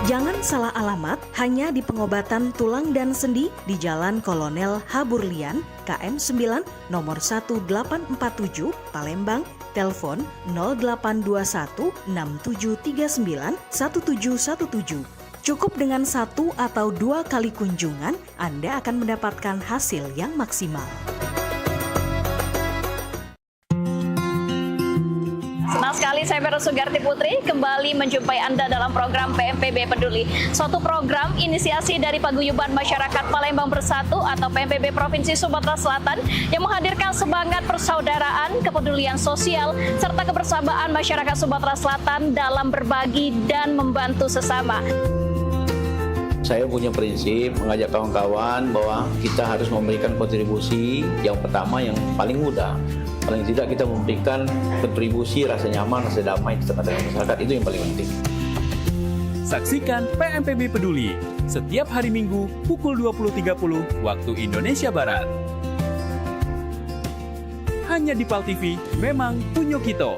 Jangan salah alamat hanya di pengobatan tulang dan sendi di Jalan Kolonel Haburlian, KM 9, nomor 1847, Palembang, telepon 0821 6739 1717. Cukup dengan 1 atau 2 kali kunjungan, Anda akan mendapatkan hasil yang maksimal. Senang sekali saya Vera Sugarti Putri kembali menjumpai Anda dalam program PMPB Peduli. Suatu program inisiasi dari Paguyuban Masyarakat Palembang Bersatu atau PMPB Provinsi Sumatera Selatan yang menghadirkan semangat persaudaraan, kepedulian sosial, serta kebersamaan masyarakat Sumatera Selatan dalam berbagi dan membantu sesama. Saya punya prinsip mengajak kawan-kawan bahwa kita harus memberikan kontribusi yang pertama yang paling mudah. Paling tidak kita memberikan kontribusi rasa nyaman, rasa damai di tengah-tengah masyarakat, itu yang paling penting. Saksikan PMPB Peduli setiap hari Minggu pukul 20.30 waktu Indonesia Barat. Hanya di PAL TV, memang punya kita.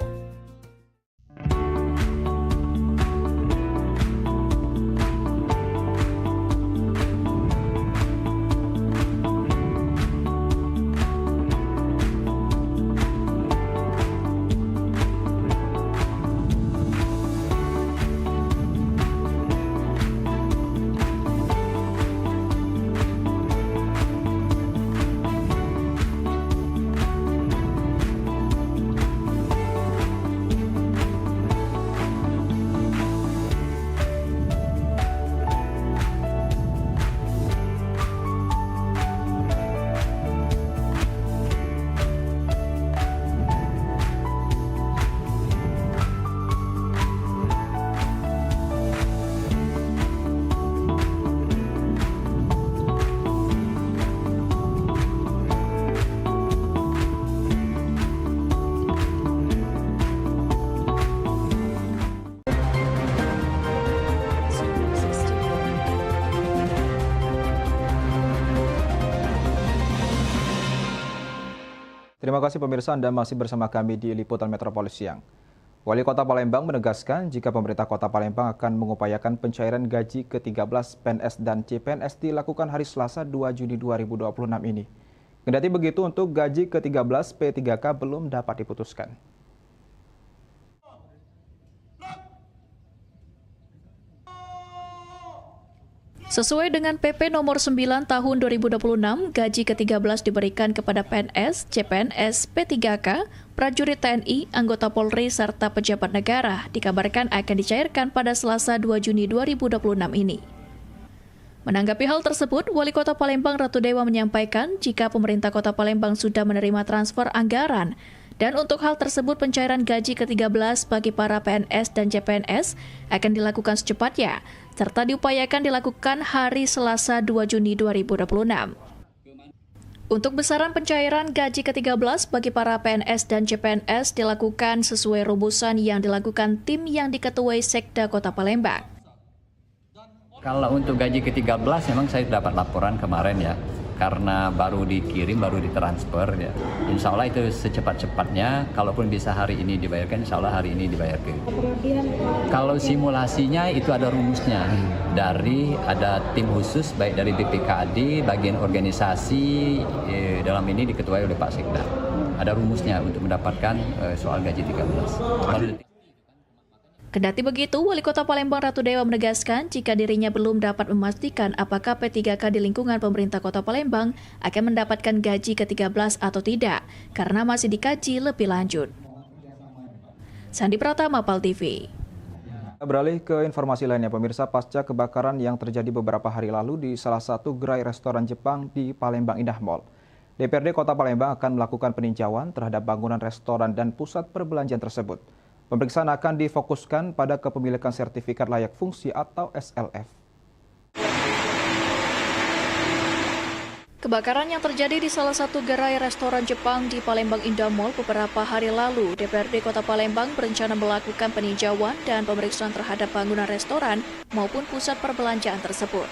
Terima kasih pemirsa, Anda masih bersama kami di Liputan Metropolis Siang. Wali Kota Palembang menegaskan jika pemerintah Kota Palembang akan mengupayakan pencairan gaji ke-13 PNS dan CPNS dilakukan hari Selasa 2 Juni 2026 ini. Kendati begitu, untuk gaji ke-13 P3K belum dapat diputuskan. Sesuai dengan PP nomor 9 tahun 2026, gaji ke-13 diberikan kepada PNS, CPNS, P3K, prajurit TNI, anggota Polri, serta pejabat negara dikabarkan akan dicairkan pada Selasa 2 Juni 2026 ini. Menanggapi hal tersebut, Wali Kota Palembang Ratu Dewa menyampaikan jika pemerintah Kota Palembang sudah menerima transfer anggaran dan untuk hal tersebut pencairan gaji ke-13 bagi para PNS dan CPNS akan dilakukan secepatnya, serta diupayakan dilakukan hari Selasa 2 Juni 2026. Untuk besaran pencairan gaji ke-13 bagi para PNS dan CPNS dilakukan sesuai rumusan yang dilakukan tim yang diketuai Sekda Kota Palembang. Kalau untuk gaji ke-13 memang saya dapat laporan kemarin ya, karena baru dikirim, baru ditransfer ya. Insya Allah itu secepat-cepatnya, kalaupun bisa hari ini dibayarkan, insya Allah hari ini dibayarkan. Kalau simulasinya itu ada rumusnya, ada tim khusus baik dari BPKAD, bagian organisasi, dalam ini diketuai oleh Pak Sekda. Ada rumusnya untuk mendapatkan soal gaji 13. Kendati begitu, Wali Kota Palembang Ratu Dewa menegaskan jika dirinya belum dapat memastikan apakah P3K di lingkungan pemerintah Kota Palembang akan mendapatkan gaji ke-13 atau tidak, karena masih dikaji lebih lanjut. Sandi Pratama, PAL TV. Beralih ke informasi lainnya, pemirsa, pasca kebakaran yang terjadi beberapa hari lalu di salah satu gerai restoran Jepang di Palembang Indah Mall. DPRD Kota Palembang akan melakukan peninjauan terhadap bangunan restoran dan pusat perbelanjaan tersebut. Pemeriksaan akan difokuskan pada kepemilikan sertifikat layak fungsi atau SLF. Kebakaran yang terjadi di salah satu gerai restoran Jepang di Palembang Indah Mall beberapa hari lalu, DPRD Kota Palembang berencana melakukan peninjauan dan pemeriksaan terhadap bangunan restoran maupun pusat perbelanjaan tersebut.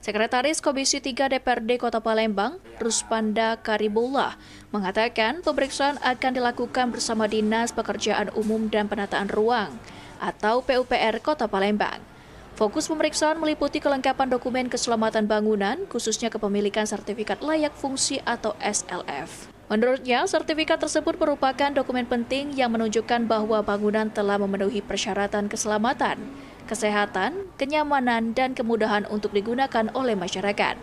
Sekretaris Komisi 3 DPRD Kota Palembang, Ruspanda Karibullah, mengatakan pemeriksaan akan dilakukan bersama Dinas Pekerjaan Umum dan Penataan Ruang atau PUPR Kota Palembang. Fokus pemeriksaan meliputi kelengkapan dokumen keselamatan bangunan, khususnya kepemilikan sertifikat layak fungsi atau SLF. Menurutnya, sertifikat tersebut merupakan dokumen penting yang menunjukkan bahwa bangunan telah memenuhi persyaratan keselamatan, kesehatan, kenyamanan, dan kemudahan untuk digunakan oleh masyarakat.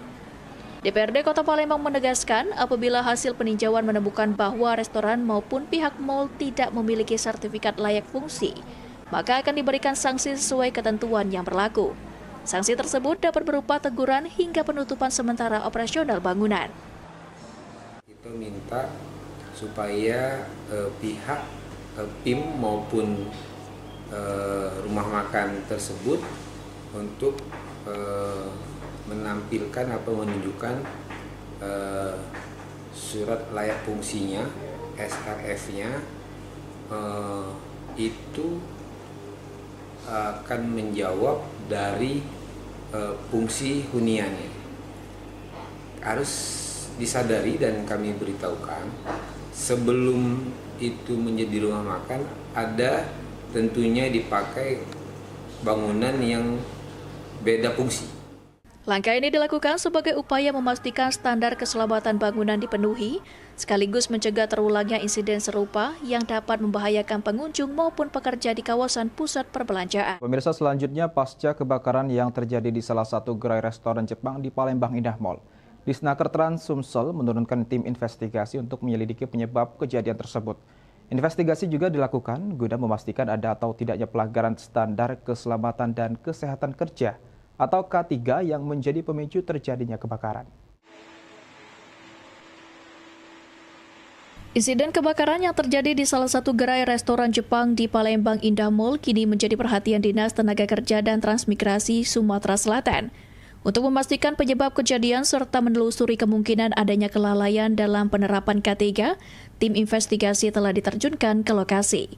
DPRD Kota Palembang menegaskan apabila hasil peninjauan menemukan bahwa restoran maupun pihak mal tidak memiliki sertifikat layak fungsi, maka akan diberikan sanksi sesuai ketentuan yang berlaku. Sanksi tersebut dapat berupa teguran hingga penutupan sementara operasional bangunan. Kita minta supaya pihak PIM maupun rumah makan tersebut untuk menampilkan atau menunjukkan surat layak fungsinya, SLF-nya, itu akan menjawab dari fungsi huniannya. Harus disadari dan kami beritahukan, sebelum itu menjadi rumah makan, ada tentunya dipakai bangunan yang beda fungsi. Langkah ini dilakukan sebagai upaya memastikan standar keselamatan bangunan dipenuhi, sekaligus mencegah terulangnya insiden serupa yang dapat membahayakan pengunjung maupun pekerja di kawasan pusat perbelanjaan. Pemirsa, selanjutnya pasca kebakaran yang terjadi di salah satu gerai restoran Jepang di Palembang Indah Mall, Disnaker Trans Sumsel menurunkan tim investigasi untuk menyelidiki penyebab kejadian tersebut. Investigasi juga dilakukan guna memastikan ada atau tidaknya pelanggaran standar keselamatan dan kesehatan kerja atau K3 yang menjadi pemicu terjadinya kebakaran. Insiden kebakaran yang terjadi di salah satu gerai restoran Jepang di Palembang Indah Mall kini menjadi perhatian Dinas Tenaga Kerja dan Transmigrasi Sumatera Selatan. Untuk memastikan penyebab kejadian serta menelusuri kemungkinan adanya kelalaian dalam penerapan K3, tim investigasi telah diterjunkan ke lokasi.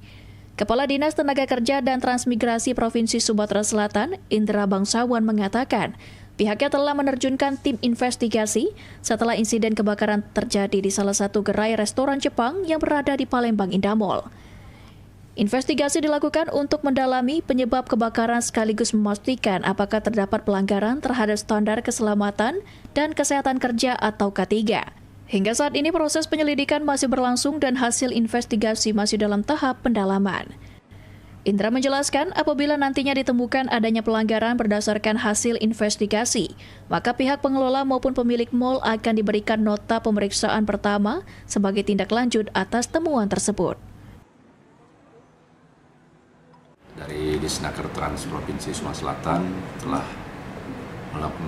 Kepala Dinas Tenaga Kerja dan Transmigrasi Provinsi Sumatera Selatan, Indra Bangsawan, mengatakan pihaknya telah menerjunkan tim investigasi setelah insiden kebakaran terjadi di salah satu gerai restoran Jepang yang berada di Palembang Indah Mall. Investigasi dilakukan untuk mendalami penyebab kebakaran sekaligus memastikan apakah terdapat pelanggaran terhadap standar keselamatan dan kesehatan kerja atau K3. Hingga saat ini proses penyelidikan masih berlangsung dan hasil investigasi masih dalam tahap pendalaman. Indra menjelaskan apabila nantinya ditemukan adanya pelanggaran berdasarkan hasil investigasi, maka pihak pengelola maupun pemilik mal akan diberikan nota pemeriksaan pertama sebagai tindak lanjut atas temuan tersebut. Dari Disnaker Trans Provinsi Sumatera Selatan telah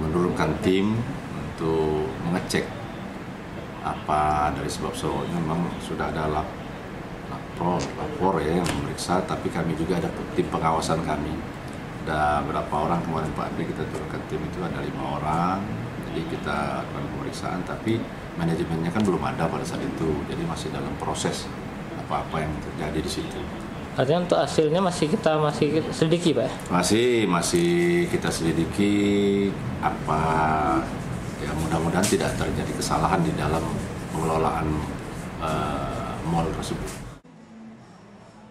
menurunkan tim untuk mengecek apa dari sebab sebabnya. Memang sudah ada lapor ya yang memeriksa, tapi kami juga ada tim pengawasan kami. Ada berapa orang kemarin Pak Andri kita turunkan tim itu ada 5 orang, jadi kita akan pemeriksaan, tapi manajemennya kan belum ada pada saat itu, jadi masih dalam proses apa-apa yang terjadi di situ. Artinya untuk hasilnya masih selidiki, Pak? Masih kita selidiki apa. Ya, mudah-mudahan tidak terjadi kesalahan di dalam pengelolaan mal tersebut.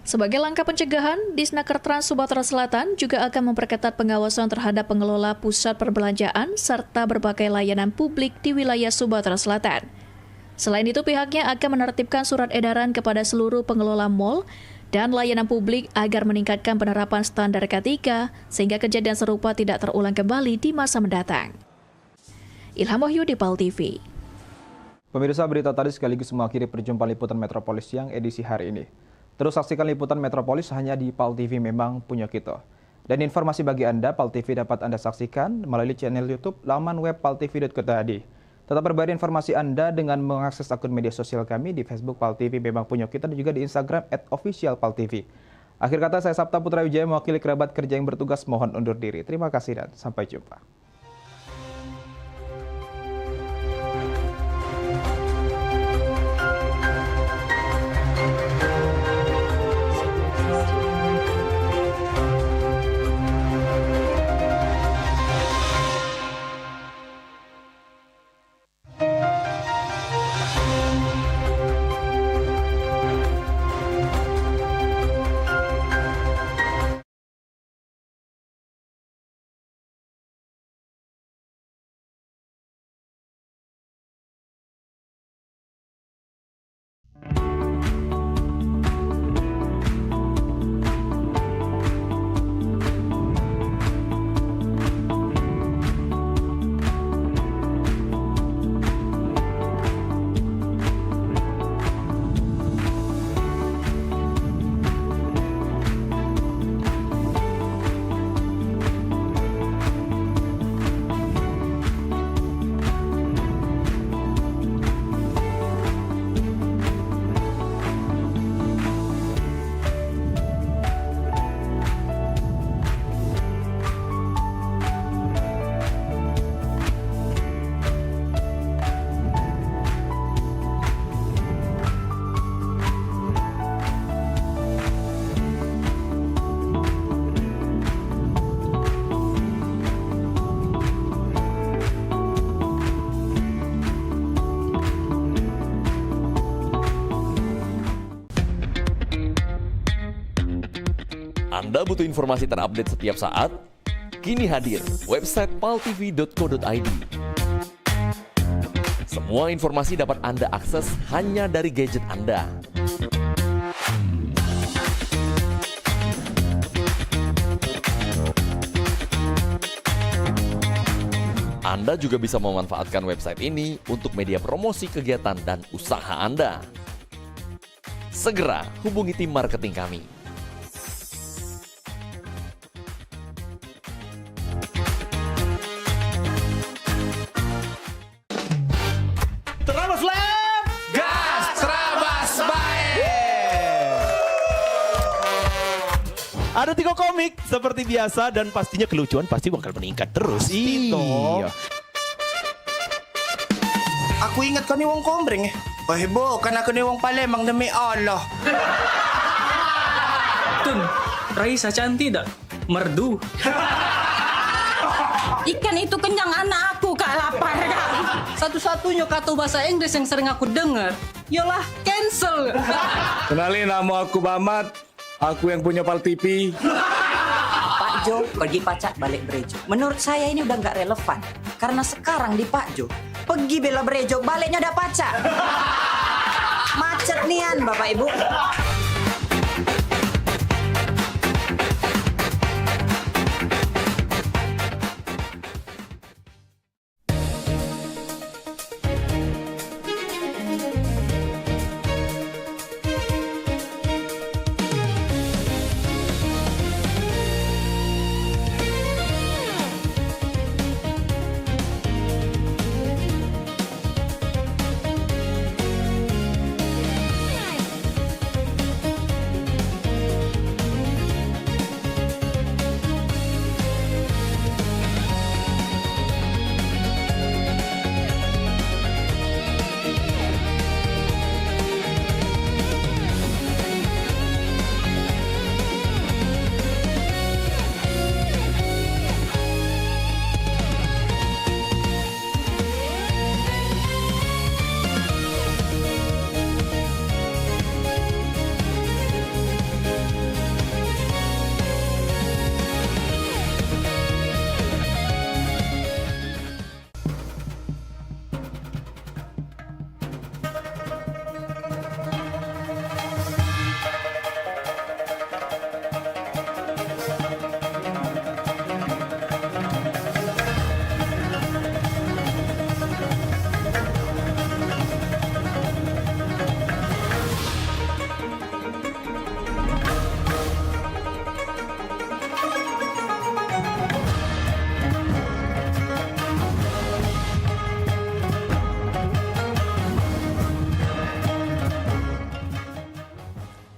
Sebagai langkah pencegahan, Disnaker Trans Sumatera Selatan juga akan memperketat pengawasan terhadap pengelola pusat perbelanjaan serta berbagai layanan publik di wilayah Sumatera Selatan. Selain itu, pihaknya akan menertibkan surat edaran kepada seluruh pengelola mal dan layanan publik agar meningkatkan penerapan standar K3 sehingga kejadian serupa tidak terulang kembali di masa mendatang. Ilham Wahyu di PAL TV. Pemirsa, berita tadi sekaligus mengakhiri perjumpaan liputan Metropolis Siang edisi hari ini. Terus saksikan liputan Metropolis hanya di PAL TV Memang Punya Kita. Dan informasi bagi Anda, PAL TV dapat Anda saksikan melalui channel YouTube, laman web paltv.co.id. Tetap berbagi informasi Anda dengan mengakses akun media sosial kami di Facebook PAL TV Memang Punya Kita dan juga di Instagram @officialpaltv. Akhir kata, saya Sabta Putra Wijaya mewakili kerabat kerja yang bertugas mohon undur diri. Terima kasih dan sampai jumpa. Anda butuh informasi terupdate setiap saat? Kini hadir website paltv.co.id. Semua informasi dapat Anda akses hanya dari gadget Anda. Anda juga bisa memanfaatkan website ini untuk media promosi kegiatan dan usaha Anda. Segera hubungi tim marketing kami. Terabas Lab, gas terabas baik. Ada 3 komik seperti biasa dan pastinya kelucuan pasti bakal meningkat terus. Iya. Aku ingat kau ni wong kombreng. Oh hebo, kan aku ni wong Palembang demi Allah. Tun, Raisa cantik tak? Merdu. Ikan itu kenyang, anak aku kak lapar kak. Satu-satunya kata bahasa Inggris yang sering aku dengar ialah cancel. Kenalin, nama aku Mamat. Aku yang punya PAL TV. Pak Jo pergi pacak balik Brejo. Menurut saya ini udah nggak relevan. Karena sekarang di Pak Jo, pergi bela Brejo, baliknya udah pacak. Macet nian Bapak Ibu.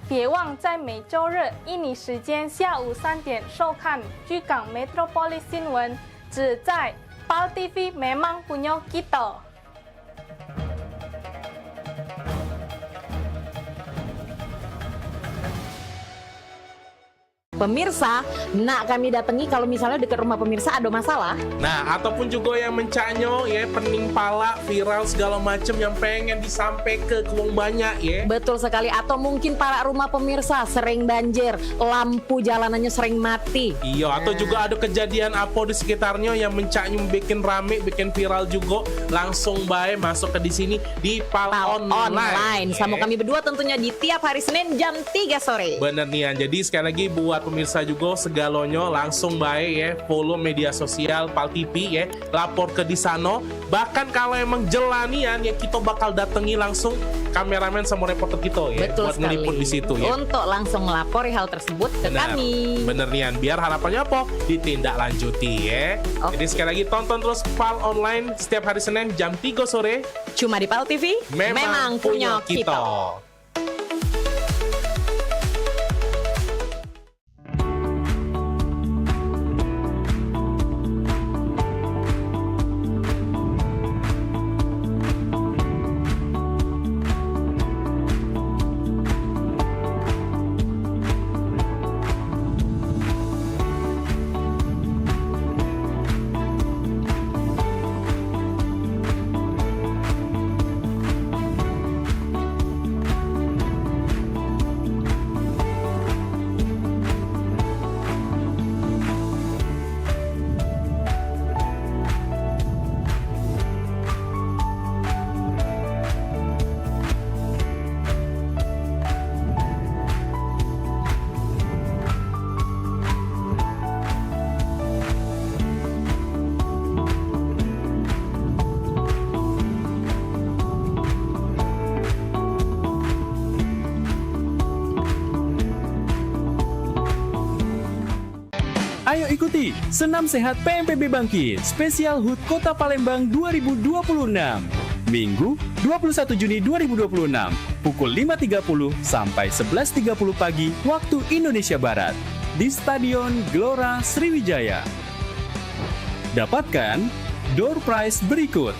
别忘在每周日印尼时间下午3点收看居港 Metropolis 新闻，只在PAL TV memang punya kita。Pemirsa, nak kami datangi kalau misalnya dekat rumah pemirsa ada masalah. Nah, ataupun juga yang mencanyo ya, pening pala, viral segala macam yang pengen disampai ke wong banyak ya. Betul sekali, atau mungkin para rumah pemirsa sering banjir, lampu jalanannya sering mati. Iya, atau juga ada kejadian apa di sekitarnya yang mencanyo bikin rame, bikin viral juga, langsung baik masuk ke di sini di PAL Online. Sama kami berdua tentunya di tiap hari Senin jam 3 sore. Bener nih, jadi sekali lagi buat pemirsa juga segalonyo langsung baik ya, follow media sosial PAL TV ya, lapor ke di sana. Bahkan kalau emang jelanian ya, kita bakal datangi langsung kameramen sama reporter kita ya. Betul buat sekali. ngeliput di situ ya. Untuk langsung melapori hal tersebut ke kami. Bener nih, biar harapannya apa? Ditindaklanjuti ya. Jadi sekali lagi tonton terus PAL Online setiap hari Senin jam 3 sore. Cuma di PAL TV, memang punya kita. Ayo ikuti Senam Sehat PMPB Bangkit Spesial HUT Kota Palembang 2026. Minggu 21 Juni 2026 pukul 5.30 sampai 11.30 pagi waktu Indonesia Barat di Stadion Gelora Sriwijaya. Dapatkan door prize berikut.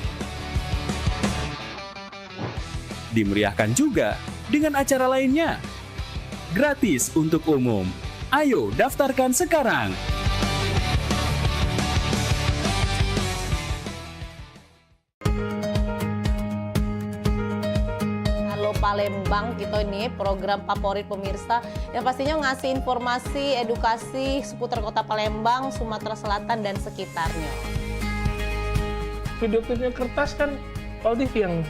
Dimeriahkan juga dengan acara lainnya. Gratis untuk umum. Ayo daftarkan sekarang. Palembang kita ini program favorit pemirsa yang pastinya ngasih informasi, edukasi seputar Kota Palembang, Sumatera Selatan dan sekitarnya. Video-video kertas kan PAL TV yang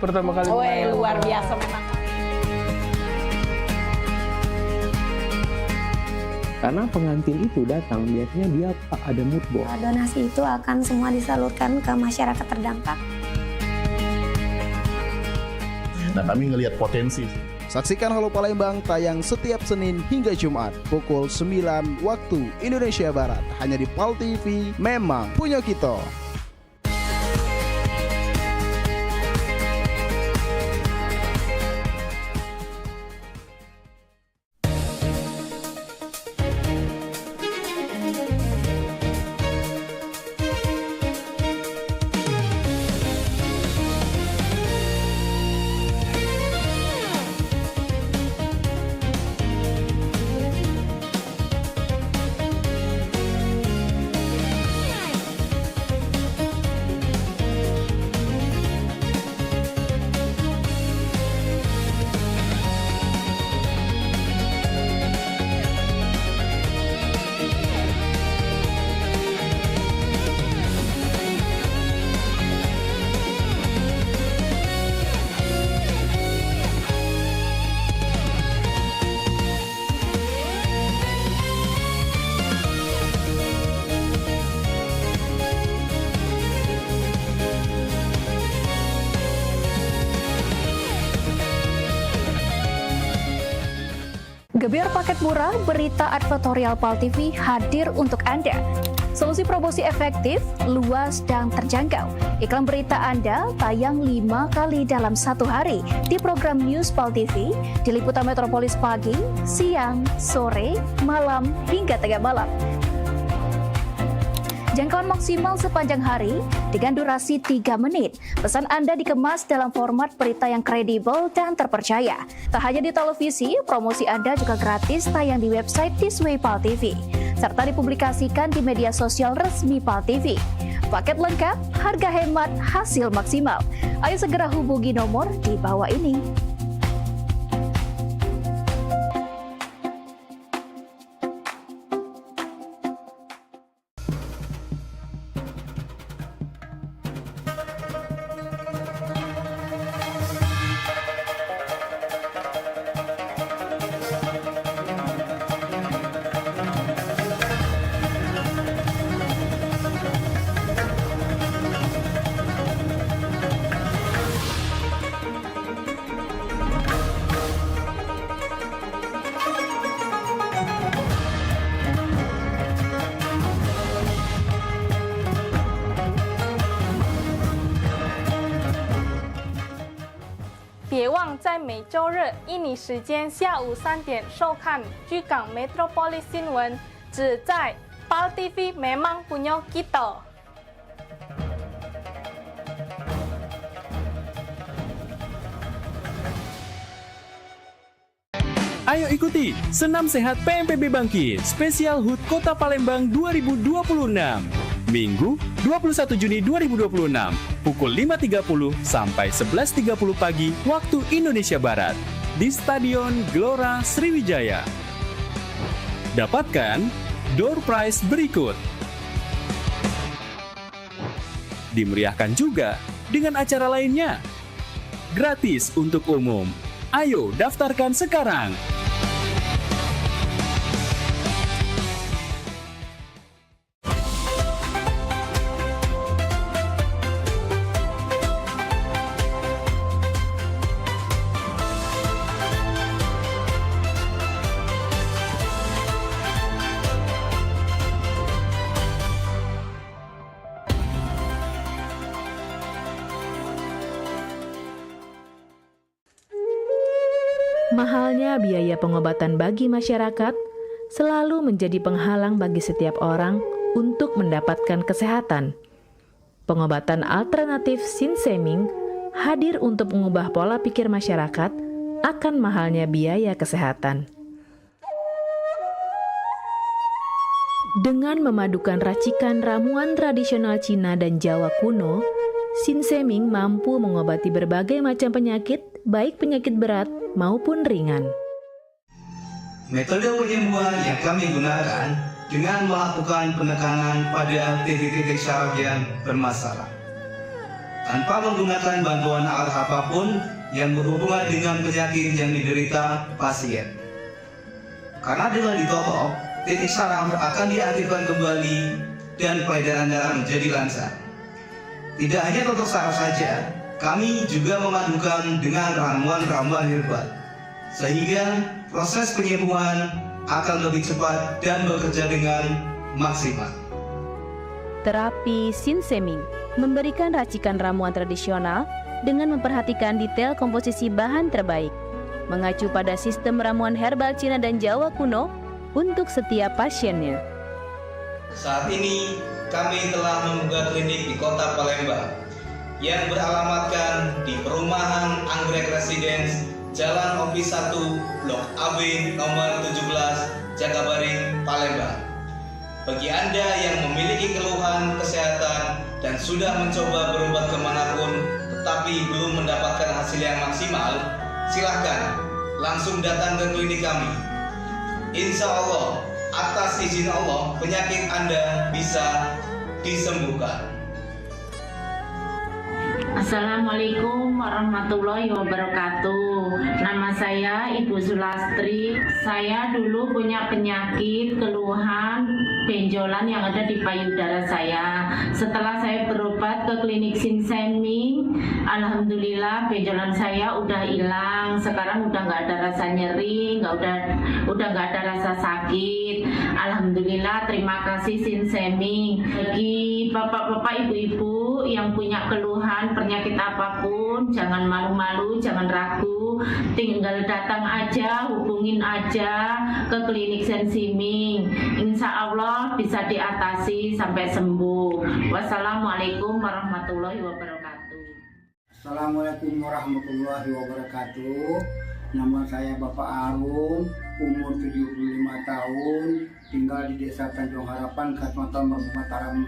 pertama kali. Luar biasa memang. Karena pengantin itu datang biasanya dia ada mood board. Donasi itu akan semua disalurkan ke masyarakat terdampak. Nah, kami ngelihat potensi. Saksikan Halo Palembang tayang setiap Senin hingga Jumat pukul 9 waktu Indonesia Barat hanya di PAL TV, memang punya kita. Gebyar paket murah berita advertorial PAL TV hadir untuk Anda. Solusi promosi efektif, luas, dan terjangkau. Iklan berita Anda tayang 5 kali dalam satu hari di program News Pal TV, di liputan Metropolis pagi, siang, sore, malam, hingga tengah malam. Jangkauan maksimal sepanjang hari dengan durasi 3 menit. Pesan Anda dikemas dalam format berita yang kredibel dan terpercaya. Tak hanya di televisi, promosi Anda juga gratis tayang di website Thisway Pal TV, serta dipublikasikan di media sosial resmi Pal TV. Paket lengkap, harga hemat, hasil maksimal. Ayo segera hubungi nomor di bawah ini.别忘在每周日印尼时间下午3点收看居港 Metropolis 新闻，只在 Pal TV memang punya kita. Ayo ikuti Senam Sehat PMPB Bangkit Spesial HUT Kota Palembang 2026. Minggu 21 Juni 2026 pukul 5.30 sampai 11.30 pagi waktu Indonesia Barat di Stadion Gelora Sriwijaya. Dapatkan door prize berikut. Dimeriahkan juga dengan acara lainnya. Gratis untuk umum. Ayo daftarkan sekarang. Mahalnya biaya pengobatan bagi masyarakat selalu menjadi penghalang bagi setiap orang untuk mendapatkan kesehatan. Pengobatan alternatif Sinseming hadir untuk mengubah pola pikir masyarakat akan mahalnya biaya kesehatan. Dengan memadukan racikan ramuan tradisional Cina dan Jawa kuno, Sinseming mampu mengobati berbagai macam penyakit, baik penyakit berat maupun ringan. Metode penyembuhan yang kami gunakan dengan melakukan penekanan pada titik-titik syaraf yang bermasalah, tanpa menggunakan bantuan alat apapun yang berhubungan dengan penyakit yang diderita pasien. Karena dengan ditolong, titik syaraf akan diaktifkan kembali dan peredaran darah menjadi lancar. Tidak hanya untuk saraf saja, kami juga memadukan dengan ramuan-ramuan herbal, sehingga proses penyembuhan akan lebih cepat dan bekerja dengan maksimal. Terapi Sinseming memberikan racikan ramuan tradisional dengan memperhatikan detail komposisi bahan terbaik, mengacu pada sistem ramuan herbal Cina dan Jawa kuno untuk setiap pasiennya. Saat ini kami telah membuka klinik di Kota Palembang yang beralamatkan di Perumahan Anggrek Residence, Jalan Opi 1, Blok AB nomor 17, Jakabaring, Palembang. Bagi Anda yang memiliki keluhan kesehatan dan sudah mencoba berobat kemanapun tetapi belum mendapatkan hasil yang maksimal, silahkan langsung datang ke klinik kami. Insya Allah, atas izin Allah, penyakit Anda bisa disembuhkan. Assalamualaikum warahmatullahi wabarakatuh. Nama saya Ibu Sulastri. Saya dulu punya penyakit keluhan benjolan yang ada di payudara saya. Setelah saya berobat ke klinik Sinseming, alhamdulillah benjolan saya udah hilang. Sekarang udah nggak ada rasa nyeri, udah nggak ada rasa sakit. Alhamdulillah, terima kasih Sinseming. Bagi bapak-bapak, ibu-ibu yang punya keluhan penyakit apapun, jangan malu-malu, jangan ragu, tinggal datang aja, hubungin aja ke klinik Sinseming. Insya Allah bisa diatasi sampai sembuh. Wassalamualaikum warahmatullahi wabarakatuh. Assalamualaikum warahmatullahi wabarakatuh. Nama saya Bapak Arun, umur 75 tahun, tinggal di Desa Tanjung Harapan, Kecamatan Mataram.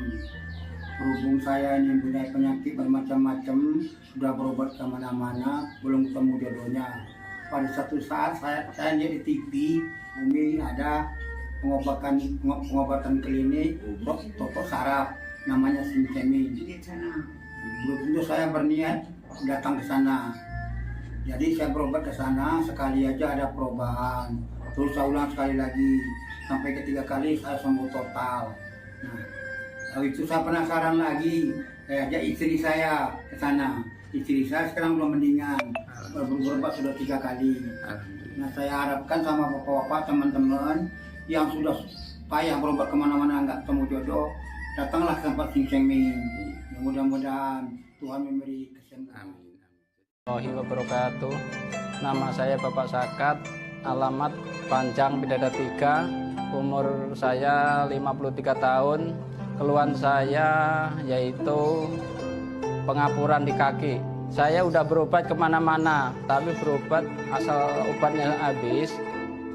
Berhubung saya ini punya penyakit bermacam-macam, sudah berobat kemana-mana, belum ketemu jodohnya. Pada satu saat saya lihat di TV, Umi ada pengobatan klinik totok saraf, namanya Sinseming. Belum tentu saya berniat datang ke sana. Jadi saya berobat ke sana, sekali aja ada perubahan. Terus saya ulang sekali lagi, sampai ketiga kali saya sembuh total. Nah, lalu itu saya penasaran lagi, saya ajak istri saya ke sana. Istri saya sekarang belum mendingan, berobat sudah 3 kali. Nah, saya harapkan sama bapak-bapak, teman-teman yang sudah payah berobat kemana-mana nggak temu jodoh, datanglah ke tempat Sinseming. Mudah-mudahan Tuhan memberi kesembuhan. Wabarakatuh. Nama saya Bapak Sakat, alamat Panjang Bidada 3, umur saya 53 tahun. Keluhan saya yaitu pengapuran di kaki. Saya udah berobat kemana-mana, tapi berobat asal obatnya habis,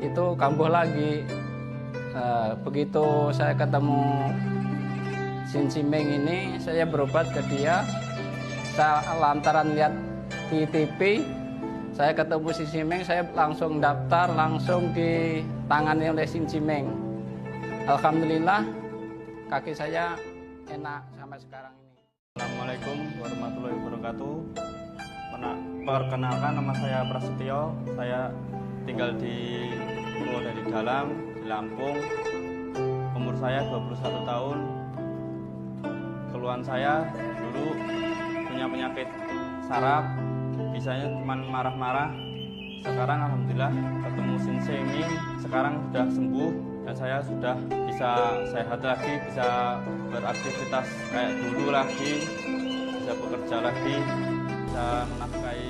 itu kambuh lagi. Begitu saya ketemu Sinseming ini, saya berobat ke dia. Saya lantaran lihat di TV, saya ketemu Sinseming, saya langsung daftar, langsung ditangani oleh Sinseming. Alhamdulillah, kaki saya enak sampai sekarang ini. Assalamualaikum warahmatullahi wabarakatuh. Perkenalkan, nama saya Prasetyo. Saya tinggal di Pulau Dari Dalam, di Lampung. Umur saya 21 tahun. Keluhan saya dulu punya penyakit saraf, bisanya cuma marah-marah. Sekarang alhamdulillah ketemu Sinseming, sekarang sudah sembuh dan saya sudah bisa sehat lagi, bisa beraktivitas kayak dulu lagi, bisa bekerja lagi, bisa menafkahi